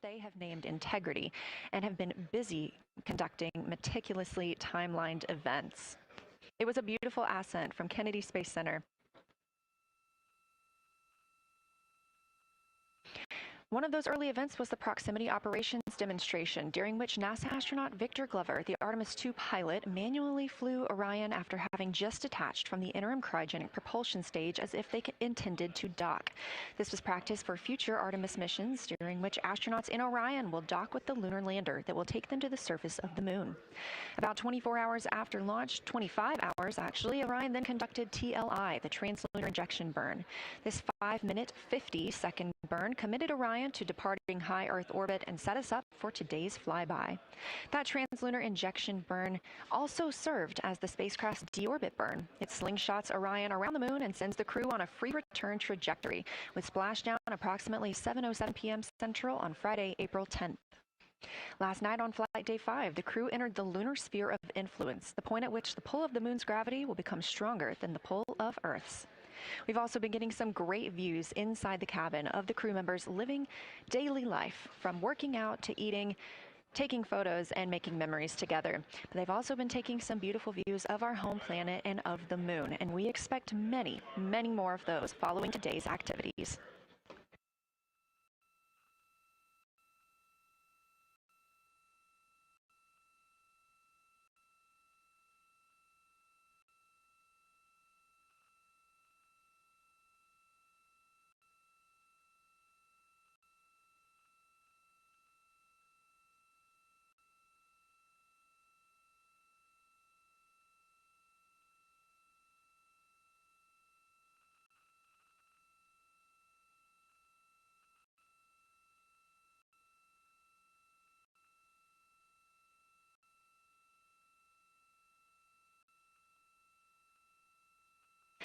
they have named Integrity, and have been busy conducting meticulously timelined events. It was a beautiful ascent from Kennedy Space Center. One of those early events was the proximity operations demonstration, during which NASA astronaut Victor Glover, the Artemis II pilot, manually flew Orion after having just detached from the interim cryogenic propulsion stage as if they intended to dock. This was practice for future Artemis missions, during which astronauts in Orion will dock with the lunar lander that will take them to the surface of the moon. About 24 hours after launch, 25 hours actually, Orion then conducted TLI, the translunar injection burn. This 5-minute, 50-second burn committed Orion to departing high Earth orbit and set us up for today's flyby. That translunar injection burn also served as the spacecraft's deorbit burn. It slingshots Orion around the moon and sends the crew on a free return trajectory, with splashdown approximately 7:07 p.m. Central on Friday, April 10th. Last night on Flight Day 5, the crew entered the lunar sphere of influence, the point at which the pull of the moon's gravity will become stronger than the pull of Earth's. We've also been getting some great views inside the cabin of the crew members living daily life, from working out to eating, taking photos, and making memories together. But they've also been taking some beautiful views of our home planet and of the moon, and we expect many, many more of those following today's activities.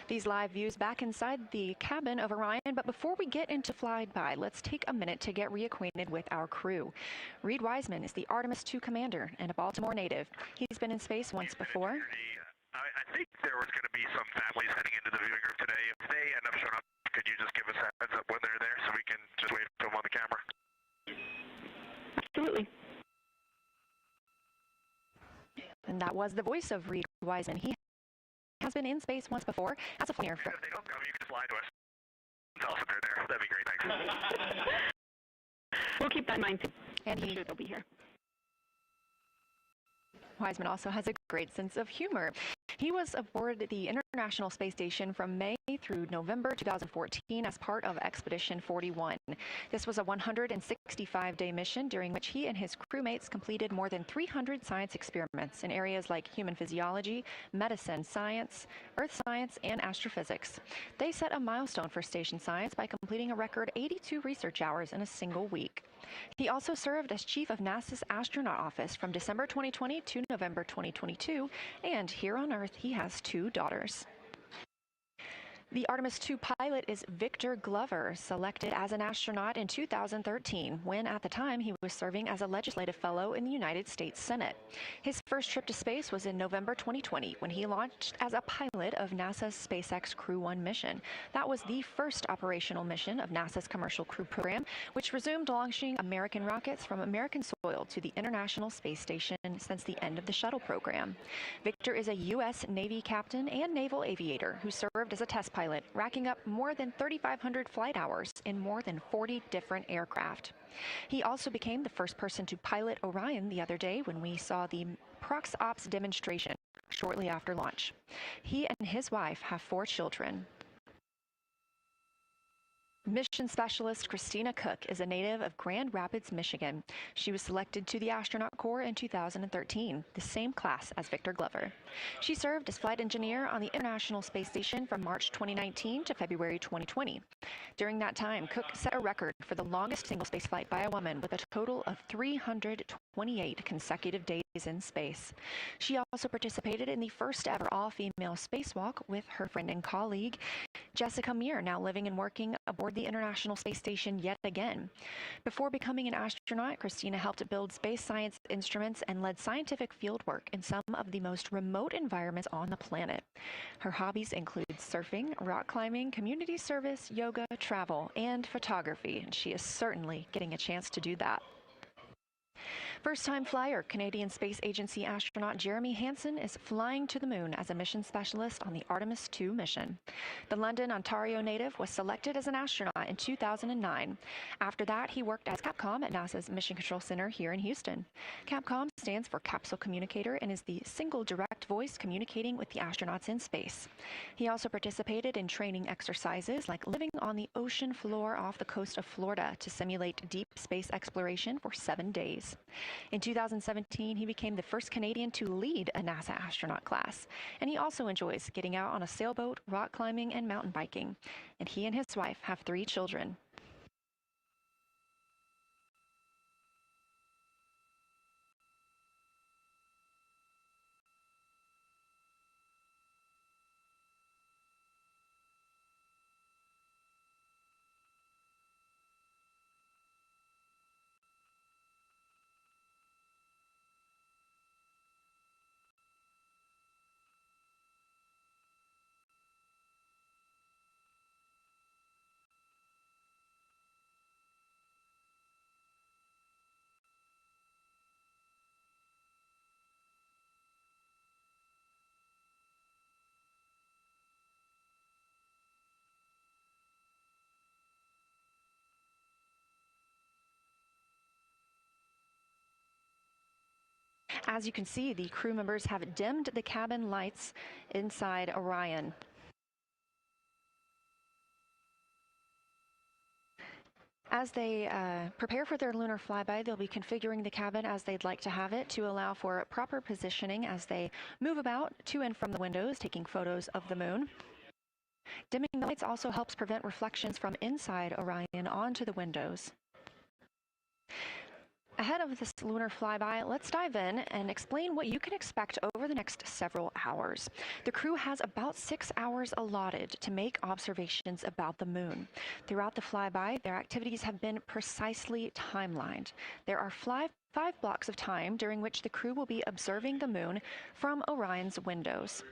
These live views back inside the cabin of Orion, but before we get into flyby, let's take a minute to get reacquainted with our crew. Reed Wiseman is the Artemis II commander and a Baltimore native. He's been in space once before. I think there was going to be some families heading into the viewing room today. If they end up showing up, could you just give us a heads up when they're there so we can just wait for them on the camera? Absolutely. And that was the voice of Reed Wiseman. He has been in space once before as a flyer. If they don't come, you can just lie to us. Tell us if they're there. That'd be great, thanks. We'll keep that in mind, too. And I'm sure they'll be here. Wiseman also has a great sense of humor. He was aboard the International Space Station from May through November 2014 as part of Expedition 41. This was a 165-day mission during which he and his crewmates completed more than 300 science experiments in areas like human physiology, medicine, science, earth science, and astrophysics. They set a milestone for station science by completing a record 82 research hours in a single week. He also served as chief of NASA's astronaut office from December 2020 to November 2022, and here on Earth he has 2 daughters. The Artemis II pilot is Victor Glover, selected as an astronaut in 2013, when at the time he was serving as a legislative fellow in the United States Senate. His first trip to space was in November 2020, when he launched as a pilot of NASA's SpaceX Crew 1 mission. That was the first operational mission of NASA's Commercial Crew Program, which resumed launching American rockets from American soil to the International Space Station since the end of the shuttle program. Victor is a U.S. Navy captain and naval aviator who served as a test pilot, racking up more than 3,500 flight hours in more than 40 different aircraft. He also became the first person to pilot Orion the other day when we saw the Prox Ops demonstration shortly after launch. He and his wife have 4 children. Mission Specialist Christina Cook is a native of Grand Rapids, Michigan. She was selected to the Astronaut Corps in 2013, the same class as Victor Glover. She served as flight engineer on the International Space Station from March 2019 to February 2020. During that time, Cook set a record for the longest single spaceflight by a woman with a total of 328 consecutive days in space. She also participated in the first ever all-female spacewalk with her friend and colleague, Jessica Meir, now living and working aboard the International Space Station yet again. Before becoming an astronaut, Christina helped build space science instruments and led scientific fieldwork in some of the most remote environments on the planet. Her hobbies include surfing, rock climbing, community service, yoga, travel, and photography, and she is certainly getting a chance to do that. First-time flyer, Canadian Space Agency astronaut Jeremy Hansen is flying to the moon as a mission specialist on the Artemis II mission. The London, Ontario native was selected as an astronaut in 2009. After that, he worked as Capcom at NASA's Mission Control Center here in Houston. Capcom stands for Capsule Communicator and is the single direct voice communicating with the astronauts in space. He also participated in training exercises like living on the ocean floor off the coast of Florida to simulate deep space exploration for 7 days. In 2017, he became the first Canadian to lead a NASA astronaut class, and he also enjoys getting out on a sailboat, rock climbing, and mountain biking. And he and his wife have 3 children. As you can see, the crew members have dimmed the cabin lights inside Orion. As they prepare for their lunar flyby, they'll be configuring the cabin as they'd like to have it to allow for proper positioning as they move about to and from the windows, taking photos of the moon. Dimming the lights also helps prevent reflections from inside Orion onto the windows. Ahead of this lunar flyby, let's dive in and explain what you can expect over the next several hours. The crew has about 6 hours allotted to make observations about the moon. Throughout the flyby, their activities have been precisely timelined. There are 5 blocks of time during which the crew will be observing the moon from Orion's windows.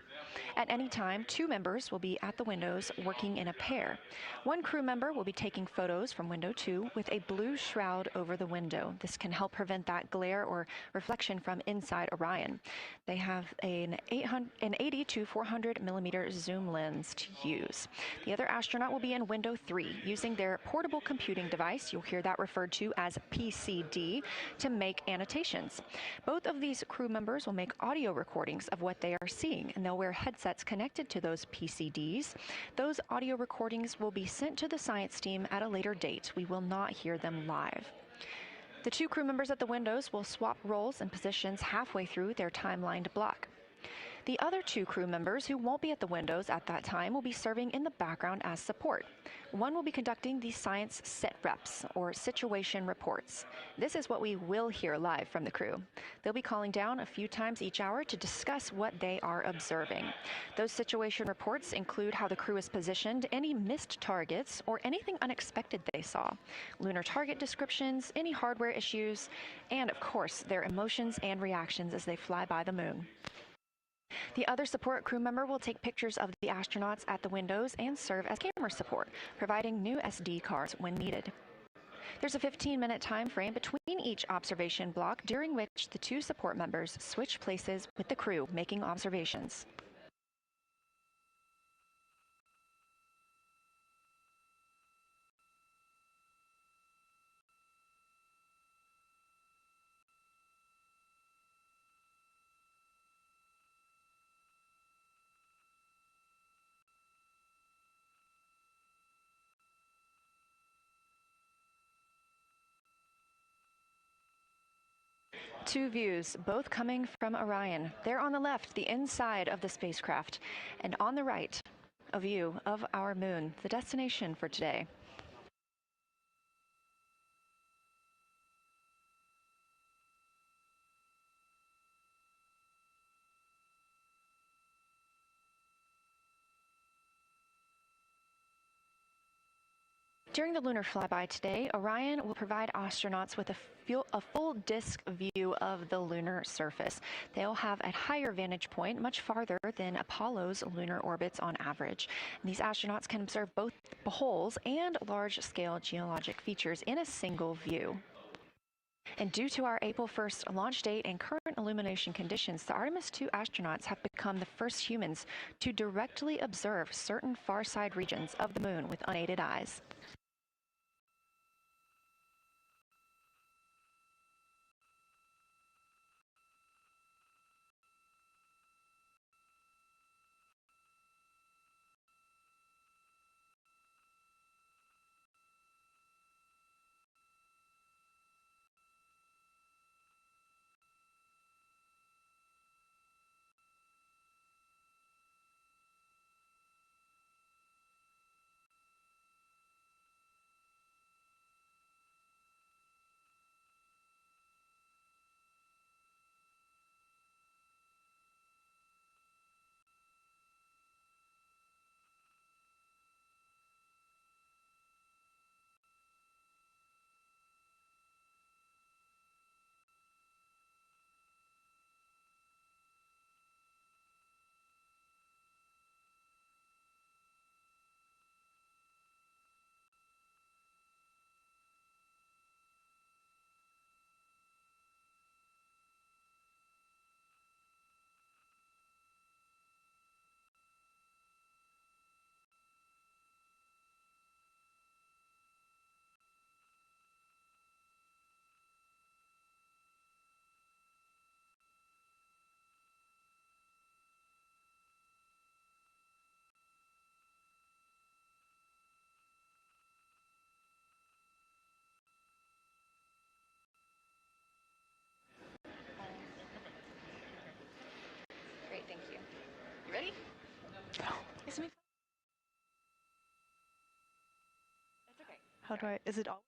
At any time, 2 members will be at the windows working in a pair. One crew member will be taking photos from window 2 with a blue shroud over the window. This can help prevent that glare or reflection from inside Orion. They have an 80 to 400 millimeter zoom lens to use. The other astronaut will be in window 3 using their portable computing device, you'll hear that referred to as PCD, to make annotations. Both of these crew members will make audio recordings of what they are seeing, and they'll wear headsets connected to those PCDs. Those audio recordings will be sent to the science team at a later date. We will not hear them live. The 2 crew members at the windows will swap roles and positions halfway through their timelined block. The other 2 crew members who won't be at the windows at that time will be serving in the background as support. One will be conducting the science sit reps, or situation reports. This is what we will hear live from the crew. They'll be calling down a few times each hour to discuss what they are observing. Those situation reports include how the crew is positioned, any missed targets, or anything unexpected they saw, lunar target descriptions, any hardware issues, and of course, their emotions and reactions as they fly by the moon. The other support crew member will take pictures of the astronauts at the windows and serve as camera support, providing new SD cards when needed. There's a 15-minute time frame between each observation block during which the 2 support members switch places with the crew making observations. Two views, both coming from Orion. There on the left, the inside of the spacecraft, and on the right, a view of our moon, the destination for today. During the lunar flyby today, Orion will provide astronauts with a full disk view of the lunar surface. They'll have a higher vantage point, much farther than Apollo's lunar orbits on average. And these astronauts can observe both holes and large-scale geologic features in a single view. And due to our April 1st launch date and current illumination conditions, the Artemis II astronauts have become the first humans to directly observe certain far-side regions of the moon with unaided eyes. Great, thank you. You ready? It's me. That's okay. How do I, is it all?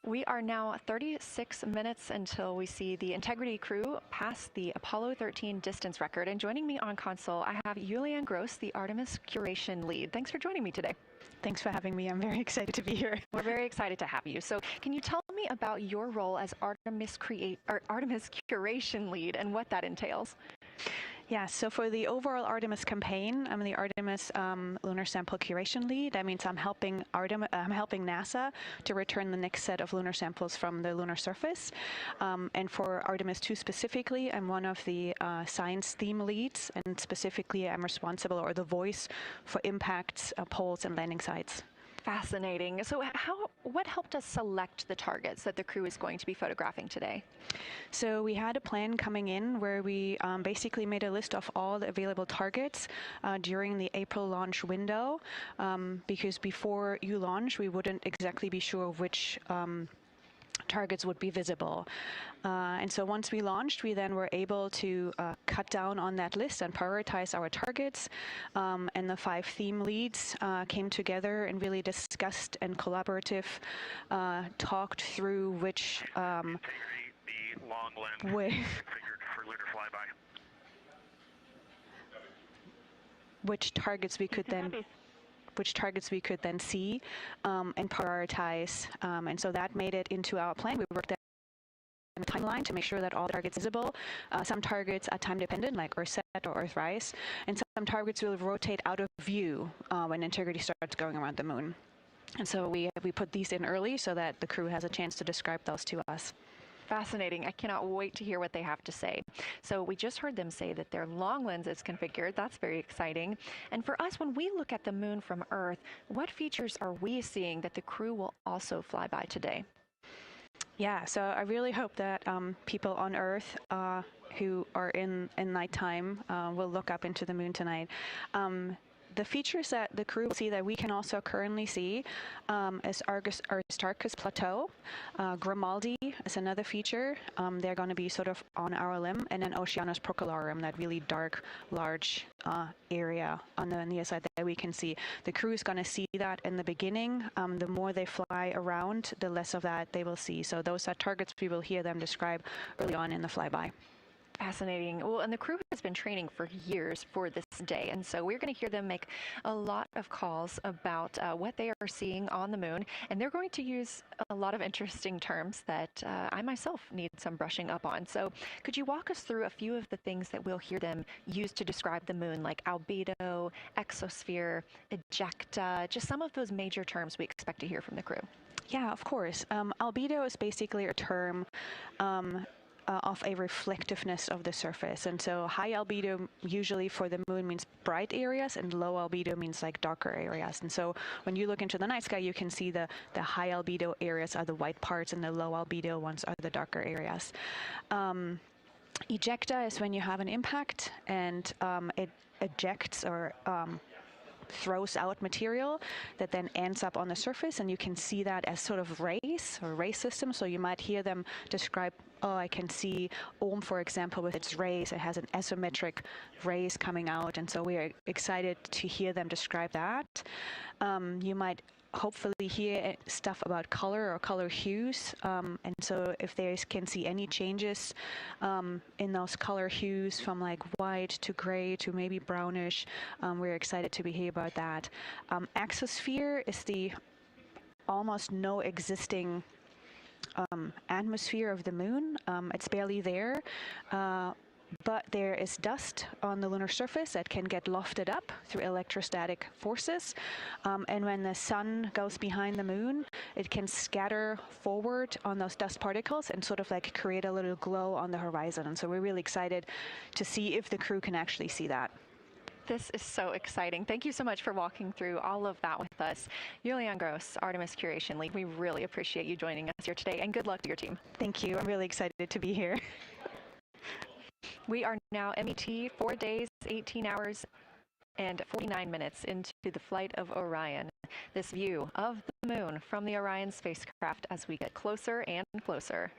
We are now 36 minutes until we see the Integrity crew pass the Apollo 13 distance record. And joining me on console, I have Julianne Gross, the Artemis curation lead. Thanks for joining me today. Thanks for having me. I'm very excited to be here. We're very excited to have you. So can you tell me about your role as Artemis curation lead and what that entails? Yeah, so for the overall Artemis campaign, I'm the Artemis lunar sample curation lead. That means I'm helping NASA to return the next set of lunar samples from the lunar surface. And for Artemis II specifically, I'm one of the science theme leads, and specifically I'm responsible, or the voice, for impacts, poles, and landing sites. Fascinating. So what helped us select the targets that the crew is going to be photographing today? So we had a plan coming in where we basically made a list of all the available targets during the April launch window, because before you launch, we wouldn't exactly be sure which targets would be visible. And so once we launched, we then were able to cut down on that list and prioritize our targets. And the 5 theme leads came together and really discussed and talked through which the long lens configured for lunar flyby. Which targets we could then see and prioritize. And so that made it into our plan. We worked out a timeline to make sure that all the targets are visible. Some targets are time dependent, like Earthset or Earthrise, and some targets will rotate out of view when integrity starts going around the moon. And so we put these in early so that the crew has a chance to describe those to us. Fascinating. I cannot wait to hear what they have to say. So we just heard them say that their long lens is configured. That's very exciting. And for us, when we look at the moon from Earth, what features are we seeing that the crew will also fly by today? Yeah, so I really hope that people on Earth who are in nighttime will look up into the moon tonight. The features that the crew will see that we can also currently see is Aristarchus Plateau. Grimaldi is another feature. They're going to be sort of on our limb. And then Oceanus Procellarum, that really dark, large area on the near side that we can see. The crew is going to see that in the beginning. The more they fly around, the less of that they will see. So those are targets we will hear them describe early on in the flyby. Fascinating. Well, and the crew has been training for years for this day, and so we're going to hear them make a lot of calls about what they are seeing on the moon, and they're going to use a lot of interesting terms that I myself need some brushing up on. So could you walk us through a few of the things that we'll hear them use to describe the moon, like albedo, exosphere, ejecta, just some of those major terms we expect to hear from the crew? Yeah, of course. Albedo is basically a term of a reflectiveness of the surface. And so high albedo usually for the moon means bright areas, and low albedo means like darker areas. And so when you look into the night sky, you can see the high albedo areas are the white parts and the low albedo ones are the darker areas. Ejecta is when you have an impact and it ejects or throws out material that then ends up on the surface, and you can see that as sort of rays or ray systems. So you might hear them describe, oh, I can see Om, for example, with its rays. It has an asymmetric rays coming out, and so we are excited to hear them describe that. You might hopefully hear stuff about color or color hues, and so if they can see any changes in those color hues from like white to gray to maybe brownish, we're excited to hear about that. Exosphere is the almost no existing atmosphere of the moon. It's barely there. But there is dust on the lunar surface that can get lofted up through electrostatic forces. And when the sun goes behind the moon, it can scatter forward on those dust particles and sort of like create a little glow on the horizon. And so we're really excited to see if the crew can actually see that. This is so exciting. Thank you so much for walking through all of that with us. Julian Gross, Artemis Curation Lead, we really appreciate you joining us here today, and good luck to your team. Thank you. I'm really excited to be here. We are now MET 4 days, 18 hours, and 49 minutes into the flight of Orion. This view of the moon from the Orion spacecraft as we get closer and closer.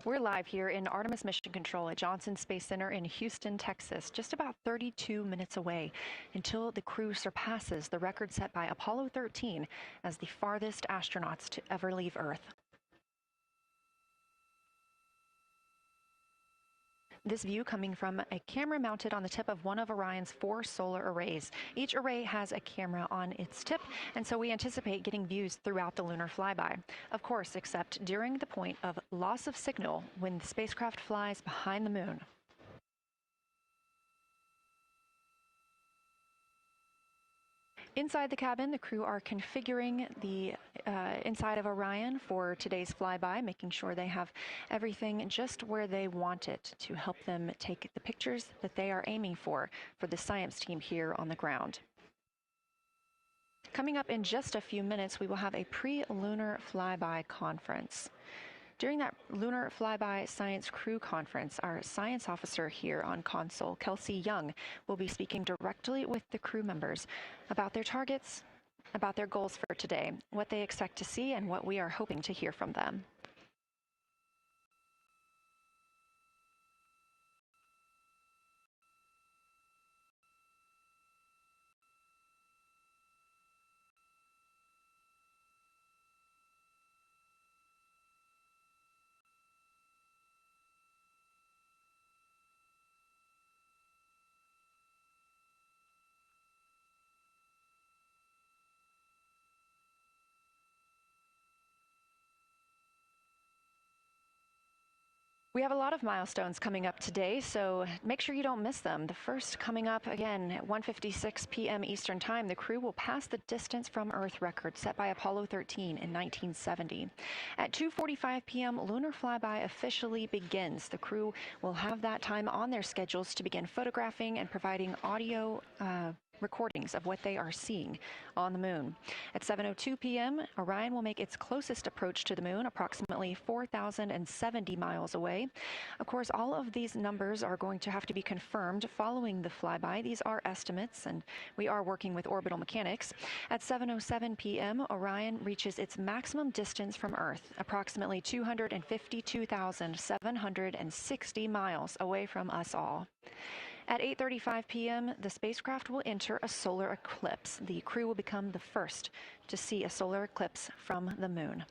We're live here in Artemis Mission Control at Johnson Space Center in Houston, Texas, just about 32 minutes away until the crew surpasses the record set by Apollo 13 as the farthest astronauts to ever leave Earth. This view coming from a camera mounted on the tip of one of Orion's 4 solar arrays. Each array has a camera on its tip, and so we anticipate getting views throughout the lunar flyby. Of course, except during the point of loss of signal when the spacecraft flies behind the moon. Inside the cabin, the crew are configuring the inside of Orion for today's flyby, making sure they have everything just where they want it to help them take the pictures that they are aiming for the science team here on the ground. Coming up in just a few minutes, we will have a pre-lunar flyby conference. During that Lunar Flyby Science Crew Conference, our science officer here on console, Kelsey Young, will be speaking directly with the crew members about their targets, about their goals for today, what they expect to see, and what we are hoping to hear from them. We have a lot of milestones coming up today, so make sure you don't miss them. The first coming up, again, at 1:56 p.m. Eastern Time, the crew will pass the distance from Earth record set by Apollo 13 in 1970. At 2:45 p.m., lunar flyby officially begins. The crew will have that time on their schedules to begin photographing and providing audio recordings of what they are seeing on the moon. At 7:02 p.m., Orion will make its closest approach to the moon, approximately 4,070 miles away. Of course, all of these numbers are going to have to be confirmed following the flyby. These are estimates, and we are working with orbital mechanics. At 7:07 p.m., Orion reaches its maximum distance from Earth, approximately 252,760 miles away from us all. At 8:35 p.m., the spacecraft will enter a solar eclipse. The crew will become the first to see a solar eclipse from the moon.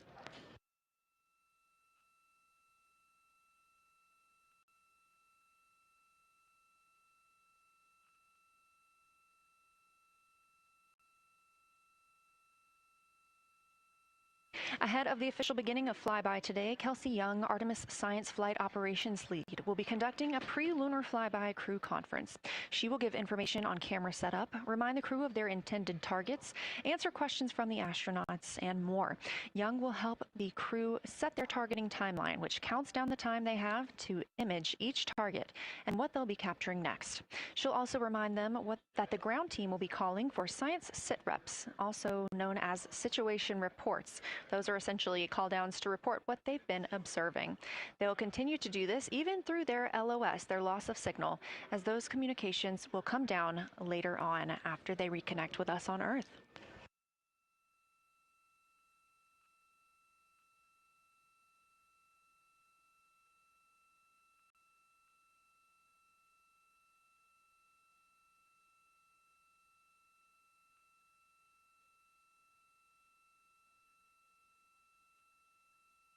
Ahead of the official beginning of flyby today, Kelsey Young, Artemis Science Flight Operations Lead, will be conducting a pre-lunar flyby crew conference. She will give information on camera setup, remind the crew of their intended targets, answer questions from the astronauts, and more. Young will help the crew set their targeting timeline, which counts down the time they have to image each target and what they'll be capturing next. She'll also remind them that the ground team will be calling for science sit reps, also known as situation reports. Those are essentially call-downs to report what they've been observing. They'll continue to do this even through their LOS, their loss of signal, as those communications will come down later on after they reconnect with us on Earth.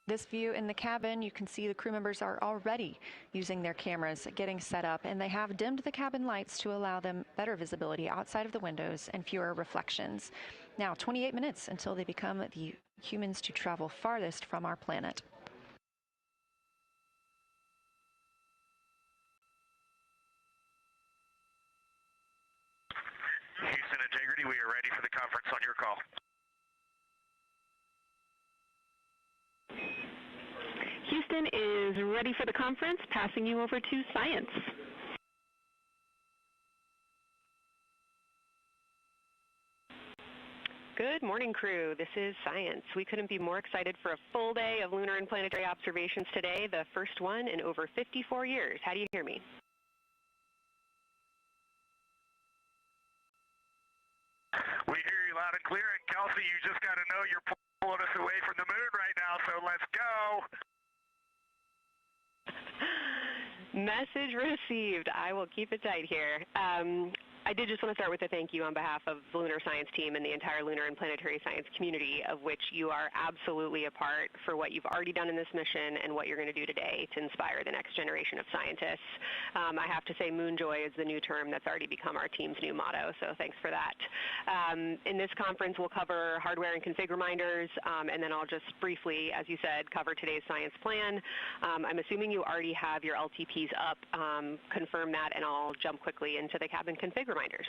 This view in the cabin, you can see the crew members are already using their cameras, getting set up, and they have dimmed the cabin lights to allow them better visibility outside of the windows and fewer reflections. Now, 28 minutes until they become the humans to travel farthest from our planet. Houston Integrity, we are ready for the conference on your call. Houston is ready for the conference, passing you over to science. Good morning, crew. This is Science. We couldn't be more excited for a full day of lunar and planetary observations today, the first one in over 54 years. How do you hear me? We hear you loud and clear, and Kelsey, you just got to know you're pulling us away from the moon right now, so let's go. Message received. I will keep it tight here. I did just want to start with a thank you on behalf of the Lunar Science team and the entire lunar and planetary science community, of which you are absolutely a part, for what you've already done in this mission and what you're going to do today to inspire the next generation of scientists. I have to say Moonjoy is the new term that's already become our team's new motto, so thanks for that. In this conference, we'll cover hardware and config reminders, and then I'll just briefly, as you said, cover today's science plan. I'm assuming you already have your LTPs up. Confirm that, and I'll jump quickly into the cabin config reminders.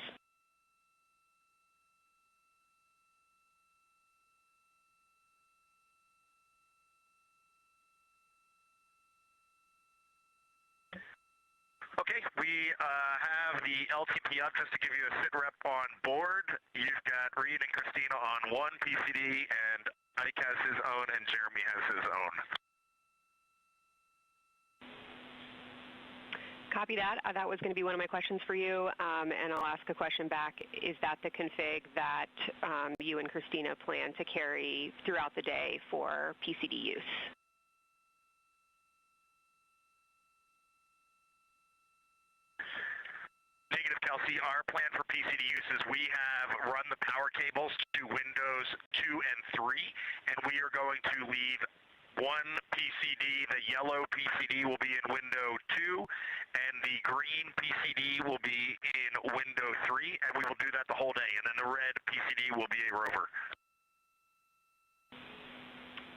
Okay, we have the LTP up just to give you a sit rep on board. You've got Reed and Christina on one PCD, and Ike has his own, and Jeremy has his own. Copy that. That was going to be one of my questions for you, and I'll ask a question back. Is that the config that you and Christina plan to carry throughout the day for PCD use? Negative, Kelsey. Our plan for PCD use is we have run the power cables to Windows 2 and 3, and we are going to leave one PCD. The yellow PCD will be in window 2, and the green PCD will be in window 3, and we will do that the whole day. And then the red PCD will be a rover.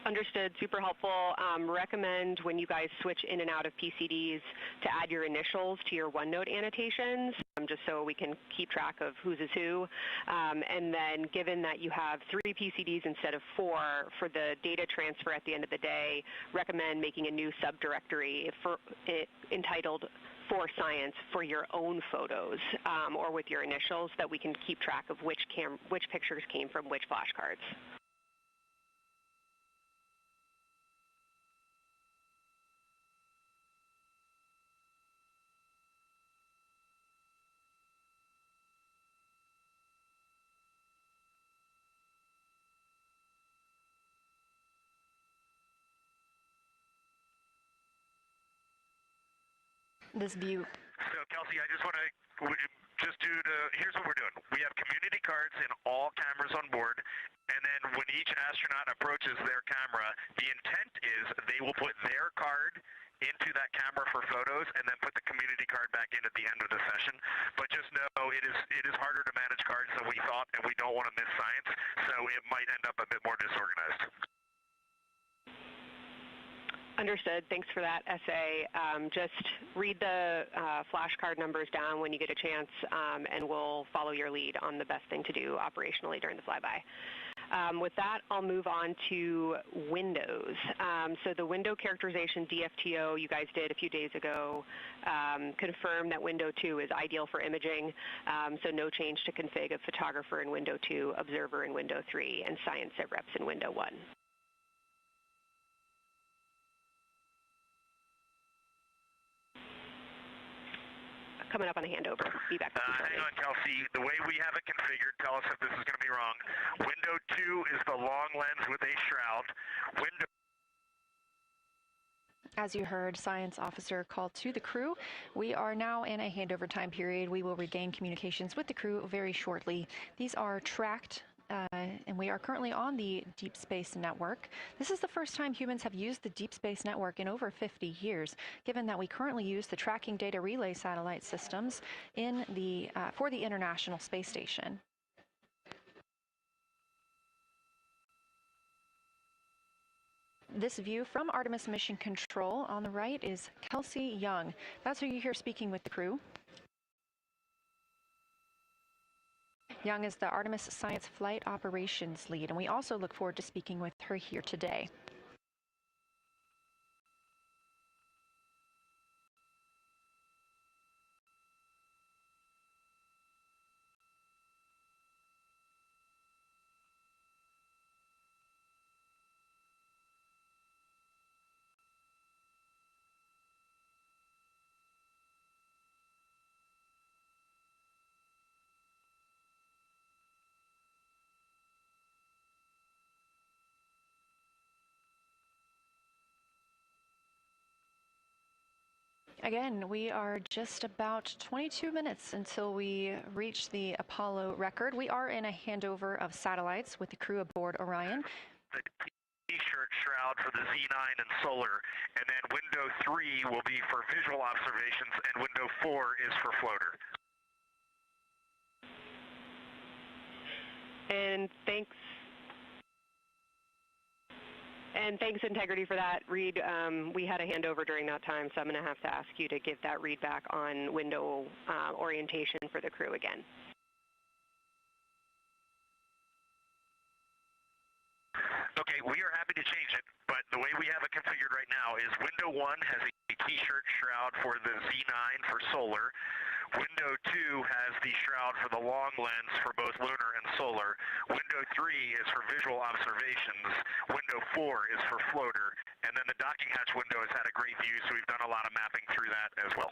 Understood. Super helpful. Recommend when you guys switch in and out of PCDs to add your initials to your OneNote annotations, just so we can keep track of whose is who. And then given that you have 3 PCDs instead of 4, for the data transfer at the end of the day, recommend making a new subdirectory entitled For Science for your own photos, or with your initials, that we can keep track of which pictures came from which flashcards. This view. So, Kelsey, I just want to here's what we're doing. We have community cards in all cameras on board, and then when each astronaut approaches their camera, the intent is they will put their card into that camera for photos and then put the community card back in at the end of the session. But just know it is harder to manage cards than we thought, and we don't want to miss science, so it might end up a bit more disorganized. Understood. Thanks for that essay. Just read the flashcard numbers down when you get a chance, and we'll follow your lead on the best thing to do operationally during the flyby. With that, I'll move on to Windows. So the window characterization DFTO you guys did a few days ago confirmed that window 2 is ideal for imaging, so no change to config of photographer in window 2, observer in window 3, and science sit reps in window 1. Coming up on a handover. Be back. Hang on, Kelsey. The way we have it configured, tell us if this is going to be wrong. Window 2 is the long lens with a shroud. Window. As you heard, science officer called to the crew. We are now in a handover time period. We will regain communications with the crew very shortly. These are tracked. And we are currently on the Deep Space Network. This is the first time humans have used the Deep Space Network in over 50 years, given that we currently use the tracking data relay satellite systems in for the International Space Station. This view from Artemis Mission Control on the right is Kelsey Young. That's who you hear speaking with the crew. Young is the Artemis Science Flight Operations Lead, and we also look forward to speaking with her here today. Again, we are just about 22 minutes until we reach the Apollo record. We are in a handover of satellites with the crew aboard Orion. The T-shirt shroud for the Z9 and solar, and then window 3 will be for visual observations, and window 4 is for floater. And thanks, Integrity, for that. Reed, we had a handover during that time, so I'm going to have to ask you to give that read back on window orientation for the crew again. Okay, we are happy to change it, but the way we have it configured right now is window 1 has a T-shirt shroud for the Z9 for solar. Window 2 has the shroud for the long lens for both lunar and solar. Window 3 is for visual observations. Window 4 is for floater. And then the docking hatch window has had a great view, so we've done a lot of mapping through that as well.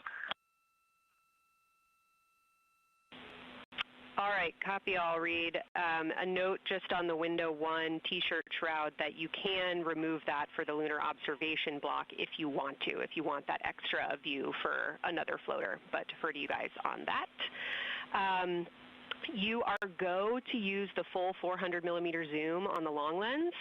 All right, copy all, Reed. A note just on the window 1 T-shirt shroud that you can remove that for the lunar observation block if you want to, if you want that extra view for another floater, but defer to you guys on that. You are go to use the full 400 millimeter zoom on the long lens,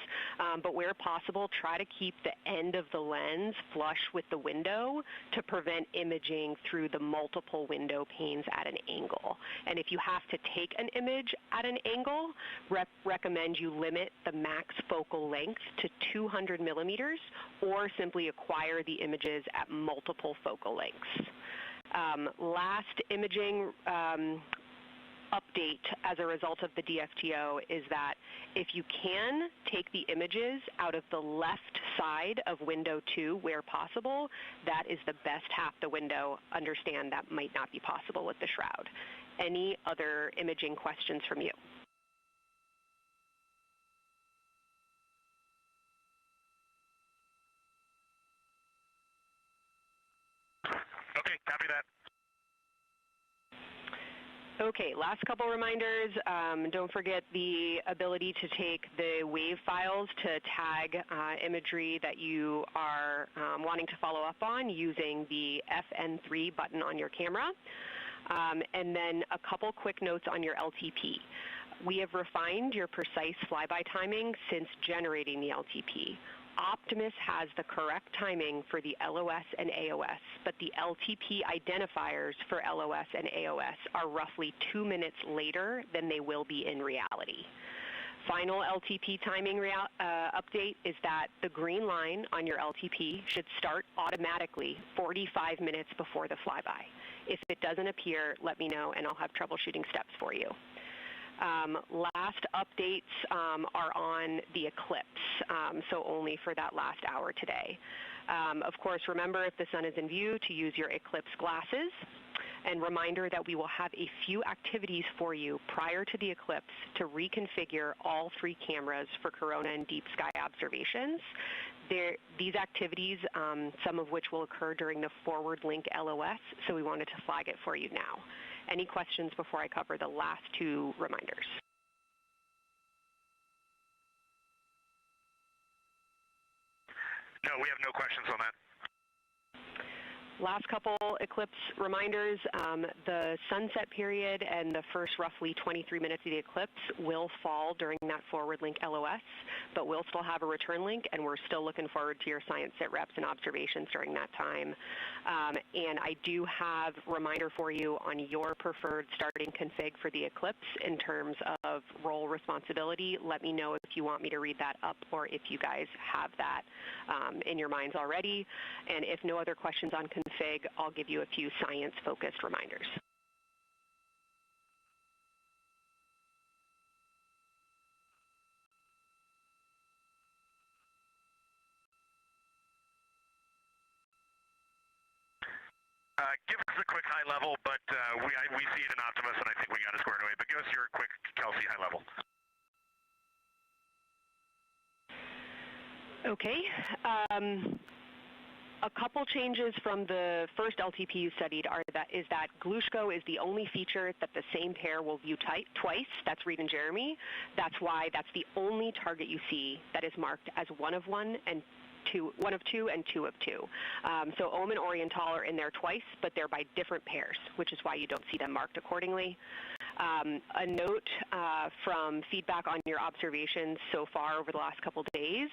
but where possible, try to keep the end of the lens flush with the window to prevent imaging through the multiple window panes at an angle. And if you have to take an image at an angle, recommend you limit the max focal length to 200 millimeters or simply acquire the images at multiple focal lengths. Last imaging update as a result of the DFTO is that if you can take the images out of the left side of window 2 where possible, that is the best half the window. Understand that might not be possible with the shroud. Any other imaging questions from you? Okay, copy that. Okay, last couple reminders. Don't forget the ability to take the wave files to tag imagery that you are wanting to follow up on using the FN3 button on your camera. And then a couple quick notes on your LTP. We have refined your precise flyby timing since generating the LTP. Optimus has the correct timing for the LOS and AOS, but the LTP identifiers for LOS and AOS are roughly 2 minutes later than they will be in reality. Final LTP timing update is that the green line on your LTP should start automatically 45 minutes before the flyby. If it doesn't appear, let me know and I'll have troubleshooting steps for you. Last updates are on the eclipse, so only for that last hour today. Of course, remember if the sun is in view to use your eclipse glasses. And reminder that we will have a few activities for you prior to the eclipse to reconfigure all 3 cameras for corona and deep sky observations. These activities, some of which will occur during the forward link LOS, so we wanted to flag it for you now. Any questions before I cover the last 2 reminders? No, we have no questions on that. Last couple eclipse reminders, the sunset period and the first roughly 23 minutes of the eclipse will fall during that forward link LOS, but we'll still have a return link, and we're still looking forward to your science sit reps and observations during that time. And I do have a reminder for you on your preferred starting config for the eclipse in terms of role responsibility. Let me know if you want me to read that up or if you guys have that in your minds already. And if no other questions on config, I'll give you a few science-focused reminders. Give us a quick high level, but we see it in Optimus, and I think we got it squared away. But give us your quick Kelsey high level. Okay. A couple changes from the first LTP you studied is that Glushko is the only feature that the same pair will view twice. That's Reed and Jeremy. That's why that's the only target you see that is marked as 1 of 1 and one of two and two of two. So Ohm and Oriental are in there twice, but they're by different pairs, which is why you don't see them marked accordingly. A note from feedback on your observations so far over the last couple days,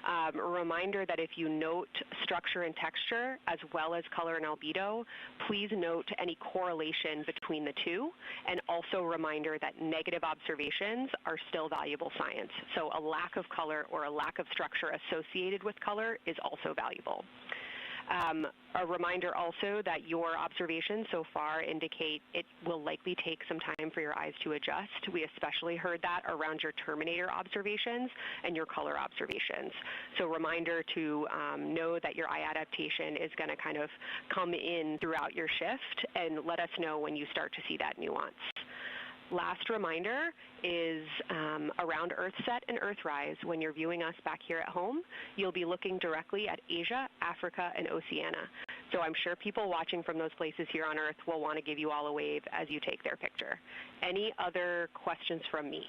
a reminder that if you note structure and texture as well as color and albedo, please note any correlation between the two, and also a reminder that negative observations are still valuable science. So a lack of color or a lack of structure associated with color is also valuable. A reminder also that your observations so far indicate it will likely take some time for your eyes to adjust. We especially heard that around your terminator observations and your color observations. So reminder to know that your eye adaptation is going to kind of come in throughout your shift, and let us know when you start to see that nuance. Last reminder is around Earthset and Earthrise. When you're viewing us back here at home, you'll be looking directly at Asia, Africa, and Oceania. So I'm sure people watching from those places here on Earth will want to give you all a wave as you take their picture. Any other questions for me?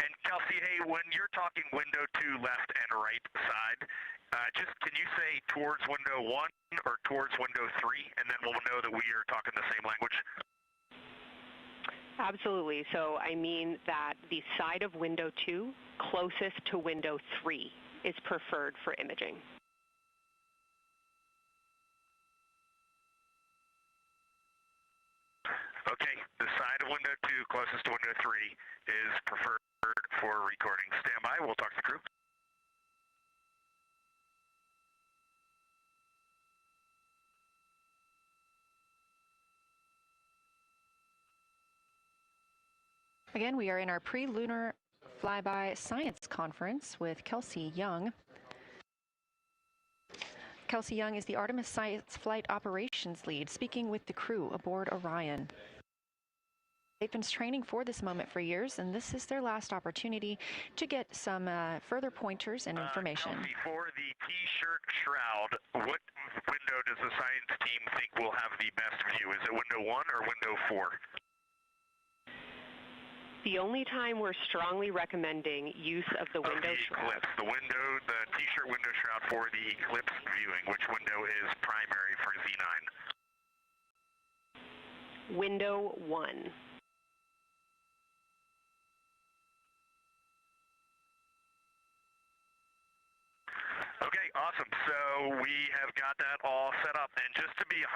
And Kelsey, hey, when you're talking window 2 left and right side, just can you say towards window 1 or towards window 3, and then we'll know that we are talking the same language? Absolutely. So I mean that the side of window 2 closest to window 3 is preferred for imaging. Okay, the side of window 2 closest to window 3 is preferred for recording. Stand by, we'll talk to the crew. Again, we are in our pre-lunar flyby science conference with Kelsey Young. Kelsey Young is the Artemis Science Flight Operations Lead, speaking with the crew aboard Orion. They've been training for this moment for years, and this is their last opportunity to get some further pointers and information. Kelsey, for the T-shirt shroud, what window does the science team think will have the best view? Is it window 1 or window 4? The only time we're strongly recommending use of the window shroud. The T-shirt window shroud for the eclipse viewing. Which window is primary for Z9? Window 1. Okay, awesome. So we have got that all set up. And just to be 100%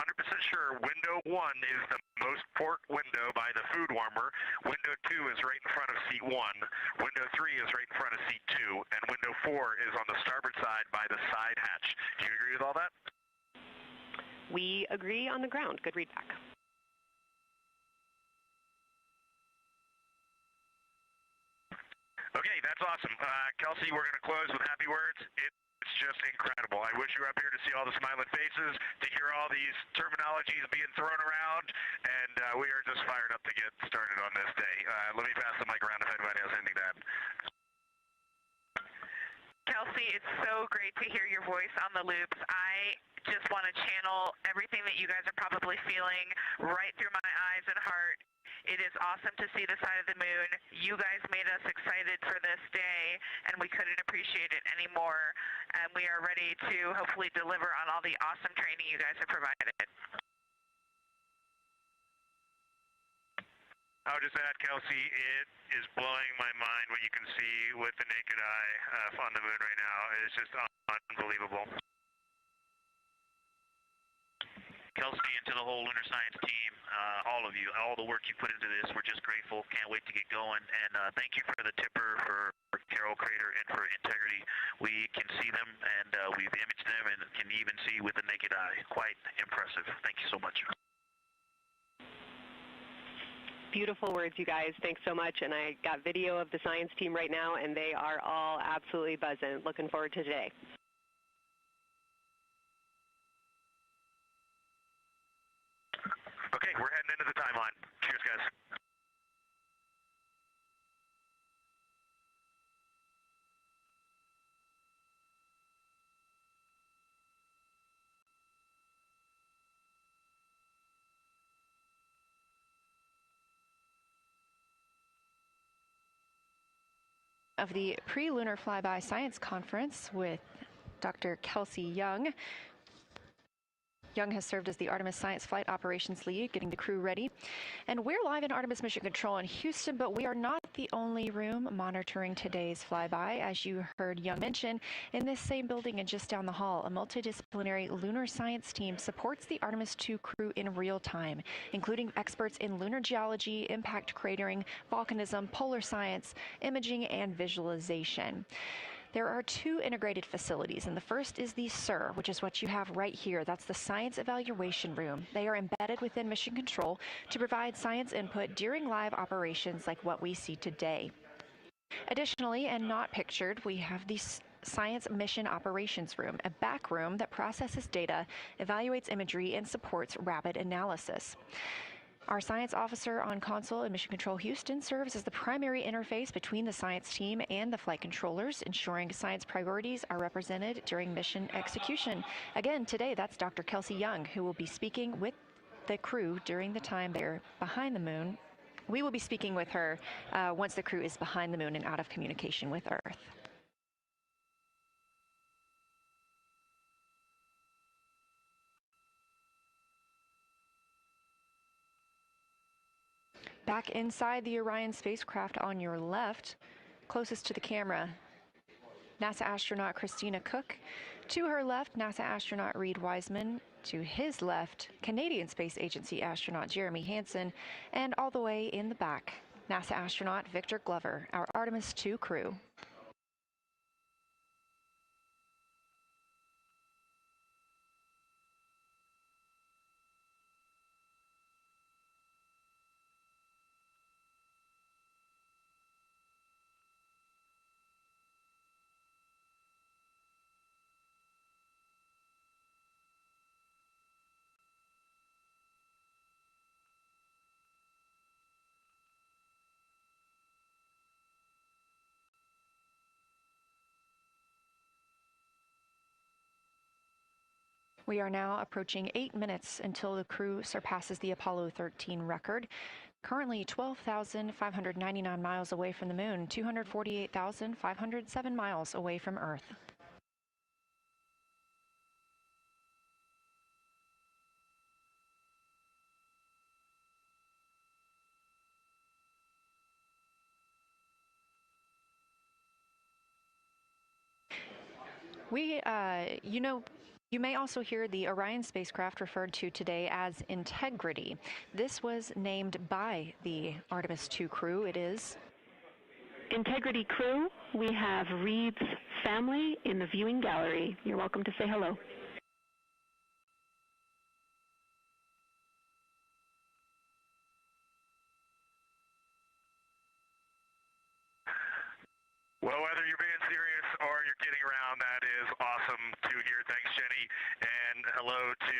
sure, window 1 is the most port window by the food warmer. Window 2 is right in front of seat 1. Window 3 is right in front of seat 2. And window 4 is on the starboard side by the side hatch. Do you agree with all that? We agree on the ground. Good readback. Okay, that's awesome. Kelsey, we're going to close with happy words. It's just incredible. I wish you were up here to see all the smiling faces, to hear all these terminologies being thrown around, and we are just fired up to get started on this day. Let me pass the mic around if anybody has anything to add. Kelsey, it's so great to hear your voice on the loops. I just want to channel everything that you guys are probably feeling right through my eyes and heart. It is awesome to see the side of the moon. You guys made us excited for this day, and we couldn't appreciate it anymore. And we are ready to hopefully deliver on all the awesome training you guys have provided. I'll just add, Kelsey, it is blowing my mind what you can see with the naked eye on the moon right now. It's just unbelievable. Kelsey, and to the whole lunar science team, all of you, all the work you put into this, we're just grateful. Can't wait to get going. And thank you for the tipper, for Carroll Crater, and for Integrity. We can see them, and we've imaged them, and can even see with the naked eye. Quite impressive. Thank you so much. Beautiful words, you guys. Thanks so much. And I got video of the science team right now, and they are all absolutely buzzing. Looking forward to today. Okay, we're heading into the timeline. Cheers, guys. of the Pre-Lunar Flyby Science Conference with Dr. Kelsey Young. Young has served as the Artemis Science Flight Operations Lead, getting the crew ready. And we're live in Artemis Mission Control in Houston, but we are not the only room monitoring today's flyby. As you heard Young mention, in this same building and just down the hall, a multidisciplinary lunar science team supports the Artemis II crew in real time, including experts in lunar geology, impact cratering, volcanism, polar science, imaging, and visualization. There are two integrated facilities, and the first is the SIR, which is what you have right here. That's the Science Evaluation Room. They are embedded within Mission Control to provide science input during live operations like what we see today. Additionally, and not pictured, we have the Science Mission Operations Room, a back room that processes data, evaluates imagery, and supports rapid analysis. Our science officer on console in Mission Control Houston serves as the primary interface between the science team and the flight controllers, ensuring science priorities are represented during mission execution. Again, today, that's Dr. Kelsey Young, who will be speaking with the crew during the time they're behind the moon. We will be speaking with her once the crew is behind the moon and out of communication with Earth. Back inside the Orion spacecraft on your left, closest to the camera, NASA astronaut Christina Cook. To her left, NASA astronaut Reid Wiseman. To his left, Canadian Space Agency astronaut Jeremy Hansen. And all the way in the back, NASA astronaut Victor Glover, our Artemis II crew. We are now approaching 8 minutes until the crew surpasses the Apollo 13 record. Currently 12,599 miles away from the moon, 248,507 miles away from Earth. You may also hear the Orion spacecraft referred to today as Integrity. This was named by the Artemis II crew. It is Integrity crew, we have Reid's family in the viewing gallery. You're welcome to say hello. Well, whether you're being serious or you're kidding around, that is awesome to hear. Thanks, Jenny. And hello to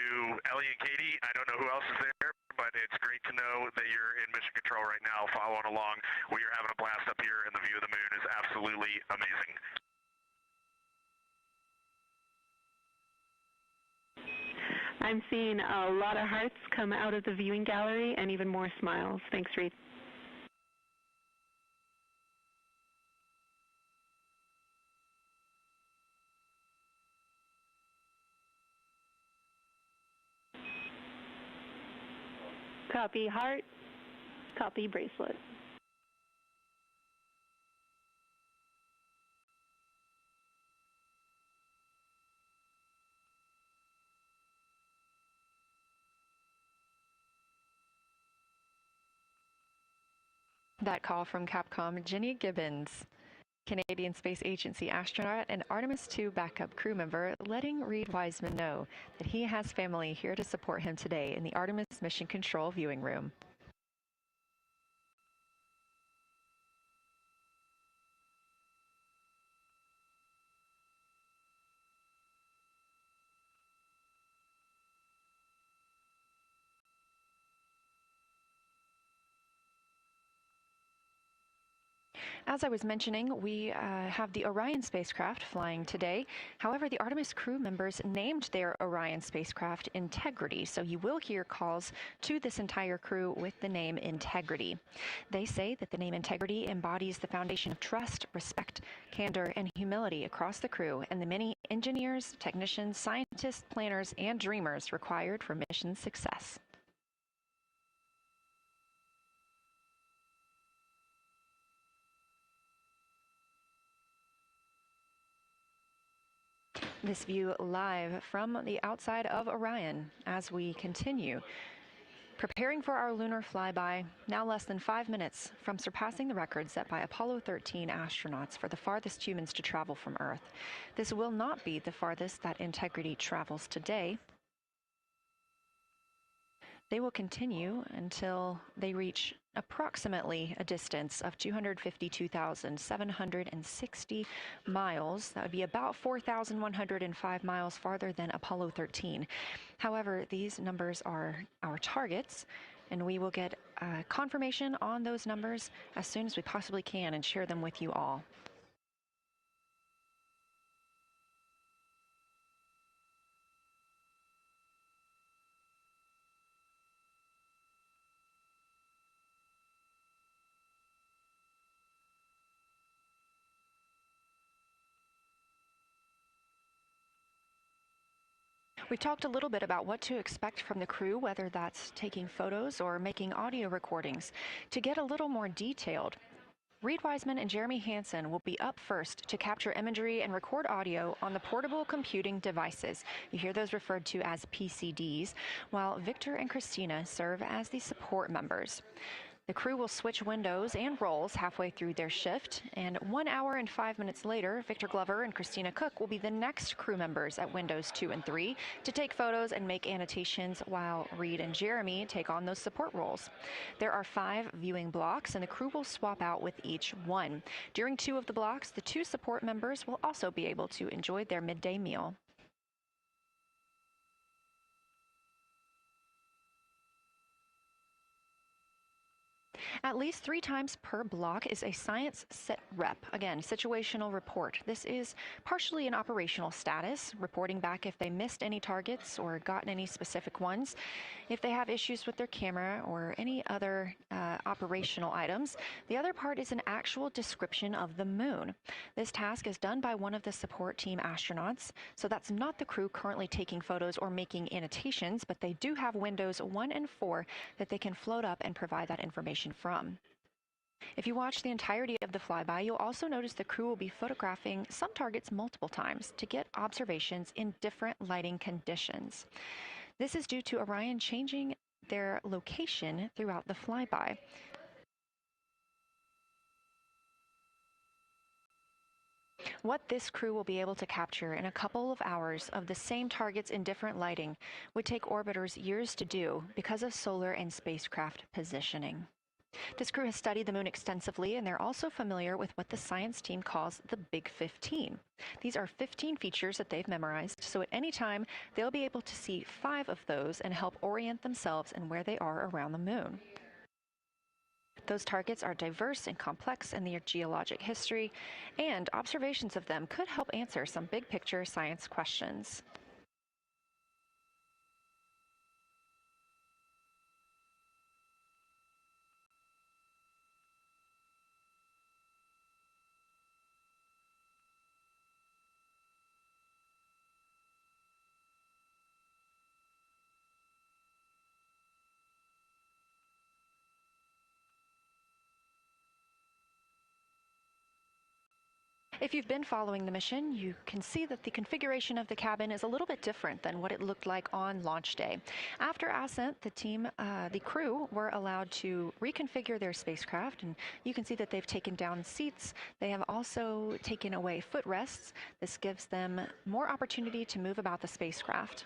Ellie and Katie. I don't know who else is there, but it's great to know that you're in mission control right now, following along. We are having a blast up here, and the view of the moon is absolutely amazing. I'm seeing a lot of hearts come out of the viewing gallery and even more smiles. Thanks, Reid. Copy heart, copy bracelet. that call from Capcom Jenny Gibbons, Canadian Space Agency astronaut and Artemis II backup crew member, letting Reid Wiseman know that he has family here to support him today in the Artemis Mission Control viewing room. As I was mentioning, we have the Orion spacecraft flying today. However, the Artemis crew members named their Orion spacecraft Integrity, so you will hear calls to this entire crew with the name Integrity. They say that the name Integrity embodies the foundation of trust, respect, candor, and humility across the crew and the many engineers, technicians, scientists, planners, and dreamers required for mission success. This view live from the outside of Orion as we continue. Preparing for our lunar flyby, now less than 5 minutes from surpassing the record set by Apollo 13 astronauts for the farthest humans to travel from Earth. This will not be the farthest that Integrity travels today. They will continue until they reach approximately a distance of 252,760 miles. That would be about 4,105 miles farther than Apollo 13. However, these numbers are our targets, and we will get confirmation on those numbers as soon as we possibly can and share them with you all. We've talked a little bit about what to expect from the crew, whether that's taking photos or making audio recordings. To get a little more detailed, Reed Wiseman and Jeremy Hansen will be up first to capture imagery and record audio on the portable computing devices. You hear those referred to as PCDs, while Victor and Christina serve as the support members. The crew will switch windows and roles halfway through their shift, and 1 hour and 5 minutes later, Victor Glover and Christina Cook will be the next crew members at windows 2 and 3 to take photos and make annotations, while Reed and Jeremy take on those support roles. There are 5 viewing blocks, and the crew will swap out with each one. During 2 of the blocks, the 2 support members will also be able to enjoy their midday meal. At least 3 times per block is a science sit rep. Again, situational report. This is partially an operational status, reporting back if they missed any targets or gotten any specific ones, if they have issues with their camera or any other operational items. The other part is an actual description of the moon. This task is done by one of the support team astronauts, so that's not the crew currently taking photos or making annotations, but they do have windows 1 and 4 that they can float up and provide that information from. If you watch the entirety of the flyby, you'll also notice the crew will be photographing some targets multiple times to get observations in different lighting conditions. This is due to Orion changing their location throughout the flyby. What this crew will be able to capture in a couple of hours of the same targets in different lighting would take orbiters years to do because of solar and spacecraft positioning. This crew has studied the moon extensively, and they're also familiar with what the science team calls the Big 15. These are 15 features that they've memorized, so at any time, they'll be able to see 5 of those and help orient themselves and where they are around the moon. Those targets are diverse and complex in their geologic history, and observations of them could help answer some big-picture science questions. If you've been following the mission, you can see that the configuration of the cabin is a little bit different than what it looked like on launch day. After ascent, the crew were allowed to reconfigure their spacecraft, and you can see that they've taken down seats. They have also taken away footrests. This gives them more opportunity to move about the spacecraft.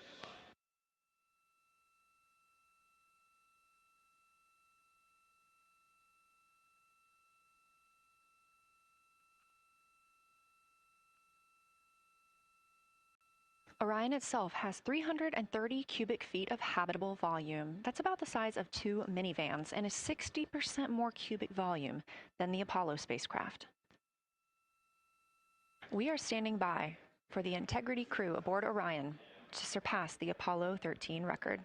Orion itself has 330 cubic feet of habitable volume. That's about the size of 2 minivans and is 60% more cubic volume than the Apollo spacecraft. We are standing by for the Integrity crew aboard Orion to surpass the Apollo 13 record.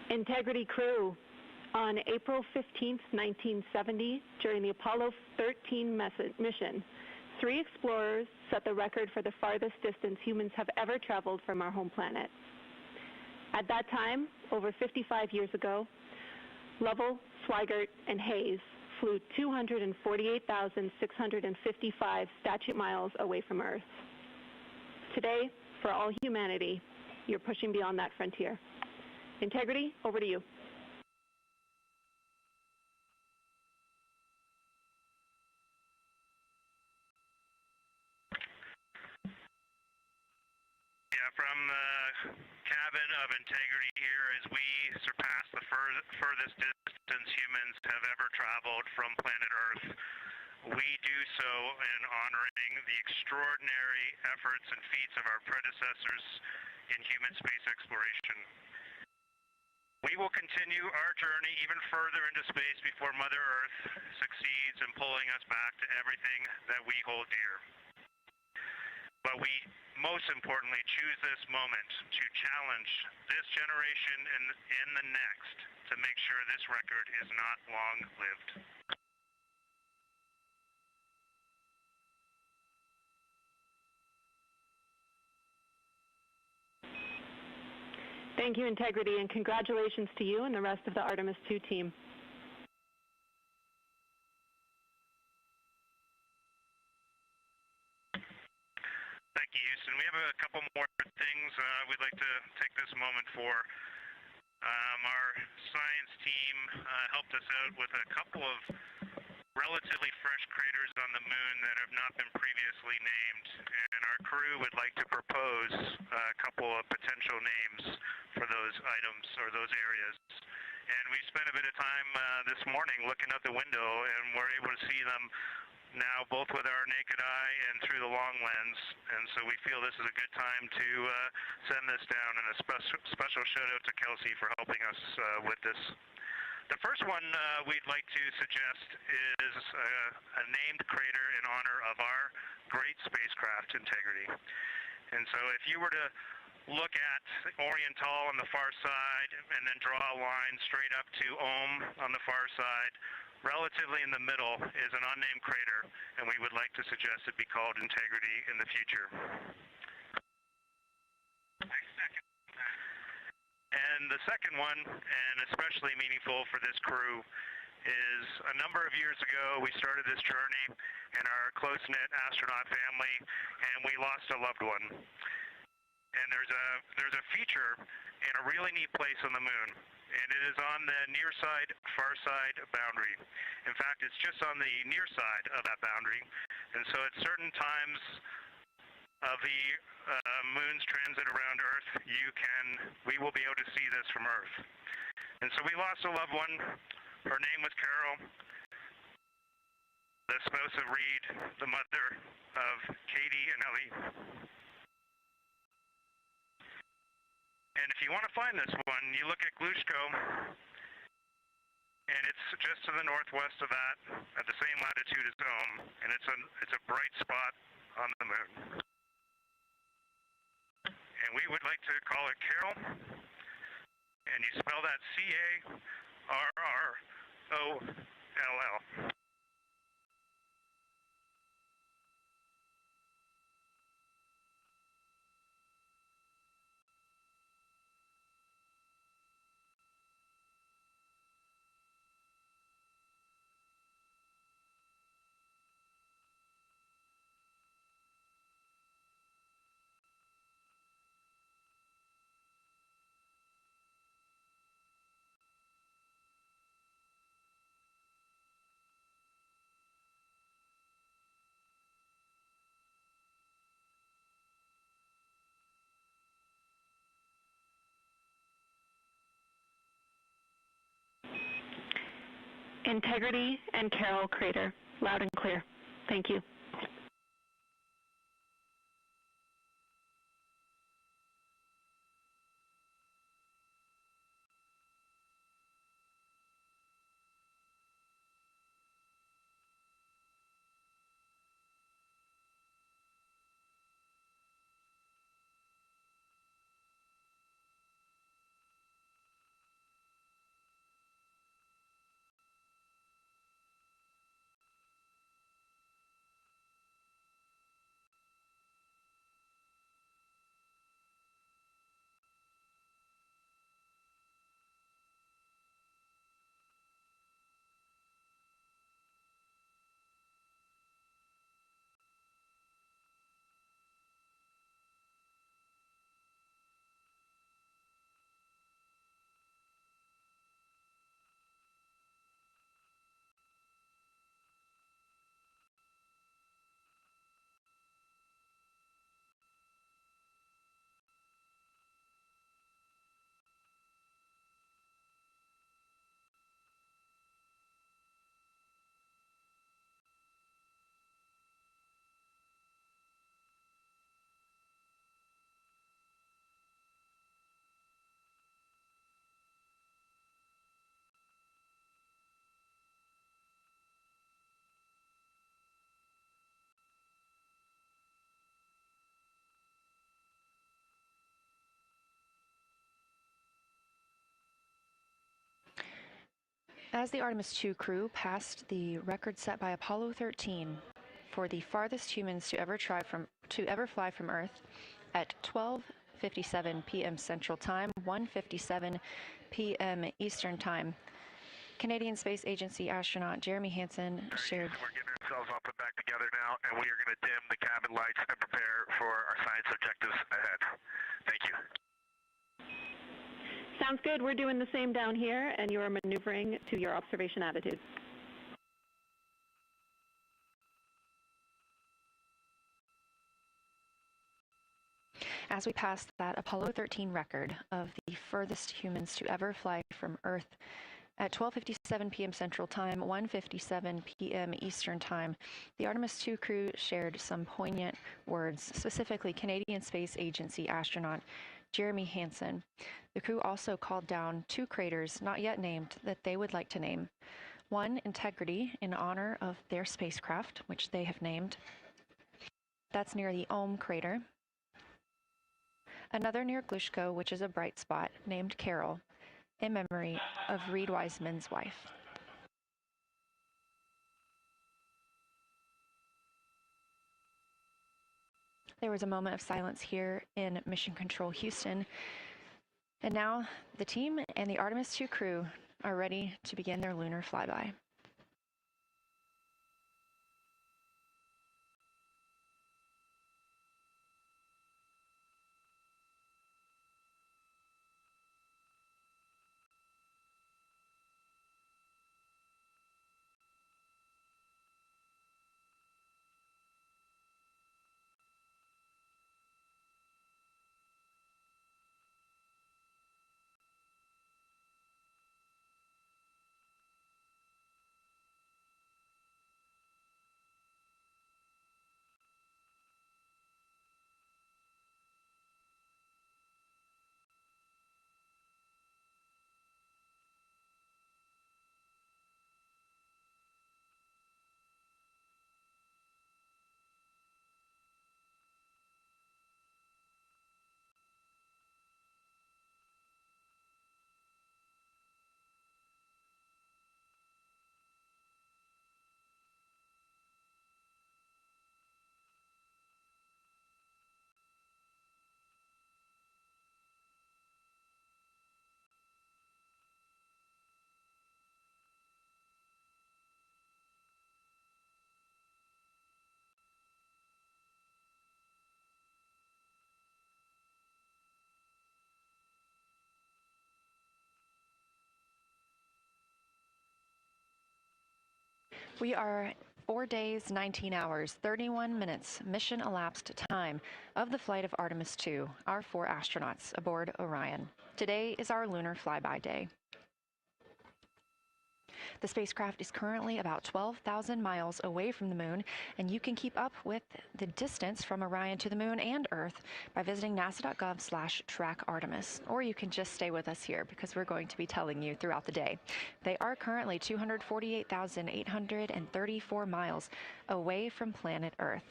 Integrity crew, on April 15, 1970, during the Apollo 13 mission, 3 explorers set the record for the farthest distance humans have ever traveled from our home planet. At that time, over 55 years ago, Lovell, Swigert, and Hayes flew 248,655 statute miles away from Earth. Today, for all humanity, you're pushing beyond that frontier. Integrity, over to you. Yeah, from the cabin of Integrity here as we surpass the furthest distance humans have ever traveled from planet Earth. We do so in honoring the extraordinary efforts and feats of our predecessors in human space exploration. We will continue our journey even further into space before Mother Earth succeeds in pulling us back to everything that we hold dear. But we, most importantly, choose this moment to challenge this generation and the next to make sure this record is not long-lived. Thank you, Integrity, and congratulations to you and the rest of the Artemis II team. Thank you, Houston. We have a couple more things we'd like to take this moment for. Our science team helped us out with a couple of relatively fresh craters on the moon that have not been previously named, and our crew would like to propose a couple of potential names for those items or those areas. And we spent a bit of time this morning looking out the window, and we're able to see them now both with our naked eye and through the long lens, and so we feel this is a good time to send this down, and a special shout out to Kelsey for helping us with this. The first one we'd like to suggest is a named crater in honor of our great spacecraft, Integrity. And so if you were to look at Oriental on the far side and then draw a line straight up to Ohm on the far side, relatively in the middle is an unnamed crater, and we would like to suggest it be called Integrity in the future. And the second one, and especially meaningful for this crew, is a number of years ago we started this journey in our close-knit astronaut family, and we lost a loved one. And there's a feature in a really neat place on the moon, and it is on the near side, far side boundary. In fact, it's just on the near side of that boundary, and so at certain times of the moon's transit around Earth, we will be able to see this from Earth. And so we lost a loved one. Her name was Carol, the spouse of Reed, the mother of Katie and Ellie. And if you want to find this one, you look at Glushko, and it's just to the northwest of that, at the same latitude as Ohm, and it's a bright spot on the moon. And we would like to call it Carol, and you spell that C-A-R-R-O-L-L. Integrity and Carroll Crater. Loud and clear. Thank you. As the Artemis II crew passed the record set by Apollo 13 for the farthest humans to ever fly from Earth at 12:57 p.m. Central Time, 1:57 p.m. Eastern Time, Canadian Space Agency astronaut Jeremy Hansen shared. We're getting ourselves all put back together now, and we are going to dim the cabin lights and prepare for our science objectives ahead. Thank you. Sounds good. We're doing the same down here, and you are maneuvering to your observation attitude. As we passed that Apollo 13 record of the furthest humans to ever fly from Earth at 12:57 p.m. Central Time, 1:57 p.m. Eastern Time, the Artemis II crew shared some poignant words, specifically Canadian Space Agency astronaut Jeremy Hansen. The crew also called down 2 craters not yet named that they would like to name. One, Integrity, in honor of their spacecraft, which they have named. That's near the Ohm crater. Another near Glushko, which is a bright spot, named Carroll, in memory of Reed Wiseman's wife. There was a moment of silence here in Mission Control Houston. And now the team and the Artemis II crew are ready to begin their lunar flyby. We are 4 days, 19 hours, 31 minutes mission elapsed time of the flight of Artemis II, our 4 astronauts aboard Orion. Today is our lunar flyby day. The spacecraft is currently about 12,000 miles away from the moon, and you can keep up with the distance from Orion to the moon and Earth by visiting nasa.gov/track Artemis. Or you can just stay with us here because we're going to be telling you throughout the day. They are currently 248,834 miles away from planet Earth.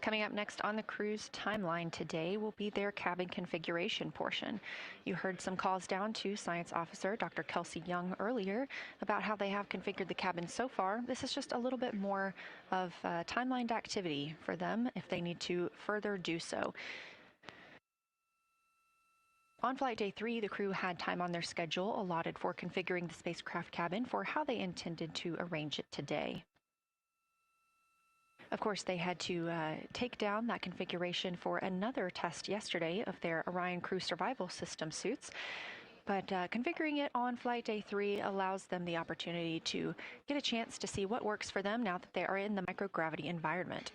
Coming up next on the crew's timeline today will be their cabin configuration portion. You heard some calls down to Science Officer Dr. Kelsey Young earlier about how they have configured the cabin so far. This is just a little bit more of timelined activity for them if they need to further do so. On flight day 3, the crew had time on their schedule allotted for configuring the spacecraft cabin for how they intended to arrange it today. Of course, they had to take down that configuration for another test yesterday of their Orion crew survival system suits. But configuring it on flight day 3 allows them the opportunity to get a chance to see what works for them now that they are in the microgravity environment.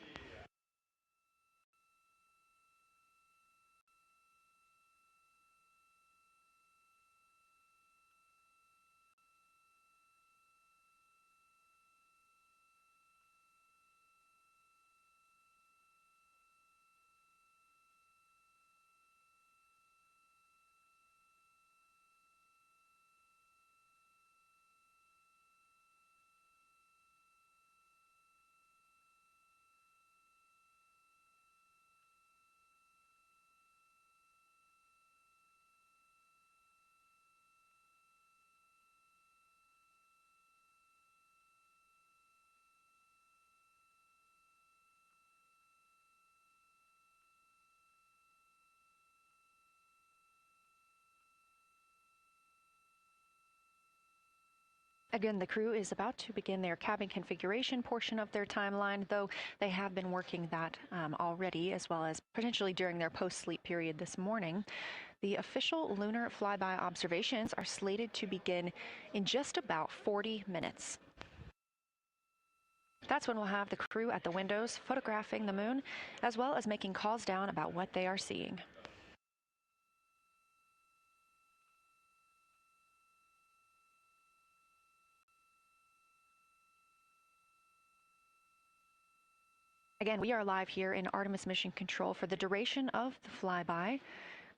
Again, the crew is about to begin their cabin configuration portion of their timeline, though they have been working that already, as well as potentially during their post-sleep period this morning. The official lunar flyby observations are slated to begin in just about 40 minutes. That's when we'll have the crew at the windows photographing the moon, as well as making calls down about what they are seeing. Again, we are live here in Artemis Mission Control for the duration of the flyby.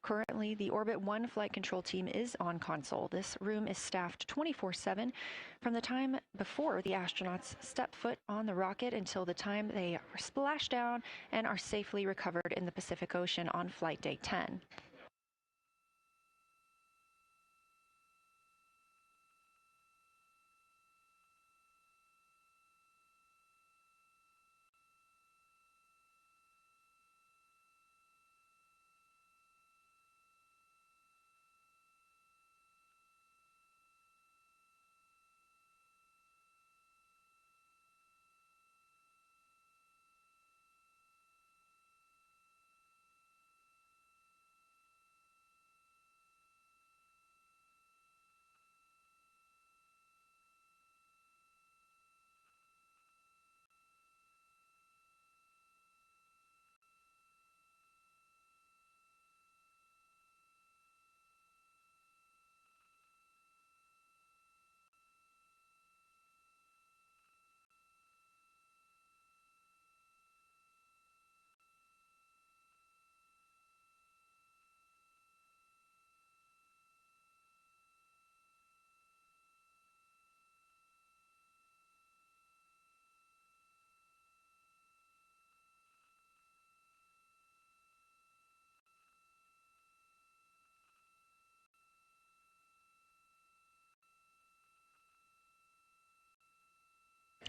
Currently, the Orbit 1 flight control team is on console. This room is staffed 24/7 from the time before the astronauts step foot on the rocket until the time they are splashed down and are safely recovered in the Pacific Ocean on flight day 10.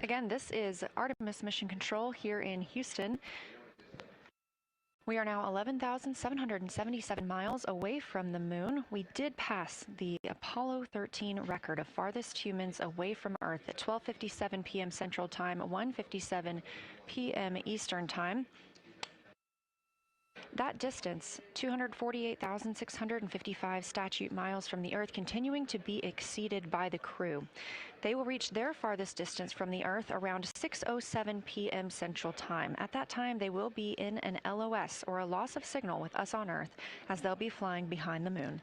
Again, this is Artemis Mission Control here in Houston. We are now 11,777 miles away from the moon. We did pass the Apollo 13 record of farthest humans away from Earth at 12:57 p.m. Central Time, 1:57 p.m. Eastern Time. That distance, 248,655 statute miles from the Earth, continuing to be exceeded by the crew. They will reach their farthest distance from the Earth around 6:07 p.m. Central Time. At that time, they will be in an LOS, or a loss of signal, with us on Earth, as they'll be flying behind the moon.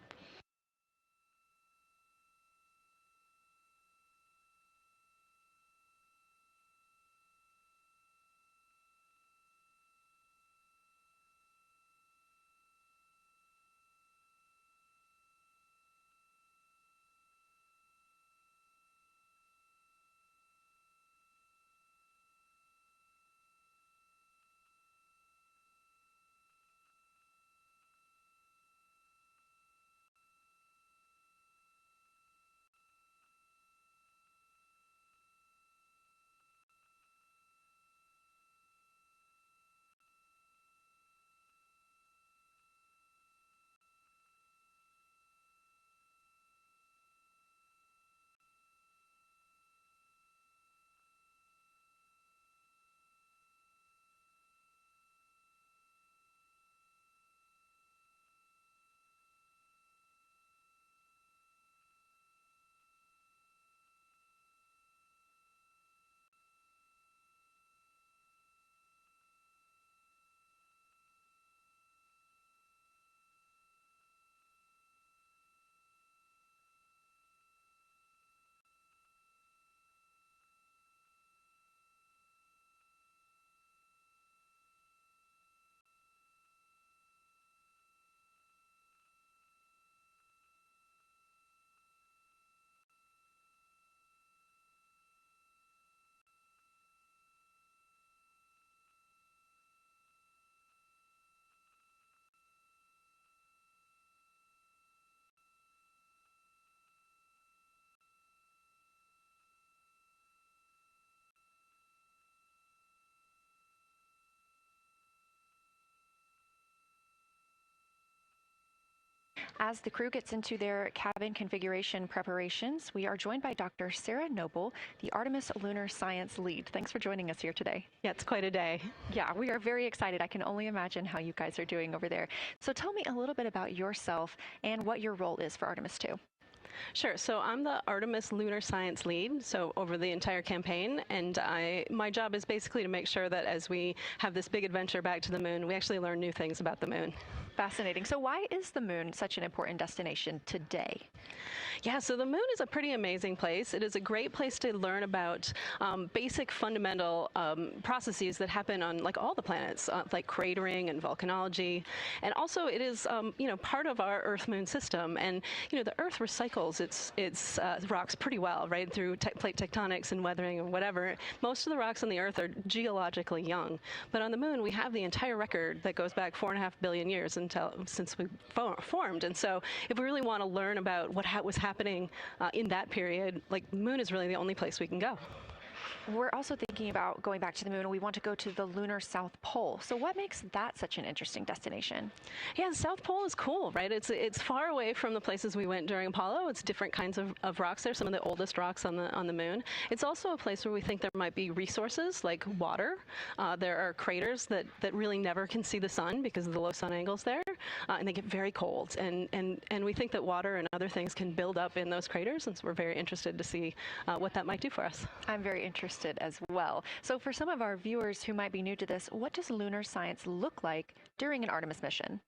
As the crew gets into their cabin configuration preparations, we are joined by Dr. Sarah Noble, the Artemis Lunar Science Lead. Thanks for joining us here today. Yeah, it's quite a day. Yeah, we are very excited. I can only imagine how you guys are doing over there. So tell me a little bit about yourself and what your role is for Artemis II. Sure. So I'm the Artemis Lunar Science Lead, so over the entire campaign, and my job is basically to make sure that as we have this big adventure back to the moon, we actually learn new things about the moon. Fascinating. So why is the moon such an important destination today? Yeah, so the moon is a pretty amazing place. It is a great place to learn about basic fundamental processes that happen on like all the planets, like cratering and volcanology. And also it is, part of our Earth-Moon system. And, the Earth recycles its rocks pretty well, right, through plate tectonics and weathering and whatever. Most of the rocks on the Earth are geologically young. But on the moon, we have the entire record that goes back 4.5 billion years since we formed. And so if we really want to learn about what was happening in that period, like the moon is really the only place we can go. We're also thinking about going back to the moon, and we want to go to the lunar South Pole. So what makes that such an interesting destination? Yeah, the South Pole is cool, right? It's far away from the places we went during Apollo. It's different kinds of rocks there, some of the oldest rocks on the moon. It's also a place where we think there might be resources like water. There are craters that really never can see the sun because of the low sun angles there, and they get very cold. And we think that water and other things can build up in those craters, and so we're very interested to see what that might do for us. I'm very interested as well. So for some of our viewers who might be new to this, what does lunar science look like during an Artemis mission?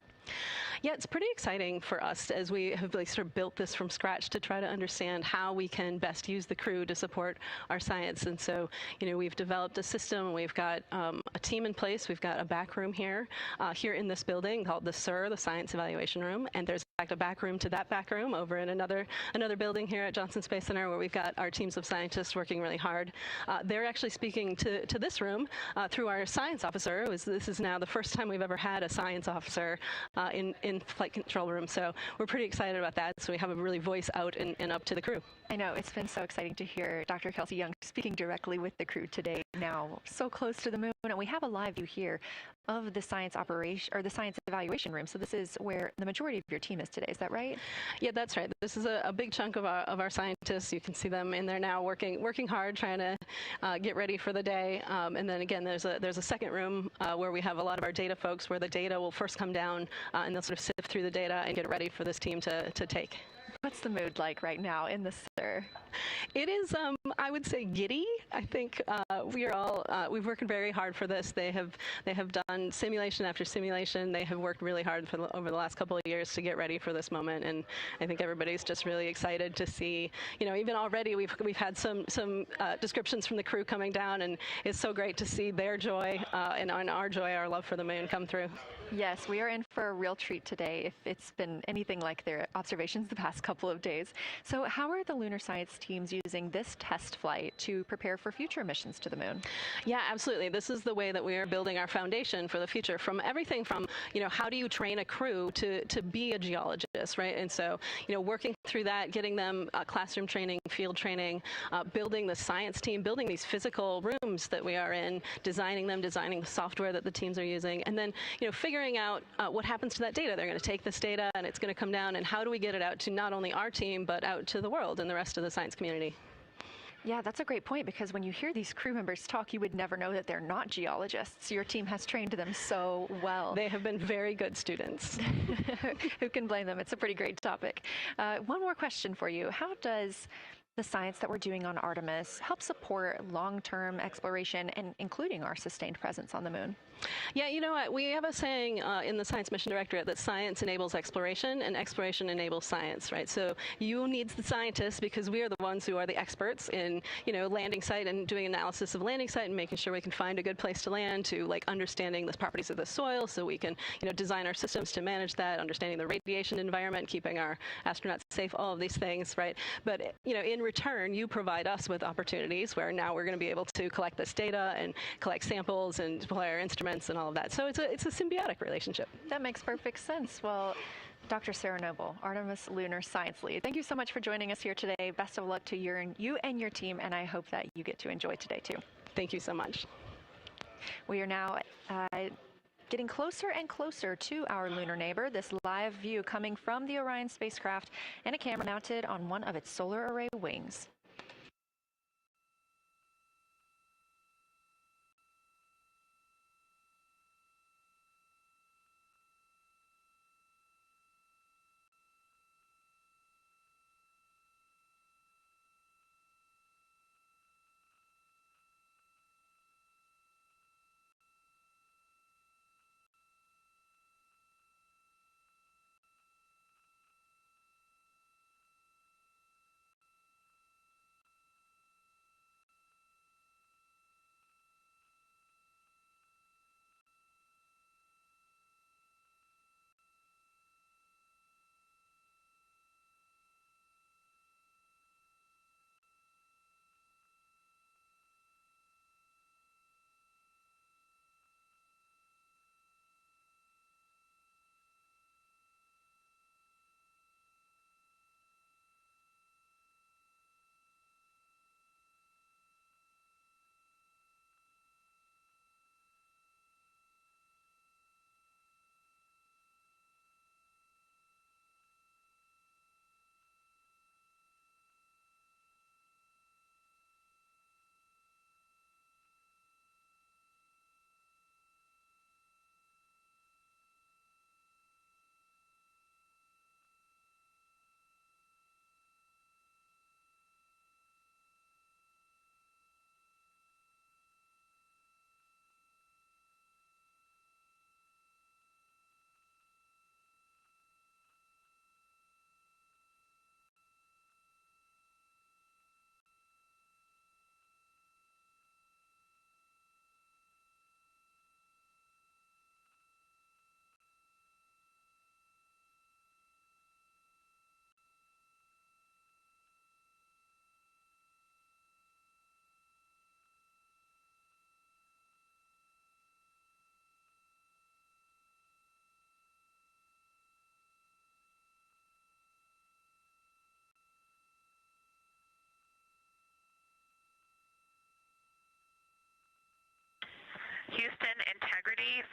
Yeah, it's pretty exciting for us as we have sort of built this from scratch to try to understand how we can best use the crew to support our science. And so, we've developed a system. We've got a team in place. We've got a back room here in this building called the SIR, the Science Evaluation Room. And there's a back room to that back room over in another building here at Johnson Space Center, where we've got our teams of scientists working really hard. They're actually speaking to this room through our science officer. This is now the first time we've ever had a science officer in flight control room, so we're pretty excited about that. So we have a really voice out and up to the crew. I know, it's been so exciting to hear Dr. Kelsey Young speaking directly with the crew today, now so close to the moon, and we have a live view here of the science operation, or the science evaluation room. So this is where the majority of your team is today, is that right? Yeah, that's right. This is a big chunk of our scientists. You can see them in there now working hard, trying to get ready for the day. And then again, there's a second room where we have a lot of our data folks, where the data will first come down and they'll sort of sift through the data and get ready for this team to take. What's the mood like right now in the center? It is, I would say, giddy. I think we've worked very hard for this. They have done simulation after simulation. They have worked really hard over the last couple of years to get ready for this moment, and I think everybody's just really excited to see. Even already we've had some descriptions from the crew coming down, and it's so great to see their joy and our joy, our love for the moon come through. Yes, we are in for a real treat today, if it's been anything like their observations the past couple of days. So how are the lunar science teams using this test flight to prepare for future missions to the moon? Yeah, absolutely. This is the way that we are building our foundation for the future, from everything from, how do you train a crew to be a geologist, right? And so, working through that, getting them classroom training, field training, building the science team, building these physical rooms that we are in, designing the software that the teams are using, and then, figuring out what happens to that data. They're going to take this data and it's going to come down, and how do we get it out to not only our team, but out to the world and the rest of the science community? Yeah, that's a great point, because when you hear these crew members talk, you would never know that they're not geologists. Your team has trained them so well. They have been very good students. Who can blame them? It's a pretty great topic. One more question for you. How does the science that we're doing on Artemis help support long-term exploration, and including our sustained presence on the moon? Yeah, you know what? We have a saying in the Science Mission Directorate that science enables exploration and exploration enables science, right? So you need the scientists, because we are the ones who are the experts in, landing site and doing analysis of landing site and making sure we can find a good place to land, to understanding the properties of the soil so we can, design our systems to manage that, understanding the radiation environment, keeping our astronauts safe, all of these things, right? But, in return, you provide us with opportunities where now we're going to be able to collect this data and collect samples and deploy our instruments and all of that. So it's a symbiotic relationship. That makes perfect sense. Well, Dr. Sarah Noble, Artemis Lunar Science Lead, thank you so much for joining us here today. Best of luck to you and your team, and I hope that you get to enjoy today too. Thank you so much. We are now getting closer and closer to our lunar neighbor. This live view coming from the Orion spacecraft and a camera mounted on one of its solar array wings.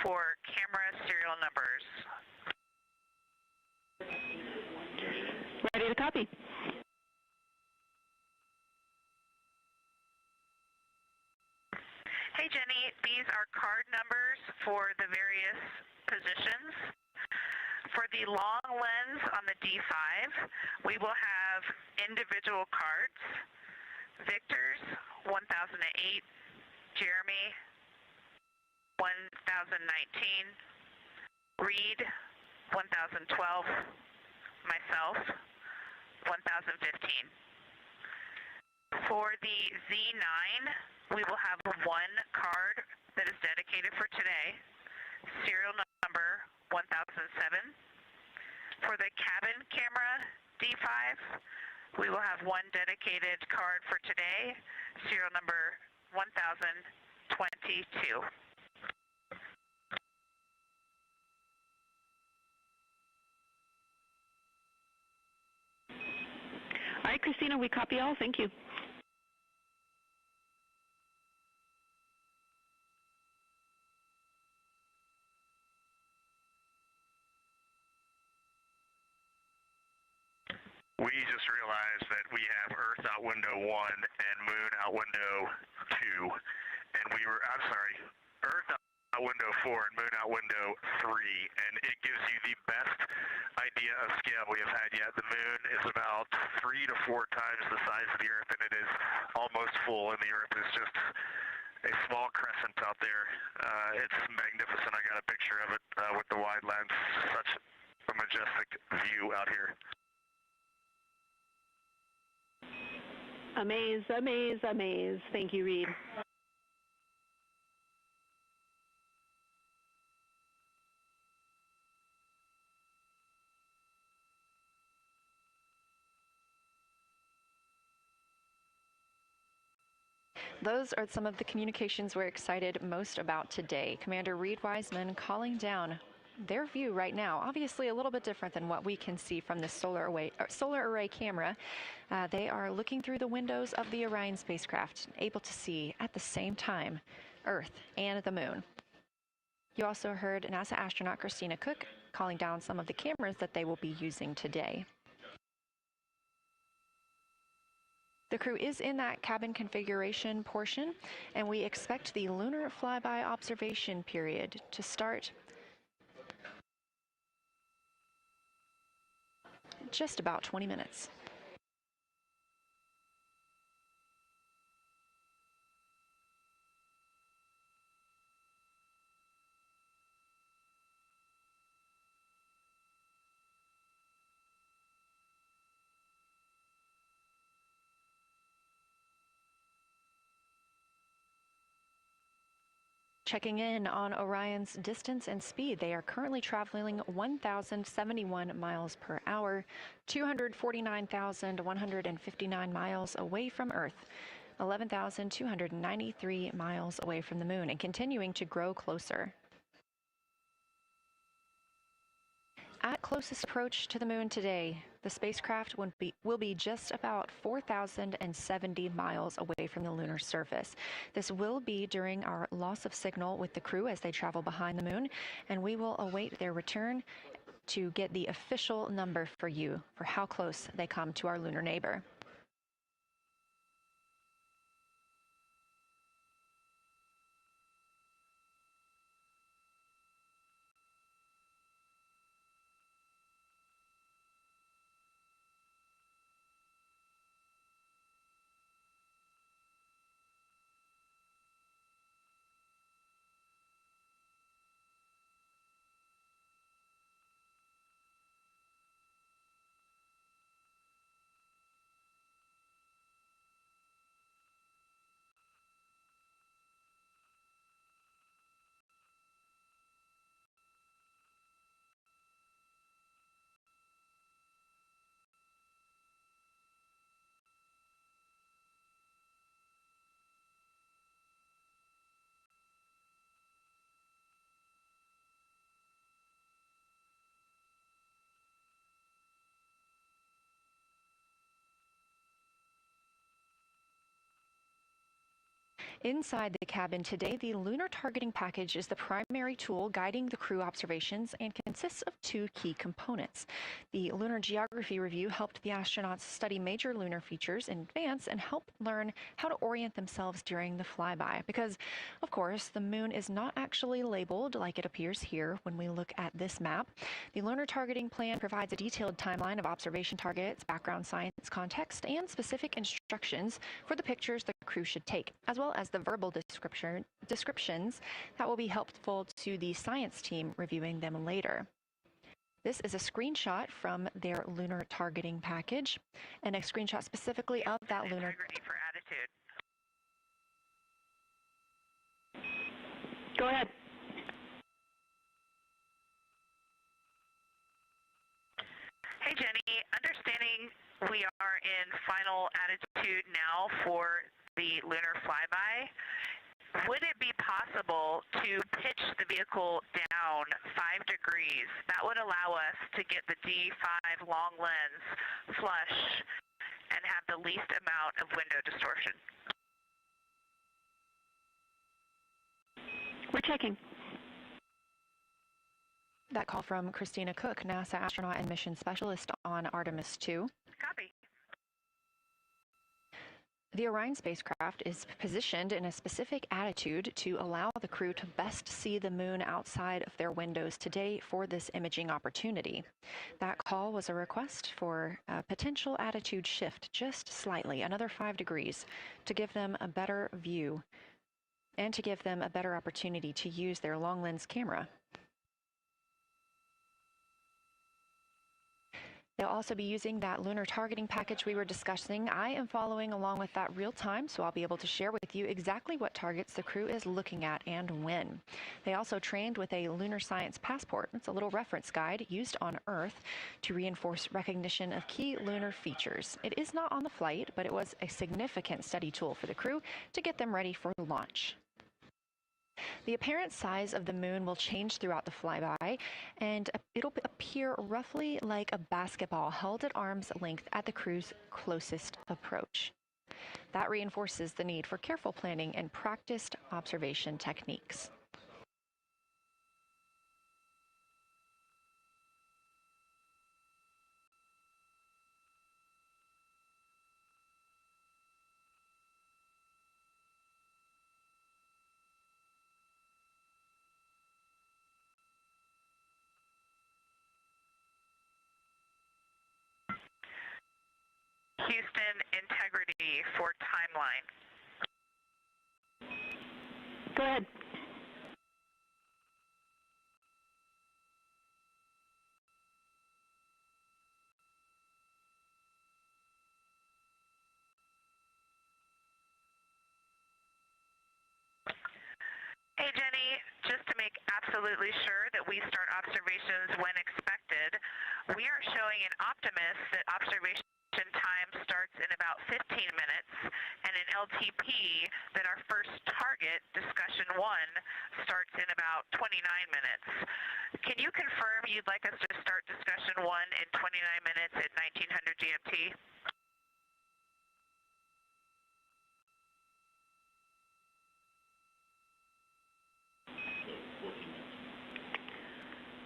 for camera serial numbers. Ready to copy. Hey Jenny, these are card numbers for the various positions. For the long lens on the D5, we will have individual cards. Victor's 1008, Jeremy 1019, Reed 1012, myself 1015. For the Z9, we will have one card that is dedicated for today, serial number 1007. For the cabin camera D5, we will have one dedicated card for today, serial number 1022. All right, Christina, we copy all. Thank you. We just realized that we have Earth out window 1 and Moon out window 2, and Earth out window 4 and Moon out window 3, and it gives you the best idea of scale we have had yet. The Moon is about 3 to 4 times the size of the Earth, and it is almost full, and the Earth is just a small crescent out there. It's magnificent. I got a picture of it with the wide lens. Such a majestic view out here. Amaze, amaze, amaze. Thank you, Reed. Those are some of the communications we're excited most about today. Commander Reed Wiseman calling down their view right now, obviously a little bit different than what we can see from the solar array camera. They are looking through the windows of the Orion spacecraft, able to see at the same time Earth and the Moon. You also heard NASA astronaut Christina Cook calling down some of the cameras that they will be using today. The crew is in that cabin configuration portion, and we expect the lunar flyby observation period to start just about 20 minutes. Checking in on Orion's distance and speed, they are currently traveling 1,071 miles per hour, 249,159 miles away from Earth, 11,293 miles away from the Moon, and continuing to grow closer. At closest approach to the Moon today, the spacecraft will be just about 4,070 miles away from the lunar surface. This will be during our loss of signal with the crew as they travel behind the Moon, and we will await their return to get the official number for you for how close they come to our lunar neighbor. Inside the cabin today, the lunar targeting package is the primary tool guiding the crew observations and consists of two key components. The Lunar Geography Review helped the astronauts study major lunar features in advance and help learn how to orient themselves during the flyby. Because, of course, the moon is not actually labeled like it appears here when we look at this map. The lunar targeting plan provides a detailed timeline of observation targets, background science context, and specific instructions for the pictures the crew should take, as well as the verbal descriptions that will be helpful to the science team reviewing them later. This is a screenshot from their lunar targeting package, and a screenshot specifically of that lunar. Integrity for attitude. Go ahead. Hey, Jenny. Understanding we are in final attitude now for the lunar flyby, would it be possible to pitch the vehicle down 5 degrees? That would allow us to get the D5 long lens flush and have the least amount of window distortion. We're checking. That call from Christina Cook, NASA astronaut and mission specialist on Artemis II. Copy. The Orion spacecraft is positioned in a specific attitude to allow the crew to best see the moon outside of their windows today for this imaging opportunity. That call was a request for a potential attitude shift just slightly, another 5 degrees, to give them a better view and to give them a better opportunity to use their long lens camera. They'll also be using that lunar targeting package we were discussing. I am following along with that real time, so I'll be able to share with you exactly what targets the crew is looking at and when. They also trained with a lunar science passport. It's a little reference guide used on Earth to reinforce recognition of key lunar features. It is not on the flight, but it was a significant study tool for the crew to get them ready for launch. The apparent size of the moon will change throughout the flyby, and it'll appear roughly like a basketball held at arm's length at the crew's closest approach. That reinforces the need for careful planning and practiced observation techniques. Houston, integrity for timeline. Go ahead. Hey, Jenny, just to make absolutely sure that we start observations when expected, we are showing in Optimus that observation time starts in about 15 minutes, and in LTP that our first target, discussion 1, starts in about 29 minutes. Can you confirm you'd like us to start discussion 1 in 29 minutes at 1900 GMT?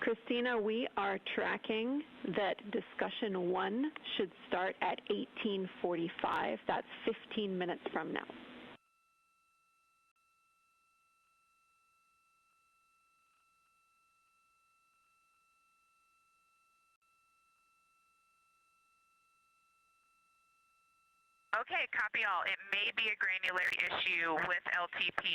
Christina, we are tracking that discussion 1 should start at 18:45. That's 15 minutes from now. Okay, copy all. It may be a granularity issue with LTP,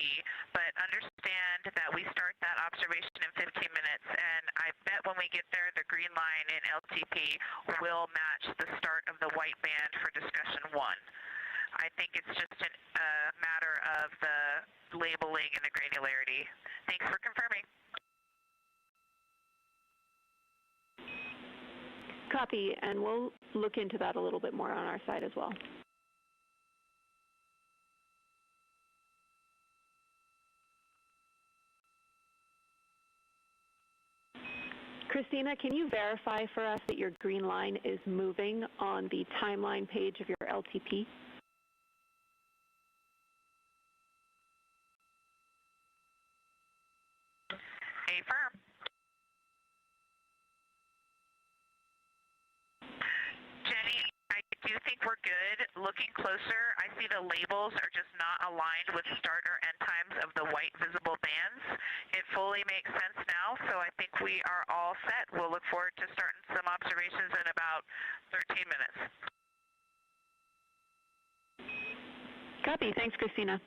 but understand that we start that observation in 15 minutes, and I bet when we get there, the green line in LTP will match the start of the white band for discussion 1. I think it's just a matter of the labeling and the granularity. Thanks for confirming. Copy, and we'll look into that a little bit more on our side as well. Christina, can you verify for us that your green line is moving on the timeline page of your LTP? good. Looking closer, I see the labels are just not aligned with start or end times of the white visible bands. It fully makes sense now, so I think we are all set. We'll look forward to starting some observations in about 13 minutes. Copy. Thanks, Christina.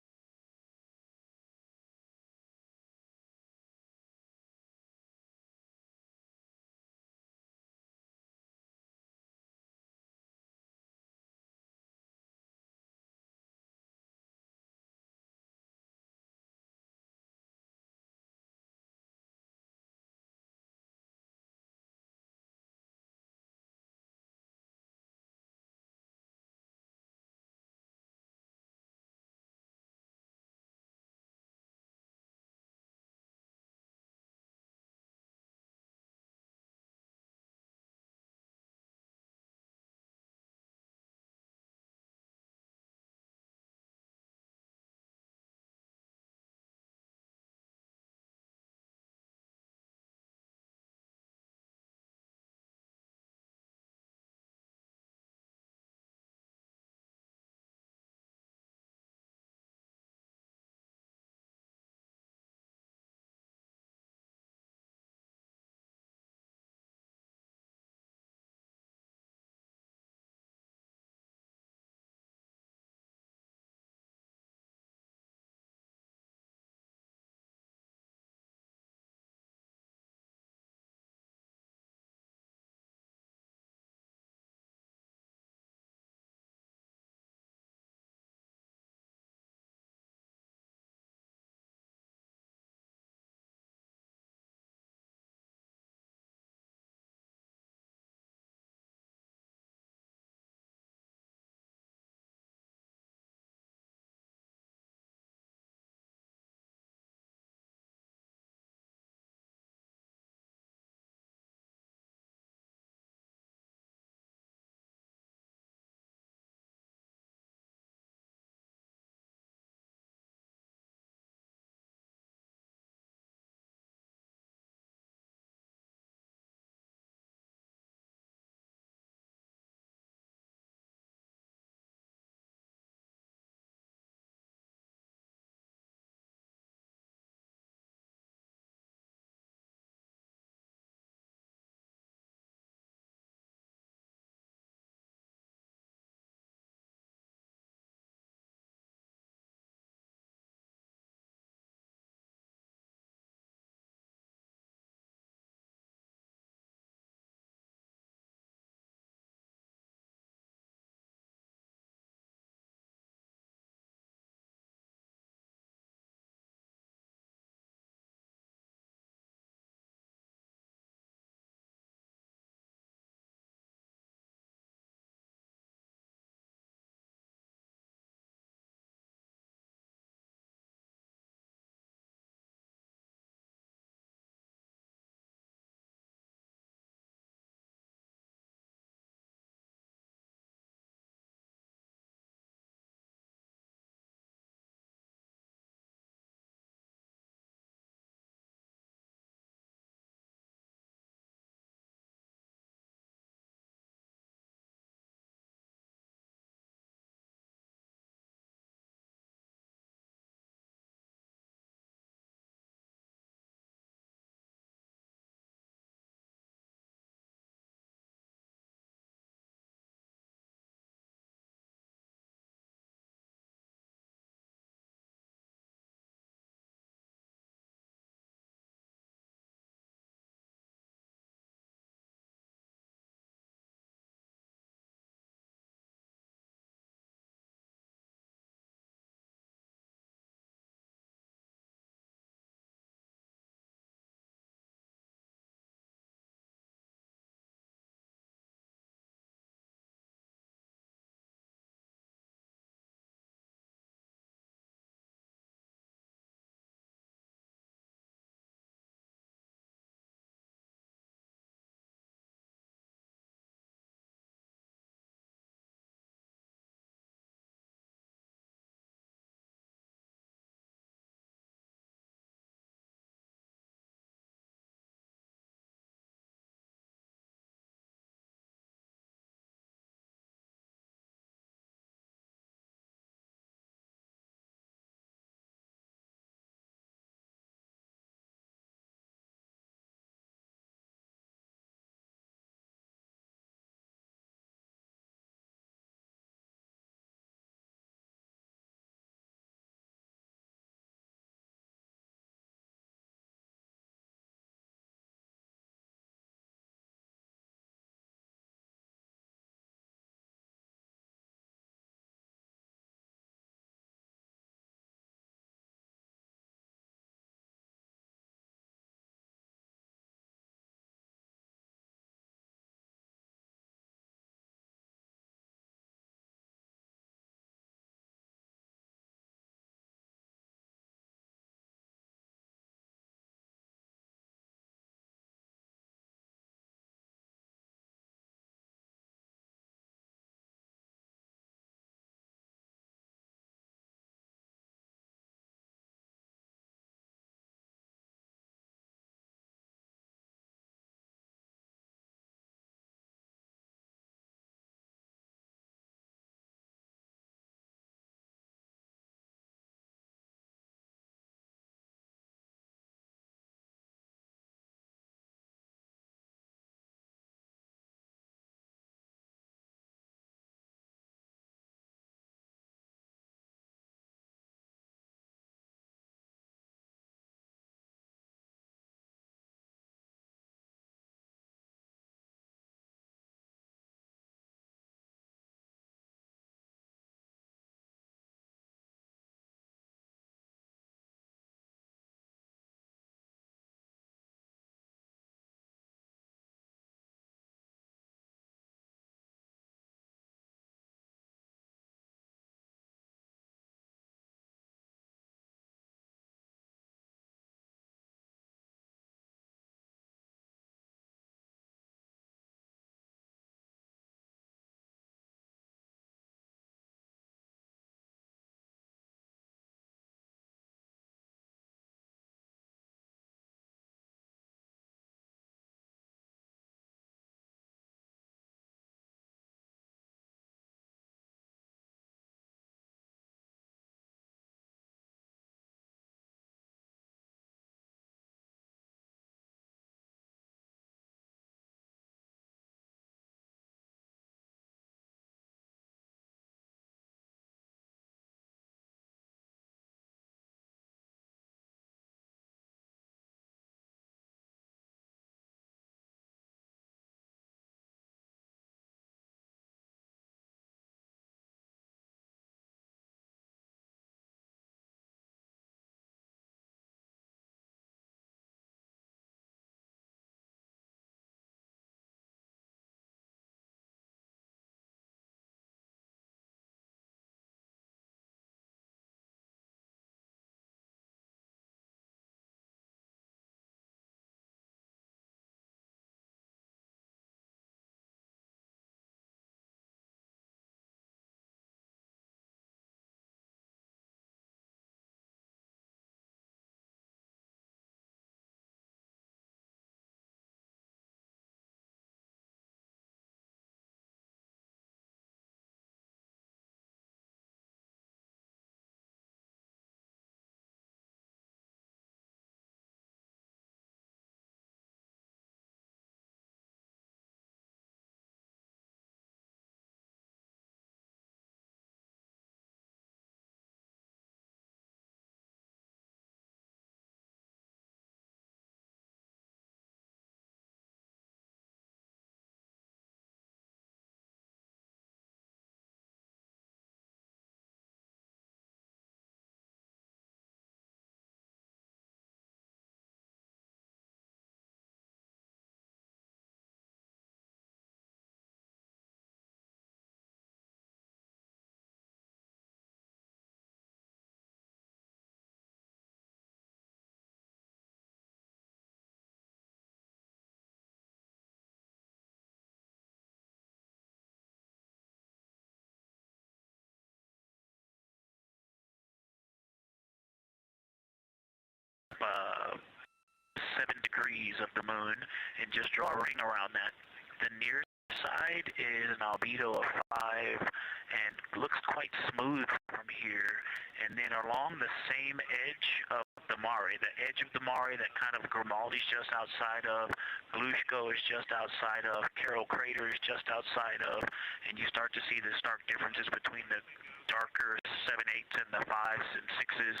7 degrees of the moon and just draw a ring around that. The near side is an albedo of 5 and looks quite smooth from here. And then along the same edge of the mare, the edge of the mare that kind of Grimaldi's just outside of, Glushko is just outside of, Carroll Crater is just outside of, and you start to see the stark differences between the darker 7/8 and the 5s and 6s.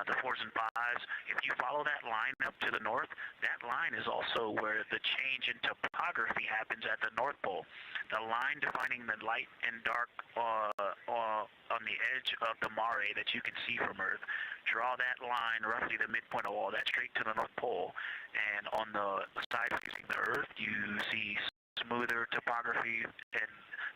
The 4s and 5s. If you follow that line up to the north, that line is also where the change in topography happens at the North Pole. The line defining the light and dark on the edge of the mare that you can see from Earth. Draw that line, roughly the midpoint of all that, straight to the North Pole. And on the side facing the Earth, you see smoother topography and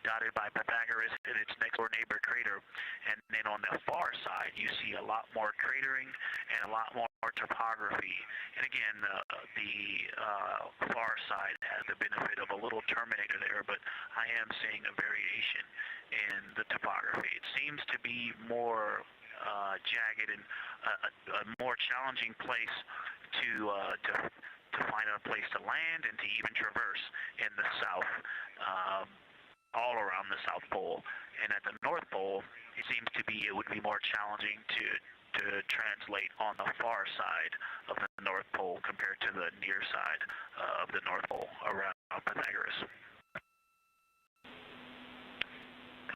dotted by Pythagoras and its next door neighbor crater. And then on the far side, you see a lot more cratering and a lot more topography. And again, the far side has the benefit of a little terminator there, but I am seeing a variation in the topography. It seems to be more jagged and a more challenging place to find a place to land and to even traverse in the south. All around the South Pole, and at the North Pole, it would be more challenging to translate on the far side of the North Pole compared to the near side of the North Pole around Pythagoras.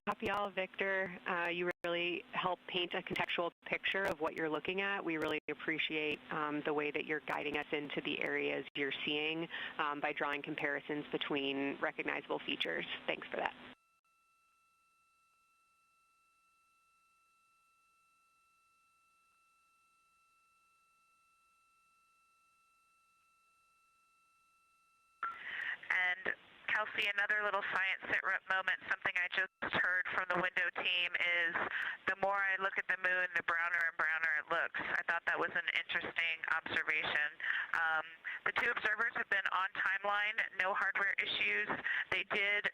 Copy all, Victor. You really help paint a contextual picture of what you're looking at. We really appreciate the way that you're guiding us into the areas you're seeing by drawing comparisons between recognizable features. Thanks for that. And Kelsey, another little science sit rep moment, something I just heard from the window team is the more I look at the moon, the browner and browner it looks. I thought that was an interesting observation. The 2 observers have been on timeline, no hardware issues. They did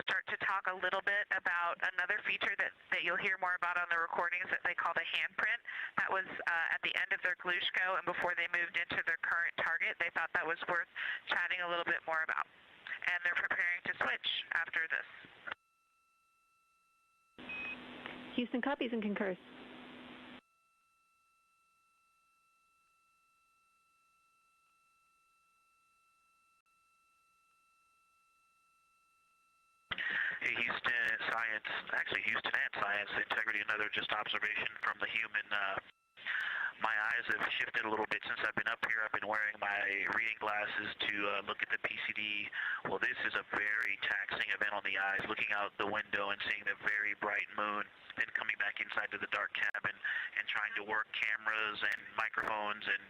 start to talk a little bit about another feature that you'll hear more about on the recordings that they call the handprint. That was at the end of their Glushko and before they moved into their current target. They thought that was worth chatting a little bit more about. And they're preparing to switch after this. Houston copies and concurs. Hey, Houston and Science Integrity, another just observation from the human. My eyes have shifted a little bit since I've been up here. I've been wearing my reading glasses to look at the PCD. Well, this is a very taxing event on the eyes, looking out the window and seeing the very bright moon, then coming back inside to the dark cabin and trying to work cameras and microphones and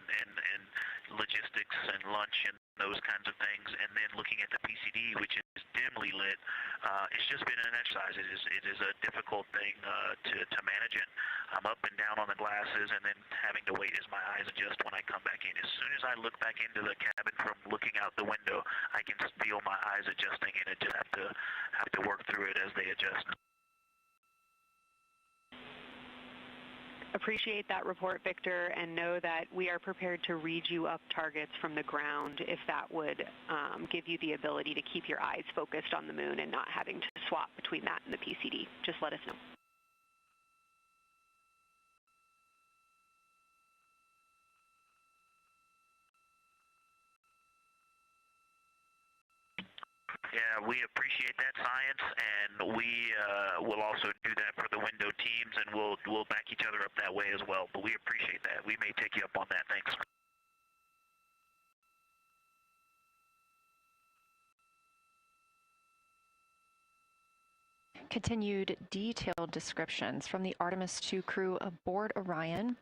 logistics and lunch and those kinds of things, and then looking at the PCD, which is dimly lit. It's just been an exercise. It is a difficult thing to manage it. I'm up and down on the glasses and then having to wait as my eyes adjust when I come back in. As soon as I look back into the cabin from looking out the window, I can feel my eyes adjusting, and I just have to work through it as they adjust. Appreciate that report, Victor, and know that we are prepared to read you up targets from the ground if that would give you the ability to keep your eyes focused on the moon and not having to swap between that and the PCD. Just let us know. Yeah, we appreciate that, Science, and we will also do that for the window teams, and we'll back each other up that way as well. But we appreciate that. We may take you up on that. Thanks. Continued detailed descriptions from the Artemis II crew aboard Orion.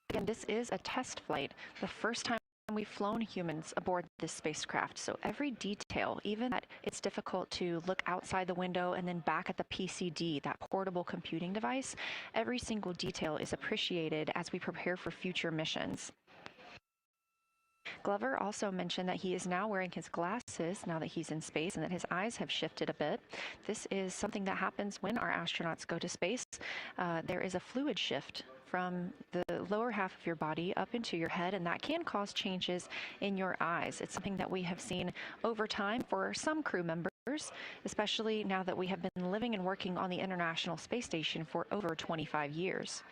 Again, this is a test flight, the first time we've flown humans aboard this spacecraft, so every detail, even that it's difficult to look outside the window and then back at the PCD, that portable computing device, every single detail is appreciated as we prepare for future missions. Glover also mentioned that he is now wearing his glasses now that he's in space and that his eyes have shifted a bit. This is something that happens when our astronauts go to space. There is a fluid shift from the lower half of your body up into your head, and that can cause changes in your eyes. It's something that we have seen over time for some crew members, especially now that we have been living and working on the International Space Station for over 25 years.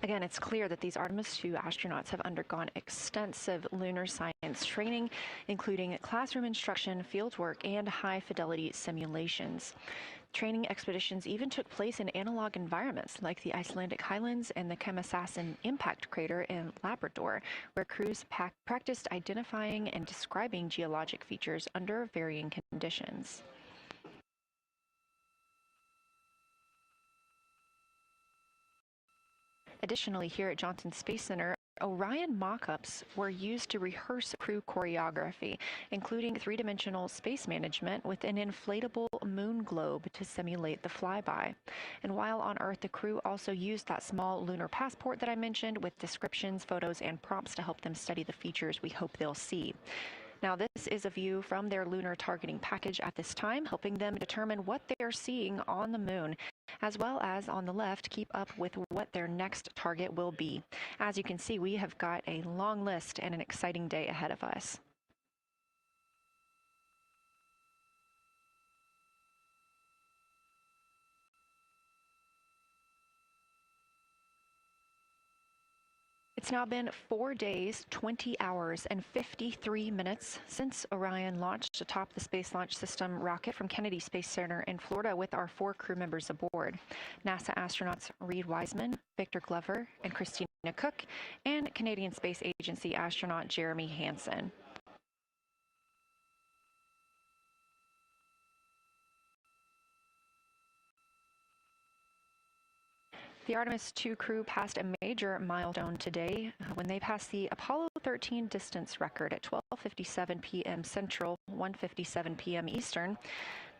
Again, it's clear that these Artemis II astronauts have undergone extensive lunar science training, including classroom instruction, fieldwork, and high-fidelity simulations. Training expeditions even took place in analog environments like the Icelandic Highlands and the Kemasassen impact crater in Labrador, where crews practiced identifying and describing geologic features under varying conditions. Additionally, here at Johnson Space Center, Orion mock-ups were used to rehearse crew choreography, including three-dimensional space management with an inflatable moon globe to simulate the flyby. And while on Earth, the crew also used that small lunar passport that I mentioned with descriptions, photos, and prompts to help them study the features we hope they'll see. Now, this is a view from their lunar targeting package at this time, helping them determine what they're seeing on the moon, as well as on the left, keep up with what their next target will be. As you can see, we have got a long list and an exciting day ahead of us. It's now been 4 days, 20 hours, and 53 minutes since Orion launched atop the Space Launch System rocket from Kennedy Space Center in Florida with our 4 crew members aboard: NASA astronauts Reed Wiseman, Victor Glover, and Christina Cook, and Canadian Space Agency astronaut Jeremy Hansen. The Artemis II crew passed a major milestone today when they passed the Apollo 13 distance record at 12:57 p.m. Central, 1:57 p.m. Eastern.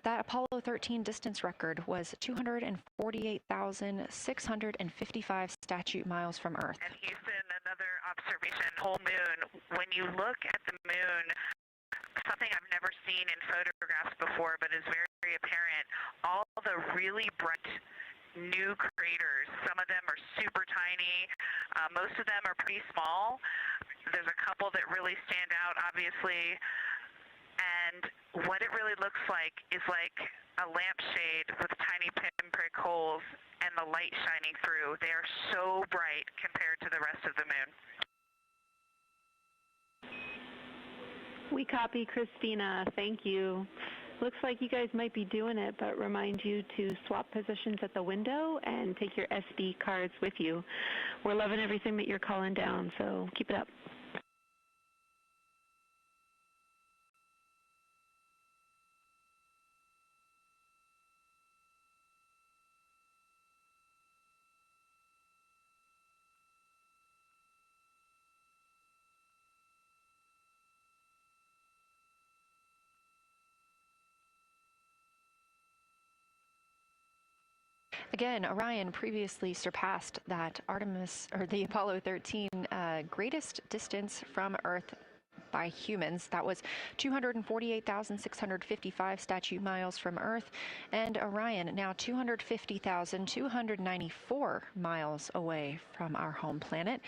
That Apollo 13 distance record was 248,655 statute miles from Earth. And Houston, another observation, whole moon. When you look at the moon, something I've never seen in photographs before, but is very, very apparent, all the really bright new craters. Some of them are super tiny. Most of them are pretty small. There's a couple that really stand out, obviously. And what it really looks like is like a lampshade with tiny pinprick holes and the light shining through. They are so bright compared to the rest of the moon. We copy, Christina. Thank you. Looks like you guys might be doing it, but remind you to swap positions at the window and take your SD cards with you. We're loving everything that you're calling down, so keep it up. Again, Orion previously surpassed that the Apollo 13 greatest distance from Earth by humans. That was 248,655 statute miles from Earth, and Orion now 250,294 miles away from our home planet.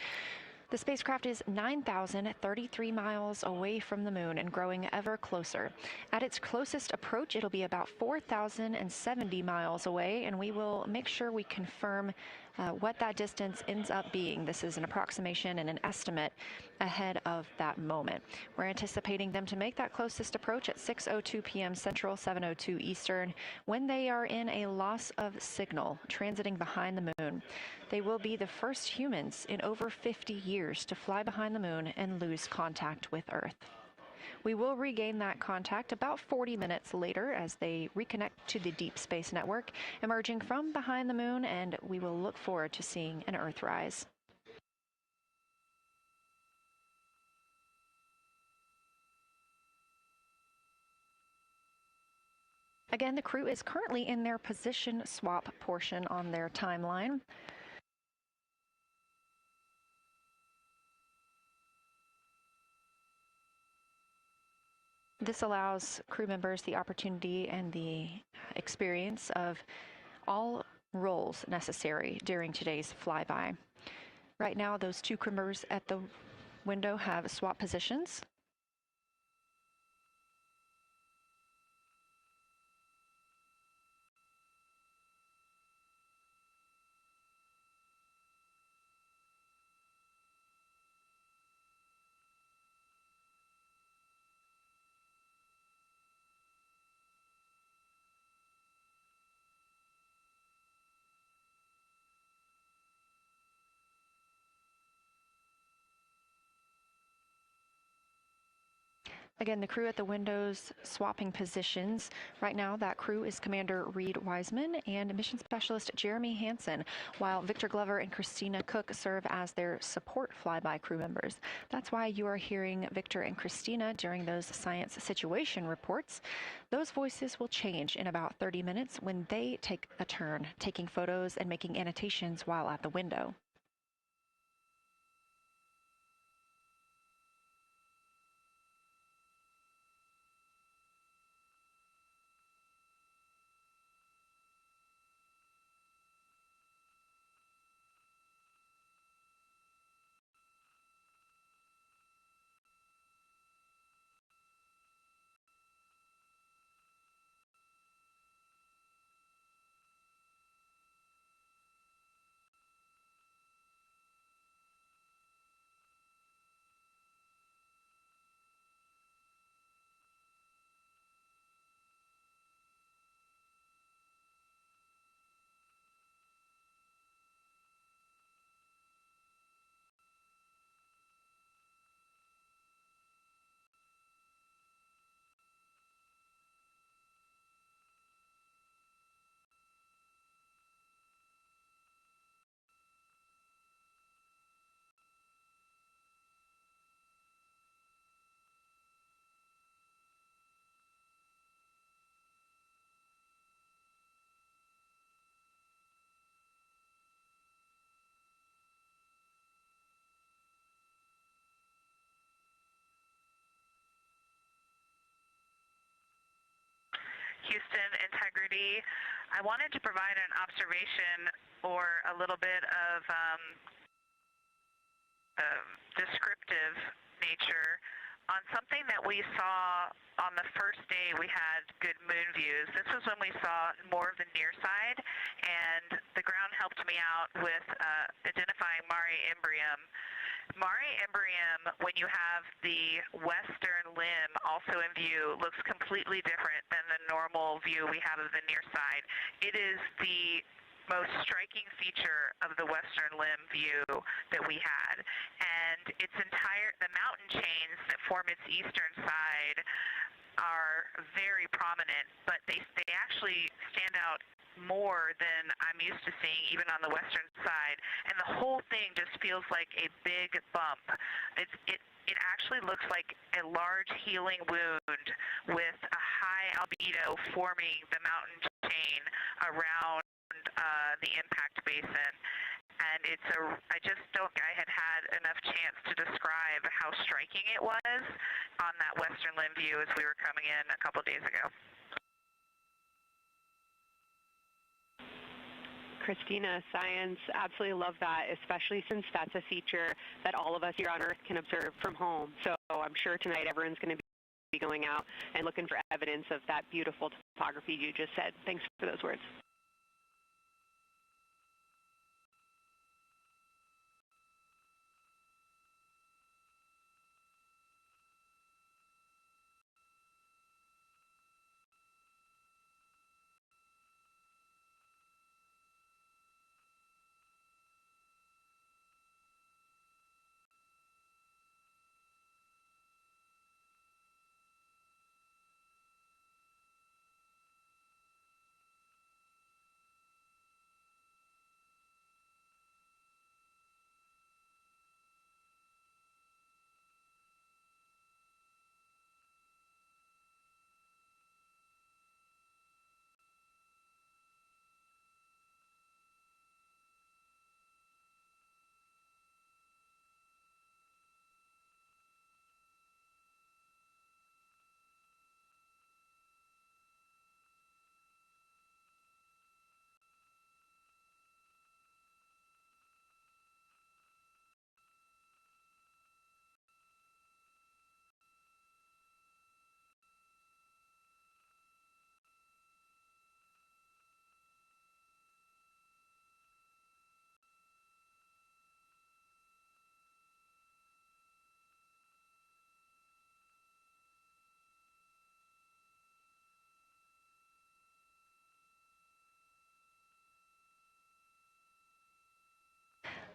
The spacecraft is 9,033 miles away from the moon and growing ever closer. At its closest approach, it'll be about 4,070 miles away, and we will make sure we confirm what that distance ends up being. This is an approximation and an estimate ahead of that moment. We're anticipating them to make that closest approach at 6:02 p.m. Central, 7:02 Eastern, when they are in a loss of signal, transiting behind the moon. They will be the first humans in over 50 years to fly behind the moon and lose contact with Earth. We will regain that contact about 40 minutes later as they reconnect to the Deep Space Network, emerging from behind the moon, and we will look forward to seeing an Earthrise. Again, the crew is currently in their position swap portion on their timeline. This allows crew members the opportunity and the experience of all roles necessary during today's flyby. Right now, those two crew members at the window have swapped positions. Again, the crew at the windows swapping positions. Right now, that crew is Commander Reed Wiseman and Mission Specialist Jeremy Hansen, while Victor Glover and Christina Cook serve as their support flyby crew members. That's why you are hearing Victor and Christina during those science situation reports. Those voices will change in about 30 minutes when they take a turn taking photos and making annotations while at the window. Houston, integrity. I wanted to provide an observation or a little bit of descriptive nature on something that we saw on the first day we had good moon views. This was when we saw more of the near side, and the ground helped me out with identifying Mare Imbrium. Mare Imbrium, when you have the western limb also in view, looks completely different than the normal view we have of the near side. It is the most striking feature of the western limb view that we had. And the mountain chains that form its eastern side are very prominent, but they actually stand out more than I'm used to seeing even on the western side, and the whole thing just feels like a big bump. It actually looks like a large healing wound with a high albedo forming the mountain chain around the impact basin. And I just don't think I had enough chance to describe how striking it was on that western limb view as we were coming in a couple days ago. Christina, science, absolutely love that, especially since that's a feature that all of us here on Earth can observe from home. So I'm sure tonight everyone's going to be going out and looking for evidence of that beautiful topography you just said. Thanks for those words.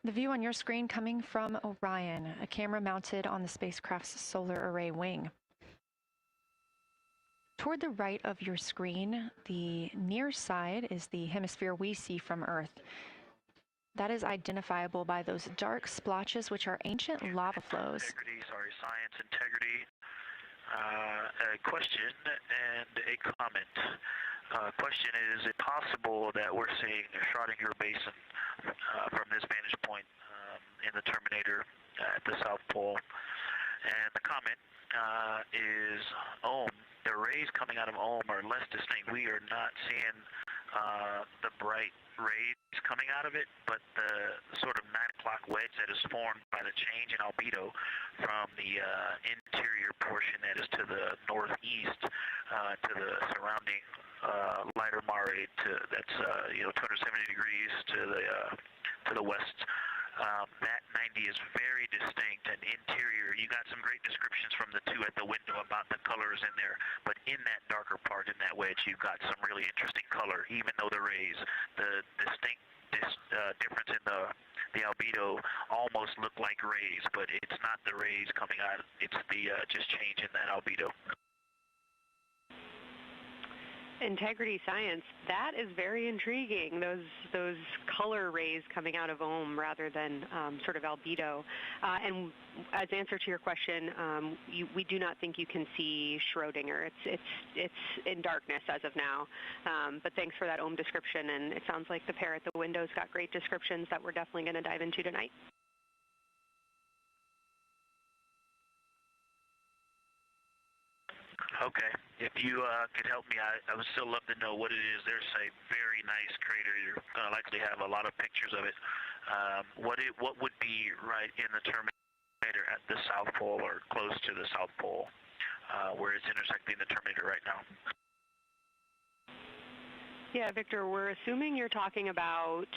The view on your screen coming from Orion, a camera mounted on the spacecraft's solar array wing. Toward the right of your screen, the near side is the hemisphere we see from Earth. That is identifiable by those dark splotches, which are ancient lava flows. Science integrity. A question and a comment. Question is it possible that we're seeing a Schrodinger basin from this vantage point in the Terminator at the South Pole? And the comment is the rays coming out of are less distinct. We are not seeing the bright rays coming out of it, but the sort of 9 o'clock wedge that is formed by the change in albedo from the interior portion that is to the northeast to the surrounding lighter mare that's 270 degrees to the west. That 90 is very distinct and interior. You got some great descriptions from the two at the window about the colors in there, but in that darker part, in that wedge, you've got some really interesting color, even though the rays, the distinct difference in the albedo almost look like rays, but it's not the rays coming out, it's the just change in that albedo. Integrity science, that is very intriguing, those color rays coming out of rather than sort of albedo. And as answer to your question, we do not think you can see Schrodinger. It's in darkness as of now. But thanks for that description, and it sounds like the pair at the window's got great descriptions that we're definitely going to dive into tonight. Okay. If you could help me, I would still love to know what it is. There's a very nice crater. You're going to likely have a lot of pictures of it. What would be right in the Terminator at the South Pole or close to the South Pole, where it's intersecting the Terminator right now? Yeah, Victor, we're assuming you're talking about,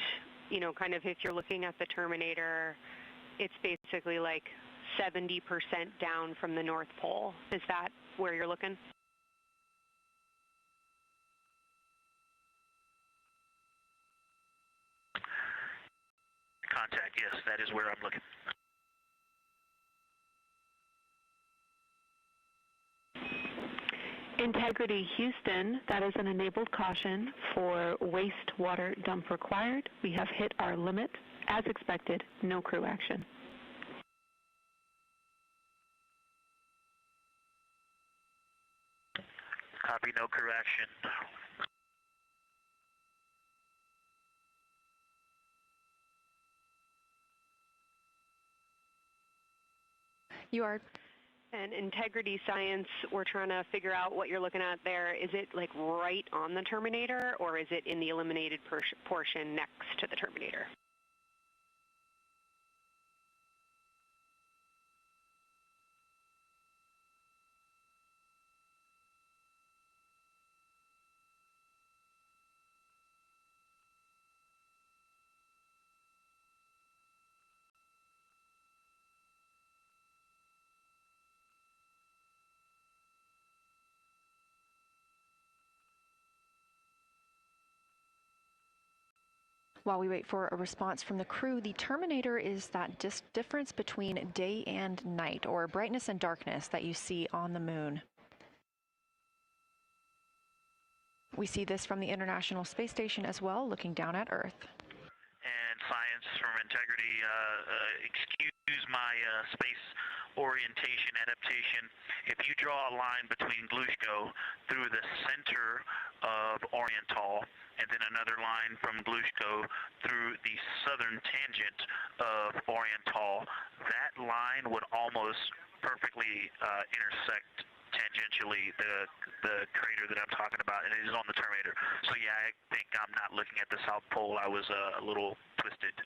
kind of if you're looking at the Terminator, it's basically like 70% down from the North Pole. Is that where you're looking? Contact, yes, that is where I'm looking. Integrity Houston, that is an enabled caution for wastewater dump required. We have hit our limit. As expected, no crew action. Copy, no crew action. You are. And integrity science, we're trying to figure out what you're looking at there. Is it like right on the Terminator, or is it in the eliminated portion next to the Terminator? While we wait for a response from the crew, the Terminator is that difference between day and night, or brightness and darkness, that you see on the moon. We see this from the International Space Station as well, looking down at Earth. And science from integrity, excuse my space orientation adaptation. If you draw a line between Glushko through the center of Oriental, and then another line from Glushko through the southern tangent of Oriental, that line would almost perfectly intersect tangentially the crater that I'm talking about, and it is on the Terminator. So yeah, I think I'm not looking at the South Pole. I was a little twisted.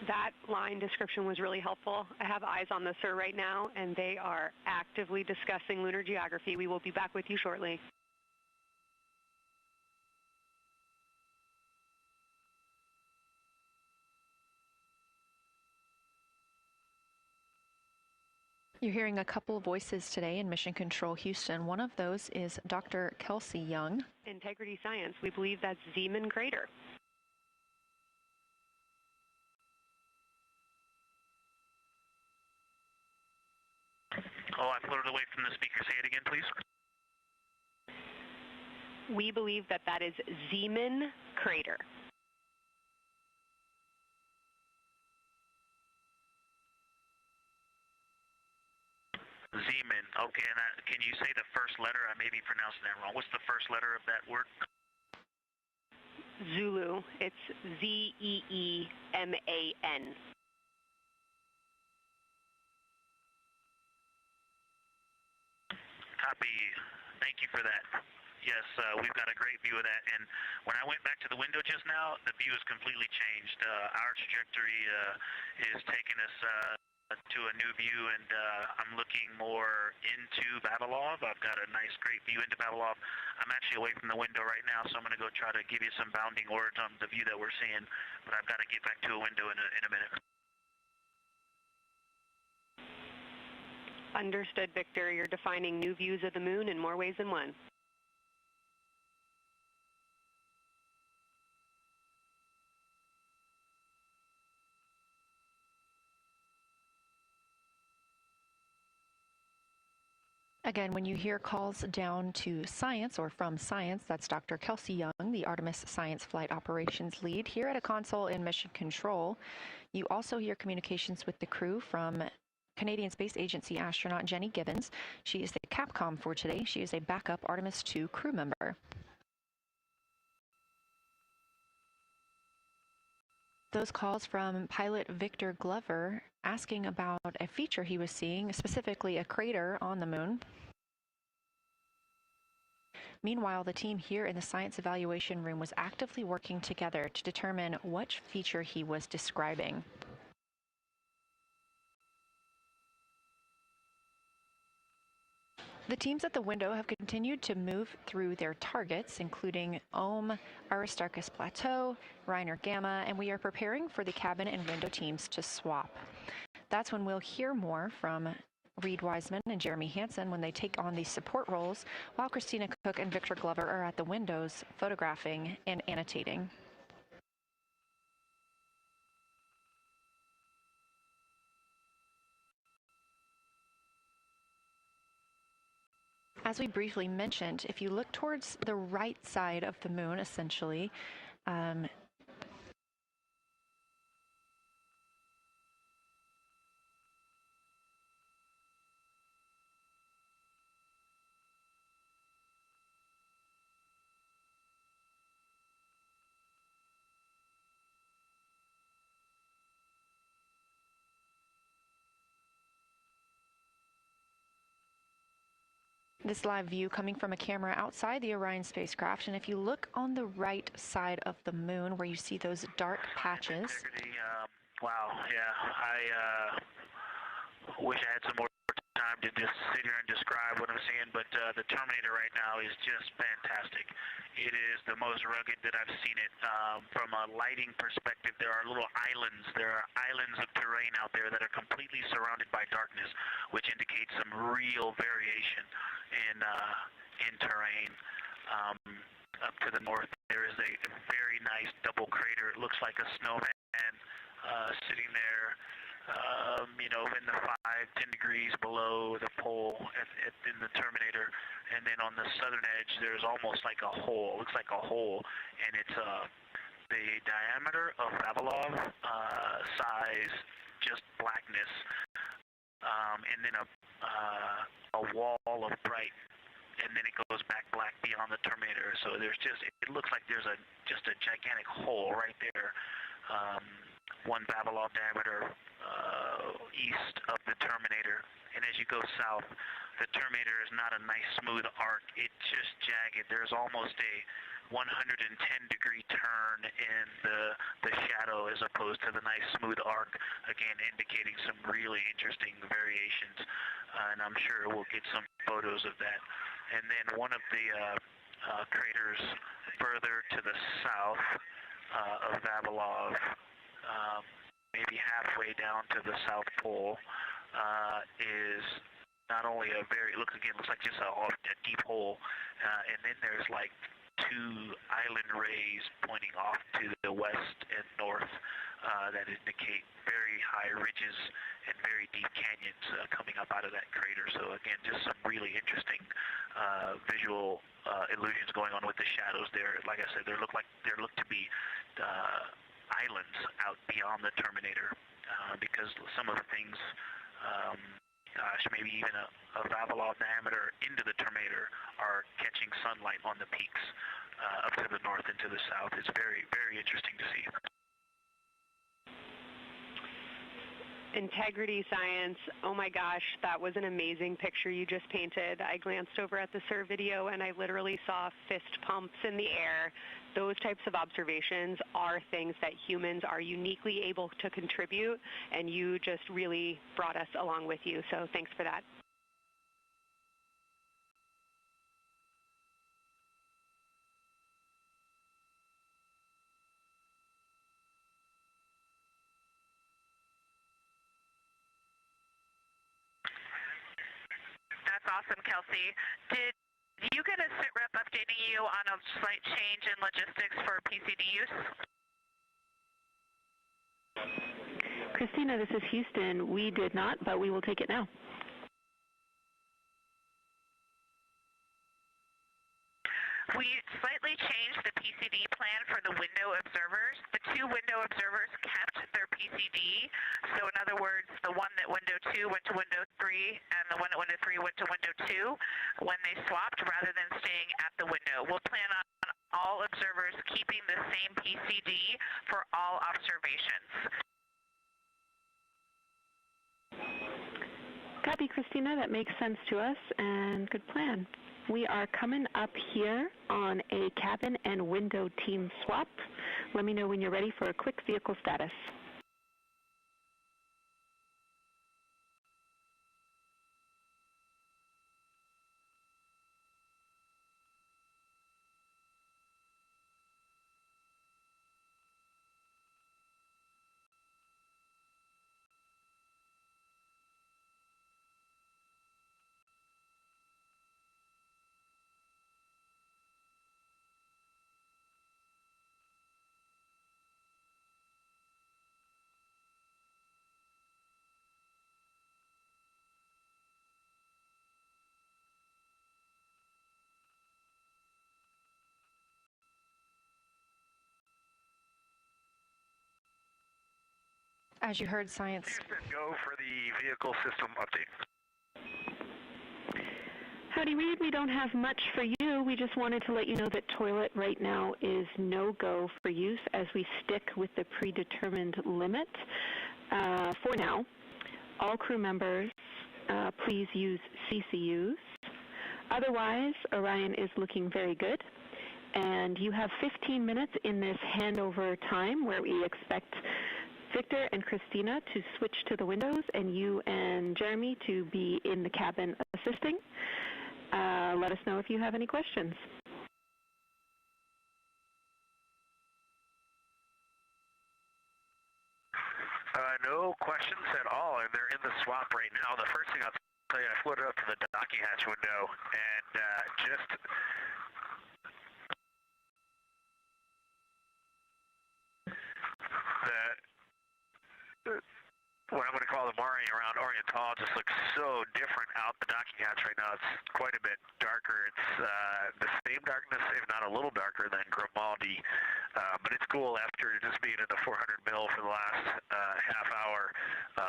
That line description was really helpful. I have eyes on the SIR right now, and they are actively discussing lunar geography. We will be back with you shortly. You're hearing a couple of voices today in Mission Control Houston. One of those is Dr. Kelsey Young. Integrity Science, we believe that's Zeeman Crater. Oh, I floated away from the speaker. Say it again, please. We believe that that is Zeeman crater. Zeeman. Okay, and can you say the first letter? I may be pronouncing that wrong. What's the first letter of that word? Zulu. It's Z-E-E-M-A-N. Copy. Thank you for that. Yes, we've got a great view of that. And when I went back to the window just now, the view has completely changed. Our trajectory is taking us to a new view, and I'm looking more into Vavilov. I've got a nice, great view into Vavilov. I'm actually away from the window right now, so I'm going to go try to give you some bounding words on the view that we're seeing, but I've got to get back to a window in a minute. Understood, Victor. You're defining new views of the moon in more ways than one. Again, when you hear calls down to science or from science, that's Dr. Kelsey Young, the Artemis Science Flight Operations Lead here at a console in Mission Control. You also hear communications with the crew from Canadian Space Agency astronaut Jenny Gibbons. She is the Capcom for today. She is a backup Artemis II crew member. Those calls from pilot Victor Glover asking about a feature he was seeing, specifically a crater on the moon. Meanwhile, the team here in the science evaluation room was actively working together to determine which feature he was describing. The teams at the window have continued to move through their targets, including Ohm, Aristarchus Plateau, Reiner Gamma, and we are preparing for the cabin and window teams to swap. That's when we'll hear more from Reed Wiseman and Jeremy Hansen when they take on these support roles, while Christina Cook and Victor Glover are at the windows photographing and annotating. As we briefly mentioned, if you look towards the right side of the moon, essentially, this live view coming from a camera outside the Orion spacecraft, and if you look on the right side of the moon where you see those dark patches. Wow, yeah, I wish I had some more time to just sit here and describe what I'm seeing, but the Terminator right now is just fantastic. It is the most rugged that I've seen it. From a lighting perspective, there are little islands. There are islands of terrain out there that are completely surrounded by darkness, which indicates some real variation in terrain. Up to the north, there is a very nice double crater. It looks like a snowman sitting there. In the 5-10 degrees below the pole in the Terminator, and then on the southern edge there's almost like a hole. Looks like a hole, and it's the diameter of Vavilov size, just blackness, and then a wall of bright, and then it goes back black beyond the Terminator. So there's it looks like there's just a gigantic hole right there. 1 Vavilov diameter east of the Terminator, and as you go south, the Terminator is not a nice smooth arc. It's just jagged. There's almost a 110-degree turn in the shadow as opposed to the nice smooth arc, again indicating some really interesting variations, and I'm sure we'll get some photos of that. And then one of the craters further to the south of Vavilov, maybe halfway down to the South Pole, is not only looks like just a deep hole, and then there's like two island rays pointing off to the west and north that indicate very high ridges and very deep canyons coming up out of that crater. So again, just some really interesting visual illusions going on with the shadows there. Like I said, there look to be islands out beyond the terminator because some of the things, gosh, maybe even a Vavilov diameter into the terminator are catching sunlight on the peaks up to the north and to the south. It's very, very interesting to see. Integrity science, oh my gosh, that was an amazing picture you just painted. I glanced over at the SIR video and I literally saw fist pumps in the air. Those types of observations are things that humans are uniquely able to contribute, and you just really brought us along with you, so thanks for that. That's awesome, Kelsey. Did you get a sit rep updating you on a slight change in logistics for PCD use? Christina, this is Houston. We did not, but we will take it now. We slightly changed the PCD plan for the window observers. The two window observers kept their PCD. So in other words, the one that window 2 went to window 3 and the one at window 3 went to window 2 when they swapped rather than staying at the window. We'll plan on all observers keeping the same PCD for all observations. Copy, Christina. That makes sense to us, and good plan. We are coming up here on a cabin and window team swap. Let me know when you're ready for a quick vehicle status. As you heard, science. Houston, go for the vehicle system update. Howdy, Reed. We don't have much for you. We just wanted to let you know that toilet right now is no-go for use as we stick with the predetermined limit for now. All crew members, please use CCUs. Otherwise, Orion is looking very good. And you have 15 minutes in this handover time where we expect Victor and Christina to switch to the windows and you and Jeremy to be in the cabin assisting. Let us know if you have any questions. No questions at all, and they're in the swap right now. The first thing I'll tell you, I floated up to the docking hatch window and just what I'm going to call the Mari around Oriental just looks so different out the docking hatch right now. It's quite a bit darker. It's the same darkness, if not a little darker than Grimaldi, but it's cool after just being in the 400 mil for the last half hour.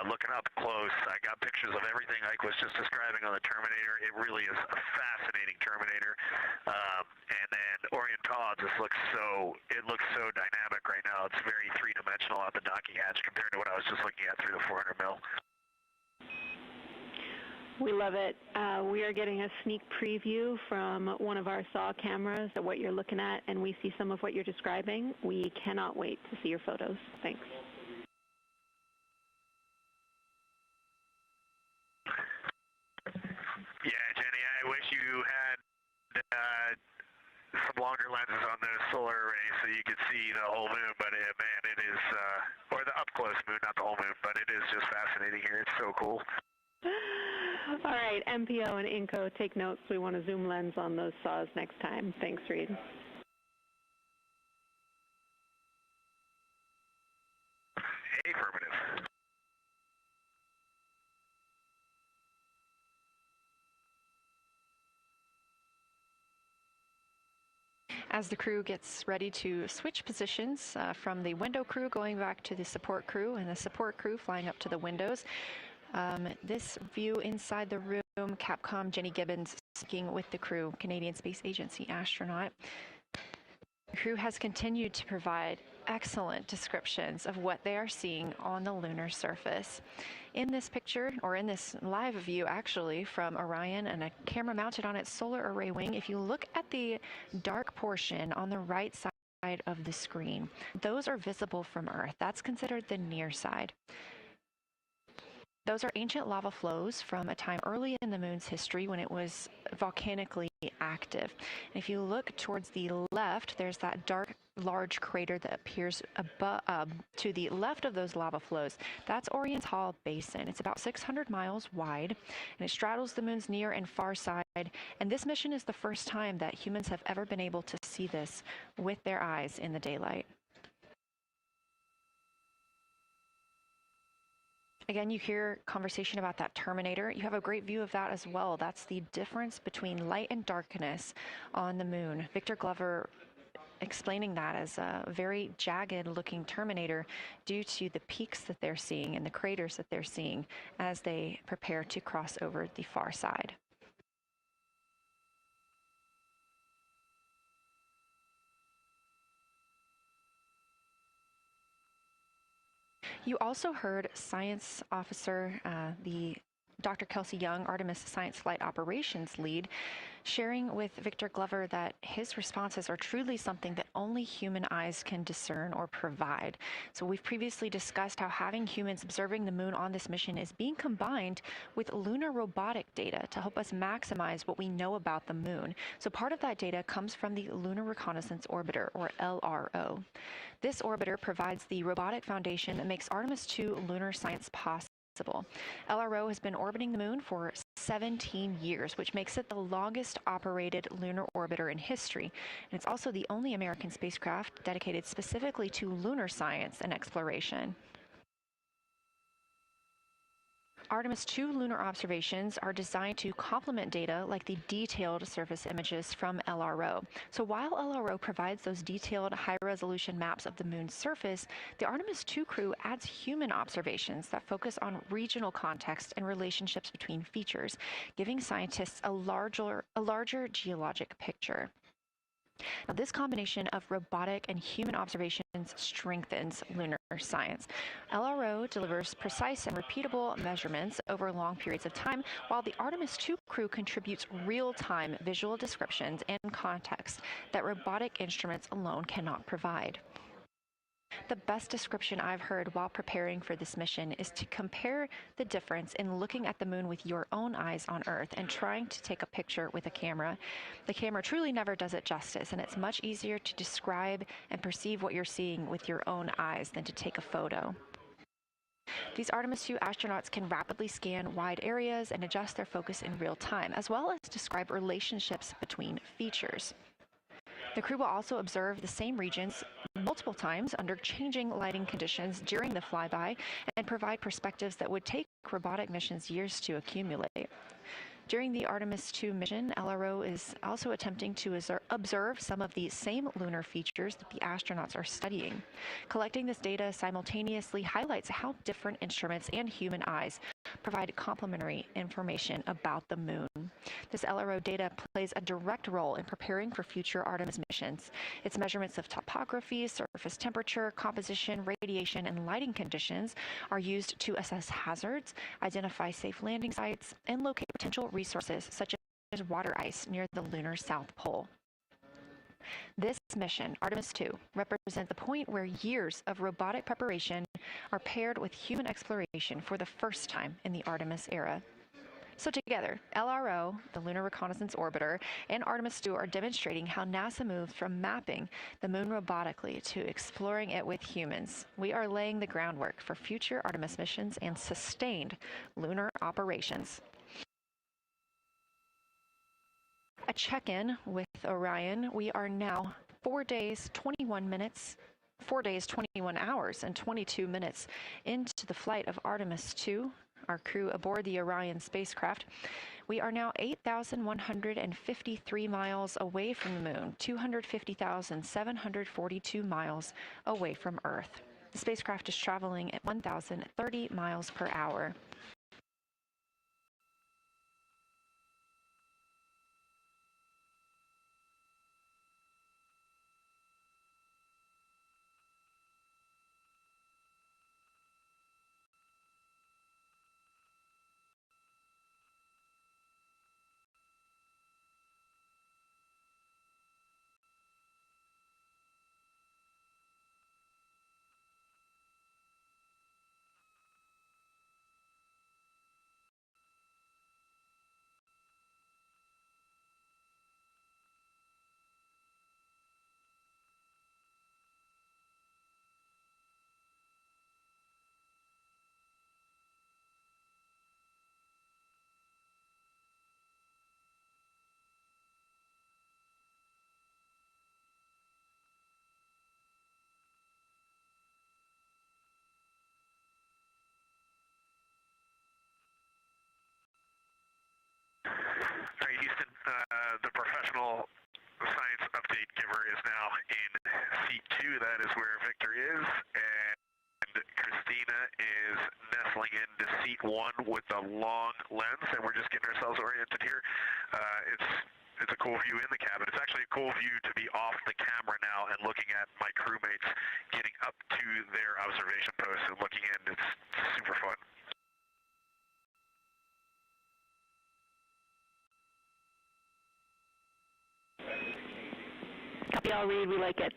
Looking up close, I got pictures of everything Ike was just describing on the Terminator. It really is a fascinating Terminator. And then Oriental just looks so dynamic right now. It's very three-dimensional out the docking hatch compared to what I was just looking at through the 400 mil. We love it. We are getting a sneak preview from one of our SAW cameras of what you're looking at, and we see some of what you're describing. We cannot wait to see your photos. Thanks. Yeah, Jenny, I wish you had some longer lenses on the solar array so you could see the whole moon, but man, it is, or the up-close moon, not the whole moon, but it is just fascinating here. It's so cool. All right, MPO and INCO, take notes. We want a zoom lens on those saws next time. Thanks, Reed. As the crew gets ready to switch positions from the window crew going back to the support crew and the support crew flying up to the windows, this view inside the room, Capcom Jenny Gibbons speaking with the crew, Canadian Space Agency astronaut. The crew has continued to provide excellent descriptions of what they are seeing on the lunar surface. In this picture, or in this live view actually, from Orion and a camera mounted on its solar array wing, if you look at the dark portion on the right side of the screen, those are visible from Earth. That's considered the near side. Those are ancient lava flows from a time early in the moon's history when it was volcanically active. And if you look towards the left, there's that dark, large crater that appears to the left of those lava flows. That's Orion's Hall Basin. It's about 600 miles wide, and it straddles the moon's near and far side. And this mission is the first time that humans have ever been able to see this with their eyes in the daylight. Again, you hear conversation about that terminator. You have a great view of that as well. That's the difference between light and darkness on the moon. Victor Glover explaining that as a very jagged looking terminator due to the peaks that they're seeing and the craters that they're seeing as they prepare to cross over the far side. You also heard science officer, the Dr. Kelsey Young, Artemis Science Flight Operations Lead, sharing with Victor Glover that his responses are truly something that only human eyes can discern or provide. So we've previously discussed how having humans observing the moon on this mission is being combined with lunar robotic data to help us maximize what we know about the moon. So part of that data comes from the Lunar Reconnaissance Orbiter, or LRO. This orbiter provides the robotic foundation that makes Artemis II lunar science possible. LRO has been orbiting the moon for 17 years, which makes it the longest operated lunar orbiter in history. And it's also the only American spacecraft dedicated specifically to lunar science and exploration. Artemis II lunar observations are designed to complement data like the detailed surface images from LRO. So while LRO provides those detailed high-resolution maps of the moon's surface, the Artemis II crew adds human observations that focus on regional context and relationships between features, giving scientists a larger geologic picture. Now, this combination of robotic and human observations strengthens lunar science. LRO delivers precise and repeatable measurements over long periods of time, while the Artemis II crew contributes real-time visual descriptions and context that robotic instruments alone cannot provide. The best description I've heard while preparing for this mission is to compare the difference in looking at the moon with your own eyes on Earth and trying to take a picture with a camera. The camera truly never does it justice, and it's much easier to describe and perceive what you're seeing with your own eyes than to take a photo. These Artemis II astronauts can rapidly scan wide areas and adjust their focus in real time, as well as describe relationships between features. The crew will also observe the same regions multiple times under changing lighting conditions during the flyby and provide perspectives that would take robotic missions years to accumulate. During the Artemis II mission, LRO is also attempting to observe some of the same lunar features that the astronauts are studying. Collecting this data simultaneously highlights how different instruments and human eyes provide complementary information about the moon. This LRO data plays a direct role in preparing for future Artemis missions. Its measurements of topography, surface temperature, composition, radiation, and lighting conditions are used to assess hazards, identify safe landing sites, and locate potential resources such as water ice near the lunar South Pole. This mission, Artemis II, represents the point where years of robotic preparation are paired with human exploration for the first time in the Artemis era. So together, LRO, the Lunar Reconnaissance Orbiter, and Artemis II are demonstrating how NASA moves from mapping the moon robotically to exploring it with humans. We are laying the groundwork for future Artemis missions and sustained lunar operations. A check-in with Orion. We are now 4 days, 21 hours, and 22 minutes into the flight of Artemis II. our crew aboard the Orion spacecraft. We are now 8,153 miles away from the moon, 250,742 miles away from Earth. The spacecraft is traveling at 1,030 miles per hour. All right, Houston, the professional science update giver is now in seat 2. That is where Victor is, and Christina is nestling into seat 1 with the long lens, and we're just getting ourselves oriented here. It's a cool view in the cabin. It's actually a cool view to be off the camera now and looking at my crewmates getting up to their observation posts and looking in. It's super fun. Copy all, Reed. We like it.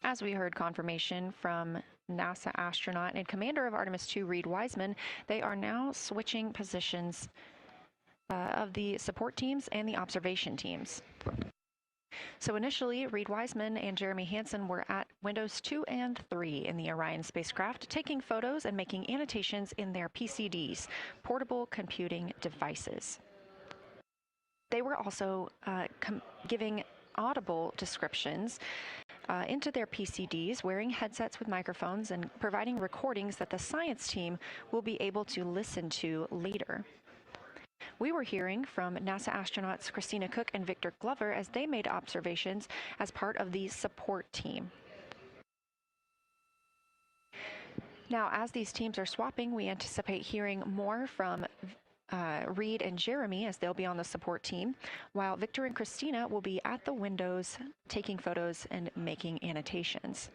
As we heard confirmation from NASA astronaut and commander of Artemis II, Reed Wiseman, they are now switching positions of the support teams and the observation teams. So initially, Reed Wiseman and Jeremy Hansen were at windows 2 and 3 in the Orion spacecraft, taking photos and making annotations in their PCDs, portable computing devices. They were also giving audible descriptions into their PCDs, wearing headsets with microphones and providing recordings that the science team will be able to listen to later. We were hearing from NASA astronauts Christina Cook and Victor Glover as they made observations as part of the support team. Now, as these teams are swapping, we anticipate hearing more from Reed and Jeremy as they'll be on the support team, while Victor and Christina will be at the windows taking photos and making annotations.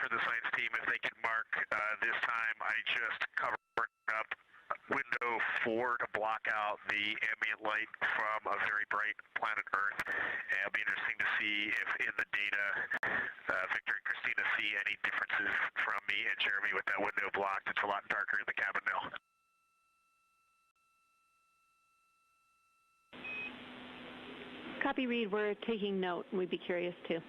for the science team, if they can mark this time, I just covered up window 4 to block out the ambient light from a very bright planet Earth. And it'll be interesting to see if in the data Victor and Christina see any differences from me and Jeremy with that window blocked. It's a lot darker in the cabin now. Copy, Reed. We're taking note, and we'd be curious too.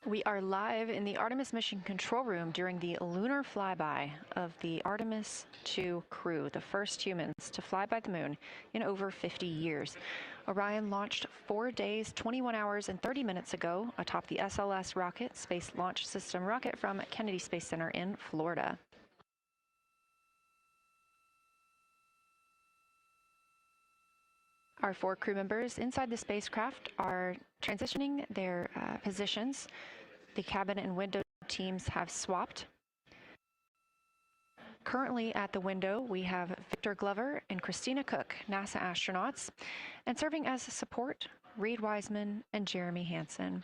We are live in the Artemis mission control room during the lunar flyby of the Artemis II crew, the first humans to fly by the moon in over 50 years. Orion launched 4 days, 21 hours, and 30 minutes ago atop the SLS rocket, Space Launch System rocket from Kennedy Space Center in Florida. Our 4 crew members inside the spacecraft are transitioning their positions. The cabin and window teams have swapped. Currently at the window, we have Victor Glover and Christina Cook, NASA astronauts, and serving as support, Reed Wiseman and Jeremy Hansen.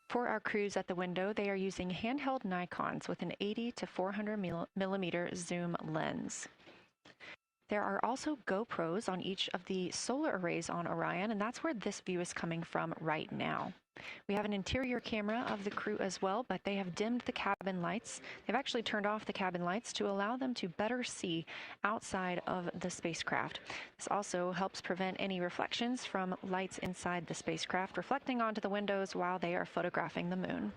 For our crews at the window, they are using handheld Nikons with an 80 to 400 millimeter zoom lens. There are also GoPros on each of the solar arrays on Orion, and that's where this view is coming from right now. We have an interior camera of the crew as well, but they have dimmed the cabin lights. They've actually turned off the cabin lights to allow them to better see outside of the spacecraft. This also helps prevent any reflections from lights inside the spacecraft reflecting onto the windows while they are photographing the moon.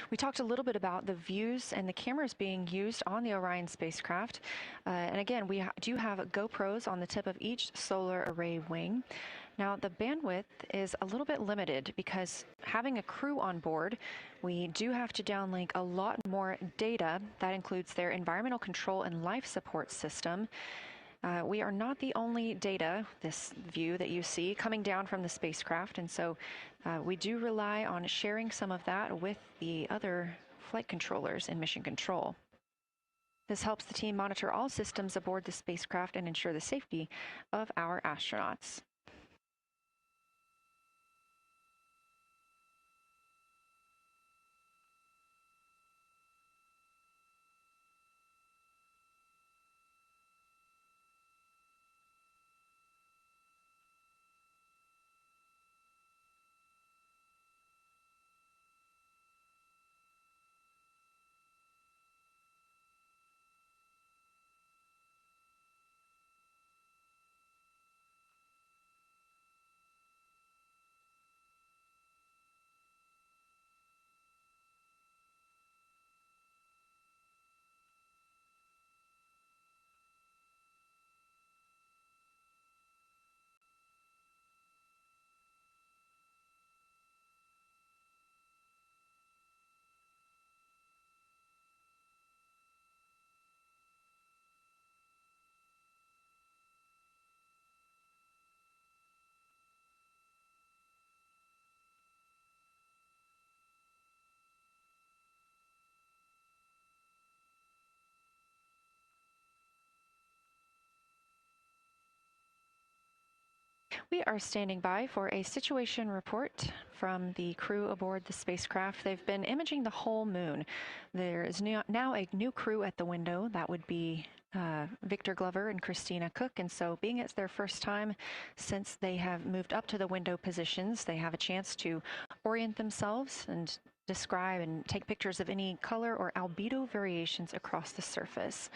We talked a little bit about the views and the cameras being used on the Orion spacecraft. And again, we do have GoPros on the tip of each solar array wing. Now, the bandwidth is a little bit limited because having a crew on board, we do have to downlink a lot more data. That includes their environmental control and life support system. We are not the only data, this view that you see, coming down from the spacecraft, and so we do rely on sharing some of that with the other flight controllers in mission control. This helps the team monitor all systems aboard the spacecraft and ensure the safety of our astronauts. We are standing by for a situation report from the crew aboard the spacecraft. They've been imaging the whole moon. There is now a new crew at the window. That would be Victor Glover and Christina Cook. And so being it's their first time since they have moved up to the window positions, they have a chance to orient themselves and describe and take pictures of any color or albedo variations across the surface.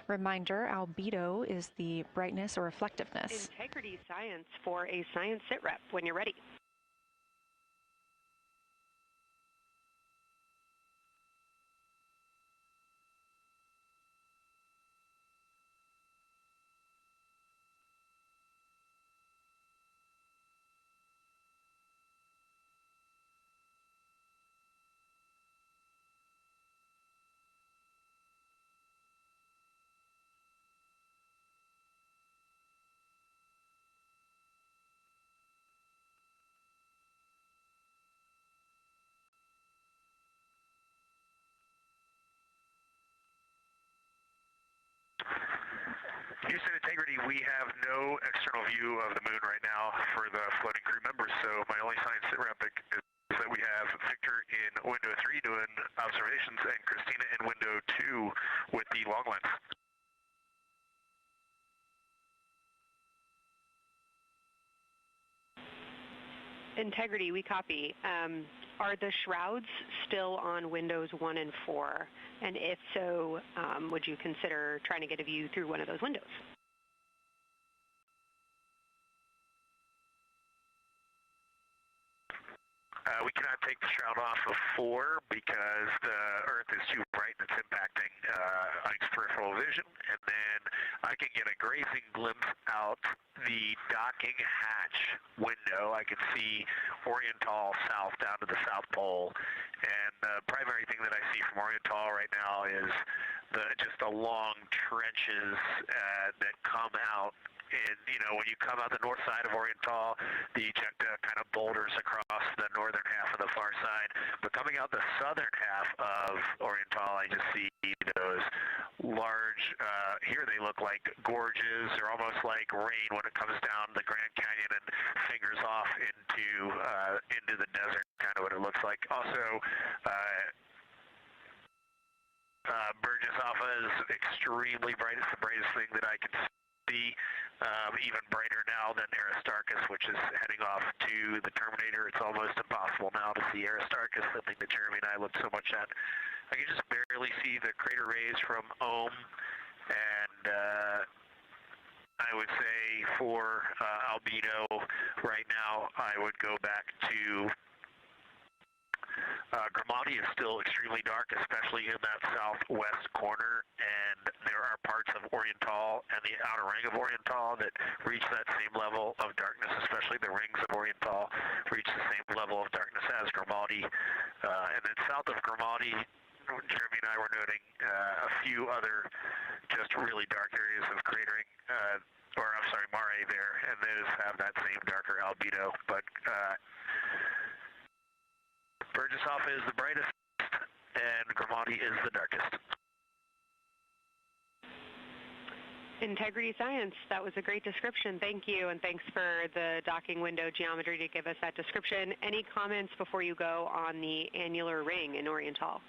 Reminder, albedo is the brightness or reflectiveness. Integrity science for a science sit rep when you're ready. Houston Integrity, we have no external view of the moon right now for the floating crew members, so my only science sit rep is that we have Victor in window 3 doing observations and Christina in window 2 with the long lens. Integrity, we copy. Are the shrouds still on windows 1 and 4? And if so, would you consider trying to get a view through one of those windows? We cannot take the shroud off of 4 because the Earth is too bright and it's impacting Ike's peripheral vision. And then I can get a grazing glimpse out the docking hatch window. I can see Oriental south down to the South Pole. And the primary thing that I see from Oriental right now is just the long trenches that come out. And, you know, when you come out the north side of Oriental, the ejecta kind of boulders across the northern half of the far side. But coming out the southern half of Oriental, I just see those large, here they look like gorges. They're almost like rain when it comes down the Grand Canyon and fingers off into the desert, kind of what it looks like. Also, Burgess Alpha is extremely bright. It's the brightest thing that I can see. Even brighter now than Aristarchus, which is heading off to the Terminator. It's almost impossible now to see Aristarchus, the thing that Jeremy and I looked so much at. I can just barely see the crater rays from Ohm, and I would say for albedo right now, I would go back to Grimaldi is still extremely dark, especially in that southwest corner, and there are parts of Oriental and the outer ring of Oriental that reach that same level of darkness, especially the rings of Oriental reach the same level of darkness as Grimaldi. And then south of Grimaldi, Jeremy and I were noting a few other just really dark areas of cratering, mare there, and those have that same darker albedo. But Burgesshoff is the brightest, and Grimaldi is the darkest. Integrity Science, that was a great description. Thank you, and thanks for the docking window geometry to give us that description. Any comments before you go on the annular ring in Oriental?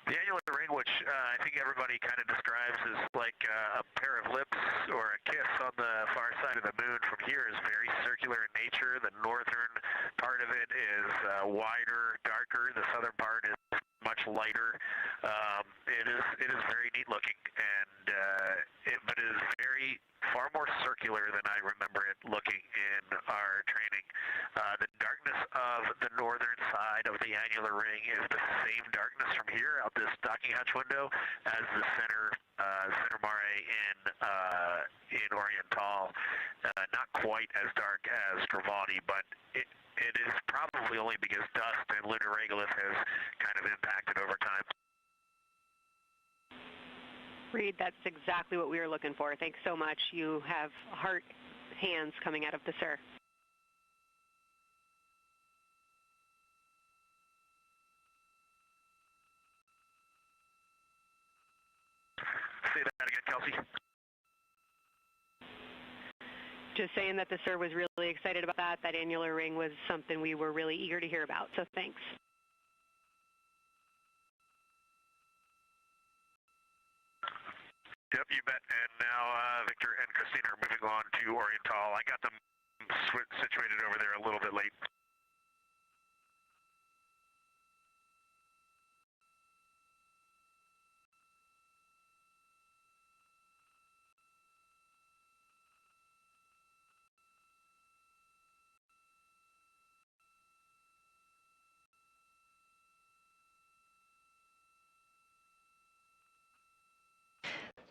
The annular ring, which I think everybody kind of describes as like a pair of lips or a kiss on the far side of the moon from here, is very circular in nature. The northern part of it is wider, darker. The southern part is much lighter. It is very neat looking, and but it is far more circular than I remember it looking in our training. The darkness of the northern side of the annular ring is the same darkness from here out this docking hatch window as the center mare in Oriental. Not quite as dark as Grimaldi, but it is probably only because dust and lunar regolith has kind of impacted over time. Reed, that's exactly what we were looking for. Thanks so much. You have heart hands coming out of the SIR. Say that again, Kelsey. Just saying that the SIR was really excited about that. That annular ring was something we were really eager to hear about, so thanks. Yep, you bet. And now Victor and Christina are moving on to Oriental. I got them situated over there a little bit late.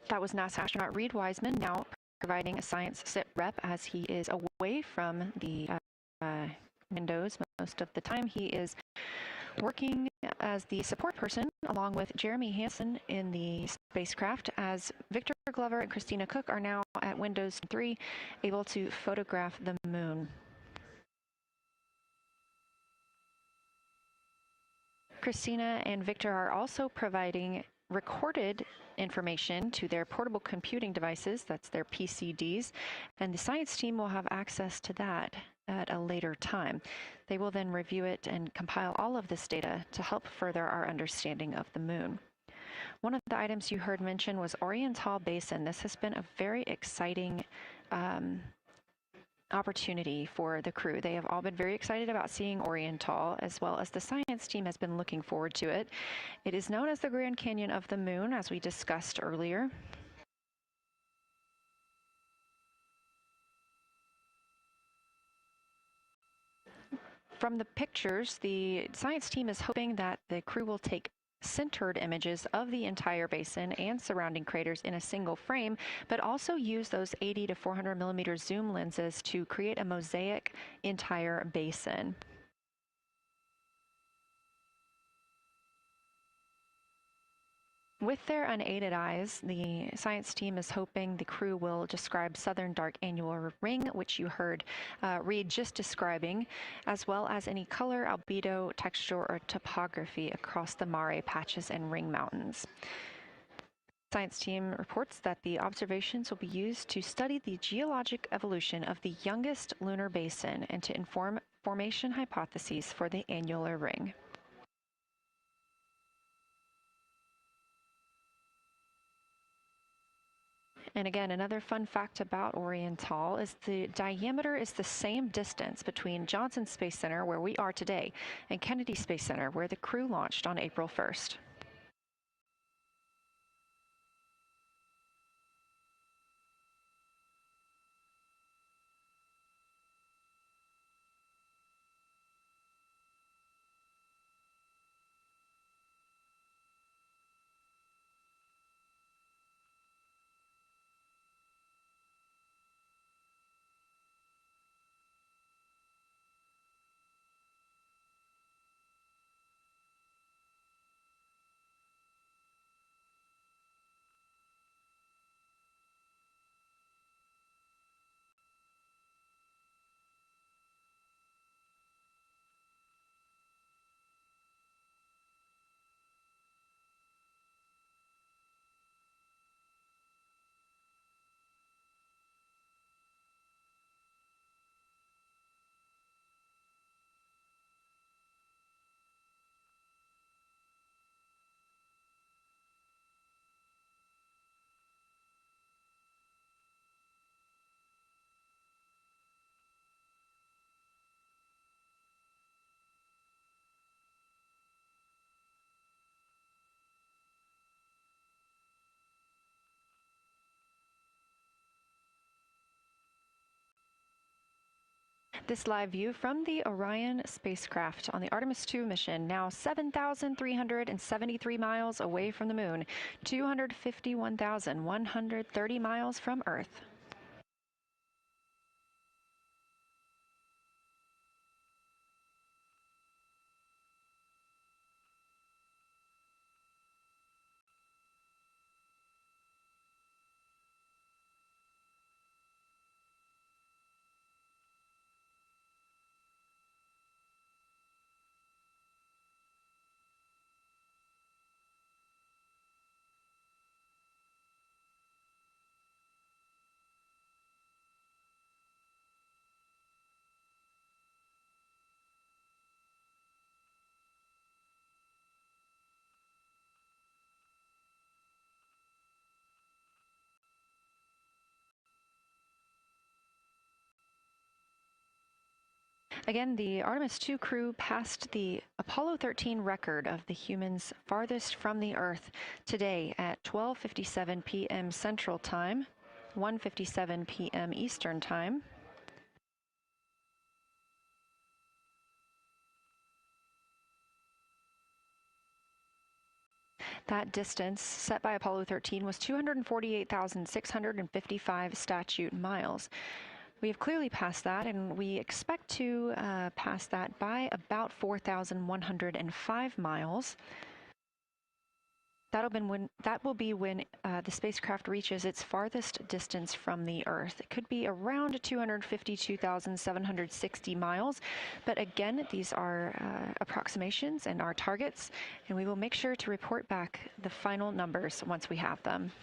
That was NASA astronaut Reed Wiseman, now providing a science sit rep as he is away from the windows most of the time. He is working as the support person along with Jeremy Hansen in the spacecraft, as Victor Glover and Christina Cook are now at Windows 3, able to photograph the moon. Christina and Victor are also providing recorded information to their portable computing devices, that's their PCDs, and the science team will have access to that at a later time. They will then review it and compile all of this data to help further our understanding of the moon. One of the items you heard mentioned was Oriental Basin. This has been a very exciting opportunity for the crew. They have all been very excited about seeing Oriental, as well as the science team has been looking forward to it. It is known as the Grand Canyon of the Moon, as we discussed earlier. From the pictures, the science team is hoping that the crew will take centered images of the entire basin and surrounding craters in a single frame, but also use those 80 to 400 millimeter zoom lenses to create a mosaic entire basin. With their unaided eyes, the science team is hoping the crew will describe southern dark annular ring, which you heard Reed just describing, as well as any color, albedo, texture, or topography across the mare patches and ring mountains. The science team reports that the observations will be used to study the geologic evolution of the youngest lunar basin and to inform formation hypotheses for the annular ring. And again, another fun fact about Oriental is the diameter is the same distance between Johnson Space Center, where we are today, and Kennedy Space Center, where the crew launched on April 1st. This live view from the Orion spacecraft on the Artemis II mission, now 7,373 miles away from the moon, 251,130 miles from Earth. Again, the Artemis II crew passed the Apollo 13 record of the humans farthest from the Earth today at 12:57 p.m. Central Time, 1:57 p.m. Eastern Time. That distance set by Apollo 13 was 248,655 statute miles. We have clearly passed that, and we expect to pass that by about 4,105 miles. That will be when the spacecraft reaches its farthest distance from the Earth. It could be around 252,760 miles, but again, these are approximations and our targets, and we will make sure to report back the final numbers once we have them.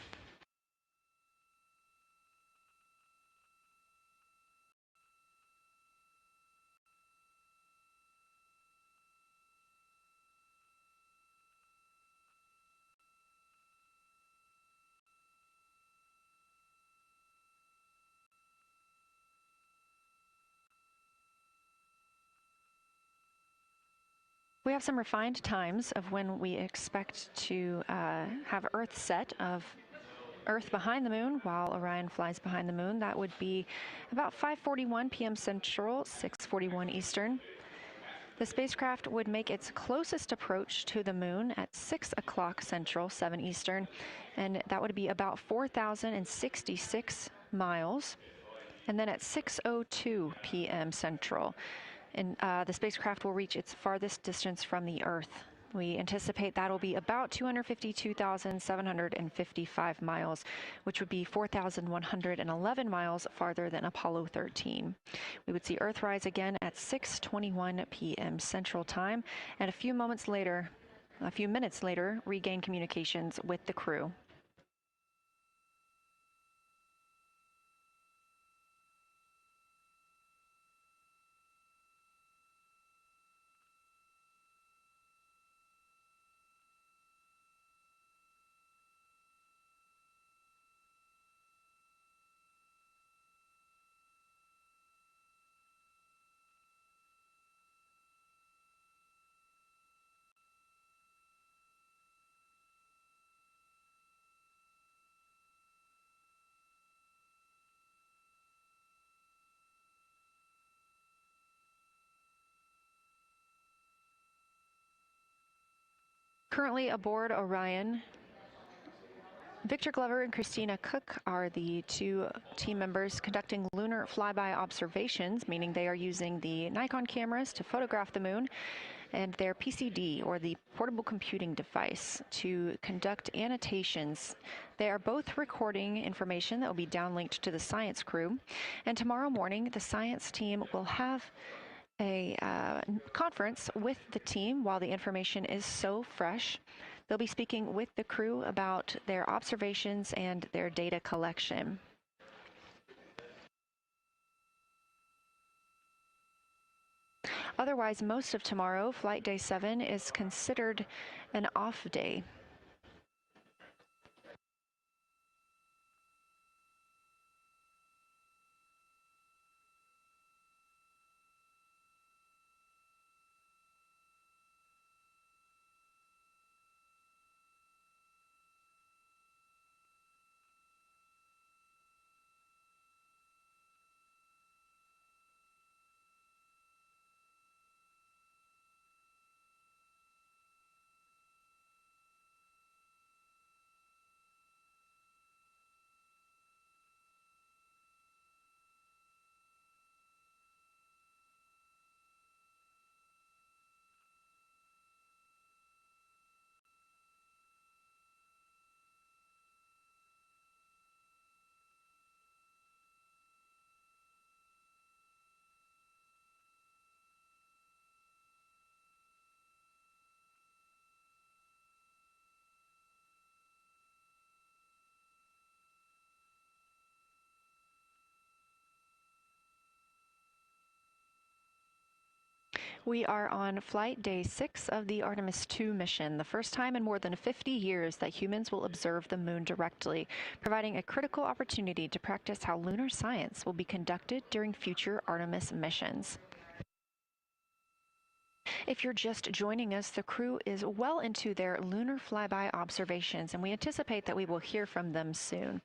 We have some refined times of when we expect to have Earth set of Earth behind the moon while Orion flies behind the moon. That would be about 5:41 p.m. Central, 6:41 Eastern. The spacecraft would make its closest approach to the moon at 6 o'clock Central, 7 Eastern, and that would be about 4,066 miles. And then at 6:02 p.m. Central, and the spacecraft will reach its farthest distance from the Earth. We anticipate that'll be about 252,755 miles, which would be 4,111 miles farther than Apollo 13. We would see Earthrise again at 6:21 p.m. Central Time, and a few minutes later, regain communications with the crew. Currently aboard Orion, Victor Glover and Christina Cook are the two team members conducting lunar flyby observations, meaning they are using the Nikon cameras to photograph the moon, and their PCD, or the portable computing device, to conduct annotations. They are both recording information that will be downlinked to the science crew, and tomorrow morning the science team will have a conference with the team while the information is so fresh. They'll be speaking with the crew about their observations and their data collection. Otherwise, most of tomorrow, flight day 7, is considered an off day. We are on flight day 6 of the Artemis II mission, the first time in more than 50 years that humans will observe the moon directly, providing a critical opportunity to practice how lunar science will be conducted during future Artemis missions. If you're just joining us, the crew is well into their lunar flyby observations, and we anticipate that we will hear from them soon.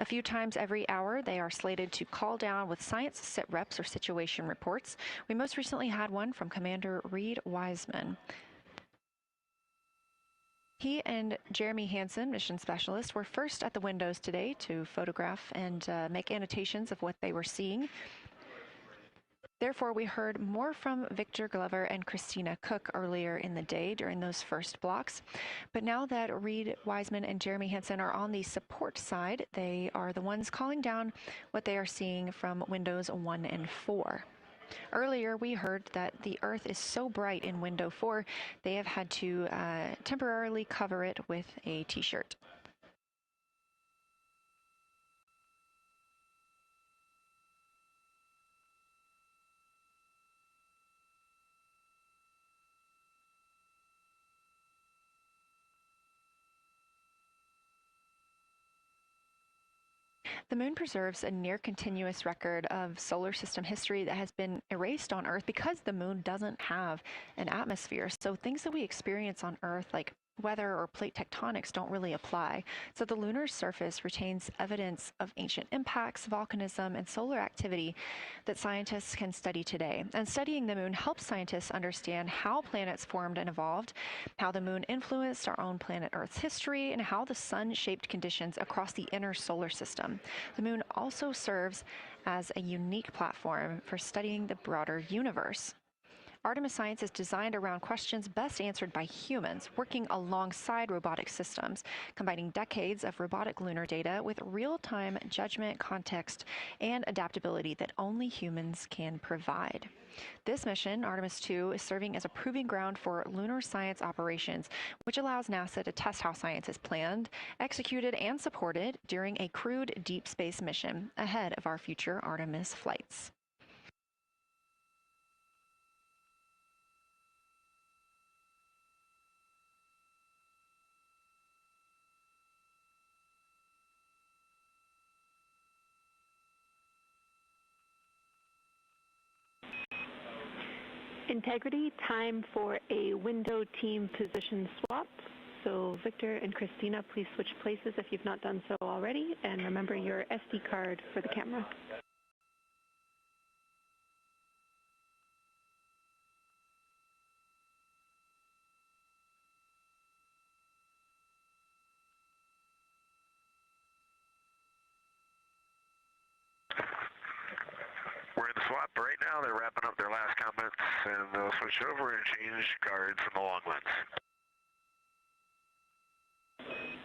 A few times every hour, they are slated to call down with science sit reps or situation reports. We most recently had one from Commander Reed Wiseman. He and Jeremy Hansen, mission specialist, were first at the windows today to photograph and make annotations of what they were seeing. Therefore, we heard more from Victor Glover and Christina Cook earlier in the day during those first blocks. But now that Reed Wiseman and Jeremy Hansen are on the support side, they are the ones calling down what they are seeing from windows 1 and 4. Earlier, we heard that the Earth is so bright in window 4, they have had to temporarily cover it with a t-shirt. The moon preserves a near-continuous record of solar system history that has been erased on Earth because the moon doesn't have an atmosphere. So things that we experience on Earth, like weather or plate tectonics, don't really apply. So the lunar surface retains evidence of ancient impacts, volcanism, and solar activity that scientists can study today. And studying the moon helps scientists understand how planets formed and evolved, how the moon influenced our own planet Earth's history, and how the sun shaped conditions across the inner solar system. The moon also serves as a unique platform for studying the broader universe. Artemis science is designed around questions best answered by humans, working alongside robotic systems, combining decades of robotic lunar data with real-time judgment, context, and adaptability that only humans can provide. This mission, Artemis II, is serving as a proving ground for lunar science operations, which allows NASA to test how science is planned, executed, and supported during a crewed deep space mission ahead of our future Artemis flights. Integrity, time for a window team position swap. So Victor and Christina, please switch places if you've not done so already, and remember your SD card for the camera. We're in the swap right now. They're wrapping up their last comments, and they'll switch over and change guards in the long lens.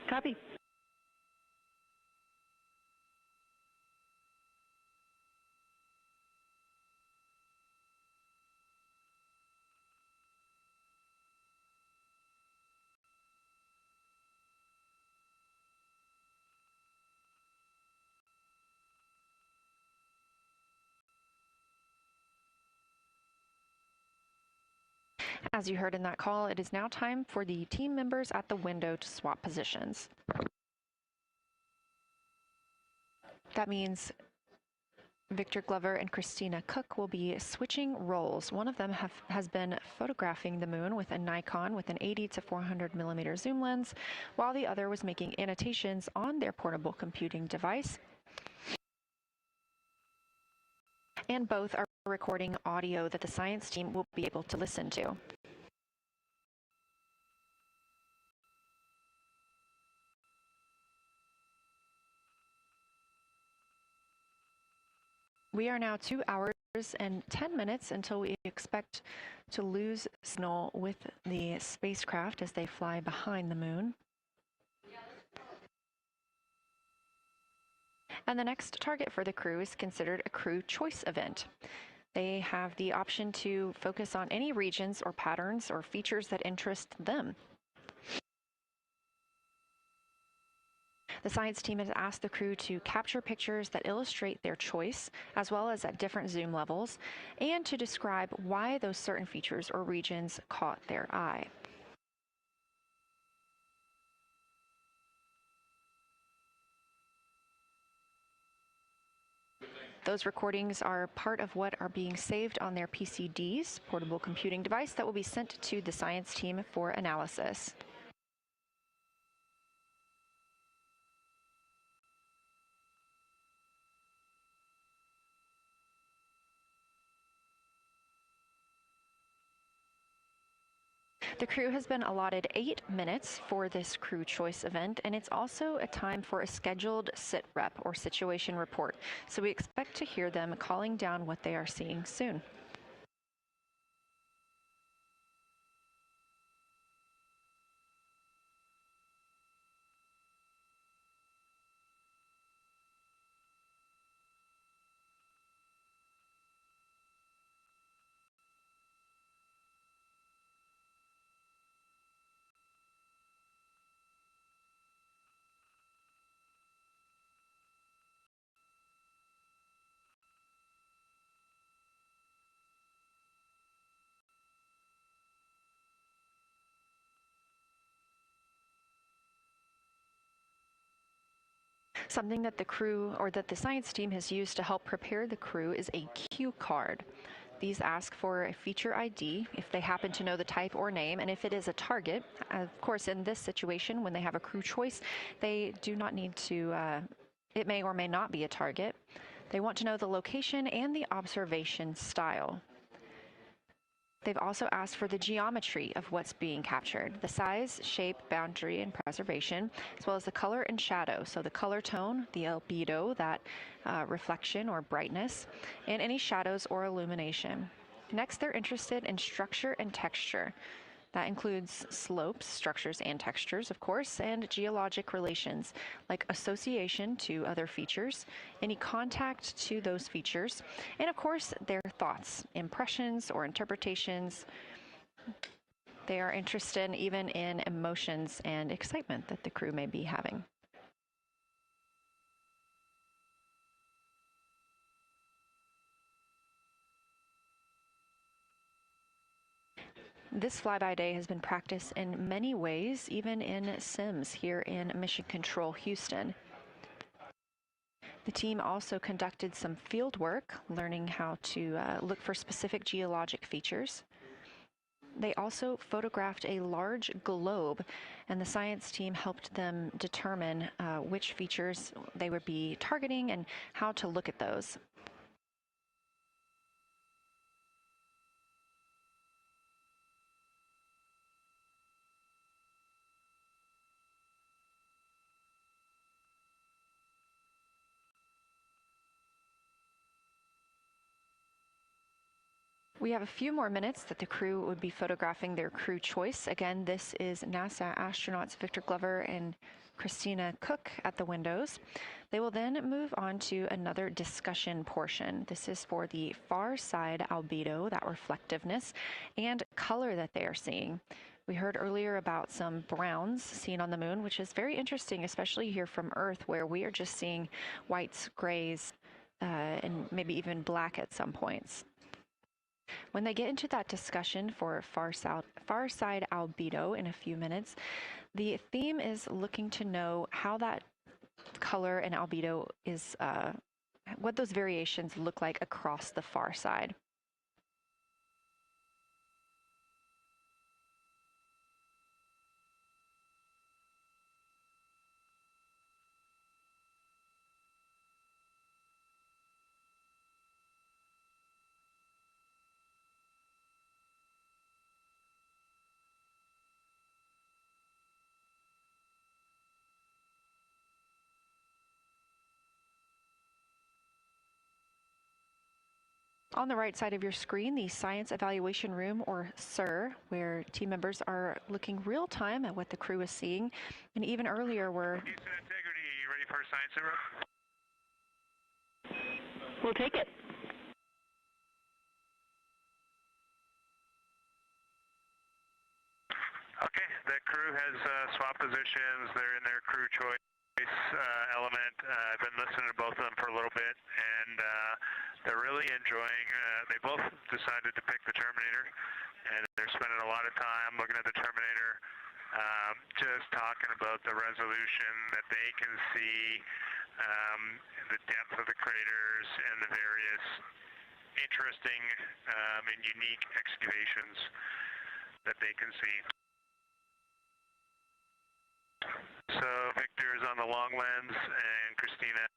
Copy. As you heard in that call, it is now time for the team members at the window to swap positions. That means Victor Glover and Christina Cook will be switching roles. One of them has been photographing the moon with a Nikon with an 80 to 400 millimeter zoom lens, while the other was making annotations on their portable computing device. And both are recording audio that the science team will be able to listen to. We are now 2 hours and 10 minutes until we expect to lose signal with the spacecraft as they fly behind the moon. And the next target for the crew is considered a crew choice event. They have the option to focus on any regions or patterns or features that interest them. The science team has asked the crew to capture pictures that illustrate their choice, as well as at different zoom levels, and to describe why those certain features or regions caught their eye. Those recordings are part of what are being saved on their PCDs, portable computing device, that will be sent to the science team for analysis. The crew has been allotted 8 minutes for this crew choice event, and it's also a time for a scheduled sit rep or situation report. So we expect to hear them calling down what they are seeing soon. Something that the crew or that the science team has used to help prepare the crew is a cue card. These ask for a feature ID if they happen to know the type or name, and if it is a target. Of course, in this situation, when they have a crew choice, they do not need to, it may or may not be a target. They want to know the location and the observation style. They've also asked for the geometry of what's being captured, the size, shape, boundary, and preservation, as well as the color and shadow. So the color tone, the albedo, that reflection or brightness, and any shadows or illumination. Next, they're interested in structure and texture. That includes slopes, structures, and textures, of course, and geologic relations, like association to other features, any contact to those features, and of course, their thoughts, impressions, or interpretations. They are interested even in emotions and excitement that the crew may be having. This flyby day has been practiced in many ways, even in sims here in Mission Control Houston. The team also conducted some field work, learning how to look for specific geologic features. They also photographed a large globe, and the science team helped them determine which features they would be targeting and how to look at those. We have a few more minutes that the crew would be photographing their crew choice. Again, this is NASA astronauts Victor Glover and Christina Cook at the windows. They will then move on to another discussion portion. This is for the far side albedo, that reflectiveness, and color that they are seeing. We heard earlier about some browns seen on the moon, which is very interesting, especially here from Earth, where we are just seeing whites, grays, and maybe even black at some points. When they get into that discussion for far side albedo in a few minutes, the theme is looking to know how that color and albedo is, what those variations look like across the far side. On the right side of your screen, the Science Evaluation Room, or SIR, where team members are looking real time at what the crew is seeing. And even earlier, we're... Houston Integrity, you ready for science zero? We'll take it. Okay, the crew has swapped positions. They're in their crew choice. element. I've been listening to both of them for a little bit, and they're really enjoying. They both decided to pick the Terminator, and they're spending a lot of time looking at the Terminator, just talking about the resolution that they can see, the depth of the craters, and the various interesting and unique excavations that they can see. So Victor is on the long lens, and Christina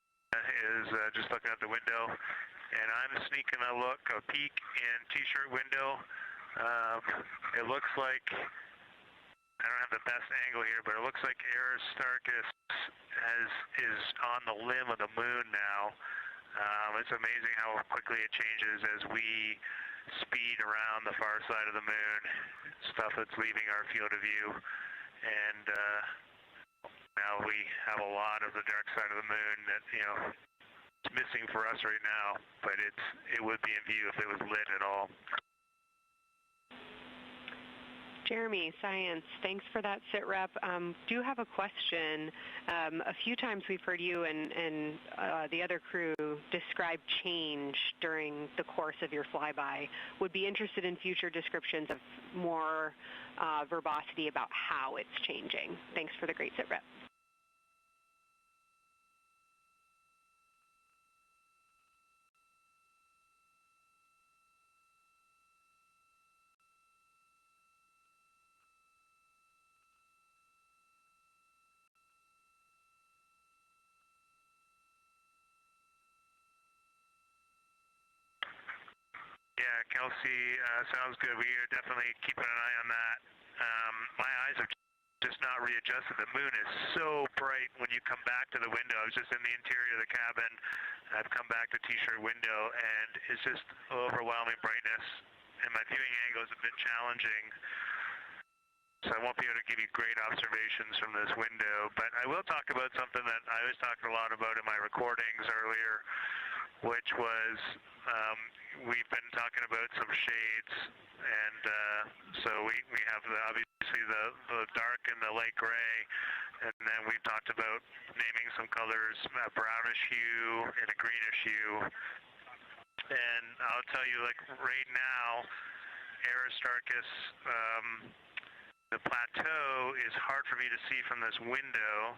is just looking out the window, and I'm sneaking a peek in T-shirt window. It looks like, I don't have the best angle here, but it looks like Aristarchus is on the limb of the moon now. It's amazing how quickly it changes as we speed around the far side of the moon, stuff that's leaving our field of view, and now we have a lot of the dark side of the moon that, you know, it's missing for us right now, but it would be in view if it was lit at all. Jeremy, Science, thanks for that sit rep. Do have a question. A few times we've heard you and the other crew describe change during the course of your flyby. Would be interested in future descriptions of more verbosity about how it's changing. Thanks for the great sit rep. Yeah, Kelsey, sounds good. We are definitely keeping an eye on that. My eyes have just not readjusted. The moon is so bright when you come back to the window. I was just in the interior of the cabin. I've come back to T-shirt window, and it's just overwhelming brightness, and my viewing angle is a bit challenging, so I won't be able to give you great observations from this window. But I will talk about something that I was talking a lot about in my recordings earlier, which was we've been talking about some shades, and so we have obviously the dark and the light gray, and then we've talked about naming some colors, a brownish hue and a greenish hue. And I'll tell you, like right now, Aristarchus, the plateau is hard for me to see from this window,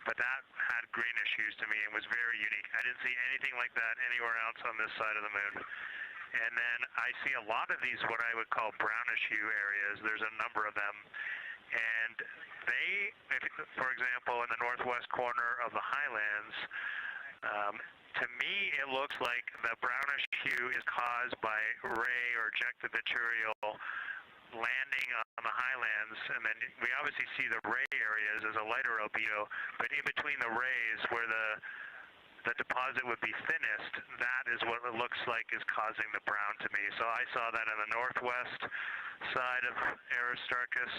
but that had greenish hues to me and was very unique. I didn't see anything like that anywhere else on this side of the moon. And then I see a lot of these, what I would call brownish hue areas. There's a number of them. And they, for example, in the northwest corner of the highlands, to me it looks like the brownish hue is caused by ray or ejected material landing on the highlands, and then we obviously see the ray areas as a lighter albedo, but in between the rays where the deposit would be thinnest, that is what it looks like is causing the brown to me. So I saw that in the northwest side of Aristarchus,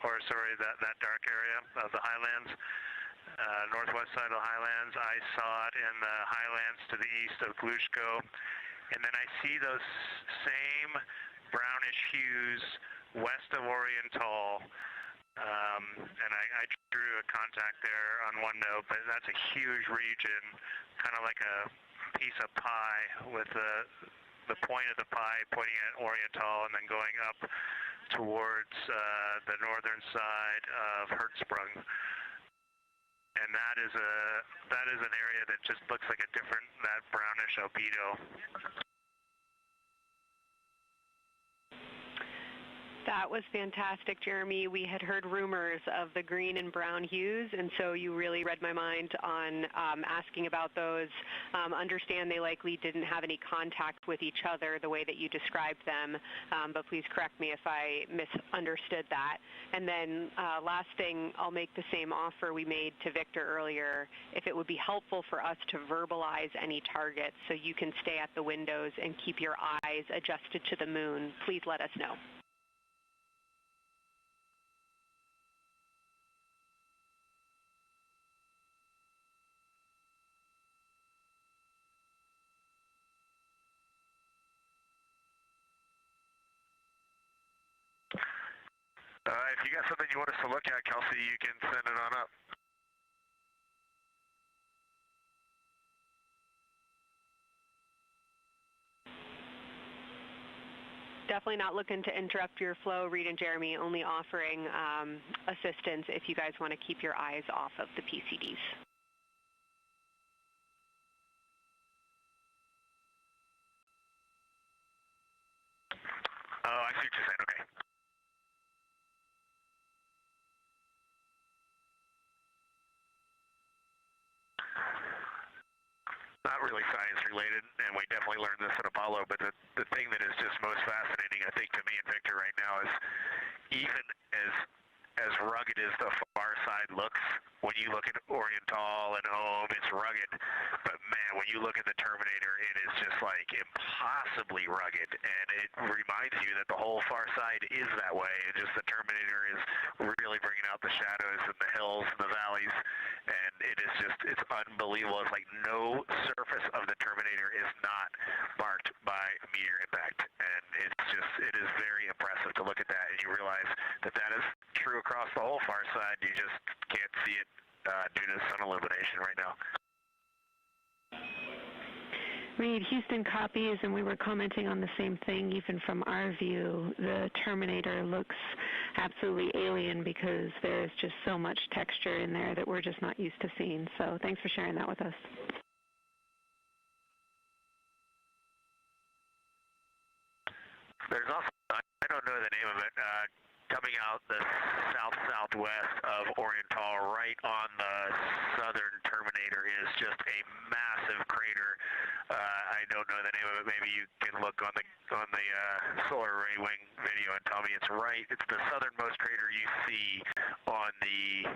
or sorry, that dark area of the highlands, northwest side of the highlands. I saw it in the highlands to the east of Glushko, and then I see those same brownish hues west of Oriental, and I drew a contact there on OneNote, but that's a huge region, kind of like a piece of pie with the point of the pie pointing at Oriental and then going up towards the northern side of Hertzsprung. And that is an area that just looks like a different, that brownish albedo. That was fantastic, Jeremy. We had heard rumors of the green and brown hues, and so you really read my mind on asking about those. Understand they likely didn't have any contact with each other the way that you described them, but please correct me if I misunderstood that. And then last thing, I'll make the same offer we made to Victor earlier. If it would be helpful for us to verbalize any targets so you can stay at the windows and keep your eyes adjusted to the moon, please let us know. If you got something you want us to look at, Kelsey, you can send it on up. Definitely not looking to interrupt your flow, Reed and Jeremy, only offering assistance if you guys want to keep your eyes off of the PCDs. Oh, I see what you're saying, okay. Not really science related, and we definitely learned this at Apollo, but the thing that is just most fascinating, I think, to me and Victor right now is even as rugged as the far side looks, when you look at Oriental and Ohm, it's rugged, but man, when you look at the Terminator, it is just like impossibly rugged, and it reminds you that the whole far side is that way, and just the Terminator is really bringing out the shadows and the hills and the valleys, and it is just, it's unbelievable. It's like no surface of the Terminator is not marked by meteor impact, and it's just, it is very impressive to look at that, and you realize that that is true across the whole far side. You just can't see it due to sun illumination right now. Reed, Houston copies, and we were commenting on the same thing. Even from our view, the Terminator looks absolutely alien because there's just so much texture in there that we're just not used to seeing. So thanks for sharing that with us. There's also, I don't know the name of it, coming out the south-southwest of Oriental, right on the southern Terminator, is just a massive crater. I don't know the name of it. Maybe you can look on the solar array wing video and tell me it's right. It's the southernmost crater you see on the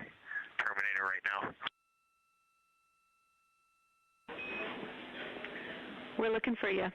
Terminator right now. We're looking for you.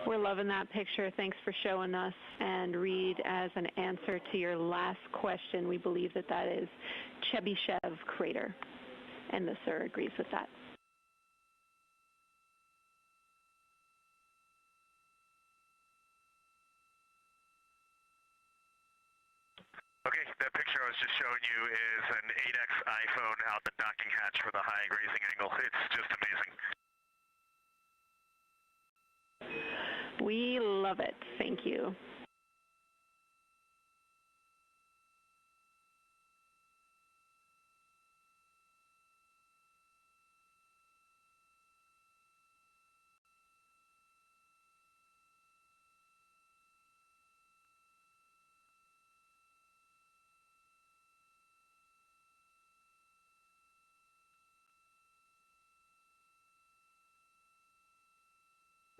We're loving that picture. Thanks for showing us. And Reed, as an answer to your last question, we believe that that is Chebyshev crater. And the sir agrees with that. Okay, that picture I was just showing you is an 8X iPhone out the docking hatch for the high grazing angle. It's just amazing. We love it. Thank you.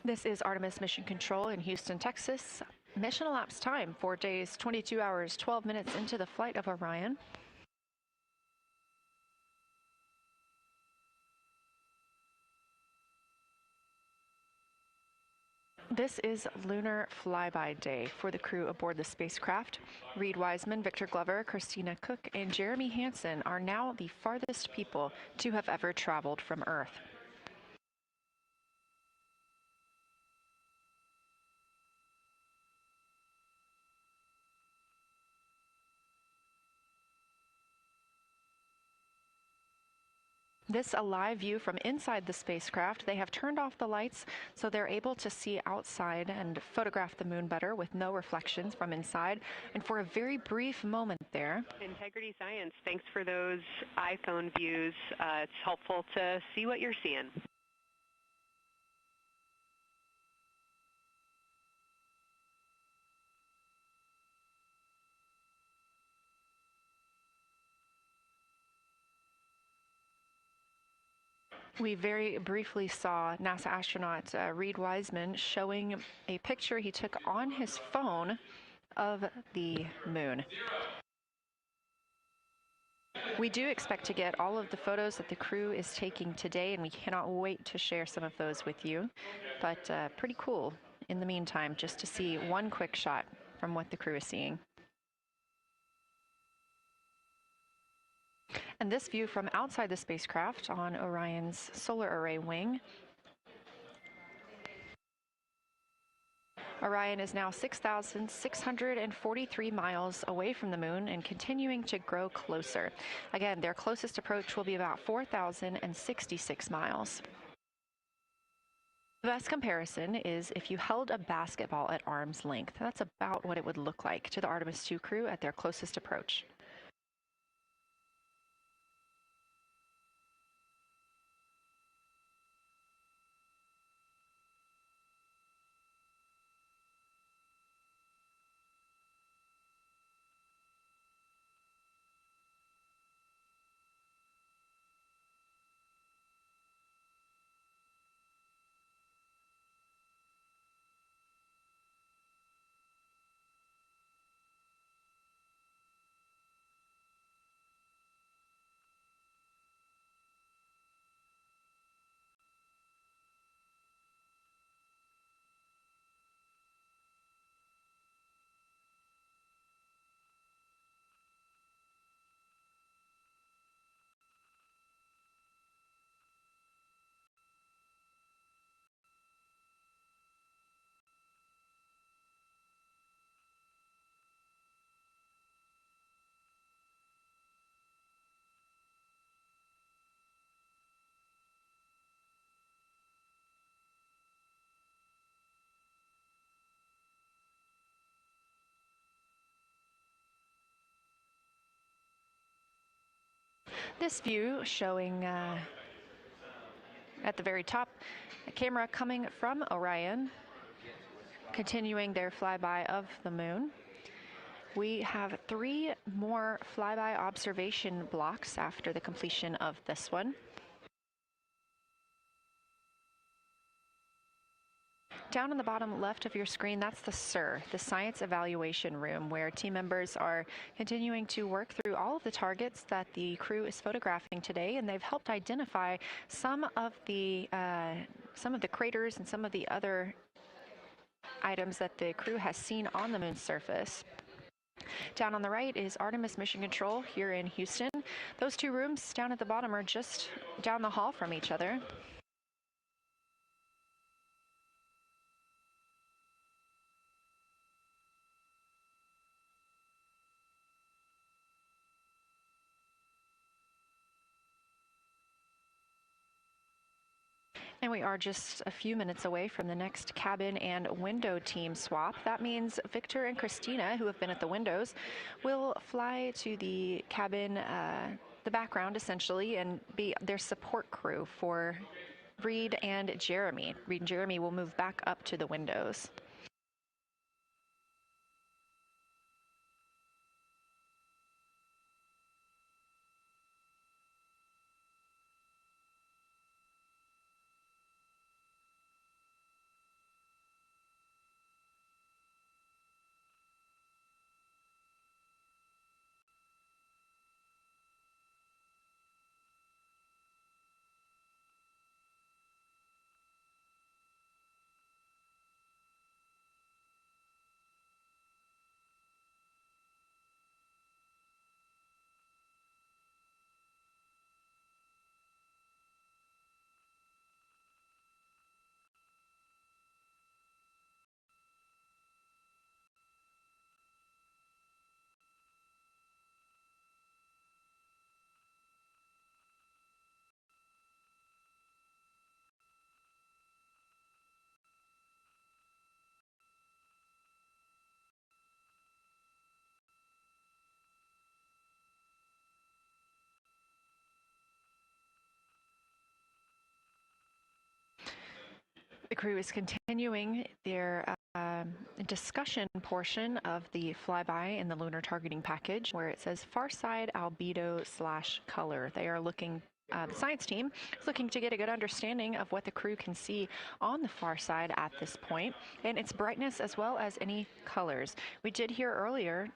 This is Artemis Mission Control in Houston, Texas. Mission elapsed time, 4 days, 22 hours, 12 minutes into the flight of Orion. This is lunar flyby day for the crew aboard the spacecraft. Reed Wiseman, Victor Glover, Christina Cook, and Jeremy Hansen are now the farthest people to have ever traveled from Earth. This a live view from inside the spacecraft. They have turned off the lights so they're able to see outside and photograph the moon better with no reflections from inside. And for a very brief moment there. Integrity Science, thanks for those iPhone views. It's helpful to see what you're seeing. We very briefly saw NASA astronaut Reed Wiseman showing a picture he took on his phone of the moon. We do expect to get all of the photos that the crew is taking today, and we cannot wait to share some of those with you. But pretty cool in the meantime, just to see one quick shot from what the crew is seeing. And this view from outside the spacecraft on Orion's solar array wing. Orion is now 6,643 miles away from the moon and continuing to grow closer. Again, their closest approach will be about 4,066 miles. The best comparison is if you held a basketball at arm's length. That's about what it would look like to the Artemis II crew at their closest approach. This view showing at the very top, a camera coming from Orion, continuing their flyby of the moon. We have 3 more flyby observation blocks after the completion of this one. Down in the bottom left of your screen, that's the SIR, the Science Evaluation Room, where team members are continuing to work through all of the targets that the crew is photographing today, and they've helped identify some of the craters and some of the other items that the crew has seen on the moon's surface. Down on the right is Artemis Mission Control here in Houston. Those 2 rooms down at the bottom are just down the hall from each other. And we are just a few minutes away from the next cabin and window team swap. That means Victor and Christina, who have been at the windows, will fly to the cabin, the background essentially, and be their support crew for Reed and Jeremy. Reed and Jeremy will move back up to the windows. The crew is continuing their discussion portion of the flyby in the lunar targeting package, where it says far side albedo/color. They are looking. The science team is looking to get a good understanding of what the crew can see on the far side at this point, and its brightness as well as any colors. We did hear earlier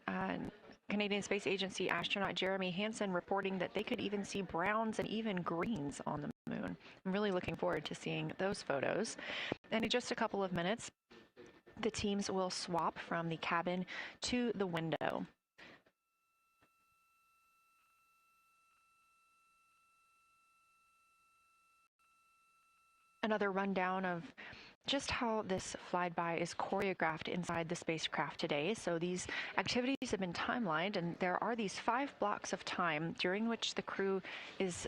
Canadian Space Agency astronaut Jeremy Hansen reporting that they could even see browns and even greens on the moon. I'm really looking forward to seeing those photos. And in just a couple of minutes, the teams will swap from the cabin to the window. Another rundown of just how this flyby is choreographed inside the spacecraft today. So these activities have been timelined, and there are these 5 blocks of time during which the crew is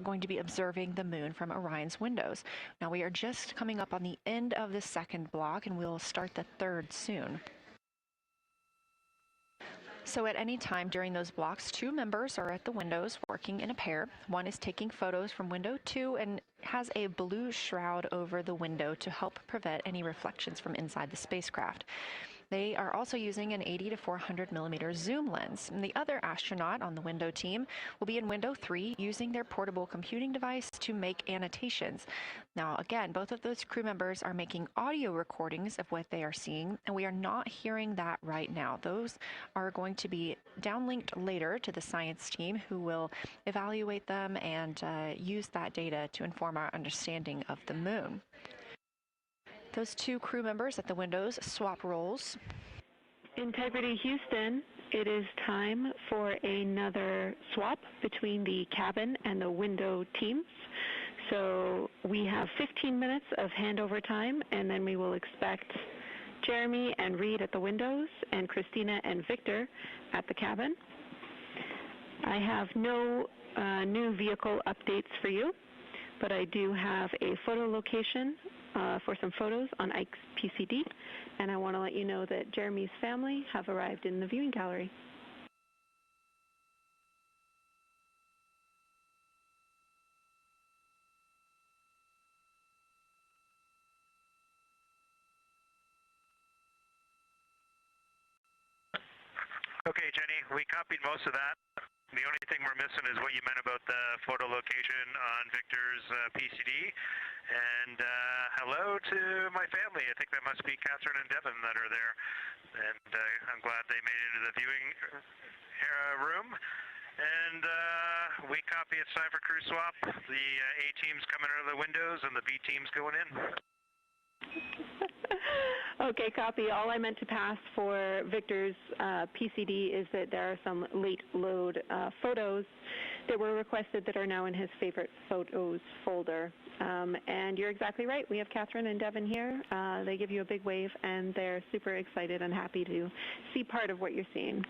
going to be observing the moon from Orion's windows. Now we are just coming up on the end of the 2nd block, and we'll start the 3rd soon. So at any time during those blocks, 2 members are at the windows working in a pair. One is taking photos from window 2 and has a blue shroud over the window to help prevent any reflections from inside the spacecraft. They are also using an 80 to 400 millimeter zoom lens. And the other astronaut on the window team will be in window 3 using their portable computing device to make annotations. Now, again, both of those crew members are making audio recordings of what they are seeing, and we are not hearing that right now. Those are going to be downlinked later to the science team, who will evaluate them and use that data to inform our understanding of the moon. Those 2 crew members at the windows swap roles. Integrity Houston, it is time for another swap between the cabin and the window teams. So we have 15 minutes of handover time, and then we will expect Jeremy and Reed at the windows and Christina and Victor at the cabin. I have no new vehicle updates for you, but I do have a photo location for some photos on Ike's PCD, and I want to let you know that Jeremy's family have arrived in the viewing gallery. Okay, Jenny, we copied most of that. The only thing we're missing is what you meant about the photo location on Victor's PCD. And hello to my family. I think that must be Catherine and Devin that are there. And I'm glad they made it into the viewing room. And we copy it's time for crew swap. The A team's coming out of the windows and the B team's going in. Okay, copy. All I meant to pass for Victor's PCD is that there are some late load photos that were requested that are now in his favorite photos folder. And you're exactly right. We have Catherine and Devin here. They give you a big wave, and they're super excited and happy to see part of what you're seeing.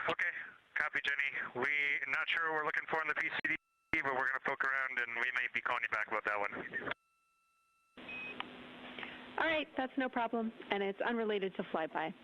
Okay, copy, Jenny. We're not sure what we're looking for in the PCD, but we're going to poke around, and we may be calling you back about that one. All right, that's no problem, and it's unrelated to flyby.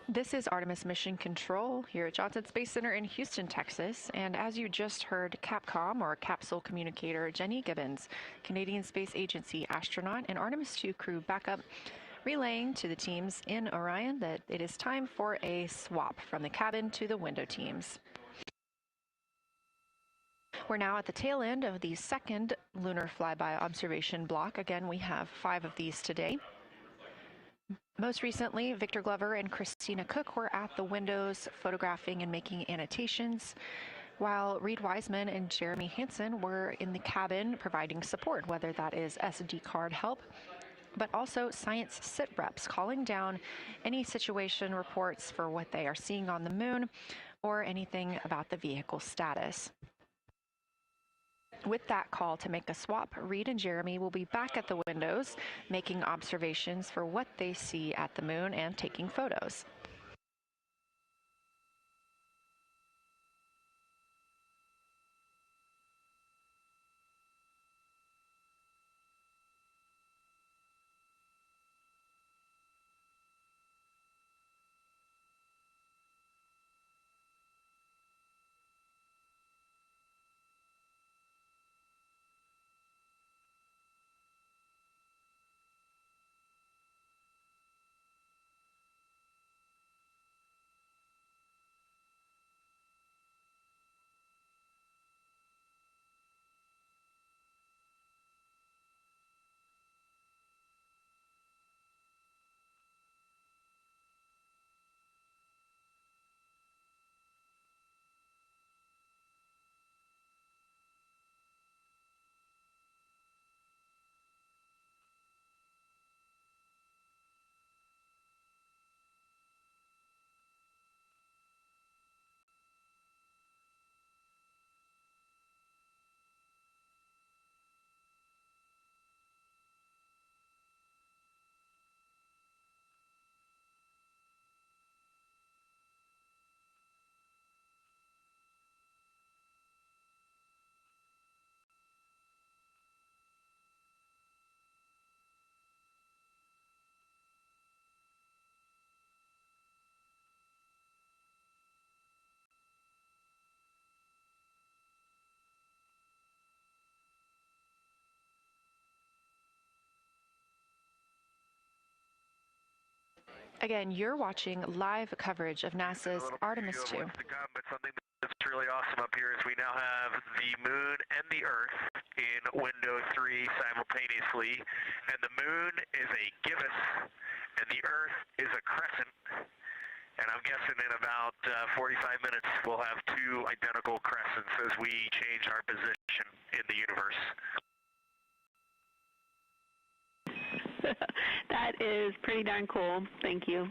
This is Artemis Mission Control here at Johnson Space Center in Houston, Texas. And as you just heard, Capcom, or capsule communicator Jenny Gibbons, Canadian Space Agency astronaut and Artemis II crew backup, relaying to the teams in Orion that it is time for a swap from the cabin to the window teams. We're now at the tail end of the second lunar flyby observation block. Again, we have 5 of these today. Most recently, Victor Glover and Christina Cook were at the windows photographing and making annotations, while Reed Wiseman and Jeremy Hansen were in the cabin providing support, whether that is SD card help, but also science sit reps calling down any situation reports for what they are seeing on the moon or anything about the vehicle status. With that call to make a swap, Reed and Jeremy will be back at the windows, making observations for what they see at the moon and taking photos. Again, you're watching live coverage of NASA's Artemis II. But something that's really awesome up here is we now have the moon and the Earth in window 3 simultaneously, and the moon is a gibbous, and the Earth is a crescent. And I'm guessing in about 45 minutes we'll have 2 identical crescents as we change our position in the universe. That is pretty darn cool. Thank you.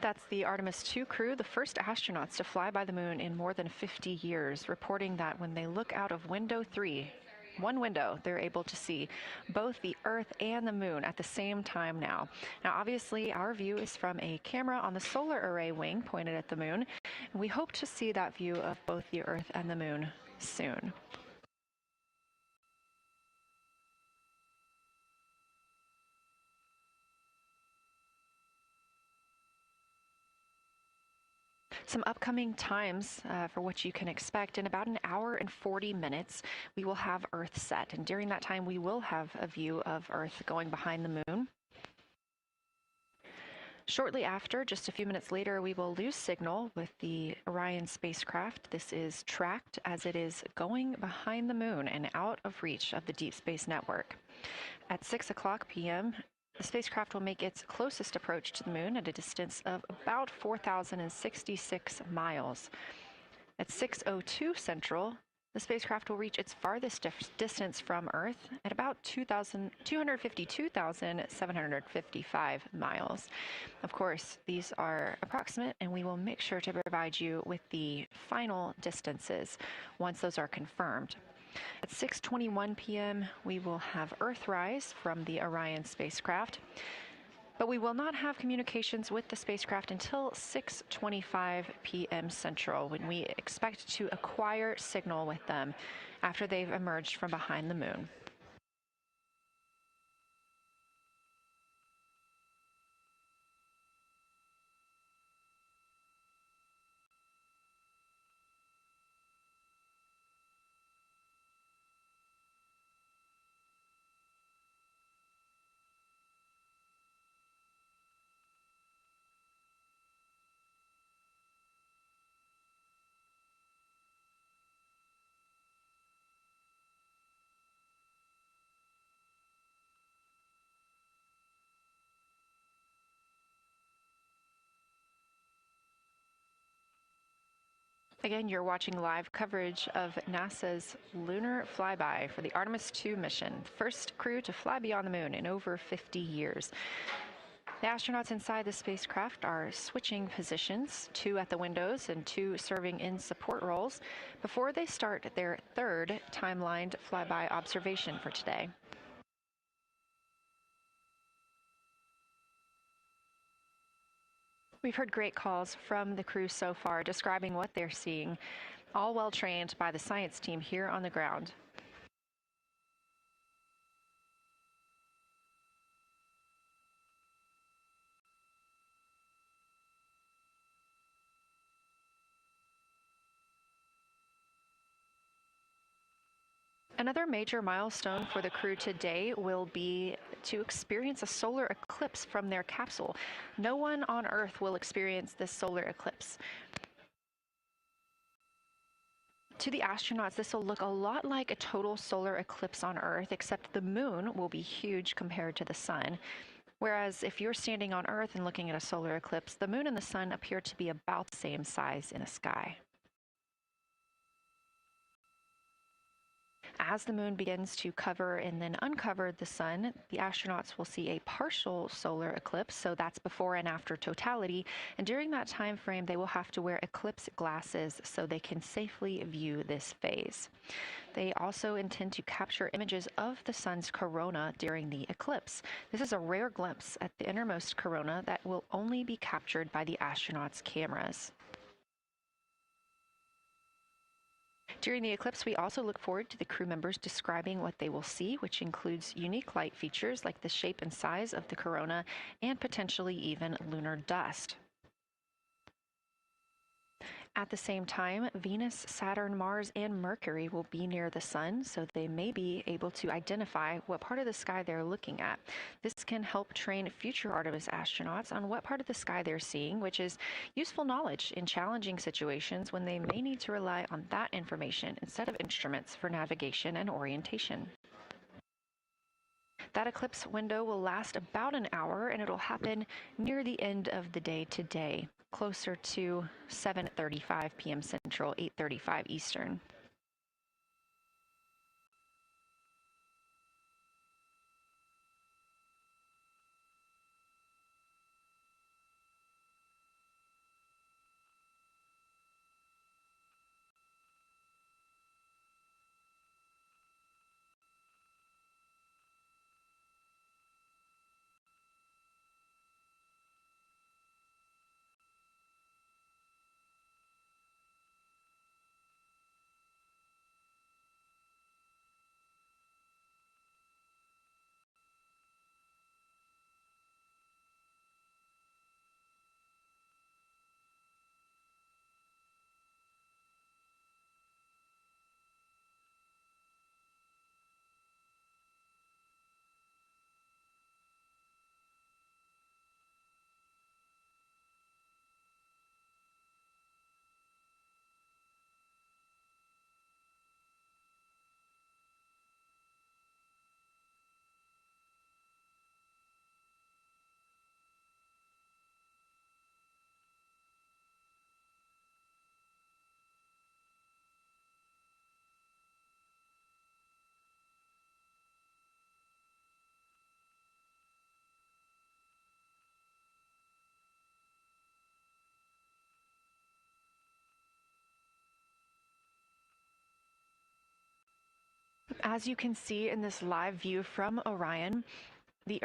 That's the Artemis II crew, the first astronauts to fly by the moon in more than 50 years, reporting that when they look out of window 3, one window, they're able to see both the Earth and the moon at the same time now. Now, obviously, our view is from a camera on the solar array wing pointed at the moon. We hope to see that view of both the Earth and the moon soon. Some upcoming times for what you can expect. In about an hour and 40 minutes, we will have Earth set. And during that time, we will have a view of Earth going behind the moon. Shortly after, just a few minutes later, we will lose signal with the Orion spacecraft. This is tracked as it is going behind the moon and out of reach of the Deep Space Network. At 6 o'clock p.m., the spacecraft will make its closest approach to the moon at a distance of about 4,066 miles. At 6:02 Central, the spacecraft will reach its farthest distance from Earth at about 252,755 miles. Of course, these are approximate, and we will make sure to provide you with the final distances once those are confirmed. At 6:21 p.m., we will have Earthrise from the Orion spacecraft, but we will not have communications with the spacecraft until 6:25 p.m. Central, when we expect to acquire signal with them after they've emerged from behind the moon. Again, you're watching live coverage of NASA's lunar flyby for the Artemis II mission, first crew to fly beyond the moon in over 50 years. The astronauts inside the spacecraft are switching positions, 2 at the windows and 2 serving in support roles, before they start their third timelined flyby observation for today. We've heard great calls from the crew so far describing what they're seeing, all well trained by the science team here on the ground. Another major milestone for the crew today will be to experience a solar eclipse from their capsule. No one on Earth will experience this solar eclipse. To the astronauts, this will look a lot like a total solar eclipse on Earth, except the moon will be huge compared to the sun. Whereas if you're standing on Earth and looking at a solar eclipse, the moon and the sun appear to be about the same size in the sky. As the moon begins to cover and then uncover the sun, the astronauts will see a partial solar eclipse, so that's before and after totality, and during that time frame they will have to wear eclipse glasses so they can safely view this phase. They also intend to capture images of the sun's corona during the eclipse. This is a rare glimpse at the innermost corona that will only be captured by the astronauts' cameras. During the eclipse, we also look forward to the crew members describing what they will see, which includes unique light features like the shape and size of the corona and potentially even lunar dust. At the same time, Venus, Saturn, Mars, and Mercury will be near the sun, so they may be able to identify what part of the sky they're looking at. This can help train future Artemis astronauts on what part of the sky they're seeing, which is useful knowledge in challenging situations when they may need to rely on that information instead of instruments for navigation and orientation. That eclipse window will last about an hour, and it'll happen near the end of the day today, closer to 7:35 p.m. Central, 8:35 Eastern. As you can see in this live view from Orion, the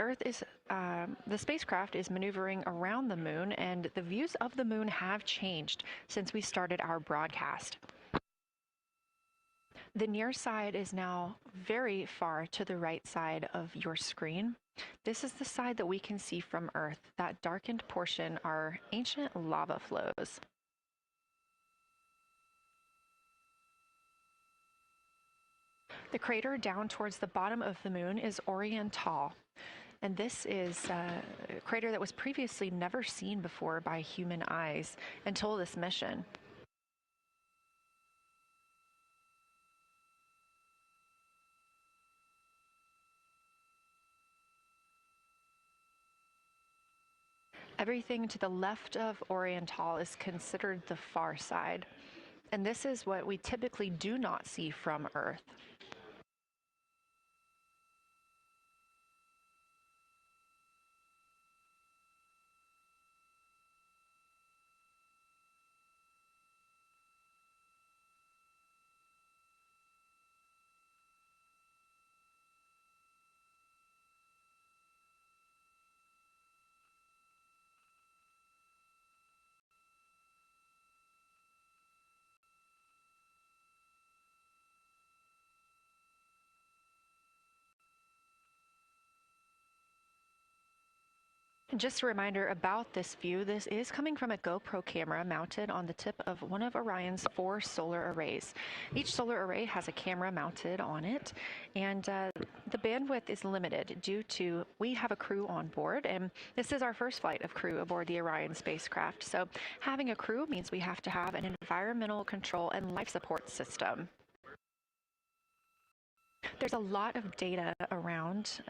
spacecraft is maneuvering around the moon, and the views of the moon have changed since we started our broadcast. The near side is now very far to the right side of your screen. This is the side that we can see from Earth. That darkened portion are ancient lava flows. The crater down towards the bottom of the moon is Orión, and this is a crater that was previously never seen before by human eyes until this mission. Everything to the left of Orión is considered the far side. and this is what we typically do not see from Earth. And just a reminder about this view, this is coming from a GoPro camera mounted on the tip of one of Orion's 4 solar arrays. Each solar array has a camera mounted on it, and the bandwidth is limited due to we have a crew on board, and this is our first flight of crew aboard the Orion spacecraft. So having a crew means we have to have an environmental control and life support system. There's a lot of data around,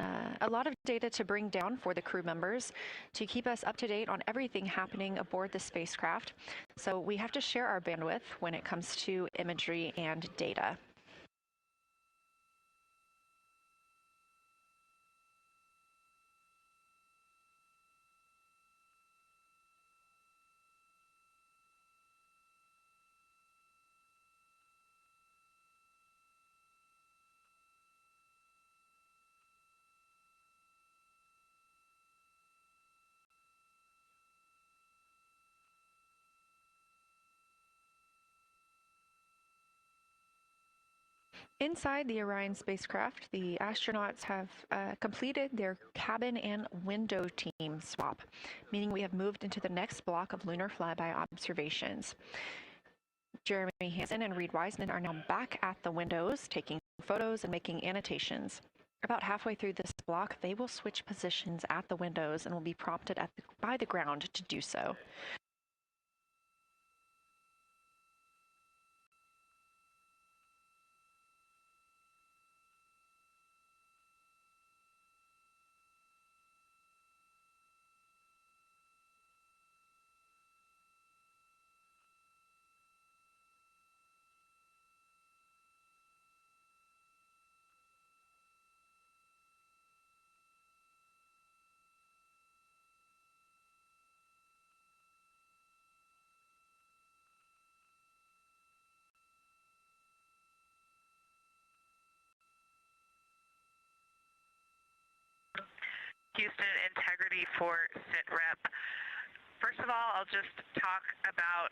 a lot of data to bring down for the crew members to keep us up to date on everything happening aboard the spacecraft. So we have to share our bandwidth when it comes to imagery and data. Inside the Orion spacecraft, the astronauts have completed their cabin and window team swap, meaning we have moved into the next block of lunar flyby observations. Jeremy Hansen and Reed Wiseman are now back at the windows, taking photos and making annotations. About halfway through this block, they will switch positions at the windows and will be prompted by the ground to do so. Houston Integrity for SITREP. First of all, I'll just talk about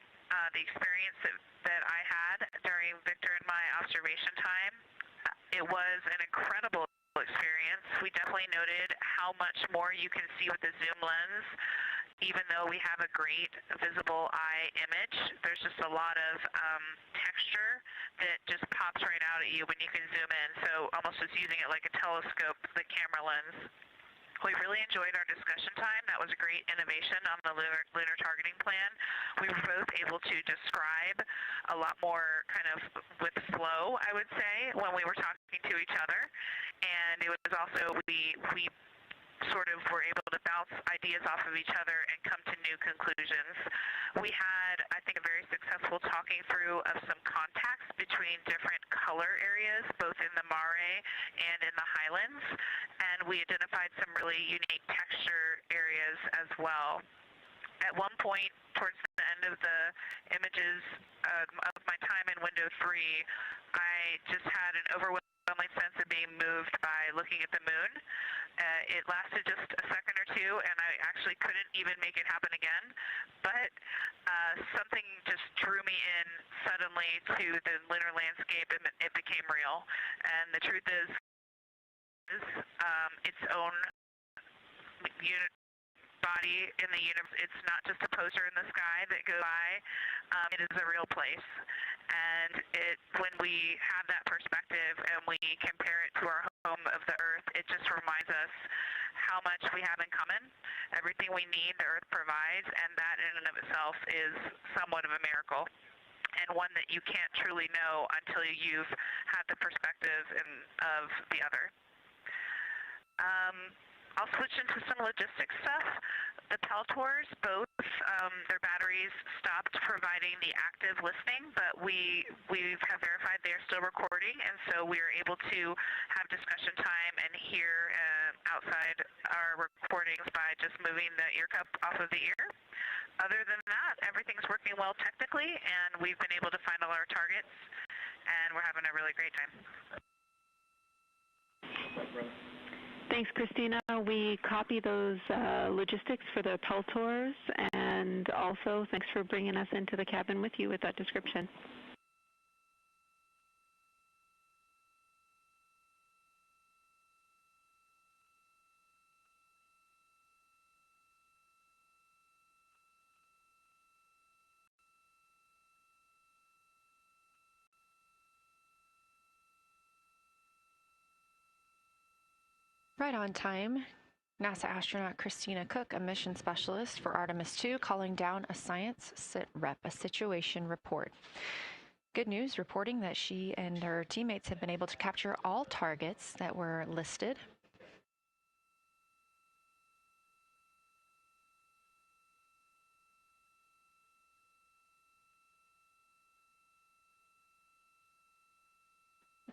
the experience that I had during Victor and my observation time. It was an incredible experience. We definitely noted how much more you can see with the zoom lens. Even though we have a great visible eye image, there's just a lot of texture that just pops right out at you when you can zoom in. So almost just using it like a telescope, the camera lens. We really enjoyed our discussion time. That was a great innovation on the lunar targeting plan. We were both able to describe a lot more kind of with flow, I would say, when we were talking to each other. And it was also, we sort of were able to bounce ideas off of each other and come to new conclusions. We had, I think, a very successful talking through of some contacts between different color areas, both in the mare and in the highlands, and we identified some really unique texture areas as well. At one point, towards the end of the images of my time in window 3, I just had an overwhelming sense of being moved by looking at the moon. It lasted just a second or two, and I actually couldn't even make it happen again. But something just drew me in suddenly to the lunar landscape, and it became real. And the truth is its own body in the universe. It's not just a poster in the sky that goes by. It is a real place. And when we have that perspective and we compare it to our home of the Earth, it just reminds us how much we have in common. Everything we need, the Earth provides, and that in and of itself is somewhat of a miracle, and one that you can't truly know until you've had the perspective of the other. I'll switch into some logistics stuff. The Peltors, both their batteries stopped providing the active listening, but we have verified they are still recording, and so we are able to have discussion time and hear outside our recordings by just moving the ear cup off of the ear. Other than that, everything's working well technically, and we've been able to find all our targets, and we're having a really great time. Thanks, Christina. We copy those logistics for the Peltors, and also thanks for bringing us into the cabin with you with that description. Right on time. NASA astronaut Christina Cook, a mission specialist for Artemis II, calling down a science a situation report. Good news, reporting that she and her teammates have been able to capture all targets that were listed.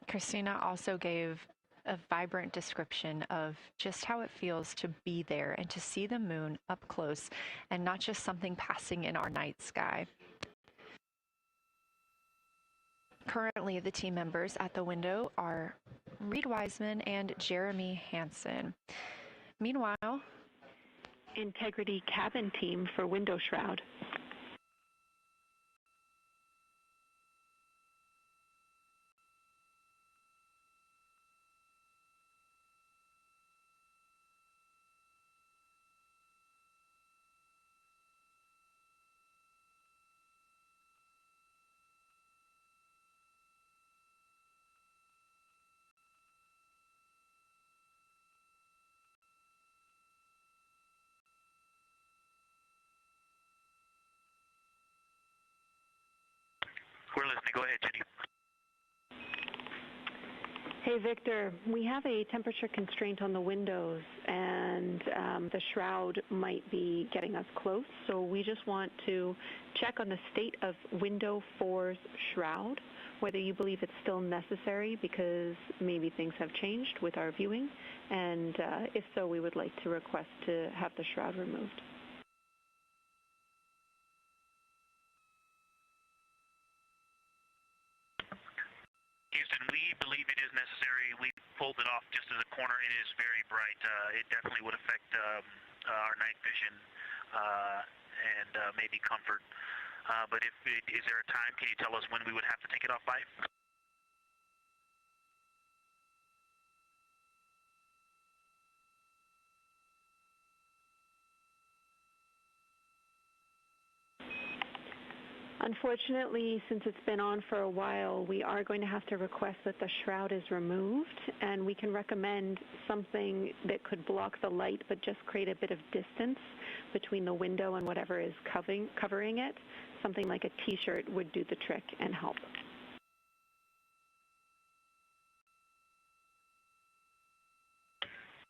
Christina also gave a vibrant description of just how it feels to be there and to see the moon up close and not just something passing in our night sky. Currently, the team members at the window are Reed Wiseman and Jeremy Hansen. Meanwhile, Integrity cabin team for window shroud. We're listening. Go ahead, Jenny. Hey, Victor, we have a temperature constraint on the windows, and the shroud might be getting us close, so we just want to check on the state of window 4's shroud, whether you believe it's still necessary because maybe things have changed with our viewing, and if so, we would like to request to have the shroud removed. Houston, we believe it is necessary. We pulled it off just as a corner. It is very bright. It definitely would affect our night vision and maybe comfort. But is there a time? Can you tell us when we would have to take it off by? Unfortunately, since it's been on for a while, we are going to have to request that the shroud is removed, and we can recommend something that could block the light but just create a bit of distance between the window and whatever is covering it. Something like a t-shirt would do the trick and help.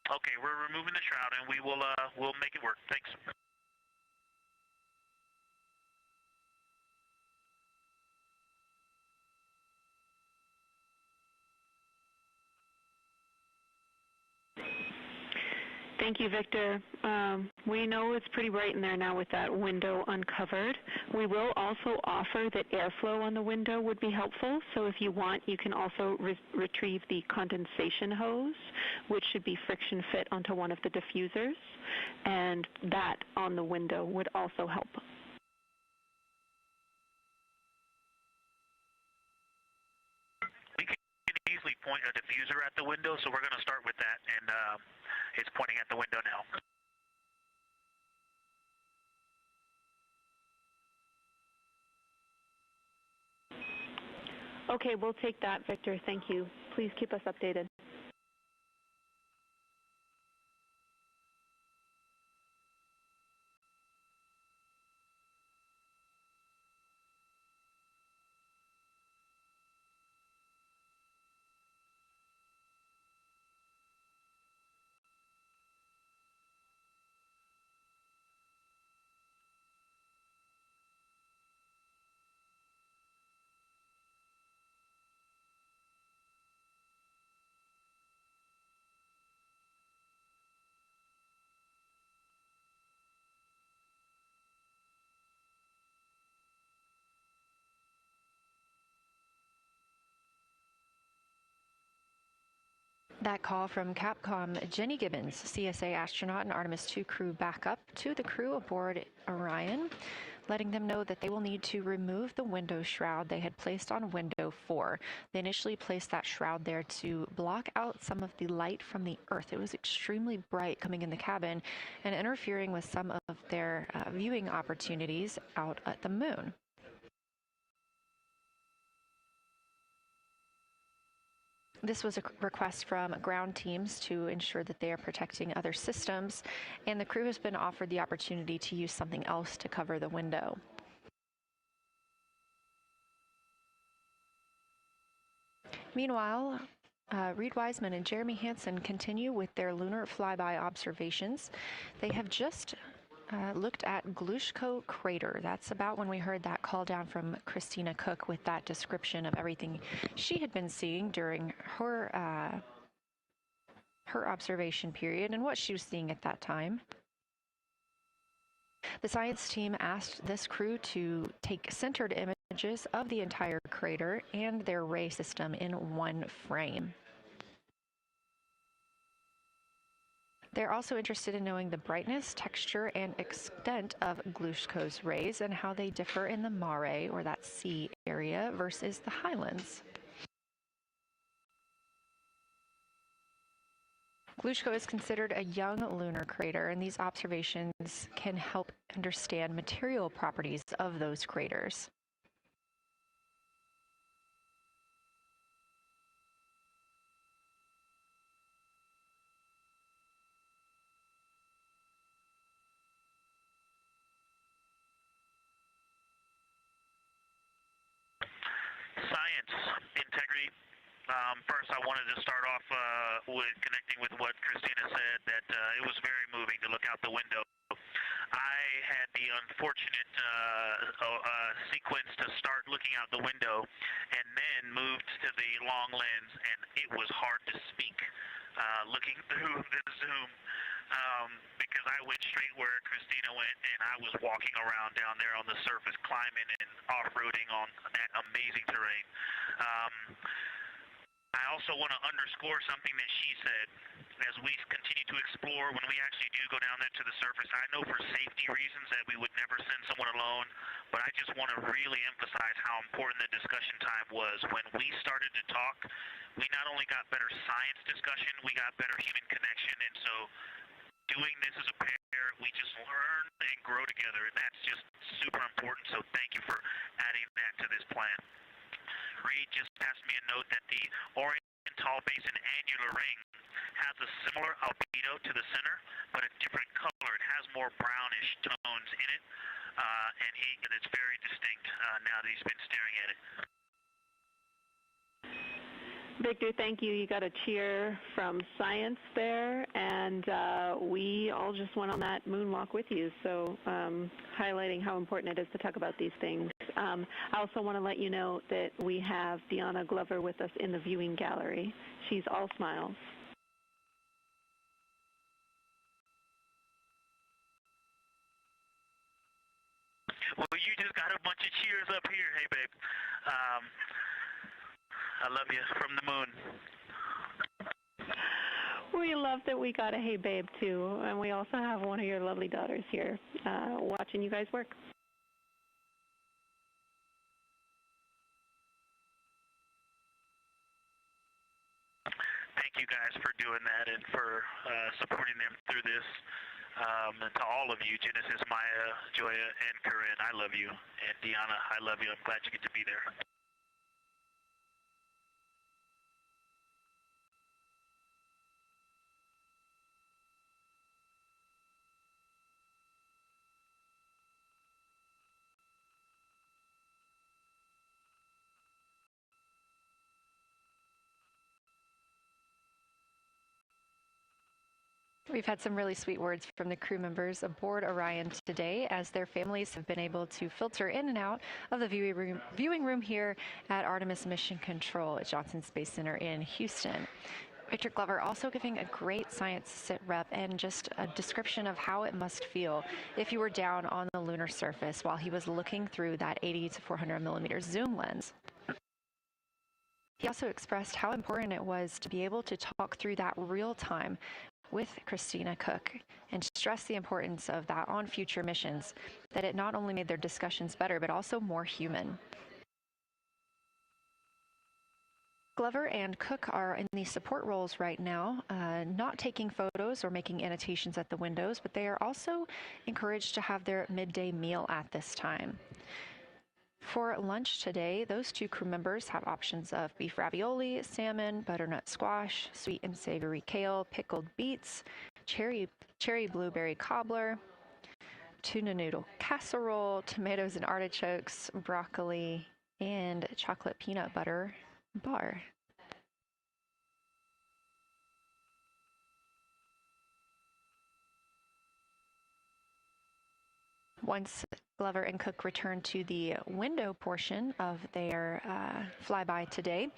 Okay, we're removing the shroud, and we will we'll make it work. Thanks. Thank you, Victor. We know it's pretty bright in there now with that window uncovered. We will also offer that airflow on the window would be helpful. So if you want, you can also retrieve the condensation hose, which should be friction fit onto one of the diffusers. And that on the window would also help. We can easily point a diffuser at the window, so we're going to start with that. And it's pointing at the window now. Okay, we'll take that, Victor. Thank you. Please keep us updated. That call from Capcom, Jenny Gibbons, CSA astronaut and Artemis II crew, back up to the crew aboard Orion, letting them know that they will need to remove the window shroud they had placed on window 4. They initially placed that shroud there to block out some of the light from the Earth. It was extremely bright coming in the cabin and interfering with some of their viewing opportunities out at the moon. This was a request from ground teams to ensure that they are protecting other systems, and the crew has been offered the opportunity to use something else to cover the window. Meanwhile, Reed Wiseman and Jeremy Hansen continue with their lunar flyby observations. They have just looked at Glushko crater. That's about when we heard that call down from Christina Cook with that description of everything she had been seeing during her observation period and what she was seeing at that time. The science team asked this crew to take centered images of the entire crater and their ray system in one frame. They're also interested in knowing the brightness, texture, and extent of Glushko's rays and how they differ in the mare, or that sea area, versus the highlands. Glushko is considered a young lunar crater, and these observations can help understand material properties of those craters. Science, integrity. First, I wanted to start off with connecting with what Christina said, that it was very moving to look out the window. I had the unfortunate sequence to start looking out the window and then moved to the long lens, and it was hard to speak looking through the zoom. Because I went straight where Christina went, and I was walking around down there on the surface, climbing and off-roading on that amazing terrain. I also want to underscore something that she said. As we continue to explore, when we actually do go down there to the surface, I know for safety reasons that we would never send someone alone, but I just want to really emphasize how important the discussion time was. When we started to talk, we not only got better science discussion, we got better human connection, and so doing this as a pair, we just learn and grow together, and that's just super important, so thank you for adding that to this plan. Reed just passed me a note that the Oriental Basin annular ring has a similar albedo to the center, but a different color. It has more brownish tones in it, and it's very distinct now that he's been staring at it. Victor, thank you. You got a cheer from science there, and we all just went on that moonwalk with you, so highlighting how important it is to talk about these things. I also want to let you know that we have Deanna Glover with us in the viewing gallery. She's all smiles. Well, you just got a bunch of cheers up here. Hey, babe. I love you from the moon. We love that we got a hey babe too, and we also have one of your lovely daughters here watching you guys work. Thank you guys for doing that and for supporting them through this. And to all of you, Genesis, Maya, Joya, and Corinne, I love you. And Deanna, I love you. I'm glad you get to be there. We've had some really sweet words from the crew members aboard Orion today, as their families have been able to filter in and out of the viewing room here at Artemis Mission Control at Johnson Space Center in Houston. Victor Glover also giving a great science sit rep and just a description of how it must feel if you were down on the lunar surface while he was looking through that 80 to 400 millimeter zoom lens. He also expressed how important it was to be able to talk through that real time with Christina Koch and stress the importance of that on future missions, that it not only made their discussions better, but also more human. Glover and Cook are in the support roles right now, not taking photos or making annotations at the windows, but they are also encouraged to have their midday meal at this time. For lunch today, those two crew members have options of beef ravioli, salmon, butternut squash, sweet and savory kale, pickled beets, cherry blueberry cobbler, tuna noodle casserole, tomatoes and artichokes, broccoli, and chocolate peanut butter bar. Once Glover and Cook return to the window portion of their flyby today,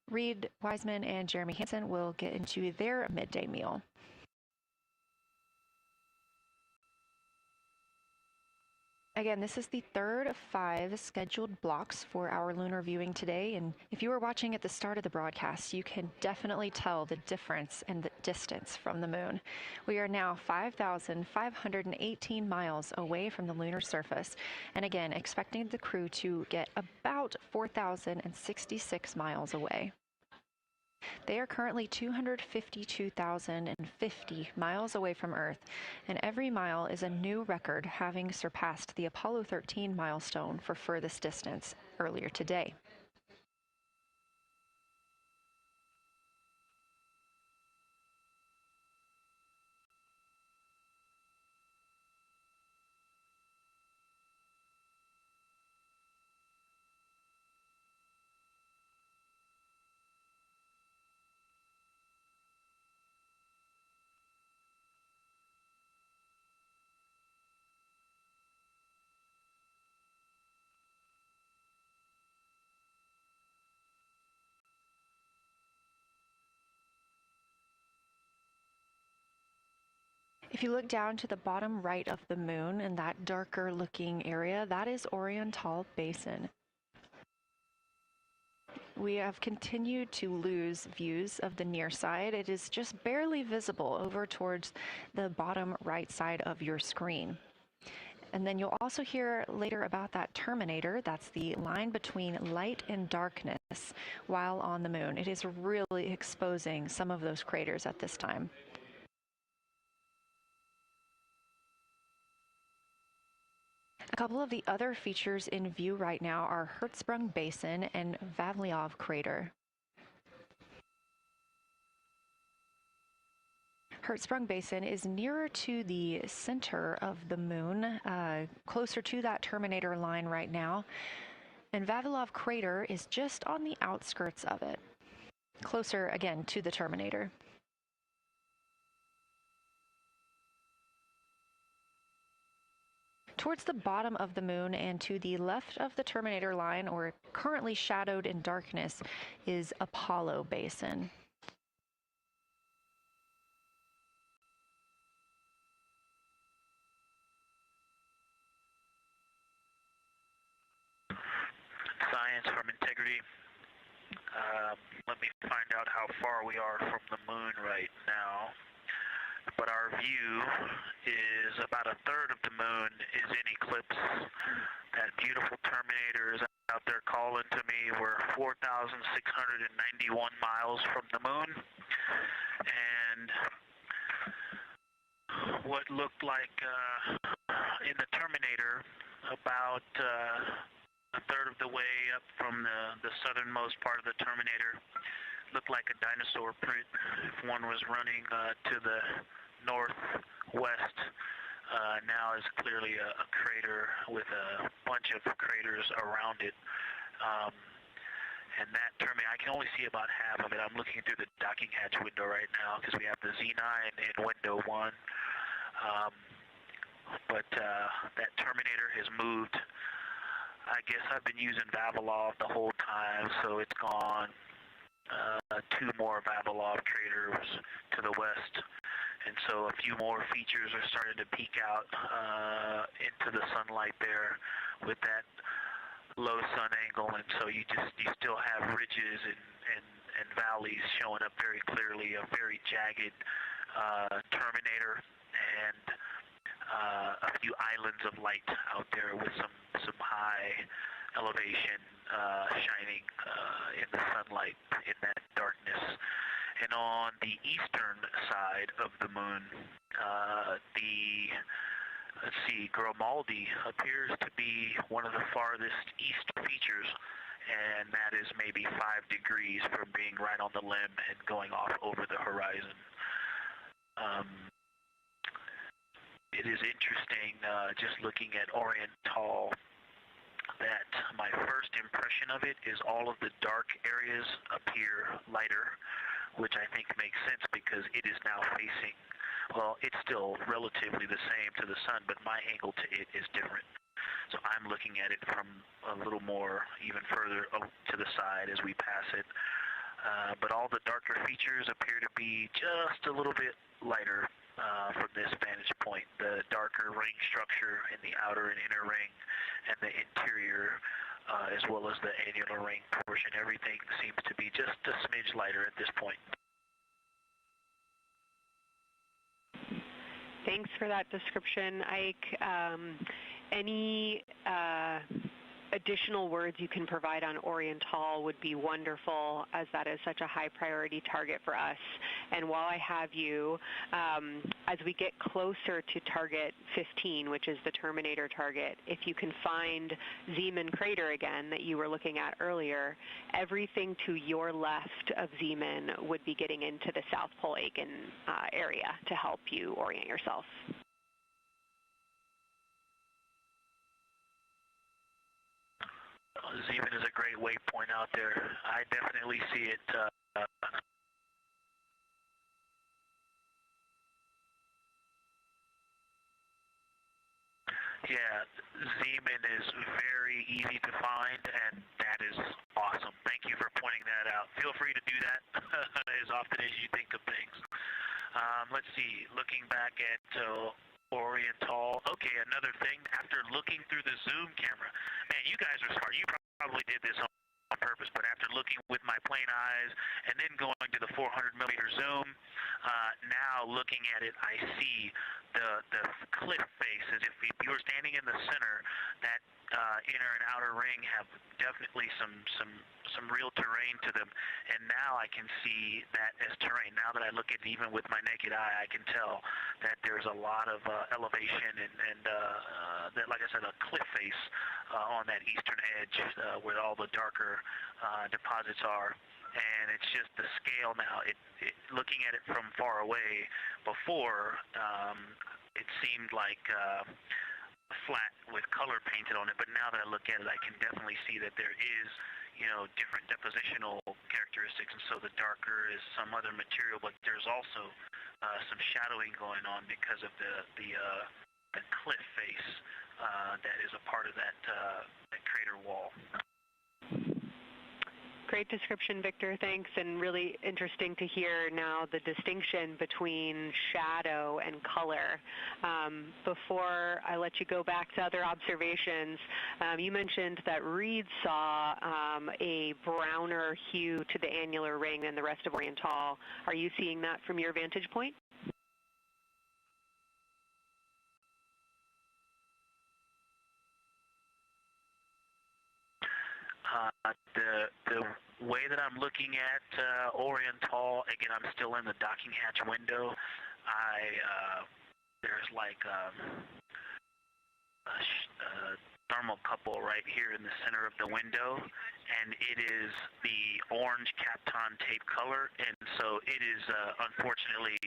Reed Wiseman and Jeremy Hansen will get into their midday meal. Again, this is the third of 5 scheduled blocks for our lunar viewing today, and if you were watching at the start of the broadcast, you can definitely tell the difference in the distance from the moon. We are now 5,518 miles away from the lunar surface, and again, expecting the crew to get about 4,066 miles away. They are currently 252,050 miles away from Earth, and every mile is a new record, having surpassed the Apollo 13 milestone for furthest distance earlier today. If you look down to the bottom right of the moon in that darker looking area, that is Oriental Basin. We have continued to lose views of the near side. It is just barely visible over towards the bottom right side of your screen. And then you'll also hear later about that terminator. That's the line between light and darkness while on the moon. It is really exposing some of those craters at this time. A couple of the other features in view right now are Hertzsprung Basin and Vavilov Crater. Hertzsprung Basin is nearer to the center of the moon, closer to that terminator line right now, and Vavilov Crater is just on the outskirts of it, closer again to the terminator. Towards the bottom of the moon and to the left of the terminator line, or currently shadowed in darkness, is Apollo Basin. Science from integrity. Let me find out how far we are from the moon right now. But our view is about a third of the moon is in eclipse. That beautiful terminator is out there calling to me. We're 4,691 miles from the moon. And what looked like in the terminator about a third of the way up from the southernmost part of the terminator looked like a dinosaur print if one was running to the northwest. Now is clearly a crater with a bunch of craters around it. And that terminator, I can only see about half of it. I'm looking through the docking hatch window right now because we have the Z9 in window 1. But that terminator has moved. I guess I've been using Vavilov the whole time, so it's gone 2 more Vavilov craters to the west, and so a few more features are starting to peek out into the sunlight there with that low sun angle, and so you still have ridges and valleys showing up very clearly, a very jagged terminator, and a few islands of light out there with some high elevation shining in the sunlight in that darkness. And on the eastern side of the moon, let's see, Grimaldi appears to be one of the farthest east features, and that is maybe 5 degrees from being right on the limb and going off over the horizon. It is interesting, just looking at Oriental, that my first impression of it is all of the dark areas appear lighter, which I think makes sense because it is now facing, well, it's still relatively the same to the sun, but my angle to it is different. So I'm looking at it from a little more, even further to the side as we pass it. But all the darker features appear to be just a little bit lighter from this vantage point. The darker ring structure in the outer and inner ring and the interior, as well as the annular ring portion, everything seems to be just a smidge lighter at this point. Thanks for that description, Ike. Any additional words you can provide on Oriental would be wonderful, as that is such a high priority target for us. And while I have you, as we get closer to target 15, which is the Terminator target, if you can find Zeeman crater again that you were looking at earlier, everything to your left of Zeeman would be getting into the South Pole Aiken area to help you orient yourself. Zeeman is a great waypoint out there. I definitely see it. Yeah, Zeeman is very easy to find, and that is awesome. Thank you for pointing that out. Feel free to do that as often as you think of things. Let's see, looking back at Oriental. Okay, another thing, after looking through the zoom camera, man, you guys are smart. You probably did this on purpose, but after looking with my plain eyes and then going to the 400 millimeter zoom, now looking at it, I see the cliff face as if you were standing in the center. That inner and outer ring have definitely some real terrain to them, and now I can see that as terrain. Now that I look at it even with my naked eye, I can tell that there's a lot of elevation and that, like I said, a cliff face on that eastern edge where all the darker deposits are. And it's just the scale now. Looking at it from far away, before it seemed like flat with color painted on it, but now that I look at it, I can definitely see that there is, different depositional characteristics, and so the darker is some other material, but there's also some shadowing going on because of the cliff face that is a part of that crater wall. Great description, Victor. Thanks, and really interesting to hear now the distinction between shadow and color. Before I let you go back to other observations, you mentioned that Reed saw a browner hue to the annular ring than the rest of Oriental. Are you seeing that from your vantage point? The way that I'm looking at Oriental, again, I'm still in the docking hatch window. There's like a thermocouple right here in the center of the window, and it is the orange Kapton tape color, and so it is unfortunately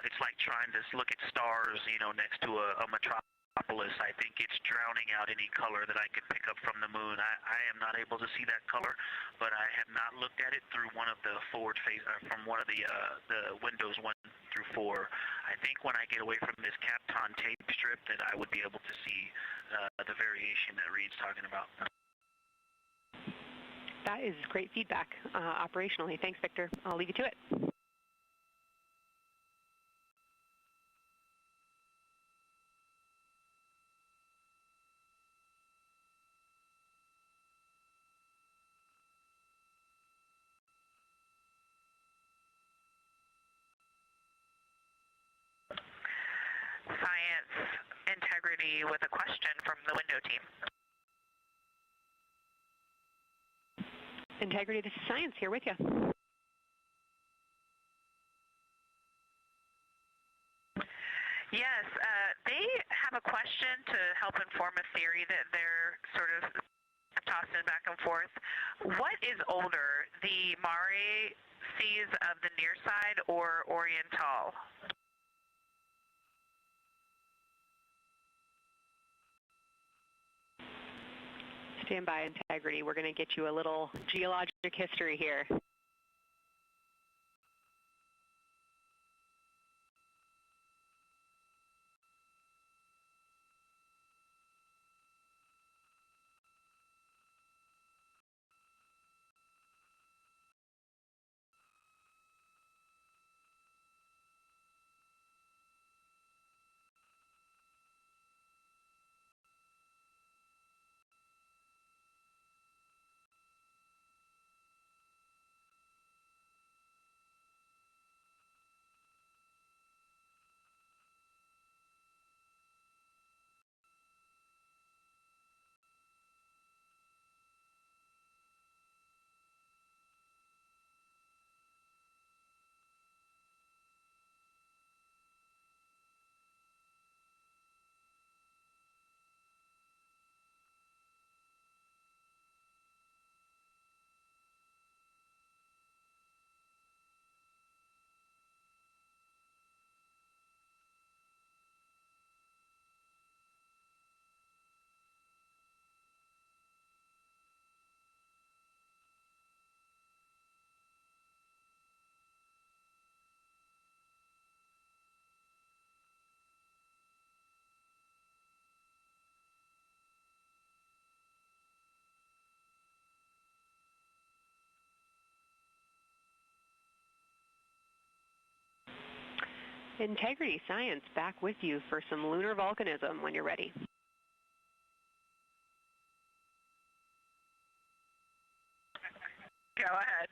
it's like trying to look at stars, next to a metropolis. I think it's drowning out any color that I could pick up from the moon. I am not able to see that color, but I have not looked at it through one of the forward face, from one of the windows 1 through 4. I think when I get away from this Kapton tape strip that I would be able to see the variation that Reed's talking about. That is great feedback operationally. Thanks, Victor. I'll leave you to it. Integrity with a question from the window team. Integrity, this is Science here with you. Yes, they have a question to help inform a theory that they're sort of tossing back and forth. What is older, the Mare seas of the near side or Oriental? Stand by, Integrity. We're going to get you a little geologic history here. Integrity Science back with you for some lunar volcanism when you're ready. Go ahead.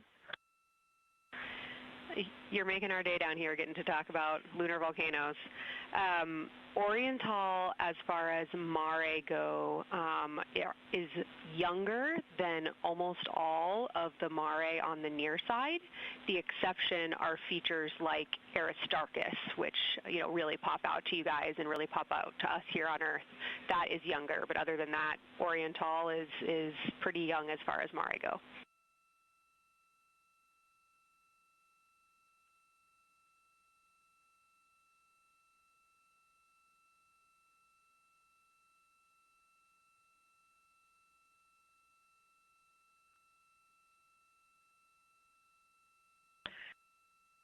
You're making our day down here getting to talk about lunar volcanoes. Oriental, as far as Mare go, is younger than almost all of the Mare on the near side. The exception are features like Aristarchus, which really pop out to you guys and really pop out to us here on Earth. That is younger, but other than that, Oriental is pretty young as far as Mare go.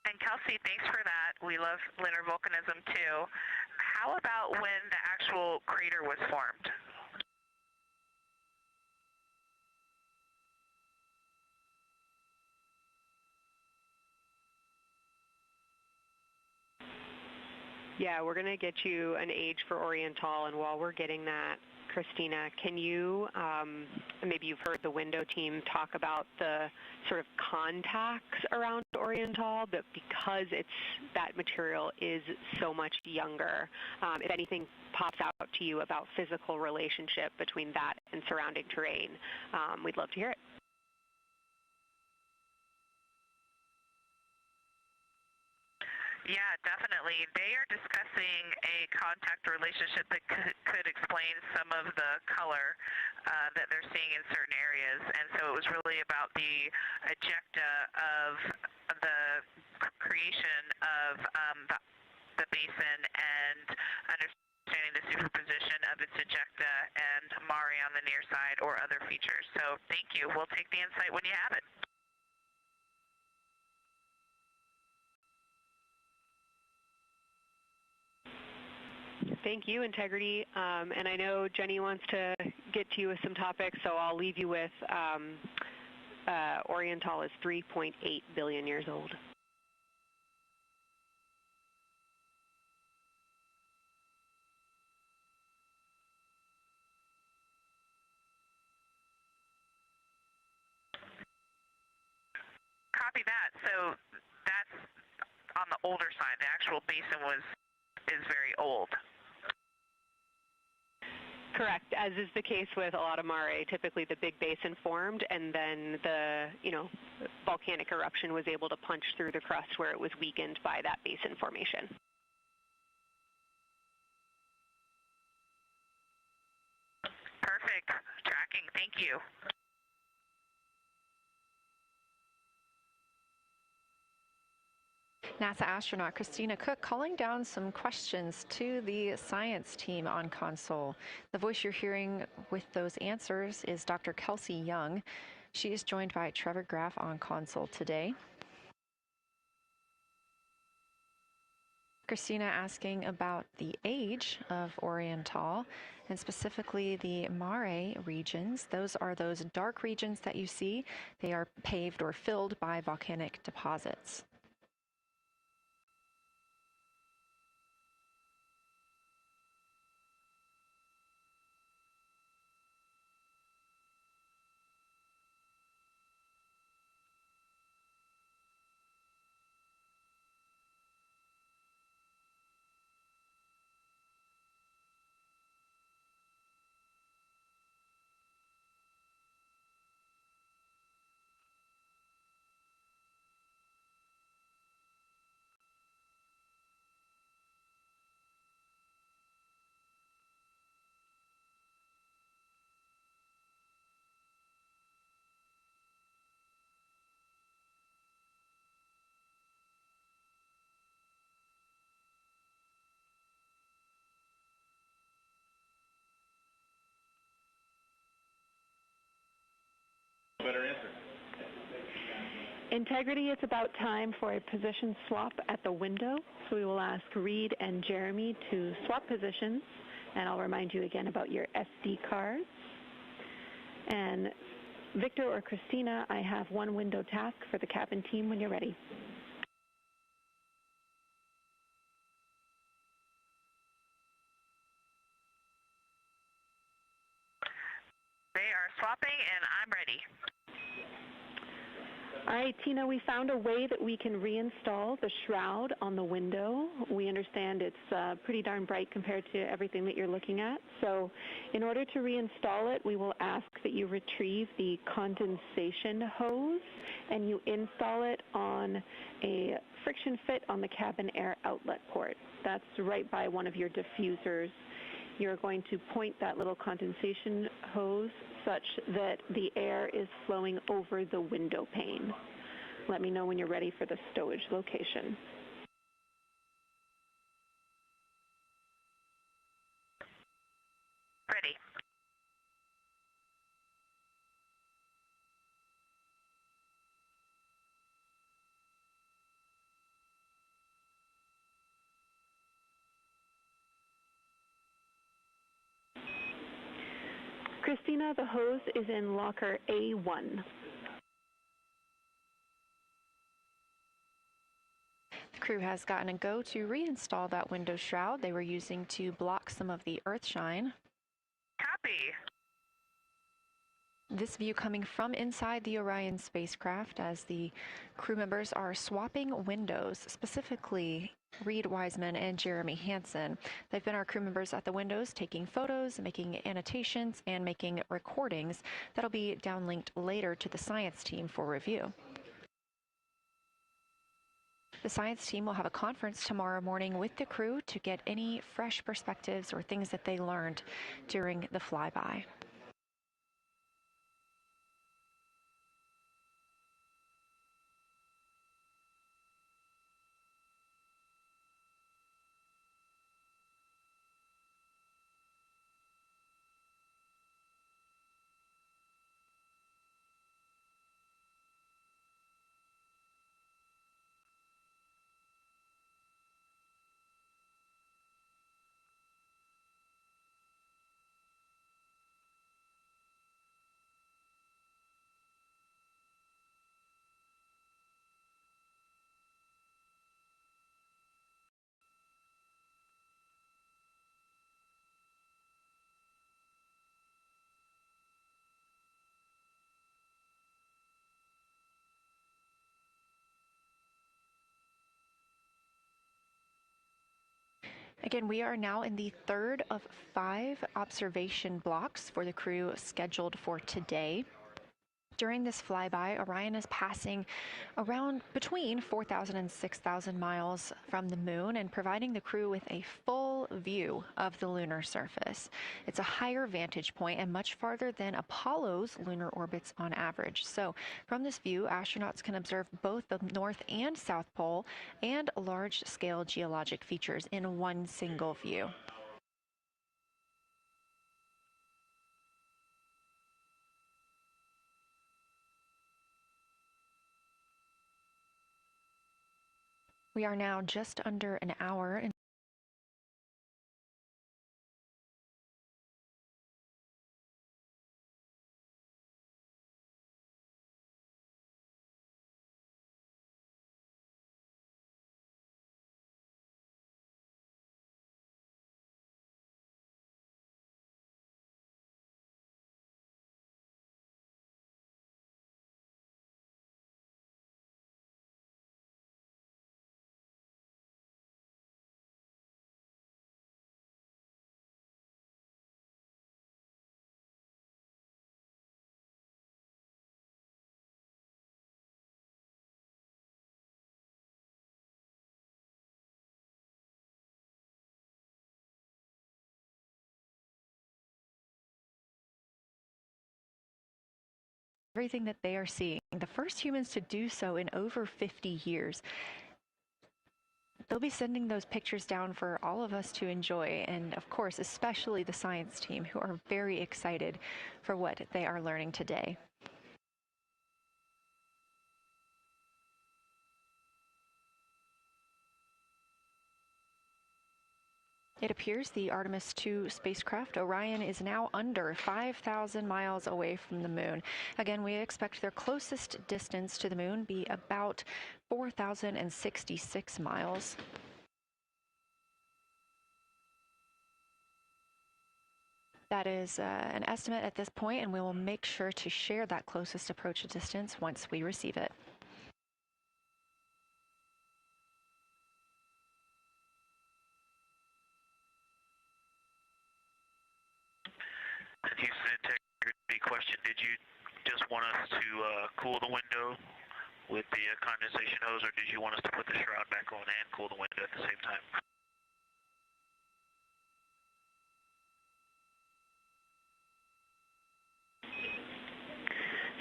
And Kelsey, thanks for that. We love lunar volcanism too. How about when the actual crater was formed? Yeah, we're going to get you an age for Oriental, and while we're getting that, Christina, can you, maybe you've heard the window team talk about the sort of contacts around Oriental, but because that material is so much younger, if anything pops out to you about physical relationship between that and surrounding terrain, we'd love to hear it. Yeah, definitely. They are discussing a contact relationship that could explain some of the color that they're seeing in certain areas. And so it was really about the ejecta of the creation of the basin and understanding the superposition of its ejecta and Mare on the near side or other features. So thank you. We'll take the insight when you have it. Thank you, Integrity. And I know Jenny wants to get to you with some topics, so I'll leave you with Oriental is 3.8 billion years old. Copy that. So that's on the older side. The actual basin is very old. Correct, as is the case with a lot of mare. Typically the big basin formed and then the, volcanic eruption was able to punch through the crust where it was weakened by that basin formation. Perfect. Tracking. Thank you. NASA astronaut Christina Cook calling down some questions to the science team on console. The voice you're hearing with those answers is Dr. Kelsey Young. She is joined by Trevor Graff on console today. Christina asking about the age of Oriental and specifically the mare regions. Those are those dark regions that you see. They are paved or filled by volcanic deposits. Better answer. Integrity, it's about time for a position swap at the window. So we will ask Reed and Jeremy to swap positions, and I'll remind you again about your SD cards. And Victor or Christina, I have one window task for the cabin team when you're ready. They are swapping, and I'm ready. All right, Tina, we found a way that we can reinstall the shroud on the window. We understand it's pretty darn bright compared to everything that you're looking at. So in order to reinstall it, we will ask that you retrieve the condensation hose and you install it on a friction fit on the cabin air outlet port. That's right by one of your diffusers. You're going to point that little condensation hose such that the air is flowing over the window pane. Let me know when you're ready for the stowage location. Ready. Christina, the hose is in locker A1. The crew has gotten a go to reinstall that window shroud they were using to block some of the earth shine. Copy. This view coming from inside the Orion spacecraft as the crew members are swapping windows, specifically Reed Wiseman and Jeremy Hansen. They've been our crew members at the windows taking photos, making annotations, and making recordings that'll be downlinked later to the science team for review. The science team will have a conference tomorrow morning with the crew to get any fresh perspectives or things that they learned during the flyby. Again, we are now in the third of 5 observation blocks for the crew scheduled for today. During this flyby, Orion is passing around between 4,000 and 6,000 miles from the moon and providing the crew with a full view of the lunar surface. It's a higher vantage point and much farther than Apollo's lunar orbits on average. So from this view, astronauts can observe both the North and South Pole and large-scale geologic features in one single view. We are now just under an hour in everything that they are seeing, the first humans to do so in over 50 years. They'll be sending those pictures down for all of us to enjoy, and of course, especially the science team, who are very excited for what they are learning today. It appears the Artemis II spacecraft, Orion, is now under 5,000 miles away from the moon. Again, we expect their closest distance to the moon be about 4,066 miles. That is an estimate at this point, and we will make sure to share that closest approach distance once we receive it. Houston integrity question, did you just want us to cool the window with the condensation hose, or did you want us to put the shroud back on and cool the window at the same time?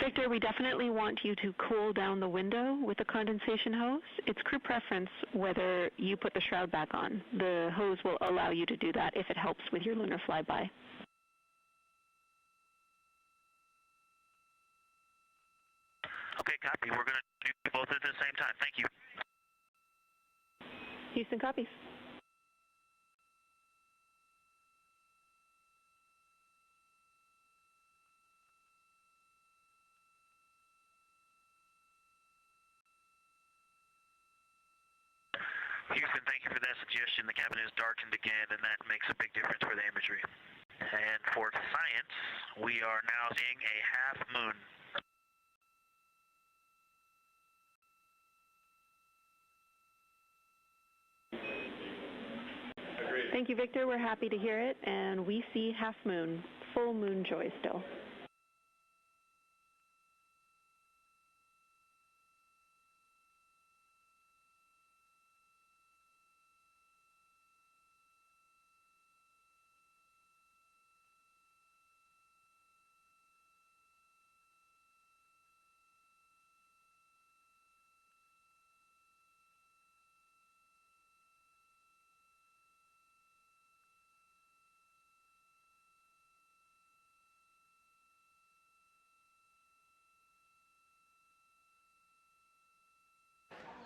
Victor, we definitely want you to cool down the window with the condensation hose. It's crew preference whether you put the shroud back on. The hose will allow you to do that if it helps with your lunar flyby. Okay, copy. We're going to do both at the same time. Thank you. Houston copies. Houston, thank you for that suggestion. The cabin is darkened again, and that makes a big difference for the imagery. And for science, we are now seeing a half moon. Thank you, Victor. We're happy to hear it, and we see half moon, full moon joy still.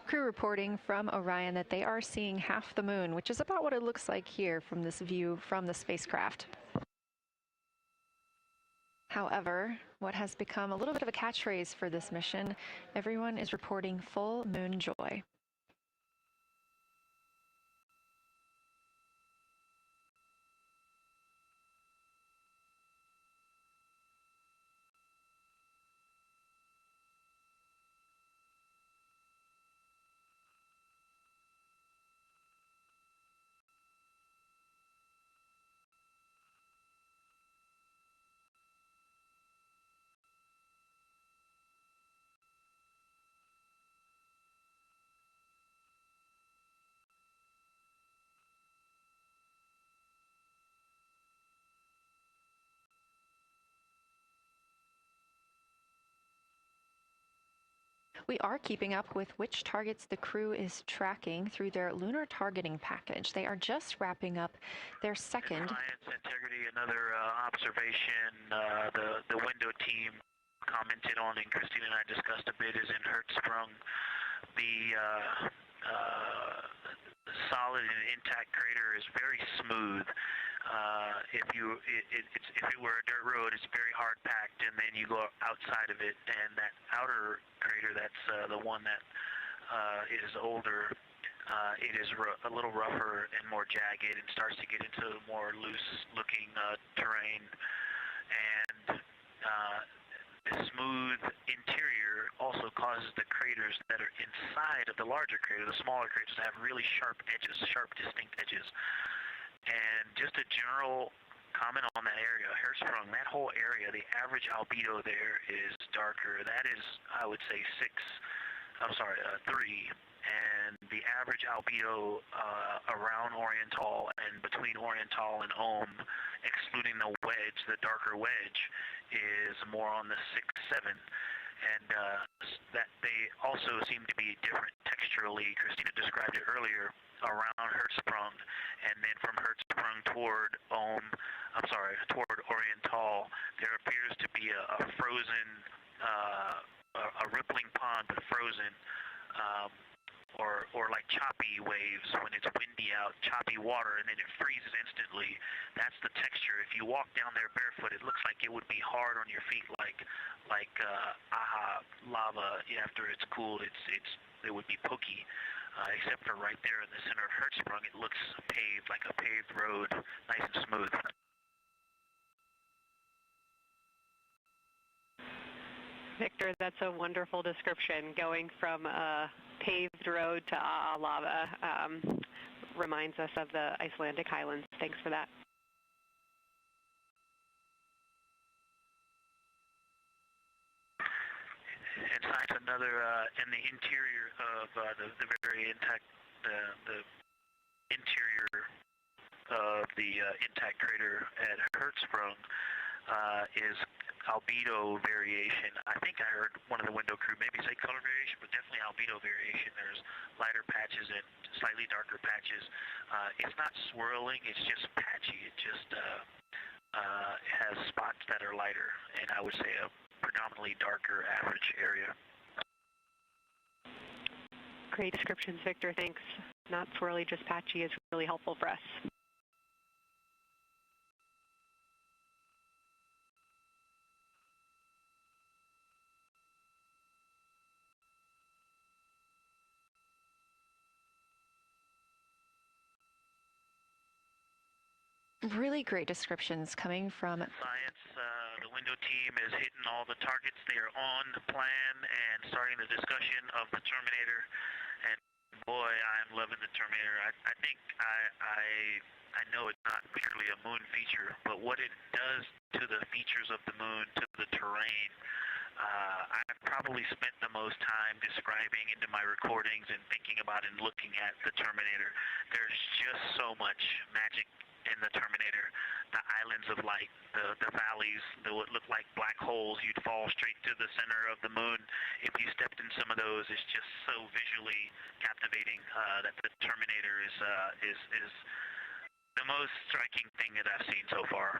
Crew reporting from Orion that they are seeing half the moon, which is about what it looks like here from this view from the spacecraft. However, what has become a little bit of a catchphrase for this mission, everyone is reporting full moon joy. We are keeping up with which targets the crew is tracking through their lunar targeting package. They are just wrapping up their second. Science integrity, another observation the window team commented on and Christine and I discussed a bit is in Hertzsprung. The solid and intact crater is very smooth. If it were a dirt road, it's very hard packed, and then you go outside of it, and that outer crater, that's the one that is older. It is a little rougher and more jagged, and starts to get into more loose-looking terrain. And the smooth interior also causes the craters that are inside of the larger crater, the smaller craters, to have really sharp edges, sharp, distinct edges. And just a general comment on that area, Hertzsprung, that whole area, the average albedo there is darker. That is, I would say, 3. And the average albedo around Oriental and between Oriental and Ohm, excluding the wedge, the darker wedge, is more on the 6, 7. And that they also seem to be different texturally. Christina described it earlier around Hertzsprung, and then from Hertzsprung toward toward Oriental, there appears to be a frozen, a rippling pond, but frozen, or like choppy waves when it's windy out, choppy water, and then it freezes instantly. That's the texture. If you walk down there barefoot, it looks like it would be hard on your feet, like lava. After it's cooled, it would be pokey. Except for right there in the center of Hertzsprung, it looks paved, like a paved road, nice and smooth. Victor, that's a wonderful description. Going from a paved road to lava reminds us of the Icelandic highlands. Thanks for that. And science, another in the interior of the very intact, the interior of the intact crater at Hertzsprung is albedo variation. I think I heard one of the window crew maybe say color variation, but definitely albedo variation. There's lighter patches and slightly darker patches. It's not swirling, it's just patchy. It just has spots that are lighter, and I would say a predominantly darker average area. Great descriptions, Victor. Thanks. Not swirly, just patchy is really helpful for us. Really great descriptions coming from Science, the window team is hitting all the targets. They are on the plan and starting the discussion of the Terminator. And boy, I'm loving the Terminator. I think I know it's not purely a moon feature, but what it does to the features of the moon, to the terrain, I've probably spent the most time describing into my recordings and thinking about and looking at the Terminator. There's just so much magic in the Terminator. The islands of light, the valleys, what look like black holes. You'd fall straight to the center of the moon if you stepped in some of those. It's just so visually captivating that the Terminator is the most striking thing that I've seen so far.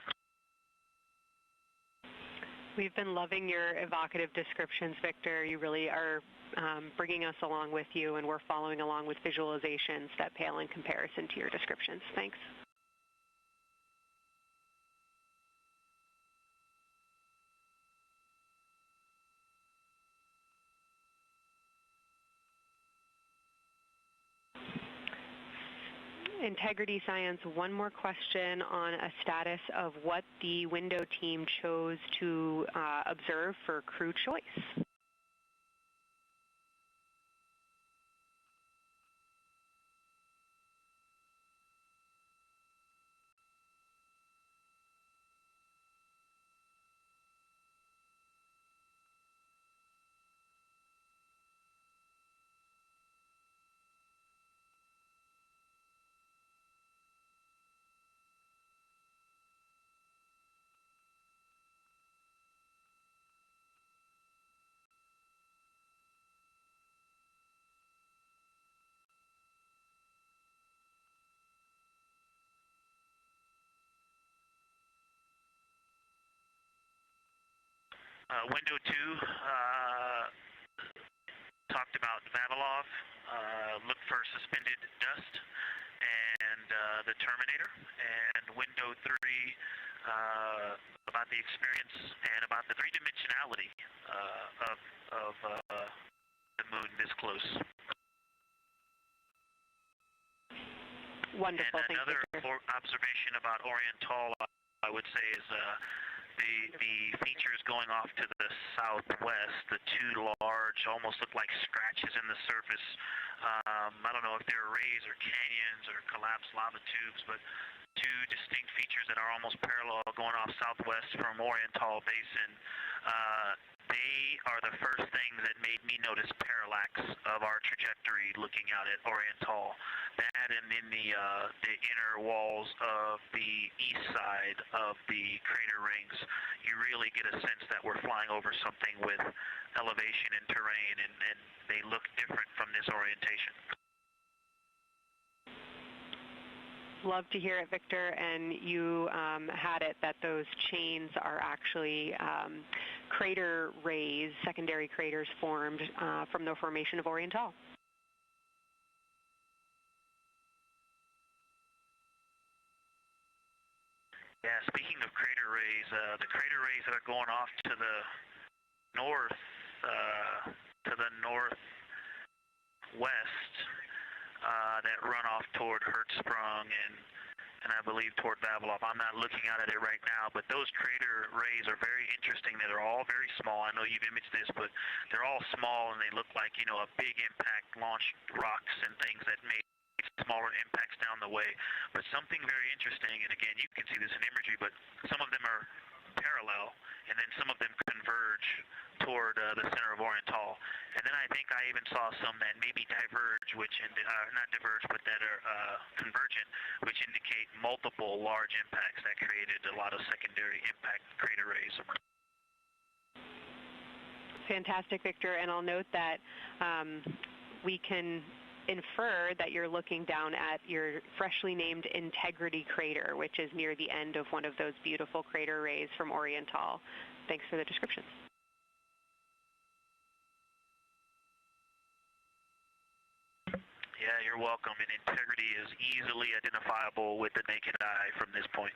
We've been loving your evocative descriptions, Victor. You really are bringing us along with you, and we're following along with visualizations that pale in comparison to your descriptions. Thanks. Integrity Science, one more question on a status of what the window team chose to observe for crew choice. Window 2 talked about Vavilov, look for suspended dust, and the Terminator. And window 3 about the experience and about the three-dimensionality of the moon this close. Wonderful. And another observation about Oriental, I would say, is the features going off to the southwest, the two large, almost look like scratches in the surface. I don't know if they're rays or canyons or collapsed lava tubes, but two distinct features that are almost parallel going off southwest from Oriental Basin. They are the first things that made me notice parallax of our trajectory looking out at Oriental. That and in the inner walls of the east side of the crater rings, you really get a sense that we're flying over something with elevation and terrain, and they look different from this orientation. Love to hear it, Victor, and you had it that those chains are actually crater rays, secondary craters formed from the formation of Oriental. Yeah, speaking of crater rays, the crater rays that are going off to the northwest, that run off toward Hertzsprung and I believe toward Vavilov. I'm not looking at it right now, but those crater rays are very interesting. They're all very small. I know you've imaged this, but they're all small and they look like, you know, a big impact launched rocks and things that made smaller impacts down the way. But something very interesting, and again, you can see this in imagery, but some of them are parallel, and then some of them converge toward the center of Oriental. And then I think I even saw some that maybe diverge, which not diverge, but that are convergent, which indicate multiple large impacts that created a lot of secondary impact crater rays. Fantastic, Victor. And I'll note that we can infer that you're looking down at your freshly named Integrity crater, which is near the end of one of those beautiful crater rays from Oriental. Thanks for the description. Yeah, you're welcome. And Integrity is easily identifiable with the naked eye from this point.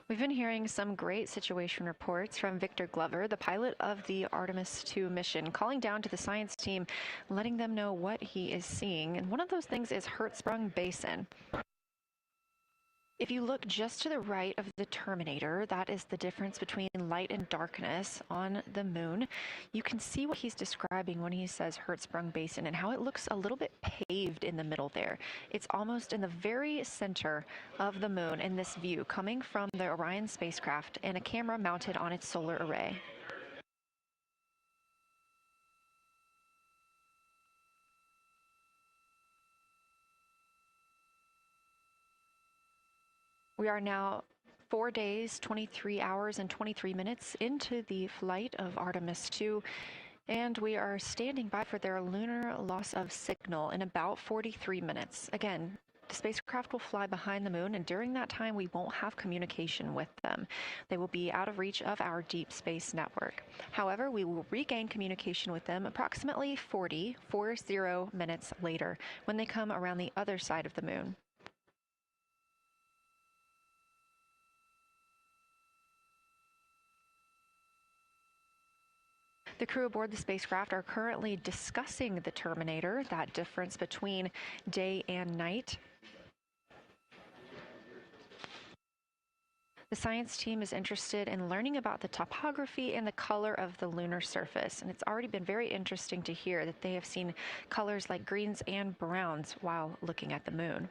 We've been hearing some great situation reports from Victor Glover, the pilot of the Artemis II mission, calling down to the science team, letting them know what he is seeing. And one of those things is Hertzsprung Basin. If you look just to the right of the Terminator, that is the difference between light and darkness on the moon. You can see what he's describing when he says Hertzsprung Basin and how it looks a little bit paved in the middle there. It's almost in the very center of the moon in this view, coming from the Orion spacecraft and a camera mounted on its solar array. We are now 4 days, 23 hours, and 23 minutes into the flight of Artemis II, and we are standing by for their lunar loss of signal in about 43 minutes. Again, the spacecraft will fly behind the moon, and during that time, we won't have communication with them. They will be out of reach of our deep space network. However, we will regain communication with them approximately 40 minutes later when they come around the other side of the moon. The crew aboard the spacecraft are currently discussing the Terminator, that difference between day and night. The science team is interested in learning about the topography and the color of the lunar surface, and it's already been very interesting to hear that they have seen colors like greens and browns while looking at the moon.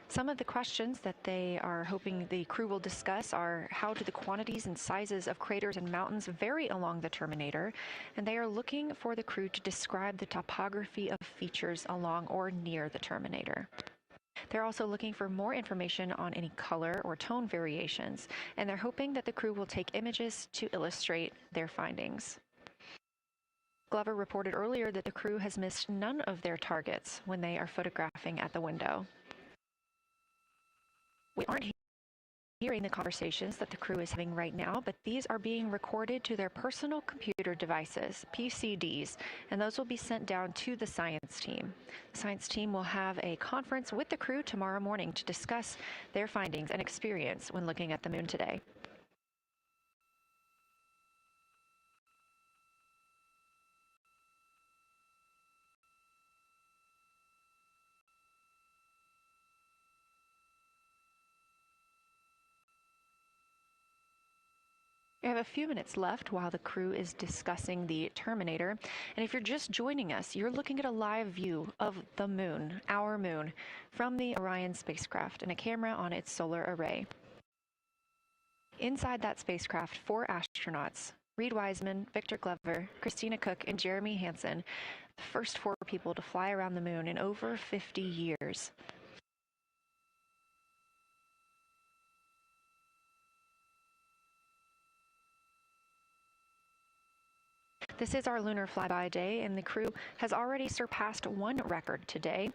Some of the questions that they are hoping the crew will discuss are how do the quantities and sizes of craters and mountains vary along the terminator, and they are looking for the crew to describe the topography of features along or near the terminator. They're also looking for more information on any color or tone variations, and they're hoping that the crew will take images to illustrate their findings. Glover reported earlier that the crew has missed none of their targets when they are photographing at the window. We aren't hearing the conversations that the crew is having right now, but these are being recorded to their personal computer devices, PCDs, and those will be sent down to the science team. The science team will have a conference with the crew tomorrow morning to discuss their findings and experience when looking at the moon today. We have a few minutes left while the crew is discussing the terminator, and if you're just joining us, you're looking at a live view of the moon, our moon, from the Orion spacecraft and a camera on its solar array. Inside that spacecraft, 4 astronauts, Reed Wiseman, Victor Glover, Christina Cook, and Jeremy Hansen, the first 4 people to fly around the moon in over 50 years. This is our lunar flyby day, and the crew has already surpassed one record today.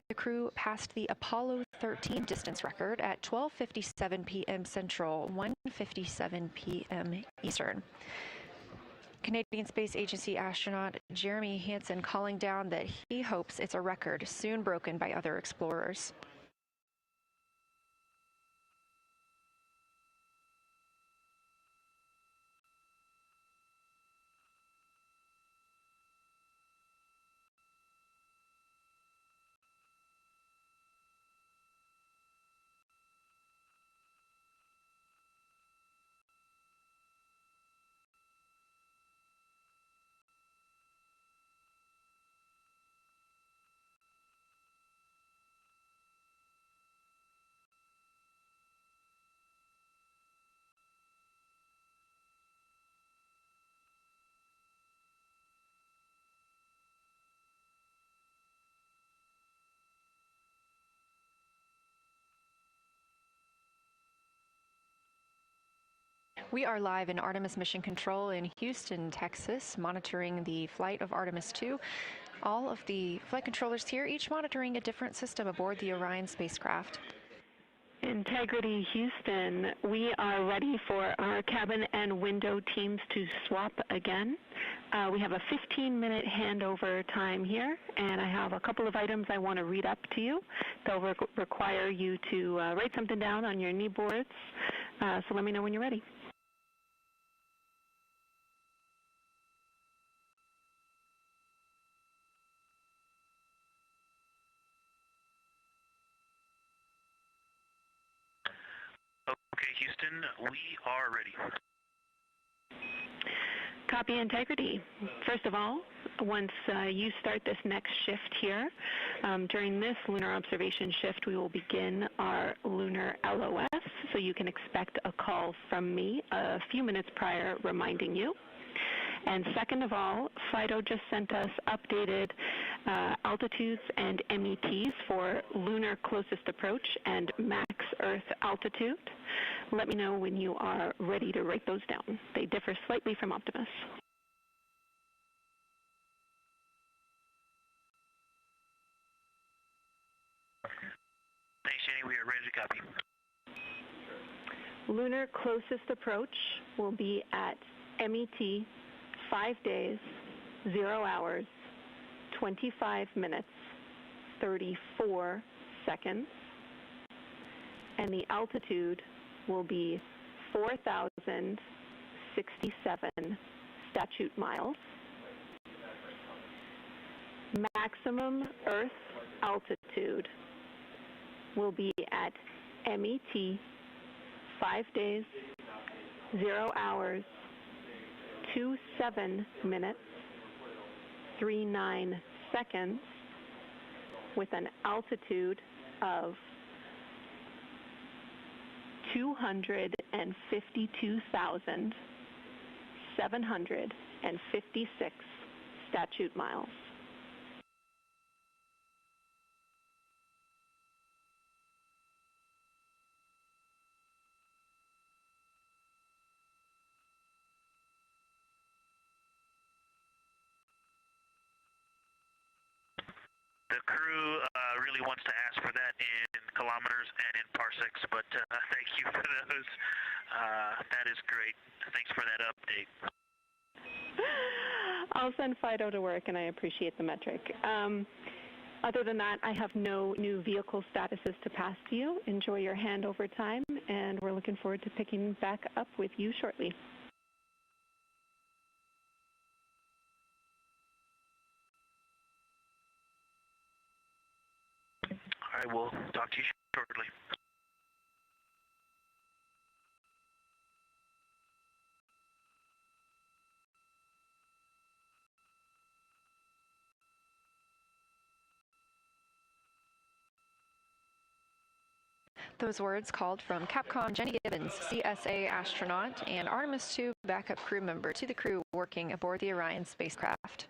The crew passed the Apollo 13 distance record at 12:57 p.m. Central, 1:57 p.m. Eastern. Canadian Space Agency astronaut Jeremy Hansen calling down that he hopes it's a record soon broken by other explorers. We are live in Artemis Mission Control in Houston, Texas, monitoring the flight of Artemis II. All of the flight controllers here, each monitoring a different system aboard the Orion spacecraft. Integrity Houston, we are ready for our cabin and window teams to swap again. We have a 15-minute handover time here, and I have a couple of items I want to read up to you. They'll require you to write something down on your knee boards, so let me know when you're ready. Okay, Houston, we are ready. Copy, Integrity. First of all, once you start this next shift here, during this lunar observation shift, we will begin our lunar LOS, so you can expect a call from me a few minutes prior reminding you. And second of all, FIDO just sent us updated altitudes and METs for lunar closest approach and max Earth altitude. Let me know when you are ready to write those down. They differ slightly from Optimus. Thanks, Jenny. We are ready to copy. Lunar closest approach will be at MET 5 days, 0 hours, 25 minutes, 34 seconds, and the altitude will be 4,067 statute miles. Maximum Earth altitude will be at MET 5 days, 0 hours, 27 minutes, 39 seconds, with an altitude of 252,756 statute miles. The crew really wants to ask for that in kilometers and in parsecs, but thank you for those. That is great. Thanks for that update. I'll send Fido to work, and I appreciate the metric. Other than that, I have no new vehicle statuses to pass to you. Enjoy your handover time, and we're looking forward to picking back up with you shortly. I will talk to you shortly. Those words called from Capcom Jenny Gibbons, CSA astronaut and Artemis II backup crew member to the crew working aboard the Orion spacecraft.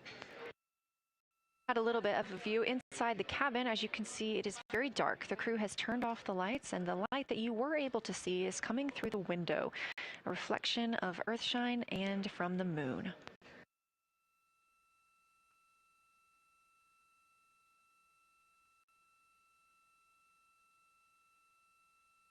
Had a little bit of a view inside the cabin. As you can see, it is very dark. The crew has turned off the lights, and the light that you were able to see is coming through the window, a reflection of Earthshine and from the moon.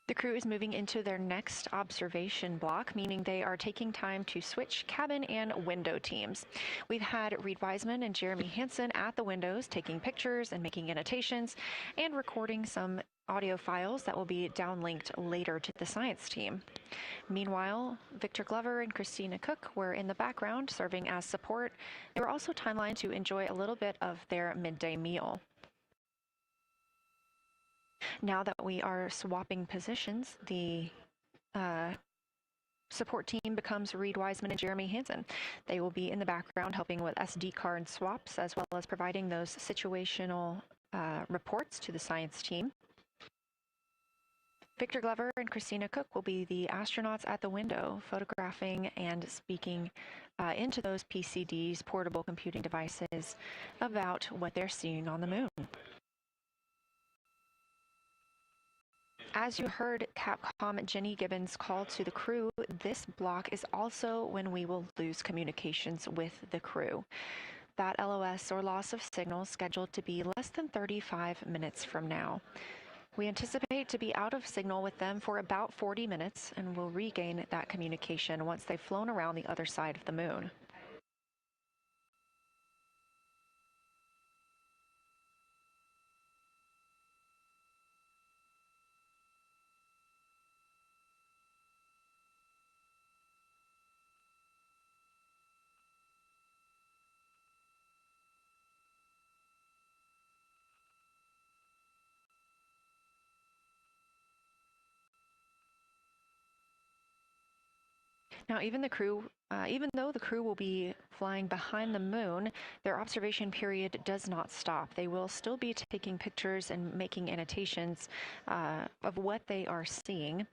The crew is moving into their next observation block, meaning they are taking time to switch cabin and window teams. We've had Reed Wiseman and Jeremy Hansen at the windows taking pictures and making annotations and recording some audio files that will be downlinked later to the science team. Meanwhile, Victor Glover and Christina Cook were in the background serving as support. They were also timelined to enjoy a little bit of their midday meal. Now that we are swapping positions, the support team becomes Reed Wiseman and Jeremy Hansen. They will be in the background helping with SD card swaps as well as providing those situational reports to the science team. Victor Glover and Christina Cook will be the astronauts at the window, photographing and speaking into those PCDs, portable computing devices, about what they're seeing on the moon. As you heard Capcom Jenny Gibbons call to the crew, this block is also when we will lose communications with the crew. That LOS, or loss of signal, is scheduled to be less than 35 minutes from now. We anticipate to be out of signal with them for about 40 minutes, and will regain that communication once they've flown around the other side of the moon. Now, even though the crew will be flying behind the moon, their observation period does not stop. They will still be taking pictures and making annotations of what they are seeing.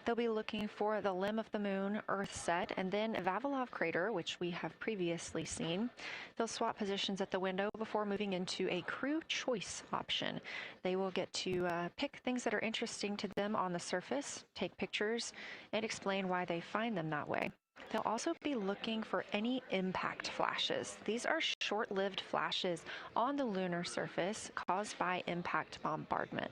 They'll be looking for the limb of the moon, Earth set, and then Vavilov crater, which we have previously seen. They'll swap positions at the window before moving into a crew choice option. They will get to pick things that are interesting to them on the surface, take pictures, and explain why they find them that way. They'll also be looking for any impact flashes. These are short-lived flashes on the lunar surface caused by impact bombardment.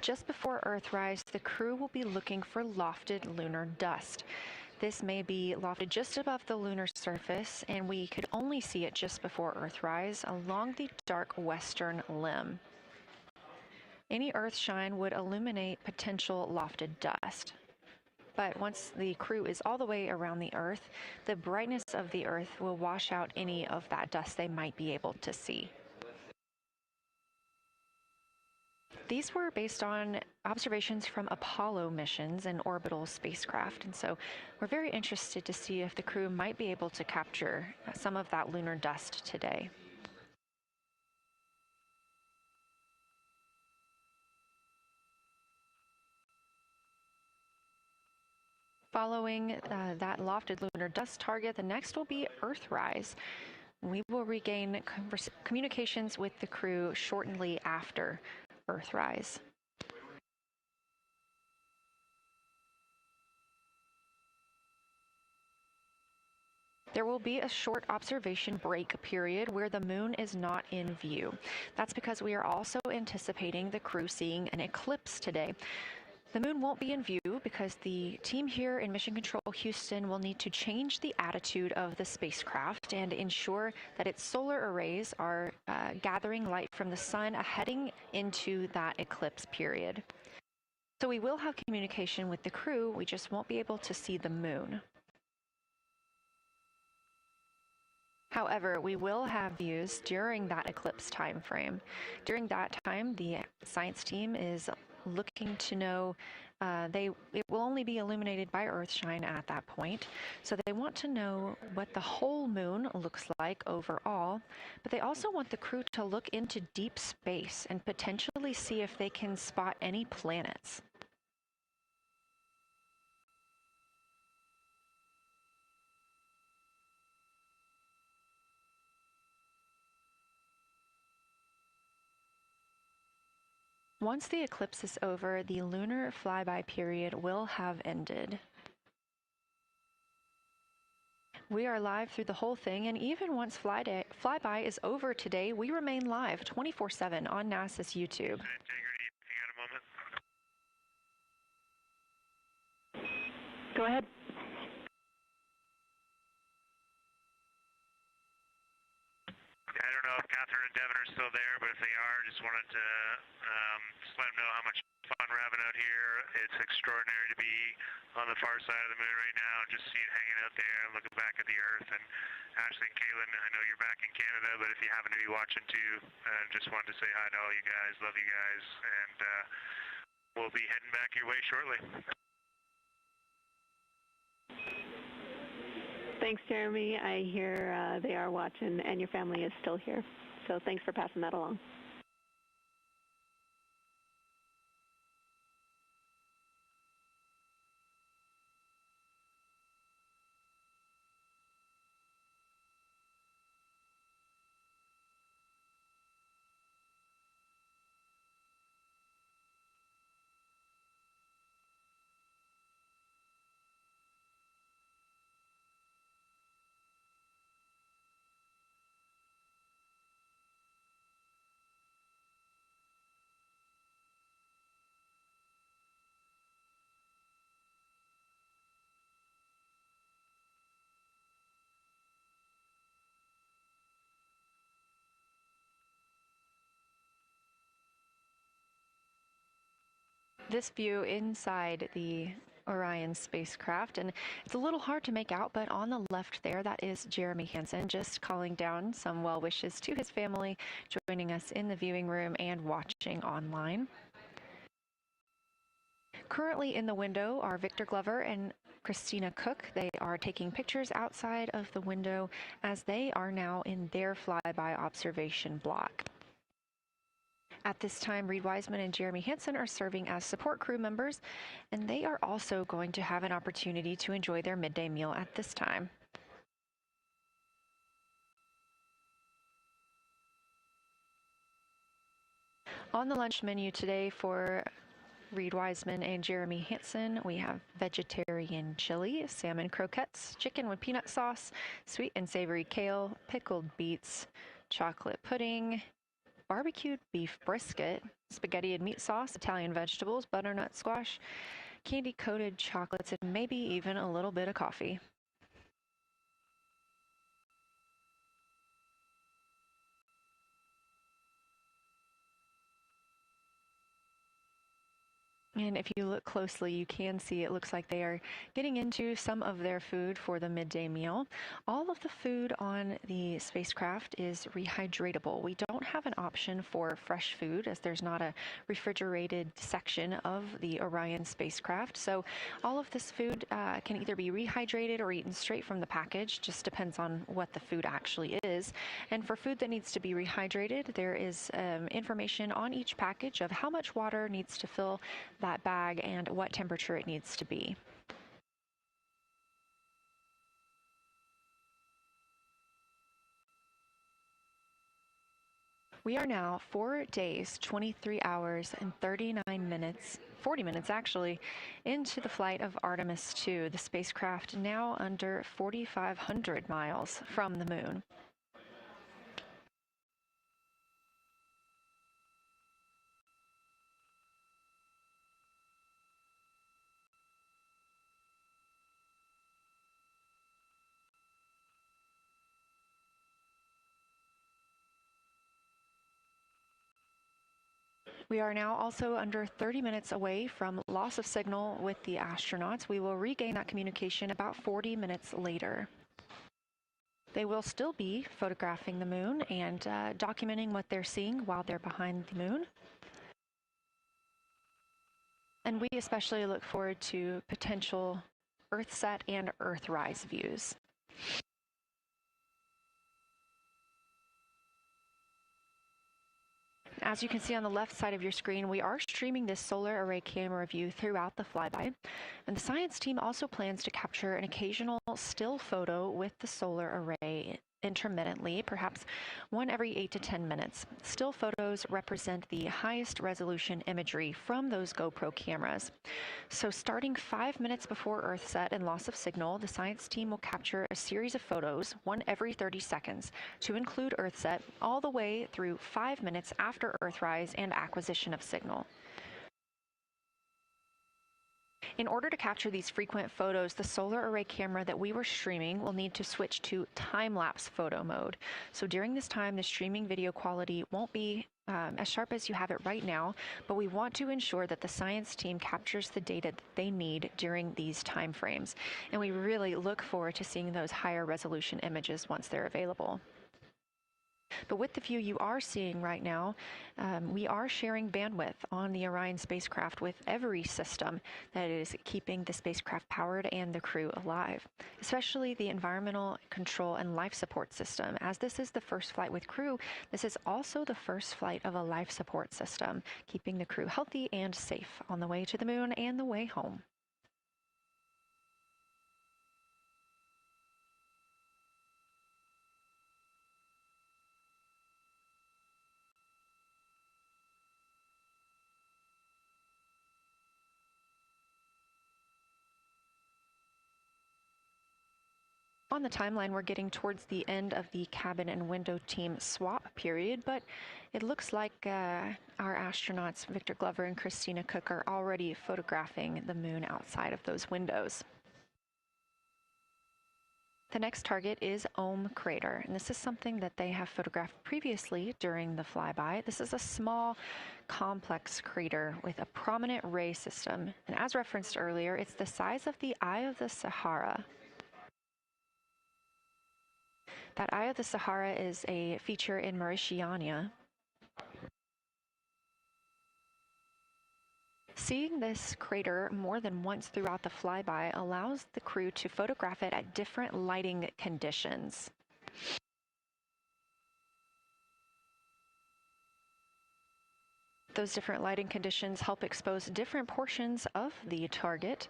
Just before Earthrise, the crew will be looking for lofted lunar dust. This may be lofted just above the lunar surface, and we could only see it just before Earthrise along the dark western limb. Any Earthshine would illuminate potential lofted dust. But once the crew is all the way around the Earth, the brightness of the Earth will wash out any of that dust they might be able to see. These were based on observations from Apollo missions and orbital spacecraft, and so we're very interested to see if the crew might be able to capture some of that lunar dust today. Following that lofted lunar dust target, the next will be Earthrise. We will regain communications with the crew shortly after Earthrise. There will be a short observation break period where the moon is not in view. That's because we are also anticipating the crew seeing an eclipse today. The moon won't be in view because the team here in Mission Control Houston will need to change the attitude of the spacecraft and ensure that its solar arrays are gathering light from the sun heading into that eclipse period. So we will have communication with the crew, we just won't be able to see the moon. However, we will have views during that eclipse time frame. During that time, the science team is looking to know it will only be illuminated by Earthshine at that point, so they want to know what the whole moon looks like overall, but they also want the crew to look into deep space and potentially see if they can spot any planets. Once the eclipse is over, the lunar flyby period will have ended. We are live through the whole thing, and even once flyby is over today, we remain live 24/7 on NASA's YouTube. Integrity, you got a moment? Go ahead. I don't know if Catherine and Devin are still there, but if they are, just wanted to just let them know how much fun we're having out here. It's extraordinary to be on the far side of the moon right now, just seeing hanging out there and looking back at the Earth. And Ashley and Kaylin, I know you're back in Canada, but if you happen to be watching too, just wanted to say hi to all you guys. Love you guys, and we'll be heading back your way shortly. Thanks, Jeremy. I hear they are watching, and your family is still here. So thanks for passing that along. This view inside the Orion spacecraft, and it's a little hard to make out, but on the left there, that is Jeremy Hansen just calling down some well wishes to his family, joining us in the viewing room and watching online. Currently in the window are Victor Glover and Christina Cook. They are taking pictures outside of the window as they are now in their flyby observation block. At this time, Reed Wiseman and Jeremy Hansen are serving as support crew members, and they are also going to have an opportunity to enjoy their midday meal at this time. On the lunch menu today for Reed Wiseman and Jeremy Hansen, we have vegetarian chili, salmon croquettes, chicken with peanut sauce, sweet and savory kale, pickled beets, chocolate pudding, barbecued beef brisket, spaghetti and meat sauce, Italian vegetables, butternut squash, candy-coated chocolates, and maybe even a little bit of coffee. And if you look closely, you can see it looks like they are getting into some of their food for the midday meal. All of the food on the spacecraft is rehydratable. We don't have an option for fresh food as there's not a refrigerated section of the Orion spacecraft. So all of this food can either be rehydrated or eaten straight from the package, just depends on what the food actually is. And for food that needs to be rehydrated, there is information on each package of how much water needs to fill that bag and what temperature it needs to be. We are now 4 days, 23 hours, and 39 minutes, 40 minutes actually, into the flight of Artemis II, the spacecraft now under 4,500 miles from the moon. We are now also under 30 minutes away from loss of signal with the astronauts. We will regain that communication about 40 minutes later. They will still be photographing the moon and documenting what they're seeing while they're behind the moon. And we especially look forward to potential Earthset and Earthrise views. As you can see on the left side of your screen, we are streaming this solar array camera view throughout the flyby. And the science team also plans to capture an occasional still photo with the solar array intermittently, perhaps one every 8 to 10 minutes. Still photos represent the highest resolution imagery from those GoPro cameras. So starting 5 minutes before Earthset and loss of signal, the science team will capture a series of photos, one every 30 seconds, to include Earthset all the way through 5 minutes after Earthrise and acquisition of signal. In order to capture these frequent photos, the solar array camera that we were streaming will need to switch to time-lapse photo mode. So during this time, the streaming video quality won't be as sharp as you have it right now, but we want to ensure that the science team captures the data that they need during these time frames. And we really look forward to seeing those higher resolution images once they're available. But with the view you are seeing right now, we are sharing bandwidth on the Orion spacecraft with every system that is keeping the spacecraft powered and the crew alive, especially the environmental control and life support system. As this is the first flight with crew, this is also the first flight of a life support system, keeping the crew healthy and safe on the way to the moon and the way home. On the timeline, we're getting towards the end of the cabin and window team swap period, but it looks like our astronauts, Victor Glover and Christina Cook, are already photographing the moon outside of those windows. The next target is Ohm Crater, and this is something that they have photographed previously during the flyby. This is a small, complex crater with a prominent ray system, and as referenced earlier, it's the size of the Eye of the Sahara. That Eye of the Sahara is a feature in Mauritania. Seeing this crater more than once throughout the flyby allows the crew to photograph it at different lighting conditions. Those different lighting conditions help expose different portions of the target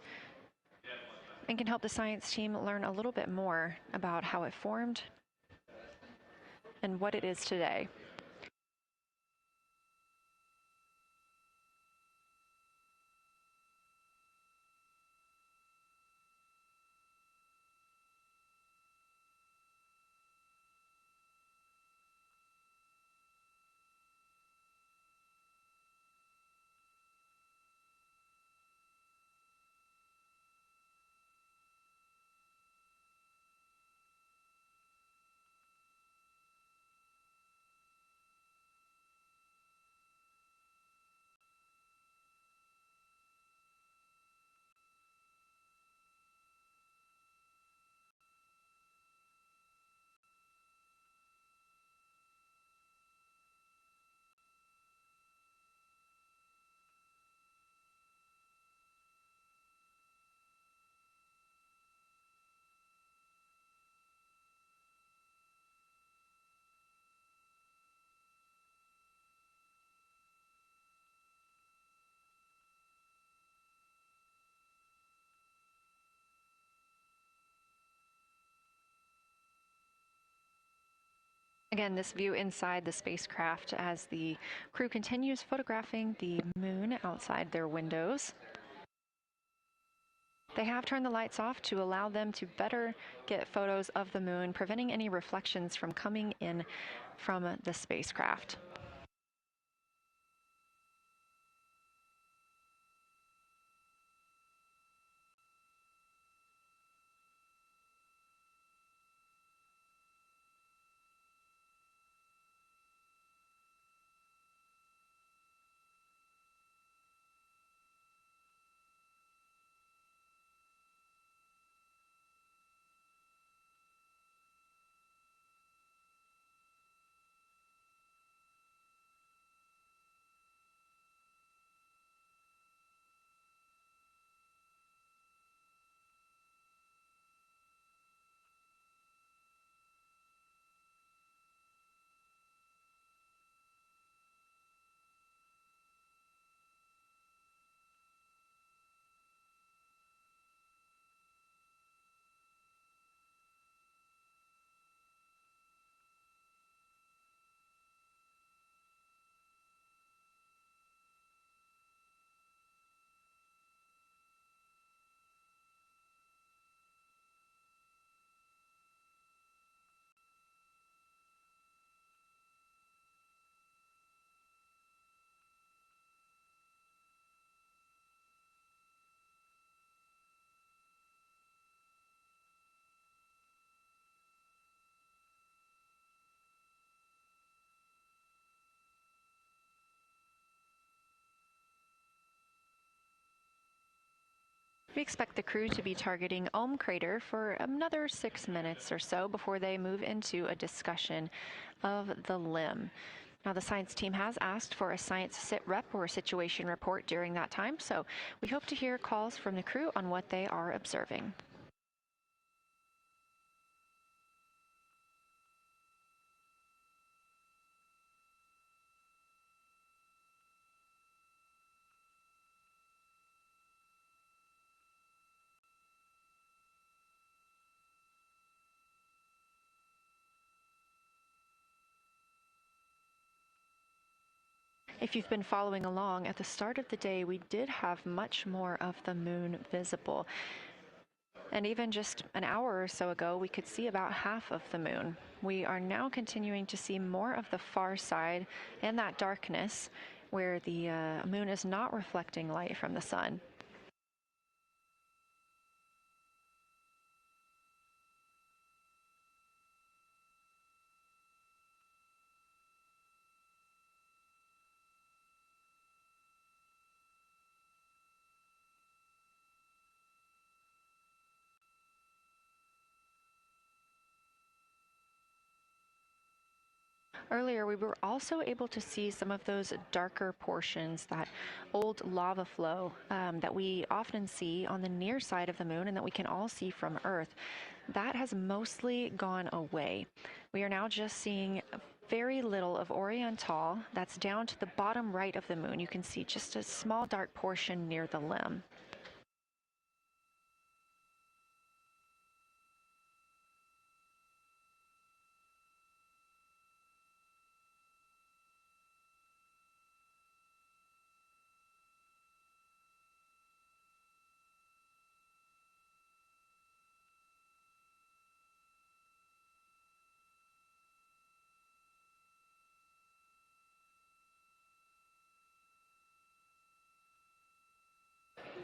and can help the science team learn a little bit more about how it formed and what it is today. Again, this view inside the spacecraft as the crew continues photographing the moon outside their windows. They have turned the lights off to allow them to better get photos of the moon, preventing any reflections from coming in from the spacecraft. We expect the crew to be targeting Ohm crater for another 6 minutes or so before they move into a discussion of the limb. Now, the science team has asked for a science sit rep or situation report during that time, so we hope to hear calls from the crew on what they are observing. If you've been following along, at the start of the day, we did have much more of the moon visible. And even just an hour or so ago, we could see about half of the moon. We are now continuing to see more of the far side and that darkness where the moon is not reflecting light from the sun. Earlier, we were also able to see some of those darker portions, that old lava flow that we often see on the near side of the moon and that we can all see from Earth. That has mostly gone away. We are now just seeing very little of Orion, that's down to the bottom right of the moon. You can see just a small dark portion near the limb.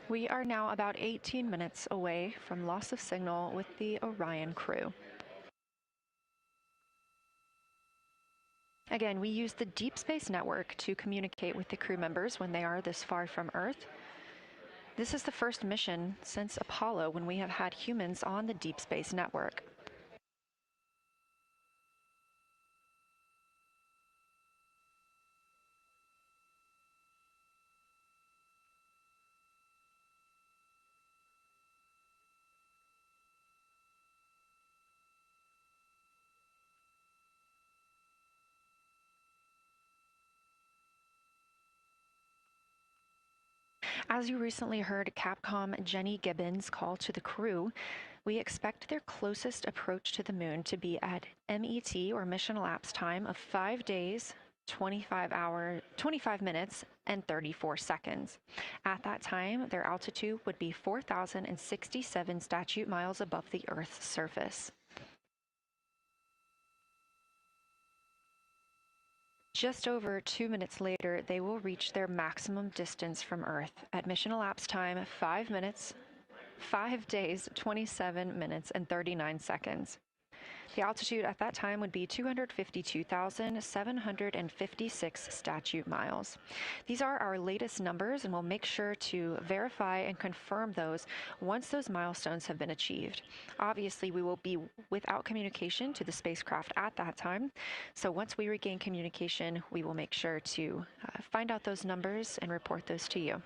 We are now about 18 minutes away from loss of signal with the Orion crew. Again, we use the Deep Space Network to communicate with the crew members when they are this far from Earth. This is the first mission since Apollo when we have had humans on the Deep Space Network. As you recently heard Capcom Jenny Gibbons call to the crew, We expect their closest approach to the moon to be at MET, or mission elapsed time, of 5 days, 25 minutes, and 34 seconds. At that time, their altitude would be 4,067 statute miles above the Earth's surface. Just over 2 minutes later, they will reach their maximum distance from Earth. At mission elapsed time, 5 days, 27 minutes, and 39 seconds. The altitude at that time would be 252,756 statute miles. These are our latest numbers, and we'll make sure to verify and confirm those once those milestones have been achieved. Obviously, we will be without communication to the spacecraft at that time, so once we regain communication, we will make sure to find out those numbers and report those to you.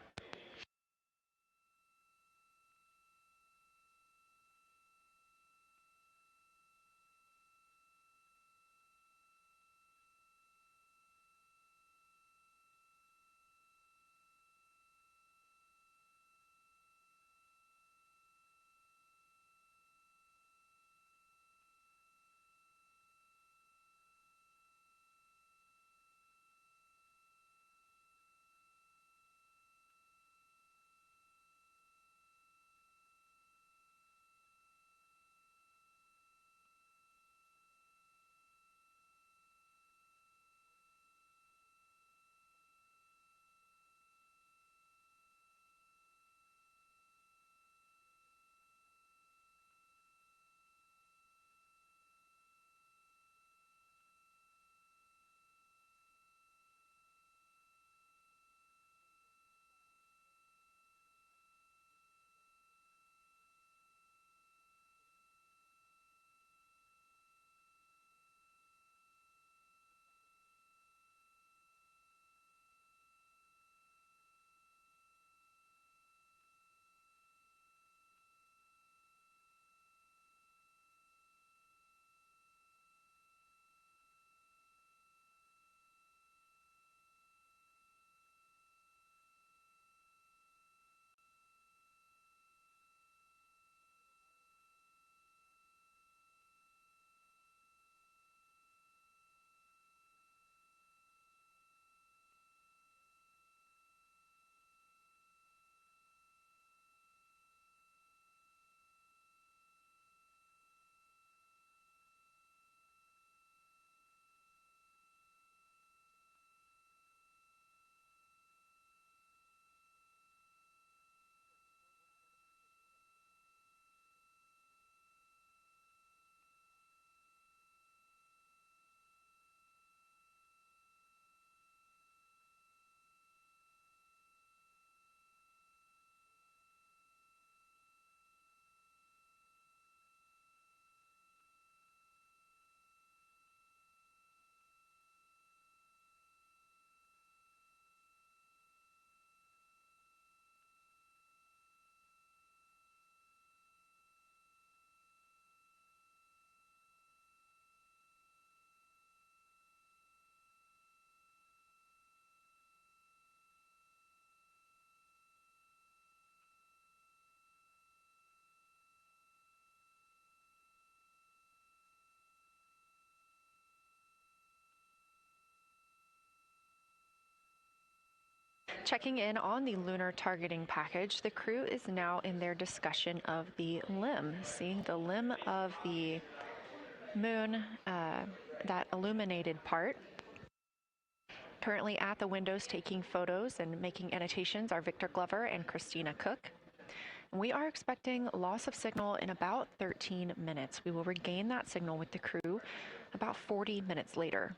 Checking in on the lunar targeting package, the crew is now in their discussion of the limb, seeing the limb of the moon, that illuminated part. Currently at the windows taking photos and making annotations are Victor Glover and Christina Cook. And we are expecting loss of signal in about 13 minutes. We will regain that signal with the crew about 40 minutes later.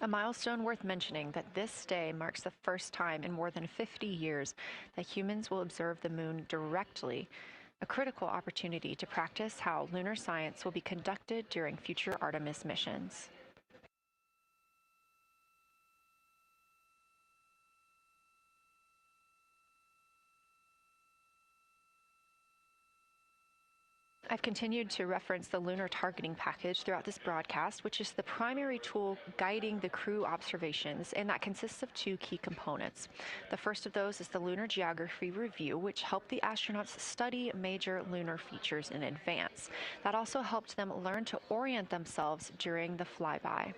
A milestone worth mentioning that this day marks the first time in more than 50 years that humans will observe the moon directly, a critical opportunity to practice how lunar science will be conducted during future Artemis missions. I've continued to reference the lunar targeting package throughout this broadcast, which is the primary tool guiding the crew observations, and that consists of two key components. The first of those is the Lunar Geography Review, which helped the astronauts study major lunar features in advance. That also helped them learn to orient themselves during the flyby.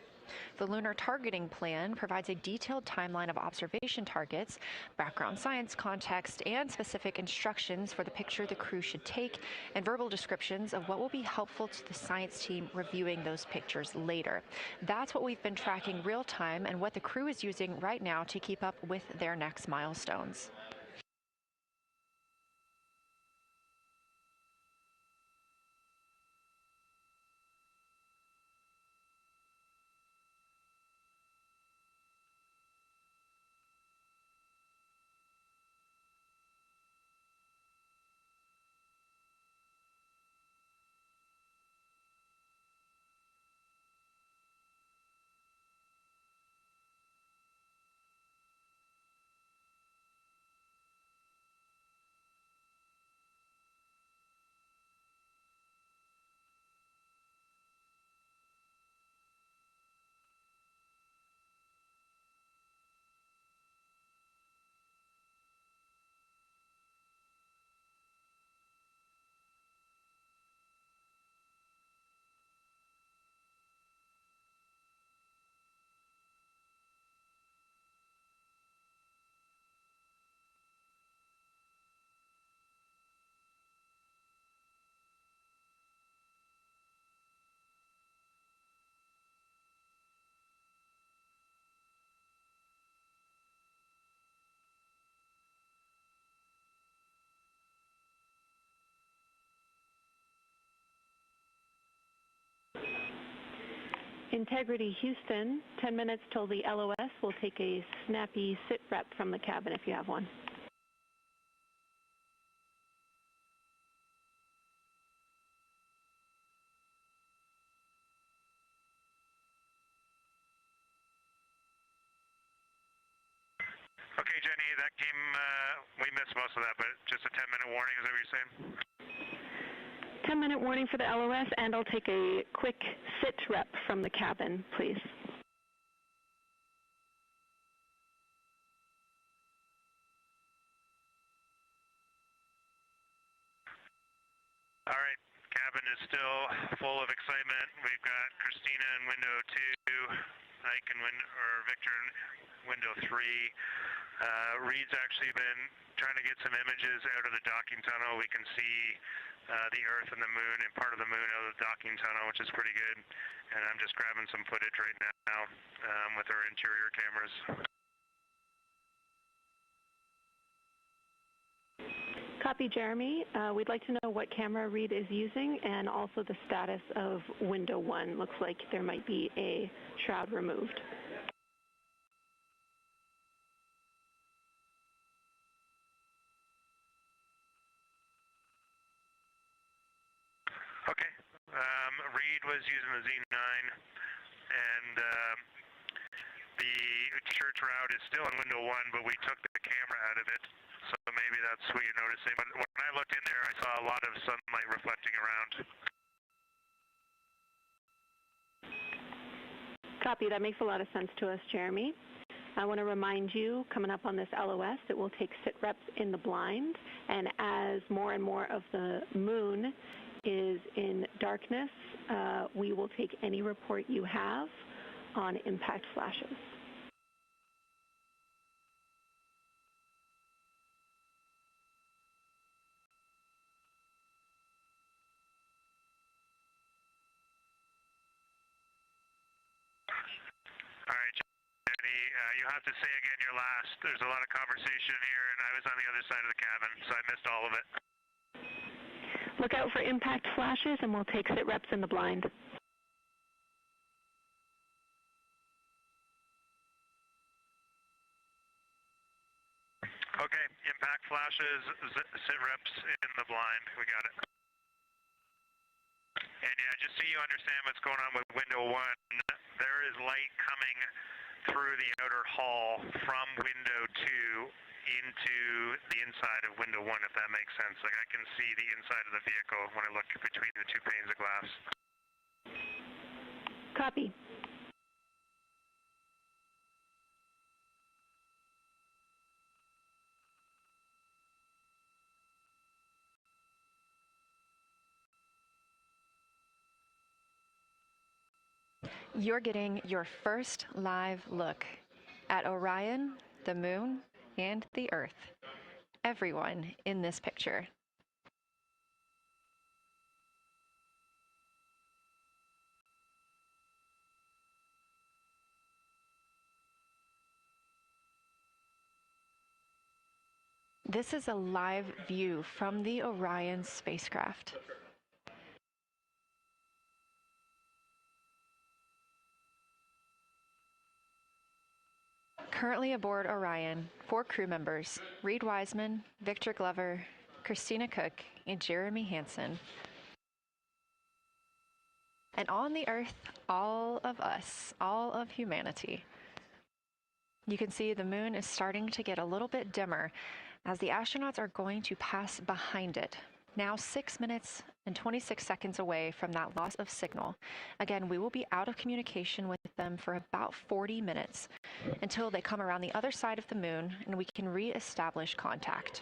The Lunar Targeting Plan provides a detailed timeline of observation targets, background science context, and specific instructions for the picture the crew should take, and verbal descriptions of what will be helpful to the science team reviewing those pictures later. That's what we've been tracking real time and what the crew is using right now to keep up with their next milestones. Integrity Houston, 10 minutes till the LOS. We'll take a snappy sit rep from the cabin if you have one. Okay, Jenny, that came, we missed most of that, but just a 10-minute warning, is that what you're saying? 10-minute warning for the LOS, and I'll take a quick sit rep from the cabin, please. All right, cabin is still full of excitement. We've got Christina in window 2, Ike in Victor in window 3. Reed's actually been trying to get some images out of the docking tunnel. We can see the Earth and the Moon and part of the Moon out of the docking tunnel, which is pretty good. And I'm just grabbing some footage right now with our interior cameras. Copy, Jeremy. We'd like to know what camera Reed is using and also the status of window 1. Looks like there might be a shroud removed. Okay. Reed was using the Z9, and the church route is still in window 1, but we took the camera out of it, so maybe that's what you're noticing. But when I looked in there, I saw a lot of sunlight reflecting around. Copy. That makes a lot of sense to us, Jeremy. I want to remind you, coming up on this LOS, that we'll take sit reps in the blind, and as more and more of the moon is in darkness, we will take any report you have on impact flashes. All right, Jenny, you have to say again your last. There's a lot of conversation here, and I was on the other side of the cabin, so I missed all of it. Look out for impact flashes, and we'll take sit reps in the blind. Okay, impact flashes, sit reps in the blind. We got it. And yeah, just so you understand what's going on with window 1, there is light coming through the outer hall from window 2 into the inside of window one, if that makes sense. Like I can see the inside of the vehicle when I look between the two panes of glass. Copy. You're getting your first live look at Orion, the moon, and the Earth. Everyone in this picture. This is a live view from the Orion spacecraft. Currently aboard Orion, 4 crew members, Reed Wiseman, Victor Glover, Christina Cook, and Jeremy Hansen. And on the Earth, all of us, all of humanity. You can see the moon is starting to get a little bit dimmer as the astronauts are going to pass behind it. Now 6 minutes and 26 seconds away from that loss of signal. Again, we will be out of communication with them for about 40 minutes until they come around the other side of the moon and we can re-establish contact.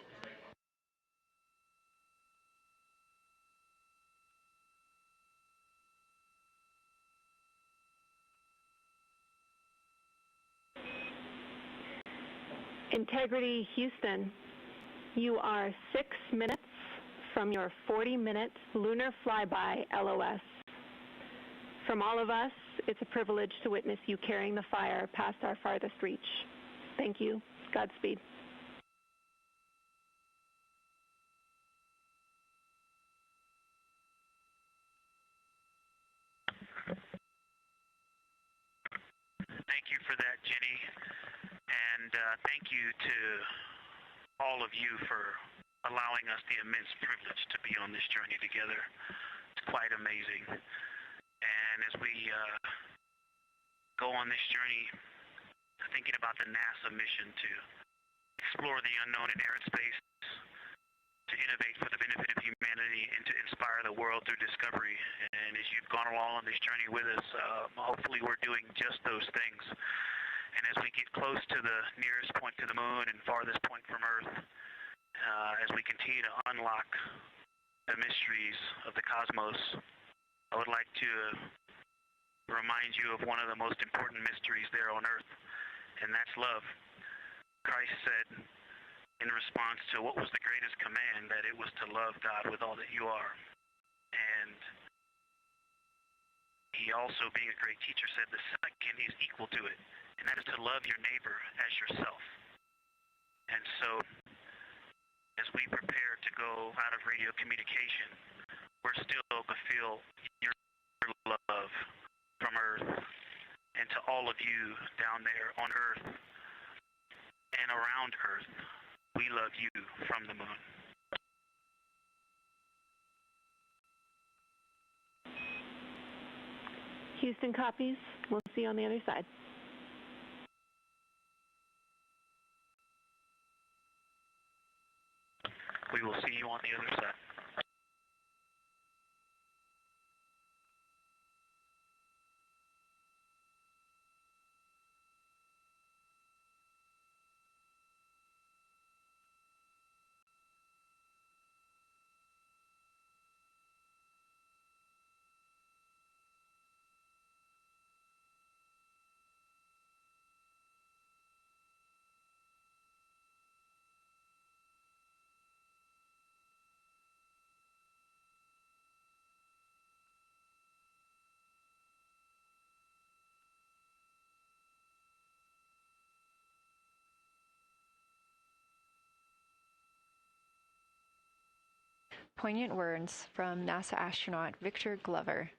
Integrity Houston, you are 6 minutes from your 40-minute lunar flyby LOS. From all of us, it's a privilege to witness you carrying the fire past our farthest reach. Thank you. Godspeed. Thank you for that, Jenny. And thank you to all of you for allowing us the immense privilege to be on this journey together. It's quite amazing. And as we go on this journey, thinking about the NASA mission to explore the unknown in air and space, to innovate for the benefit of humanity, and to inspire the world through discovery. And as you've gone along on this journey with us, hopefully we're doing just those things. And as we get close to the nearest point to the moon and farthest point from Earth, as we continue to unlock the mysteries of the cosmos, I would like to remind you of one of the most important mysteries there on Earth, and that's love. Christ said in response to what was the greatest command, that it was to love God with all that you are. And he also, being a great teacher, said the second is equal to it, and that is to love your neighbor as yourself. And so, as we prepare to go out of radio communication, we're still to feel your love from Earth, and to all of you down there on Earth and around Earth, we love you from the moon. Houston copies. We'll see you on the other side. We will see you on the other side. Poignant words from NASA astronaut Victor Glover,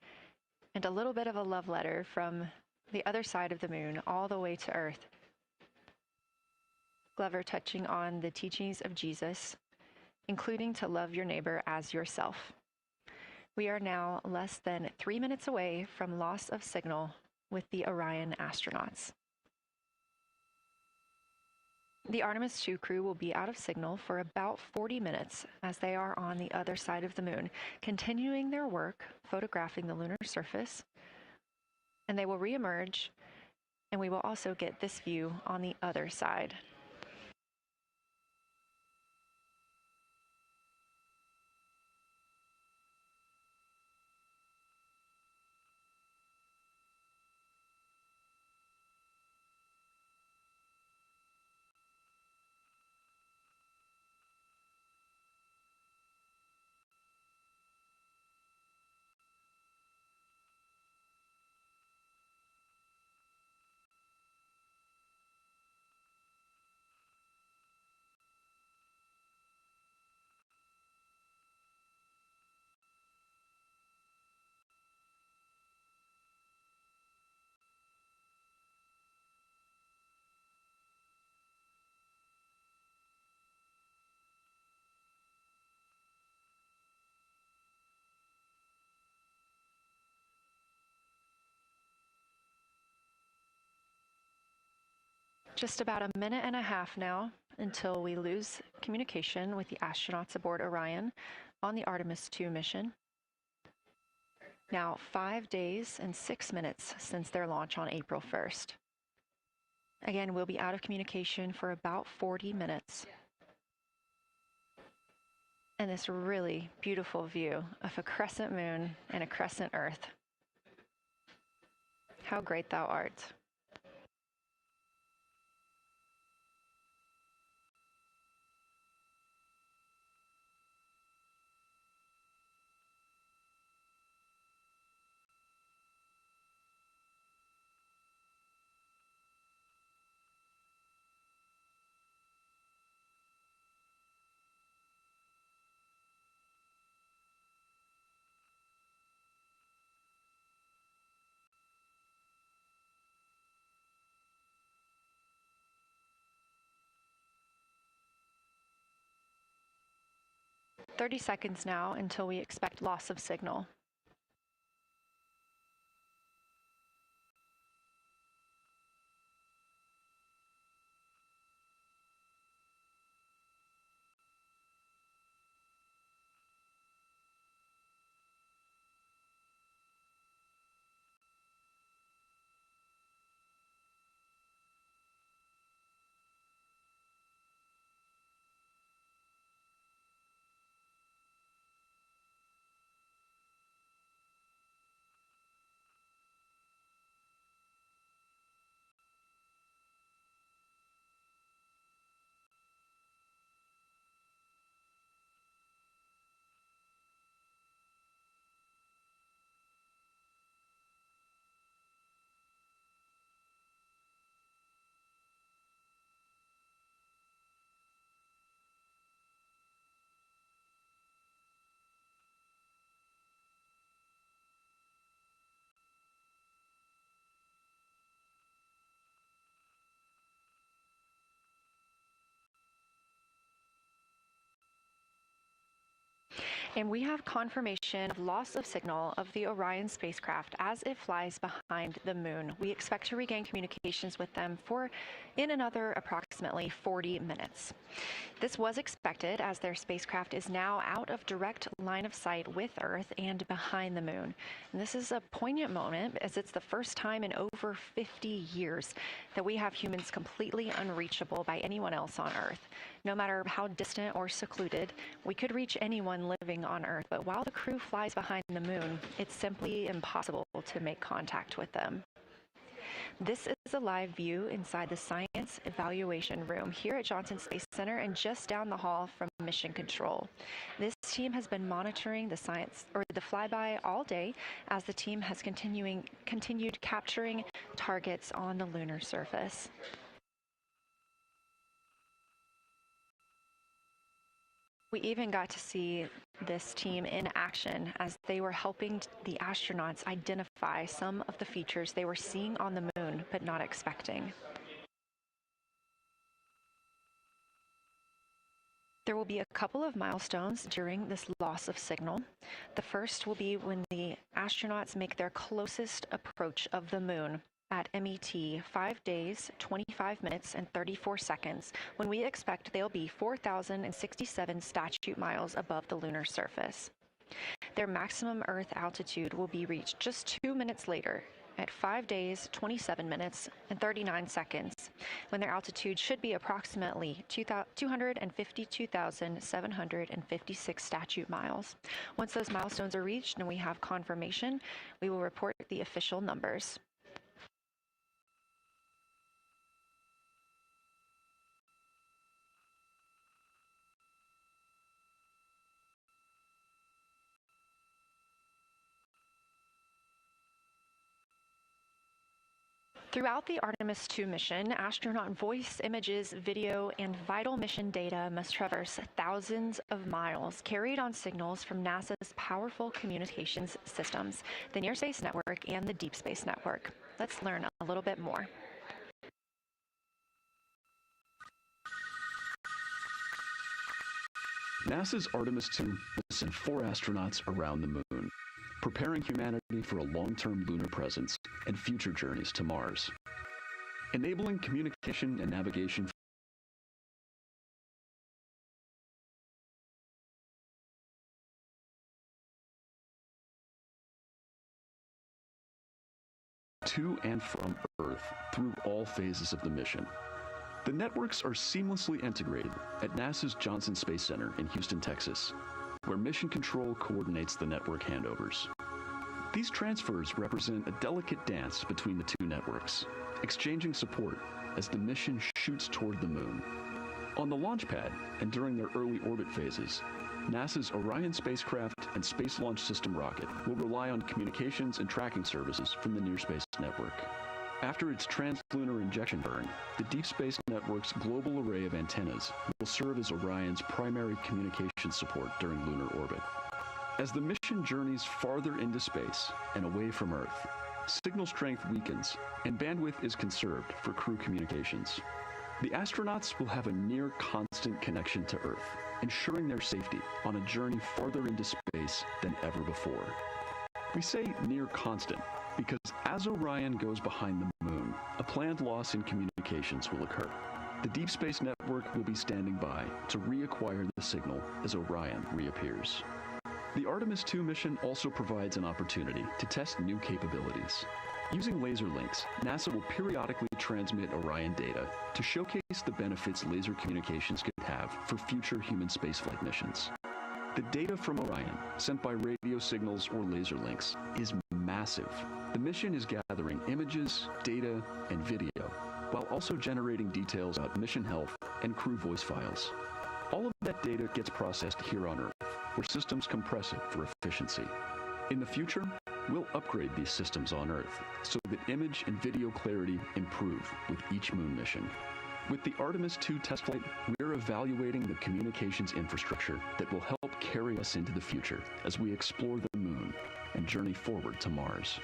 and a little bit of a love letter from the other side of the moon all the way to Earth. Glover touching on the teachings of Jesus, including to love your neighbor as yourself. We are now less than 3 minutes away from loss of signal with the Orion astronauts. The Artemis II crew will be out of signal for about 40 minutes as they are on the other side of the moon, continuing their work photographing the lunar surface, and they will reemerge, and we will also get this view on the other side. Just about a minute and a half now until we lose communication with the astronauts aboard Orion on the Artemis II mission. Now, 5 days and 6 minutes since their launch on April 1st. Again, we'll be out of communication for about 40 minutes. And this really beautiful view of a crescent moon and a crescent Earth. How great thou art. "30 seconds now until we expect loss of signal. And we have confirmation of loss of signal of the Orion spacecraft as it flies behind the moon. We expect to regain communications with them in another approximately 40 minutes. This was expected as their spacecraft is now out of direct line of sight with Earth and behind the moon. And this is a poignant moment as it's the first time in over 50 years that we have humans completely unreachable by anyone else on Earth. No matter how distant or secluded, we could reach anyone living on Earth, but while the crew flies behind the moon, it's simply impossible to make contact with them. This is a live view inside the Science Evaluation Room here at Johnson Space Center and just down the hall from Mission Control. This team has been monitoring the flyby all day as the team has continued capturing targets on the lunar surface. We even got to see this team in action as they were helping the astronauts identify some of the features they were seeing on the moon but not expecting. There will be a couple of milestones during this loss of signal. The first will be when the astronauts make their closest approach of the moon at MET 5 days, 25 minutes, and 34 seconds, when we expect they'll be 4,067 statute miles above the lunar surface. Their maximum Earth altitude will be reached just 2 minutes later, at 5 days, 27 minutes, and 39 seconds, when their altitude should be approximately 252,756 statute miles. Once those milestones are reached and we have confirmation, we will report the official numbers. Throughout the Artemis II mission, astronaut voice, images, video, and vital mission data must traverse thousands of miles, carried on signals from NASA's powerful communications systems, the Near Space Network, and the Deep Space Network. Let's learn a little bit more. NASA's Artemis II will send 4 astronauts around the moon, preparing humanity for a long-term lunar presence and future journeys to Mars. Enabling communication and navigation to and from Earth through all phases of the mission. The networks are seamlessly integrated at NASA's Johnson Space Center in Houston, Texas, where Mission Control coordinates the network handovers. These transfers represent a delicate dance between the 2 networks, exchanging support as the mission shoots toward the moon. On the launch pad and during their early orbit phases, NASA's Orion spacecraft and Space Launch System rocket will rely on communications and tracking services from the Near Space Network. After its translunar injection burn, the Deep Space Network's global array of antennas will serve as Orion's primary communication support during lunar orbit. As the mission journeys farther into space and away from Earth, signal strength weakens and bandwidth is conserved for crew communications. The astronauts will have a near constant connection to Earth, ensuring their safety on a journey farther into space than ever before. We say near constant because as Orion goes behind the moon, a planned loss in communications will occur. The Deep Space Network will be standing by to reacquire the signal as Orion reappears. The Artemis II mission also provides an opportunity to test new capabilities. Using laser links, NASA will periodically transmit Orion data to showcase the benefits laser communications could have for future human spaceflight missions. The data from Orion, sent by radio signals or laser links, is massive. The mission is gathering images, data, and video, while also generating details about mission health and crew voice files. All of that data gets processed here on Earth, where systems compress it for efficiency. In the future, we'll upgrade these systems on Earth so that image and video clarity improve with each moon mission. With the Artemis II test flight, we're evaluating the communications infrastructure that will help carry us into the future as we explore the moon and journey forward to Mars.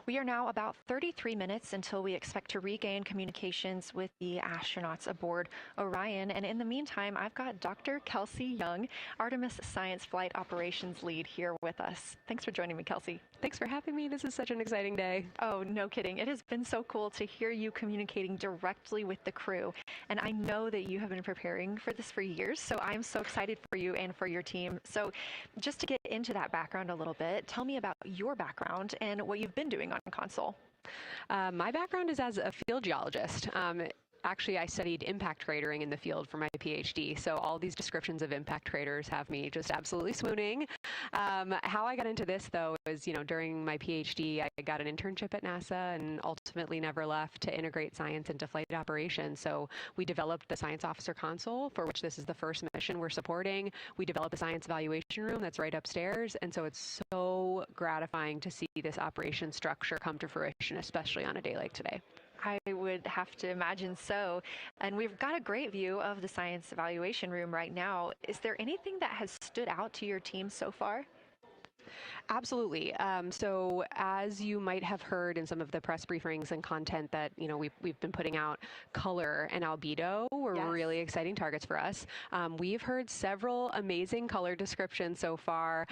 We are now about 33 minutes until we expect to regain communications with the astronauts aboard Orion. And in the meantime, I've got Dr. Kelsey Young, Artemis Science Flight Operations Lead, here with us. Thanks for joining me, Kelsey. Thanks for having me. This is such an exciting day. Oh, no kidding. It has been so cool to hear you communicating directly with the crew. And I know that you have been preparing for this for years, so I'm so excited for you and for your team. So just to get into that background a little bit, tell me about your background and what you've been doing on console. My background is as a field geologist. actually, I studied impact cratering in the field for my PhD, so all these descriptions of impact craters have me just absolutely swooning. How I got into this, though, is, during my PhD, I got an internship at NASA and ultimately never left to integrate science into flight operations. So we developed the Science Officer Console, for which this is the first mission we're supporting. We developed the Science Evaluation Room that's right upstairs, and so it's so gratifying to see this operation structure come to fruition, especially on a day like today. I would have to imagine so. And we've got a great view of the Science Evaluation Room right now. Is there anything that has stood out to your team so far? Absolutely. So as you might have heard in some of the press briefings and content that we've been putting out, color and albedo were really exciting targets for us. We've heard several amazing color descriptions so far.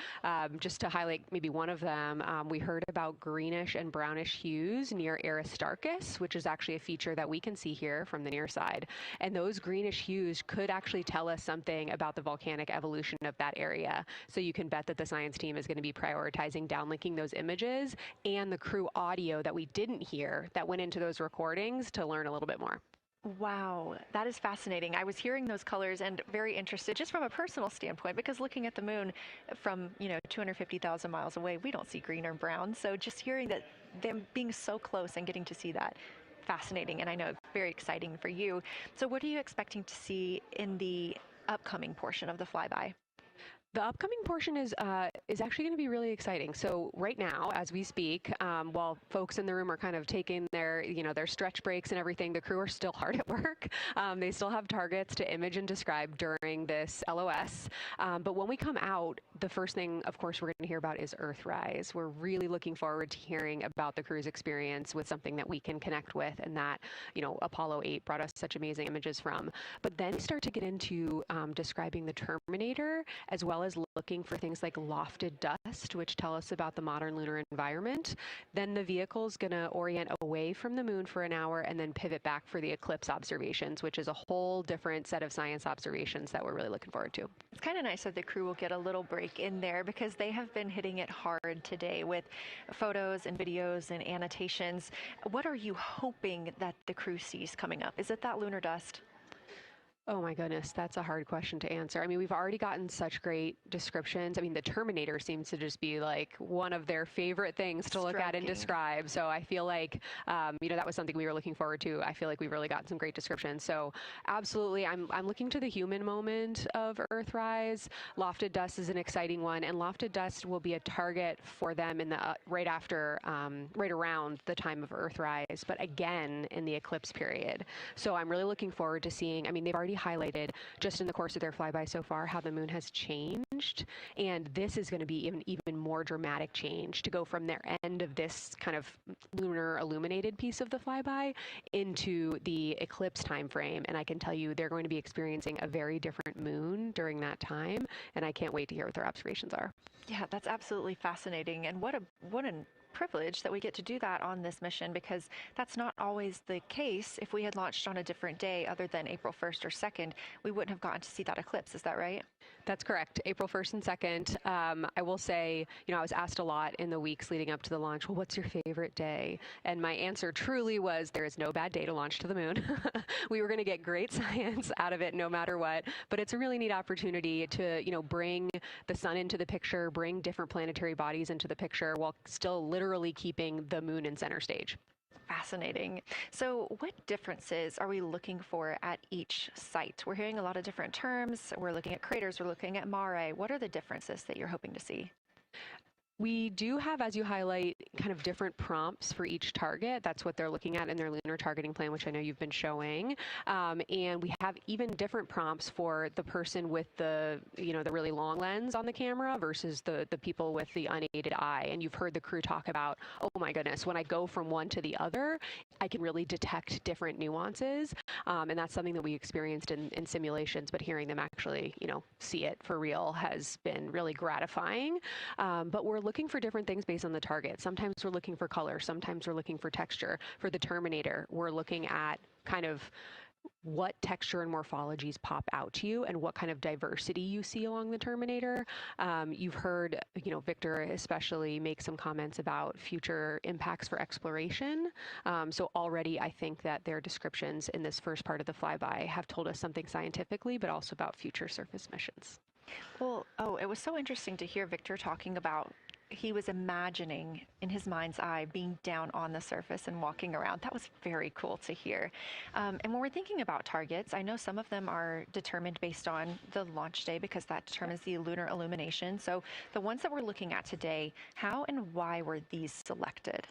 Just to highlight maybe one of them, we heard about greenish and brownish hues near Aristarchus, which is actually a feature that we can see here from the near side. And those greenish hues could actually tell us something about the volcanic evolution of that area. So you can bet that the science team is going to be prioritizing downlinking those images and the crew audio that we didn't hear that went into those recordings to learn a little bit more. Wow, that is fascinating. I was hearing those colors and very interested just from a personal standpoint, because looking at the moon from, 250,000 miles away, we don't see green or brown. So just hearing that, them being so close and getting to see that, fascinating, and I know very exciting for you. So what are you expecting to see in the upcoming portion of the flyby? The upcoming portion is actually going to be really exciting. So right now, as we speak, while folks in the room are kind of taking their stretch breaks and everything, the crew are still hard at work. They still have targets to image and describe during this LOS. But when we come out, the first thing, of course, we're going to hear about is Earthrise. We're really looking forward to hearing about the crew's experience with something that we can connect with and that, Apollo 8 brought us such amazing images from. But then we start to get into describing the Terminator, as well as looking for things like lofted dust, which tell us about the modern lunar environment. Then the vehicle's going to orient away from the moon for an hour and then pivot back for the eclipse observations, which is a whole different set of science observations that we're really looking forward to. It's kind of nice that the crew will get a little break in there, because they have been hitting it hard today with photos and videos and annotations. What are you hoping that the crew sees coming up? Is it that lunar dust? Oh my goodness, that's a hard question to answer. I mean, we've already gotten such great descriptions. I mean, the Terminator seems to just be like one of their favorite things to look at and describe. So I feel like, that was something we were looking forward to. I feel like we've really gotten some great descriptions. So absolutely, I'm looking to the human moment of Earthrise. Lofted dust is an exciting one, and lofted dust will be a target for them in the right around the time of Earthrise, but again in the eclipse period. So I'm really looking forward to seeing. I mean, they've already highlighted just in the course of their flyby so far how the moon has changed, and this is going to be even more dramatic change to go from their end of this kind of lunar illuminated piece of the flyby into the eclipse time frame. And I can tell you they're going to be experiencing a very different moon during that time, and I can't wait to hear what their observations are. Yeah, that's absolutely fascinating, and what an privilege that we get to do that on this mission, because that's not always the case. If we had launched on a different day other than April 1st or 2nd, we wouldn't have gotten to see that eclipse. Is that right? That's correct. April 1st and 2nd. I will say, I was asked a lot in the weeks leading up to the launch, well, what's your favorite day? And my answer truly was, there is no bad day to launch to the moon. We were going to get great science out of it no matter what, but it's a really neat opportunity to, bring the sun into the picture, bring different planetary bodies into the picture while still literally keeping the moon in center stage. Fascinating. So what differences are we looking for at each site? We're hearing a lot of different terms. We're looking at craters, we're looking at mare. What are the differences that you're hoping to see? We do have, as you highlight, kind of different prompts for each target. That's what they're looking at in their lunar targeting plan, which I know you've been showing. And we have even different prompts for the person with the, the really long lens on the camera versus the people with the unaided eye. And you've heard the crew talk about, oh my goodness, when I go from one to the other, I can really detect different nuances. And that's something that we experienced in simulations, but hearing them actually, see it for real has been really gratifying. But we're looking for different things based on the target. Sometimes we're looking for color. Sometimes we're looking for texture. For the Terminator, we're looking at kind of what texture and morphologies pop out to you and what kind of diversity you see along the Terminator. You've heard, Victor especially make some comments about future impacts for exploration. So already I think that their descriptions in this first part of the flyby have told us something scientifically, but also about future surface missions. Well, it was so interesting to hear Victor talking about he was imagining in his mind's eye being down on the surface and walking around. That was very cool to hear. And when we're thinking about targets, I know some of them are determined based on the launch day because that determines the lunar illumination. So the ones that we're looking at today, how and why were these selected?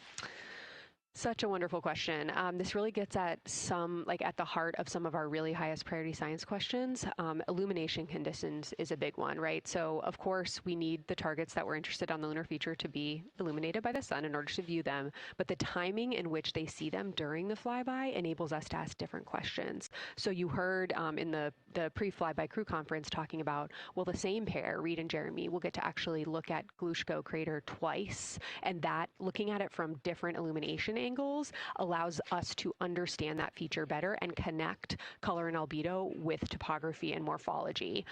Such a wonderful question. This really gets at at the heart of some of our really highest priority science questions. Illumination conditions is a big one, right? So of course we need the targets that we're interested on the lunar feature to be illuminated by the sun in order to view them, but the timing in which they see them during the flyby enables us to ask different questions. So you heard in the pre-flyby crew conference talking about, well, the same pair, Reed and Jeremy, will get to actually look at Glushko crater twice, and that looking at it from different illumination angles allows us to understand that feature better and connect color and albedo with topography and morphology.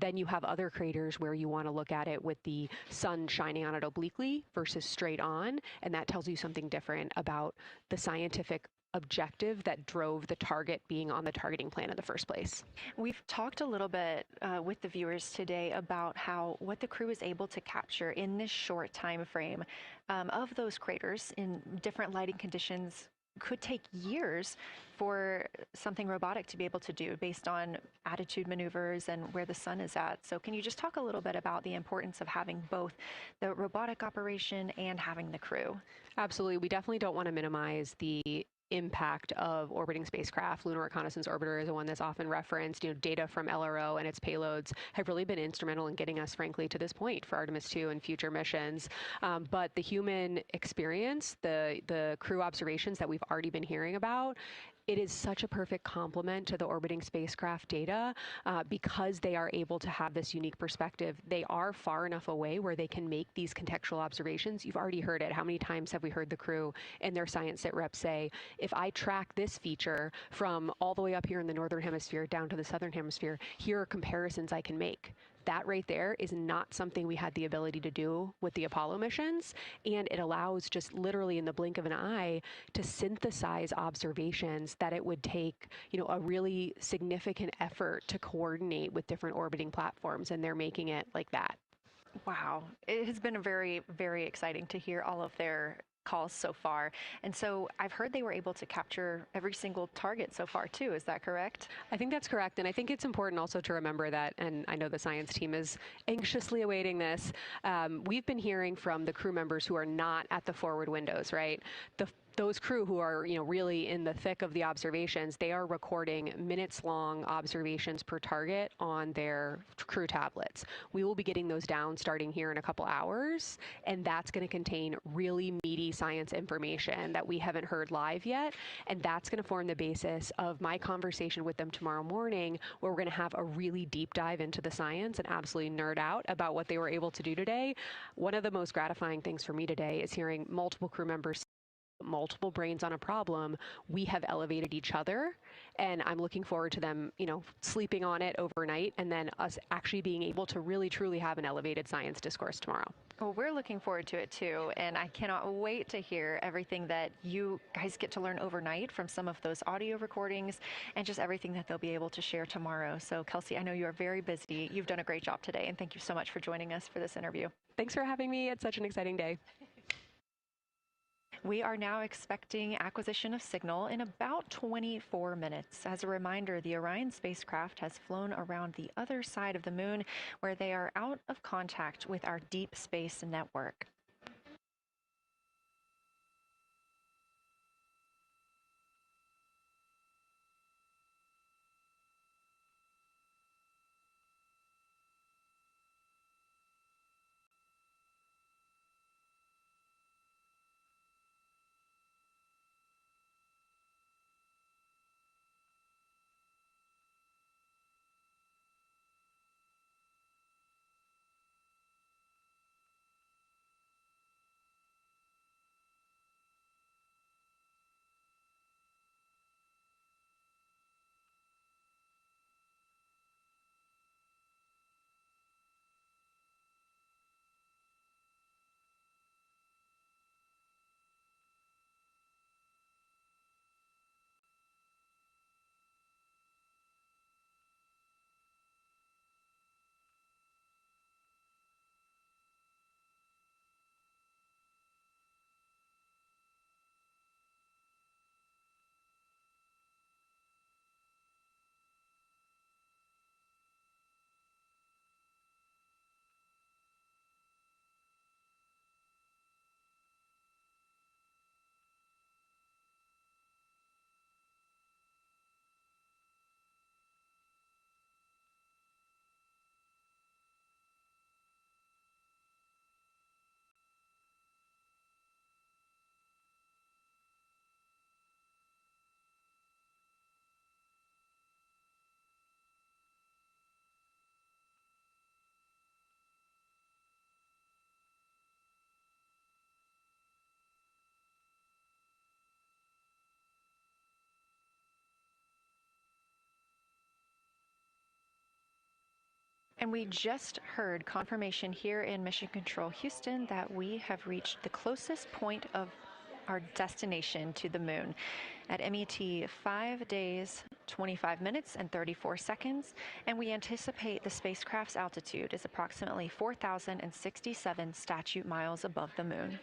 Then you have other craters where you want to look at it with the sun shining on it obliquely versus straight on, and that tells you something different about the scientific objective that drove the target being on the targeting plan in the first place. We've talked a little bit with the viewers today about what the crew is able to capture in this short time frame of those craters in different lighting conditions. Could take years for something robotic to be able to do based on attitude maneuvers and where the sun is at. So can you just talk a little bit about the importance of having both the robotic operation and having the crew? Absolutely. We definitely don't want to minimize the impact of orbiting spacecraft. Lunar Reconnaissance Orbiter is the one that's often referenced. Data from LRO and its payloads have really been instrumental in getting us, frankly, to this point for Artemis II and future missions. But the human experience, the crew observations that we've already been hearing about, it is such a perfect complement to the orbiting spacecraft data because they are able to have this unique perspective. They are far enough away where they can make these contextual observations. You've already heard it. How many times have we heard the crew and their science sit reps say, if I track this feature from all the way up here in the northern hemisphere down to the southern hemisphere, here are comparisons I can make. That right there is not something we had the ability to do with the Apollo missions, and it allows just literally in the blink of an eye to synthesize observations that it would take, a really significant effort to coordinate with different orbiting platforms, and they're making it like that. Wow. It has been very, very exciting to hear all of their calls so far. And so I've heard they were able to capture every single target so far too. Is that correct? I think that's correct. And I think it's important also to remember that, and I know the science team is anxiously awaiting this, we've been hearing from the crew members who are not at the forward windows, right? Those crew who are, really in the thick of the observations, they are recording minutes-long observations per target on their crew tablets. We will be getting those down starting here in a couple hours, and that's going to contain really meaty science information that we haven't heard live yet, and that's going to form the basis of my conversation with them tomorrow morning, where we're going to have a really deep dive into the science and absolutely nerd out about what they were able to do today. One of the most gratifying things for me today is hearing multiple crew members, multiple brains on a problem. We have elevated each other, and I'm looking forward to them, sleeping on it overnight, and then us actually being able to really truly have an elevated science discourse tomorrow. Well, we're looking forward to it too, and I cannot wait to hear everything that you guys get to learn overnight from some of those audio recordings and just everything that they'll be able to share tomorrow. So Kelsey, I know you are very busy. You've done a great job today, and thank you so much for joining us for this interview. Thanks for having me. It's such an exciting day. We are now expecting acquisition of signal in about 24 minutes. As a reminder, the Orion spacecraft has flown around the other side of the moon, where they are out of contact with our deep space network. And we just heard confirmation here in Mission Control Houston that we have reached the closest point of our destination to the moon at MET 5 days, 25 minutes, and 34 seconds, and we anticipate the spacecraft's altitude is approximately 4,067 statute miles above the moon.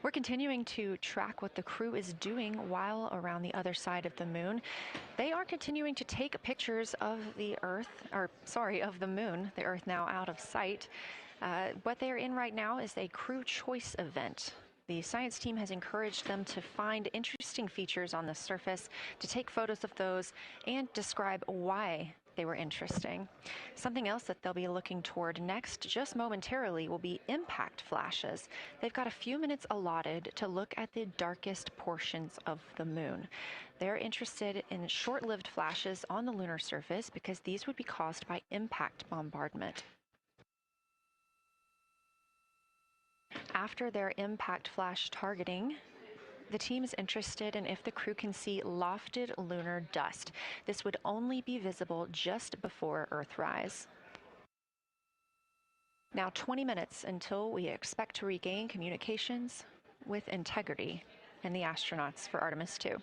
We're continuing to track what the crew is doing while around the other side of the moon. They are continuing to take pictures of the of the moon, the Earth now out of sight. What they're in right now is a crew choice event. The science team has encouraged them to find interesting features on the surface, to take photos of those, and describe why they were interesting. Something else that they'll be looking toward next, just momentarily, will be impact flashes. They've got a few minutes allotted to look at the darkest portions of the moon. They're interested in short-lived flashes on the lunar surface because these would be caused by impact bombardment. After their impact flash targeting, the team is interested in if the crew can see lofted lunar dust. This would only be visible just before Earthrise. Now 20 minutes until we expect to regain communications with integrity and the astronauts for Artemis II.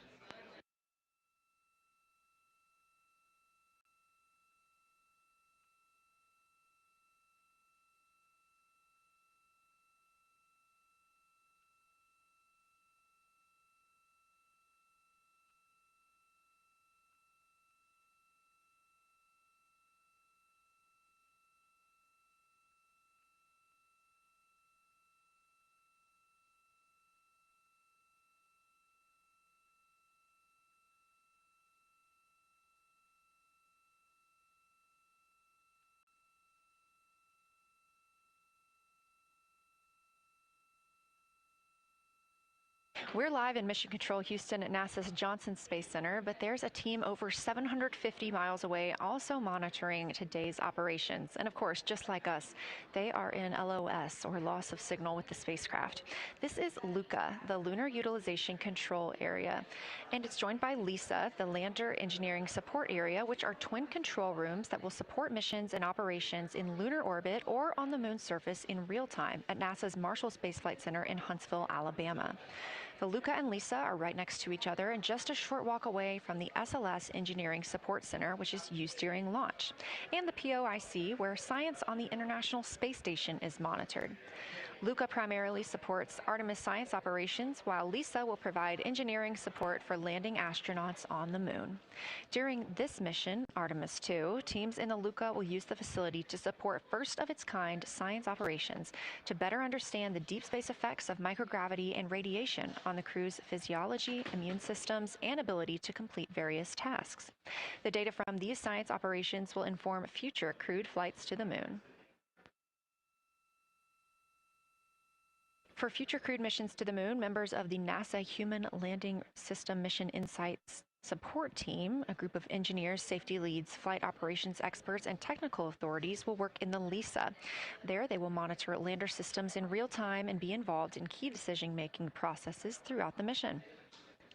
We're live in Mission Control Houston at NASA's Johnson Space Center, but there's a team over 750 miles away also monitoring today's operations. And of course, just like us, they are in LOS, or loss of signal, with the spacecraft. This is LUCA, the Lunar Utilization Control Area, and it's joined by LISA, the Lander Engineering Support Area, which are twin control rooms that will support missions and operations in lunar orbit or on the moon's surface in real time at NASA's Marshall Space Flight Center in Huntsville, Alabama. The LUCA and LISA are right next to each other and just a short walk away from the SLS Engineering Support Center, which is used during launch, and the POIC, where science on the International Space Station is monitored. LUCA primarily supports Artemis science operations, while LISA will provide engineering support for landing astronauts on the moon. During this mission, Artemis II, teams in the LUCA will use the facility to support first-of-its-kind science operations to better understand the deep space effects of microgravity and radiation on the crew's physiology, immune systems, and ability to complete various tasks. The data from these science operations will inform future crewed flights to the moon. For future crewed missions to the moon, members of the NASA Human Landing System Mission Insights Support Team, a group of engineers, safety leads, flight operations experts, and technical authorities, will work in the LISA. There, they will monitor lander systems in real time and be involved in key decision-making processes throughout the mission.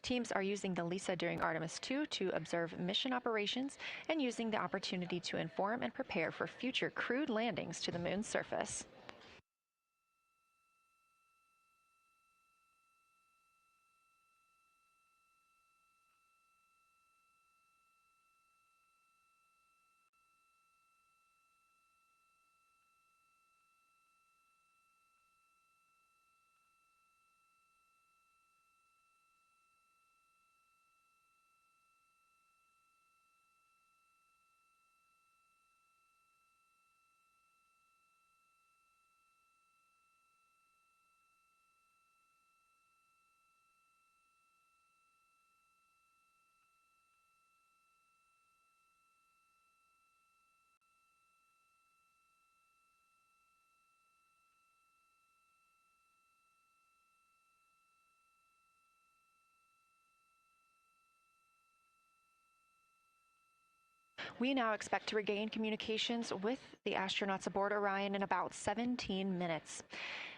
Teams are using the LISA during Artemis II to observe mission operations and using the opportunity to inform and prepare for future crewed landings to the moon's surface. We now expect to regain communications with the astronauts aboard Orion in about 17 minutes.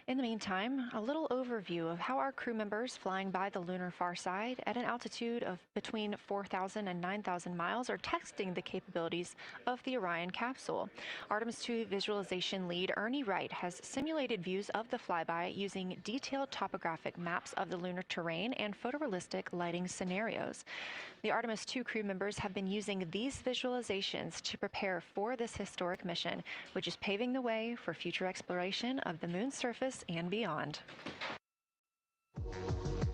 In the meantime, a little overview of how our crew members flying by the lunar far side at an altitude of between 4,000 and 9,000 miles are testing the capabilities of the Orion capsule. Artemis II visualization lead Ernie Wright has simulated views of the flyby using detailed topographic maps of the lunar terrain and photorealistic lighting scenarios. The Artemis II crew members have been using these visualizations to prepare for this historic mission, which is paving the way for future exploration of the moon's surface and beyond.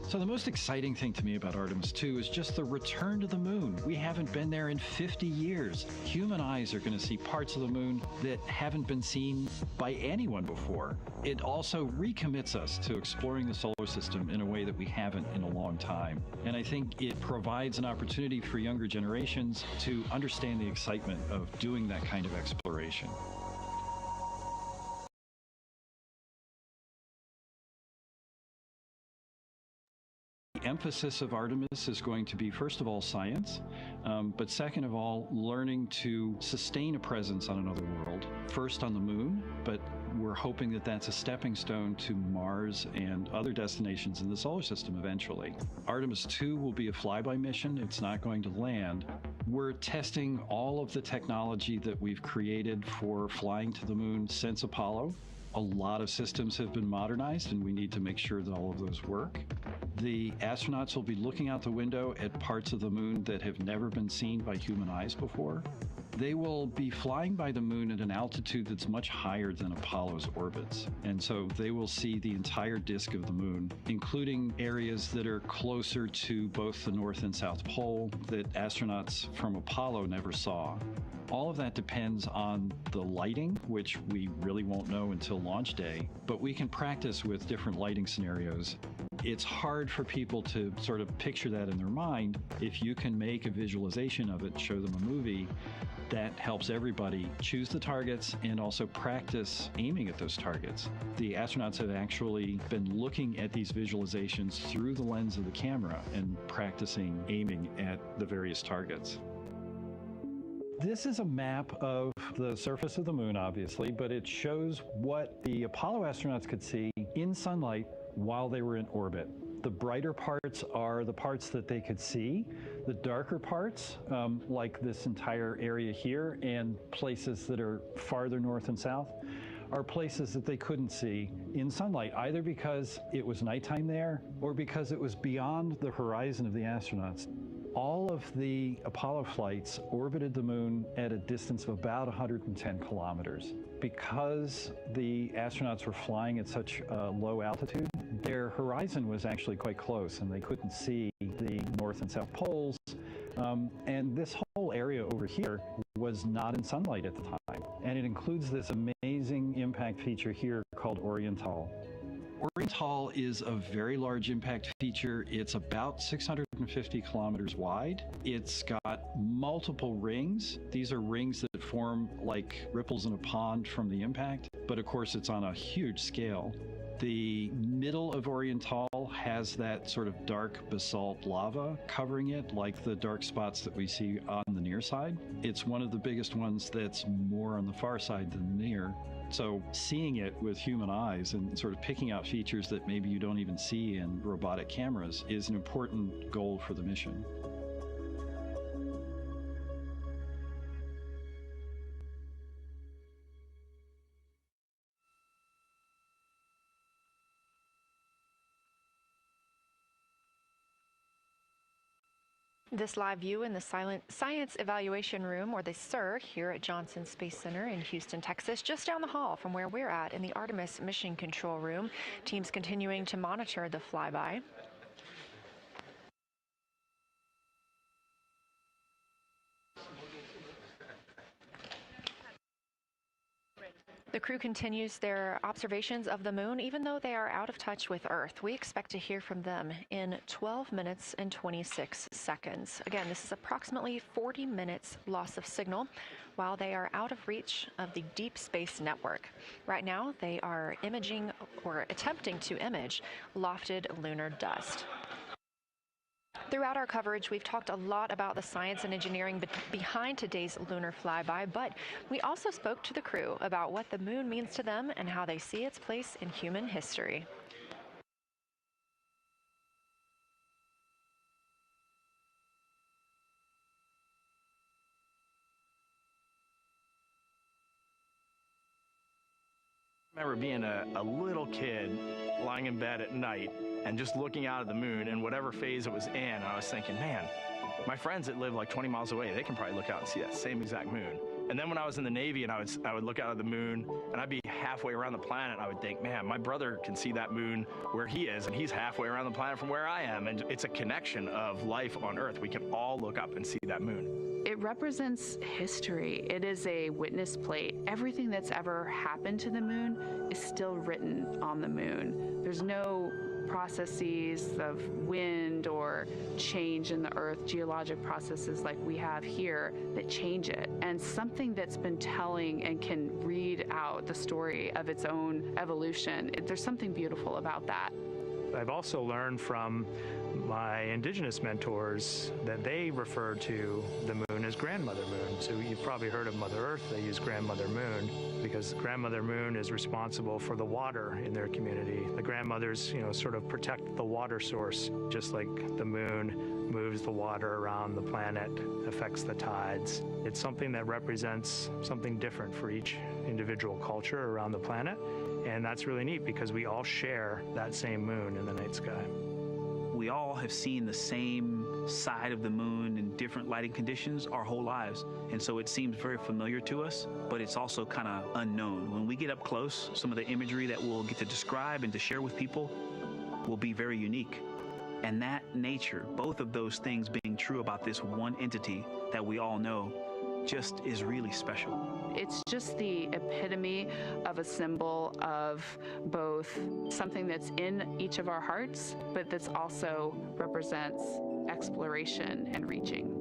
So the most exciting thing to me about Artemis II is just the return to the moon. We haven't been there in 50 years. Human eyes are going to see parts of the moon that haven't been seen by anyone before. It also recommits us to exploring the solar system in a way that we haven't in a long time. And I think it provides an opportunity for younger generations to understand the excitement of doing that kind of exploration. The emphasis of Artemis is going to be, first of all, science, but second of all, learning to sustain a presence on another world. First on the moon, but we're hoping that that's a stepping stone to Mars and other destinations in the solar system eventually. Artemis II will be a flyby mission. It's not going to land. We're testing all of the technology that we've created for flying to the moon since Apollo. A lot of systems have been modernized, and we need to make sure that all of those work. The astronauts will be looking out the window at parts of the moon that have never been seen by human eyes before. They will be flying by the moon at an altitude that's much higher than Apollo's orbits. And so they will see the entire disk of the moon, including areas that are closer to both the North and South Pole that astronauts from Apollo never saw. All of that depends on the lighting, which we really won't know until launch day, but we can practice with different lighting scenarios. It's hard for people to sort of picture that in their mind. If you can make a visualization of it, show them a movie, that helps everybody choose the targets and also practice aiming at those targets. The astronauts have actually been looking at these visualizations through the lens of the camera and practicing aiming at the various targets. This is a map of the surface of the moon, obviously, but it shows what the Apollo astronauts could see in sunlight while they were in orbit. The brighter parts are the parts that they could see. The darker parts, like this entire area here and places that are farther north and south, are places that they couldn't see in sunlight, either because it was nighttime there or because it was beyond the horizon of the astronauts. All of the Apollo flights orbited the moon at a distance of about 110 kilometers. Because the astronauts were flying at such a low altitude, their horizon was actually quite close and they couldn't see the North and South poles. And this whole area over here was not in sunlight at the time. And it includes this amazing impact feature here called Oriental. Oriental is a very large impact feature. It's about 650 kilometers wide. It's got multiple rings. These are rings that form like ripples in a pond from the impact, but of course it's on a huge scale. The middle of Oriental has that sort of dark basalt lava covering it, like the dark spots that we see on the near side. It's one of the biggest ones that's more on the far side than near. So seeing it with human eyes and sort of picking out features that maybe you don't even see in robotic cameras is an important goal for the mission. This live view in the Science Evaluation Room, or the SIR, here at Johnson Space Center in Houston, Texas, just down the hall from where we're at in the Artemis Mission Control Room. Teams continuing to monitor the flyby. The crew continues their observations of the moon, even though they are out of touch with Earth. We expect to hear from them in 12 minutes and 26 seconds. Again, this is approximately 40 minutes loss of signal while they are out of reach of the deep space network. Right now, they are imaging or attempting to image lofted lunar dust. Throughout our coverage, we've talked a lot about the science and engineering behind today's lunar flyby, but we also spoke to the crew about what the moon means to them and how they see its place in human history. I remember being a little kid lying in bed at night and just looking out at the moon and whatever phase it was in, I was thinking, man, my friends that live like 20 miles away, they can probably look out and see that same exact moon. And then when I was in the Navy and I would look out at the moon and I'd be halfway around the planet, I would think, man, my brother can see that moon where he is and he's halfway around the planet from where I am. And it's a connection of life on Earth. We can all look up and see that moon. It represents history. It is a witness plate. Everything that's ever happened to the moon is still written on the moon. There's no processes of wind or change in the Earth, geologic processes like we have here that change it. And something that's been telling and can read out the story of its own evolution, there's something beautiful about that. I've also learned from my indigenous mentors that they refer to the moon as grandmother moon. So you've probably heard of Mother Earth. They use grandmother moon because grandmother moon is responsible for the water in their community. The grandmothers, sort of protect the water source, just like the moon moves the water around the planet, affects the tides. It's something that represents something different for each individual culture around the planet. And that's really neat because we all share that same moon in the night sky. We all have seen the same side of the moon in different lighting conditions our whole lives. And so it seems very familiar to us, but it's also kind of unknown. When we get up close, some of the imagery that we'll get to describe and to share with people will be very unique. And that nature, both of those things being true about this one entity that we all know, just is really special. It's just the epitome of a symbol of both something that's in each of our hearts, but that's also represents exploration and reaching.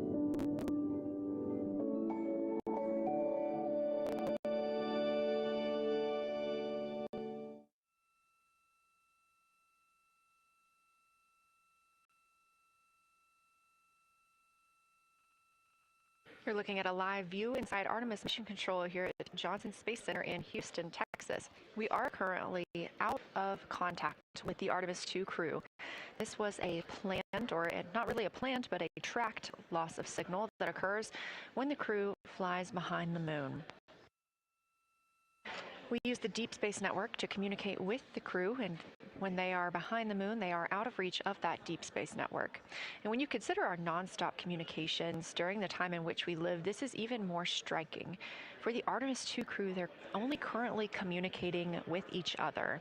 You're looking at a live view inside Artemis Mission Control here at the Johnson Space Center in Houston, Texas. We are currently out of contact with the Artemis II crew. This was a planned, or not really a planned, but a tracked loss of signal that occurs when the crew flies behind the moon. We use the Deep Space Network to communicate with the crew, and when they are behind the moon, they are out of reach of that Deep Space Network. And when you consider our nonstop communications during the time in which we live, this is even more striking. For the Artemis II crew, they're only currently communicating with each other.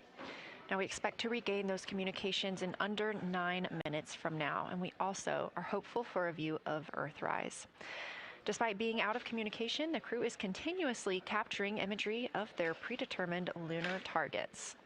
Now, we expect to regain those communications in under 9 minutes from now, and we also are hopeful for a view of Earthrise. Despite being out of communication, the crew is continuously capturing imagery of their predetermined lunar targets.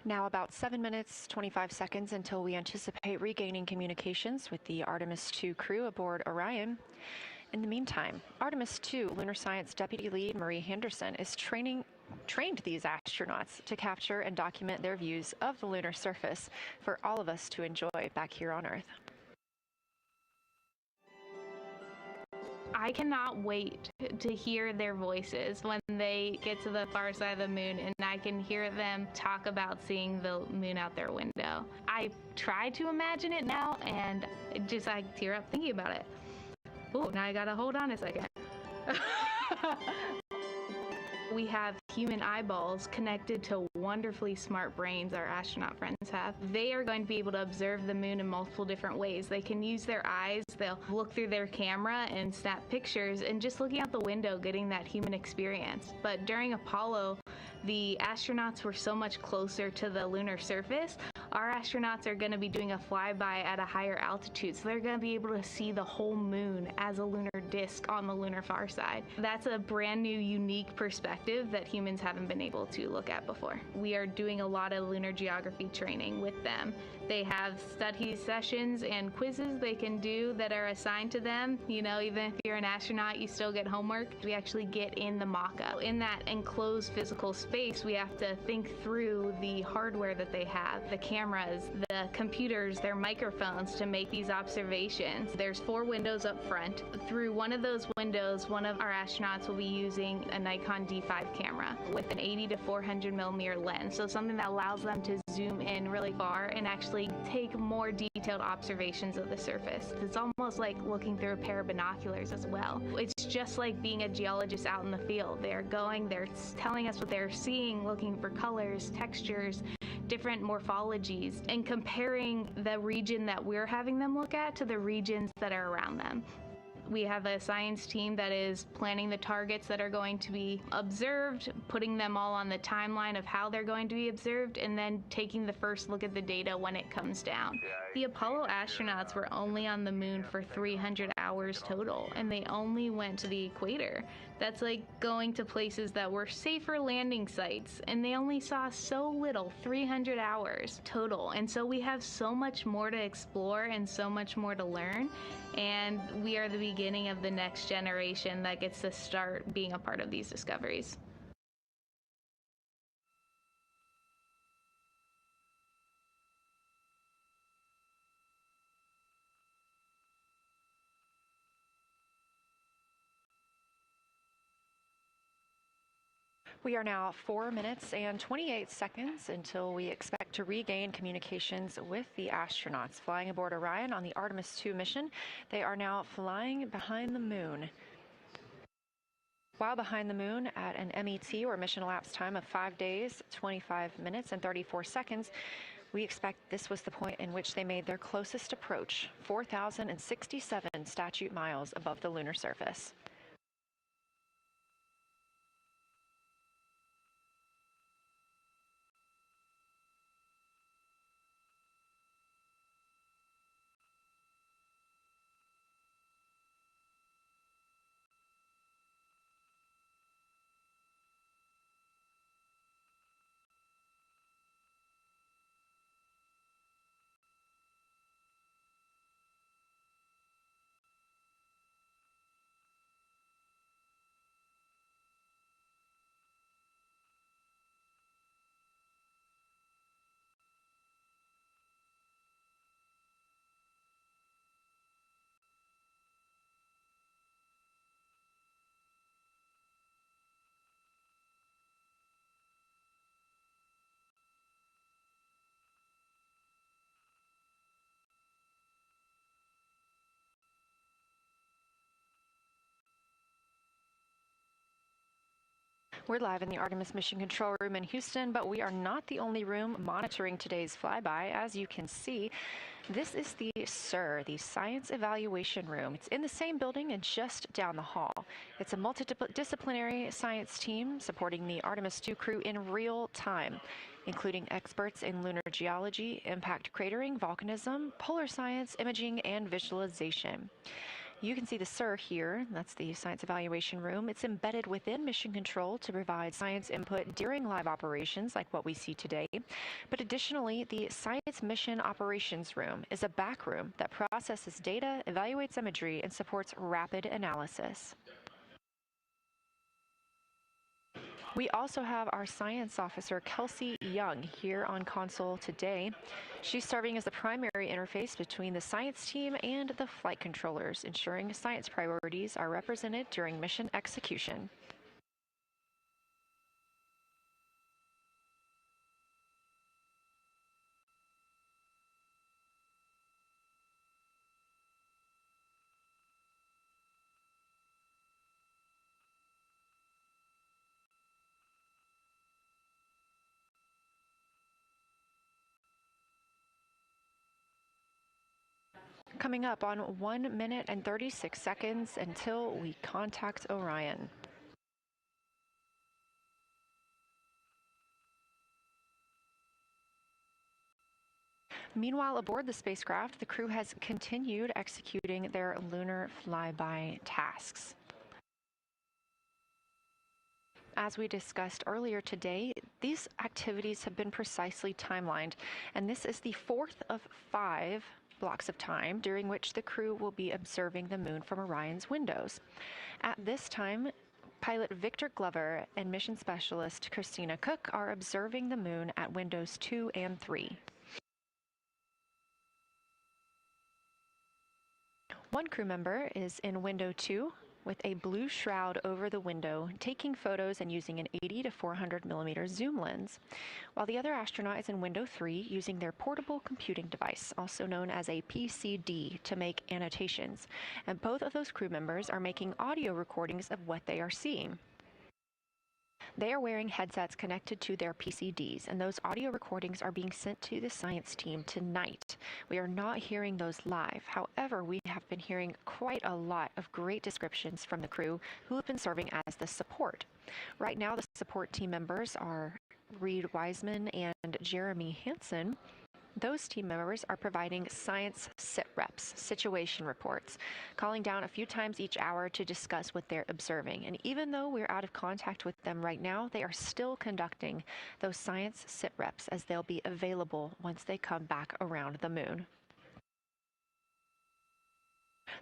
Now about 7 minutes, 25 seconds until we anticipate regaining communications with the Artemis II crew aboard Orion. In the meantime, Artemis II lunar science deputy lead Marie Henderson is trained these astronauts to capture and document their views of the lunar surface for all of us to enjoy back here on Earth. I cannot wait to hear their voices when they get to the far side of the moon and I can hear them talk about seeing the moon out their window. I try to imagine it now and I tear up thinking about it. Oh, now I gotta hold on a second. We have human eyeballs connected to wonderfully smart brains our astronaut friends have. They are going to be able to observe the moon in multiple different ways. They can use their eyes, they'll look through their camera and snap pictures, and just looking out the window getting that human experience. But during Apollo, the astronauts were so much closer to the lunar surface. Our astronauts are going to be doing a flyby at a higher altitude, so they're going to be able to see the whole moon as a lunar disk on the lunar far side. That's a brand new, unique perspective that humans haven't been able to look at before. We are doing a lot of lunar geography training with them. They have study sessions and quizzes they can do that are assigned to them. You know, even if you're an astronaut, you still get homework. We actually get in the mock-up. In that enclosed physical space, we have to think through the hardware that they have, the cameras, the computers, their microphones to make these observations. There's 4 windows up front. Through one of those windows, one of our astronauts will be using a Nikon D5 camera with an 80 to 400 millimeter lens. So something that allows them to zoom in really far and actually take more detailed observations of the surface. It's almost like looking through a pair of binoculars as well. It's just like being a geologist out in the field. They're telling us what they're seeing, looking for colors, textures, different morphologies, and comparing the region that we're having them look at to the regions that are around them. We have a science team that is planning the targets that are going to be observed, putting them all on the timeline of how they're going to be observed, and then taking the first look at the data when it comes down. The Apollo astronauts were only on the moon for 300 hours total, and they only went to the equator. That's like going to places that were safer landing sites, and they only saw so little, 300 hours total. And so we have so much more to explore and so much more to learn, and we are the beginning of the next generation that gets to start being a part of these discoveries. We are now 4 minutes and 28 seconds until we expect to regain communications with the astronauts flying aboard Orion on the Artemis II mission. They are now flying behind the moon. While behind the moon at an MET, or mission elapsed time, of 5 days, 25 minutes and 34 seconds, we expect this was the point in which they made their closest approach, 4,067 statute miles above the lunar surface. We're live in the Artemis Mission Control Room in Houston, but we are not the only room monitoring today's flyby. As you can see, this is the SIR, the Science Evaluation Room. It's in the same building and just down the hall. It's a multidisciplinary science team supporting the Artemis II crew in real time, including experts in lunar geology, impact cratering, volcanism, polar science, imaging, and visualization. You can see the SIR here. That's the science evaluation room. It's embedded within mission control to provide science input during live operations like what we see today. But additionally, the science mission operations room is a back room that processes data, evaluates imagery, and supports rapid analysis. We also have our science officer, Kelsey Young, here on console today. She's serving as the primary interface between the science team and the flight controllers, ensuring science priorities are represented during mission execution. Coming up on 1 minute and 36 seconds until we contact Orion. Meanwhile, aboard the spacecraft, the crew has continued executing their lunar flyby tasks. As we discussed earlier today, these activities have been precisely timelined, and this is the fourth of 5 blocks of time during which the crew will be observing the moon from Orion's windows. At this time, pilot Victor Glover and mission specialist Christina Cook are observing the moon at windows 2 and 3. One crew member is in window 2 with a blue shroud over the window, taking photos and using an 80 to 400 millimeter zoom lens, while the other astronaut is in window 3 using their portable computing device, also known as a PCD, to make annotations. And both of those crew members are making audio recordings of what they are seeing. They are wearing headsets connected to their PCDs, and those audio recordings are being sent to the science team tonight. We are not hearing those live. However, we have been hearing quite a lot of great descriptions from the crew who have been serving as the support. Right now, the support team members are Reed Wiseman and Jeremy Hansen. Those team members are providing science sit reps, situation reports, calling down a few times each hour to discuss what they're observing. And even though we're out of contact with them right now, they are still conducting those science sit reps as they'll be available once they come back around the moon.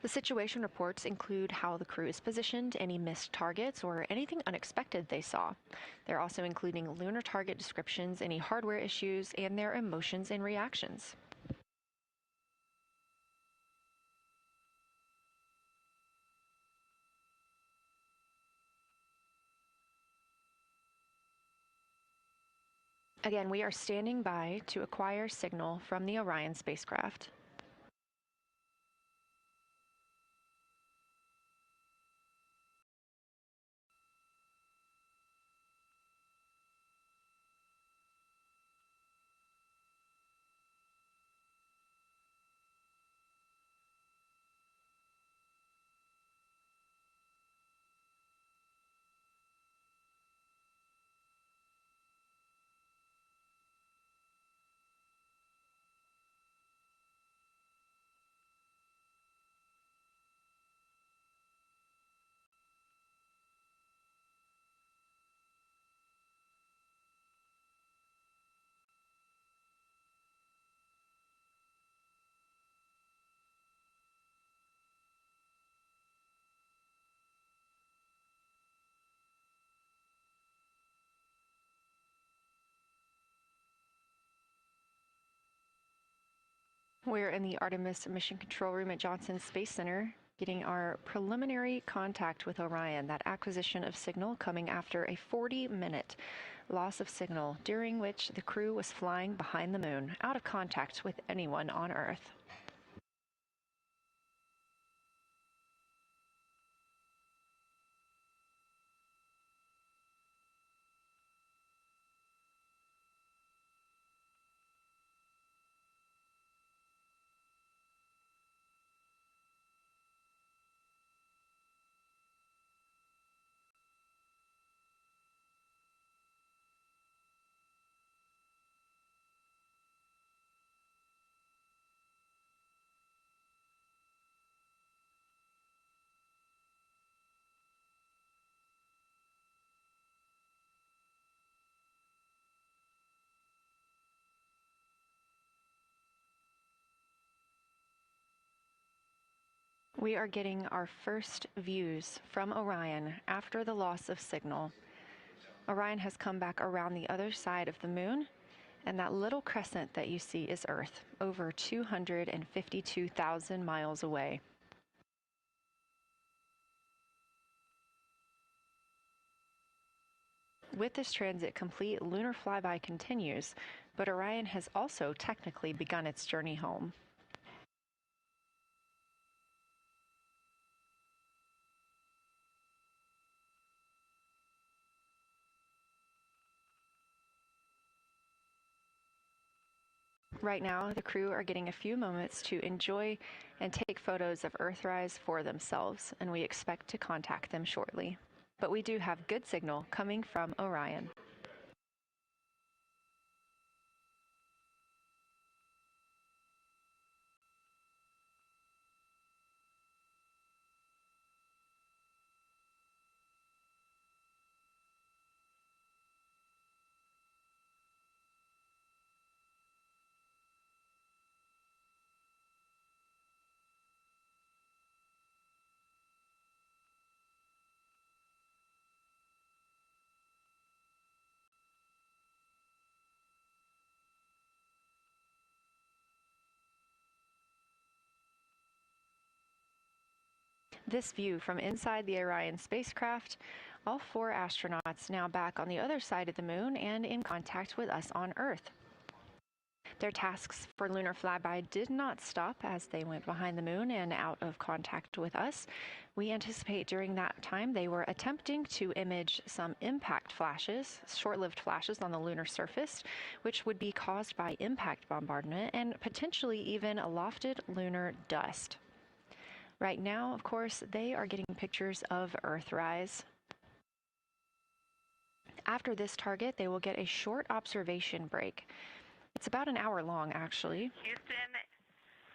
The situation reports include how the crew is positioned, any missed targets, or anything unexpected they saw. They're also including lunar target descriptions, any hardware issues, and their emotions and reactions. Again, we are standing by to acquire signal from the Orion spacecraft. We're in the Artemis Mission Control Room at Johnson Space Center, getting our preliminary contact with Orion, that acquisition of signal coming after a 40-minute loss of signal, during which the crew was flying behind the moon, out of contact with anyone on Earth. We are getting our first views from Orion after the loss of signal. Orion has come back around the other side of the moon, and that little crescent that you see is Earth, over 252,000 miles away. With this transit complete, lunar flyby continues, but Orion has also technically begun its journey home. Right now, the crew are getting a few moments to enjoy and take photos of Earthrise for themselves, and we expect to contact them shortly. But we do have good signal coming from Orion. This view from inside the Orion spacecraft, all 4 astronauts now back on the other side of the moon and in contact with us on Earth. Their tasks for lunar flyby did not stop as they went behind the moon and out of contact with us. We anticipate during that time they were attempting to image some impact flashes, short-lived flashes on the lunar surface, which would be caused by impact bombardment and potentially even lofted lunar dust. Right now, of course, they are getting pictures of Earthrise. After this target, they will get a short observation break. It's about an hour long, actually. Houston,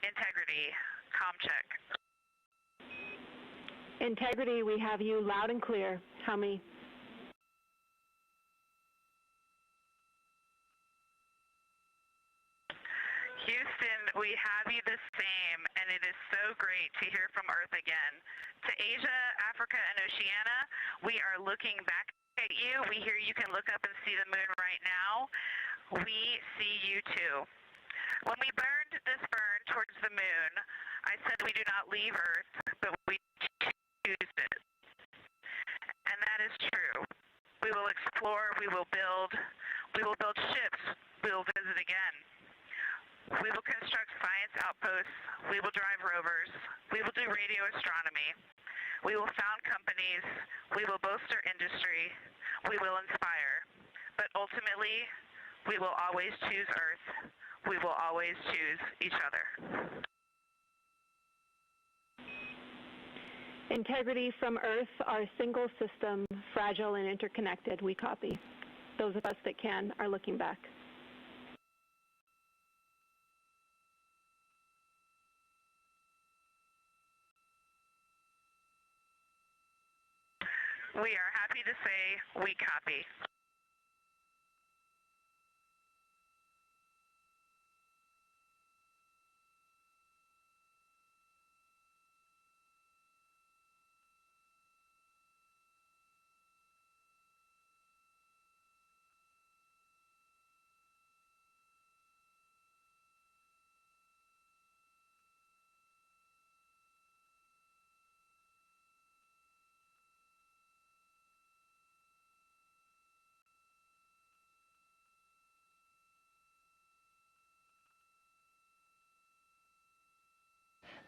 integrity, comm check. Integrity, we have you loud and clear. How many? Houston, we have you the same, and it is so great to hear from Earth again. To Asia, Africa, and Oceania, we are looking back at you. We hear you can look up and see the moon right now. We see you too. When we burned this burn towards the moon, I said we do not leave Earth, but we choose it. And that is true. We will explore, we will build ships, we will visit again. We will construct science outposts, we will drive rovers, we will do radio astronomy, we will found companies, we will bolster industry, we will inspire. But ultimately, we will always choose Earth. We will always choose each other. Integrity from Earth, our single system, fragile and interconnected, we copy. Those of us that can are looking back. We are happy to say we copy.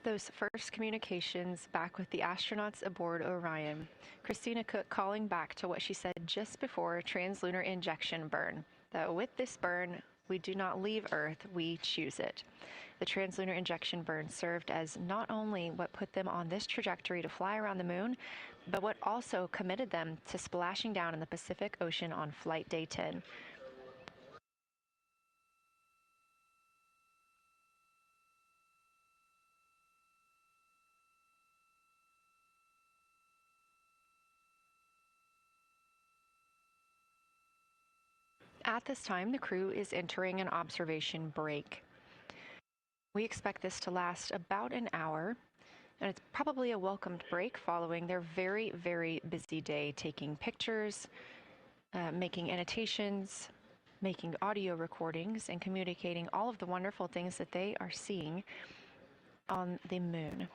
Those first communications back with the astronauts aboard Orion. Christina Cook calling back to what she said just before translunar injection burn, that with this burn, we do not leave Earth, we choose it. The translunar injection burn served as not only what put them on this trajectory to fly around the moon, but what also committed them to splashing down in the Pacific Ocean on flight day 10. At this time, the crew is entering an observation break. We expect this to last about an hour, And it's probably a welcomed break following their very, very busy day taking pictures, making annotations, making audio recordings, and communicating all of the wonderful things that they are seeing on the moon.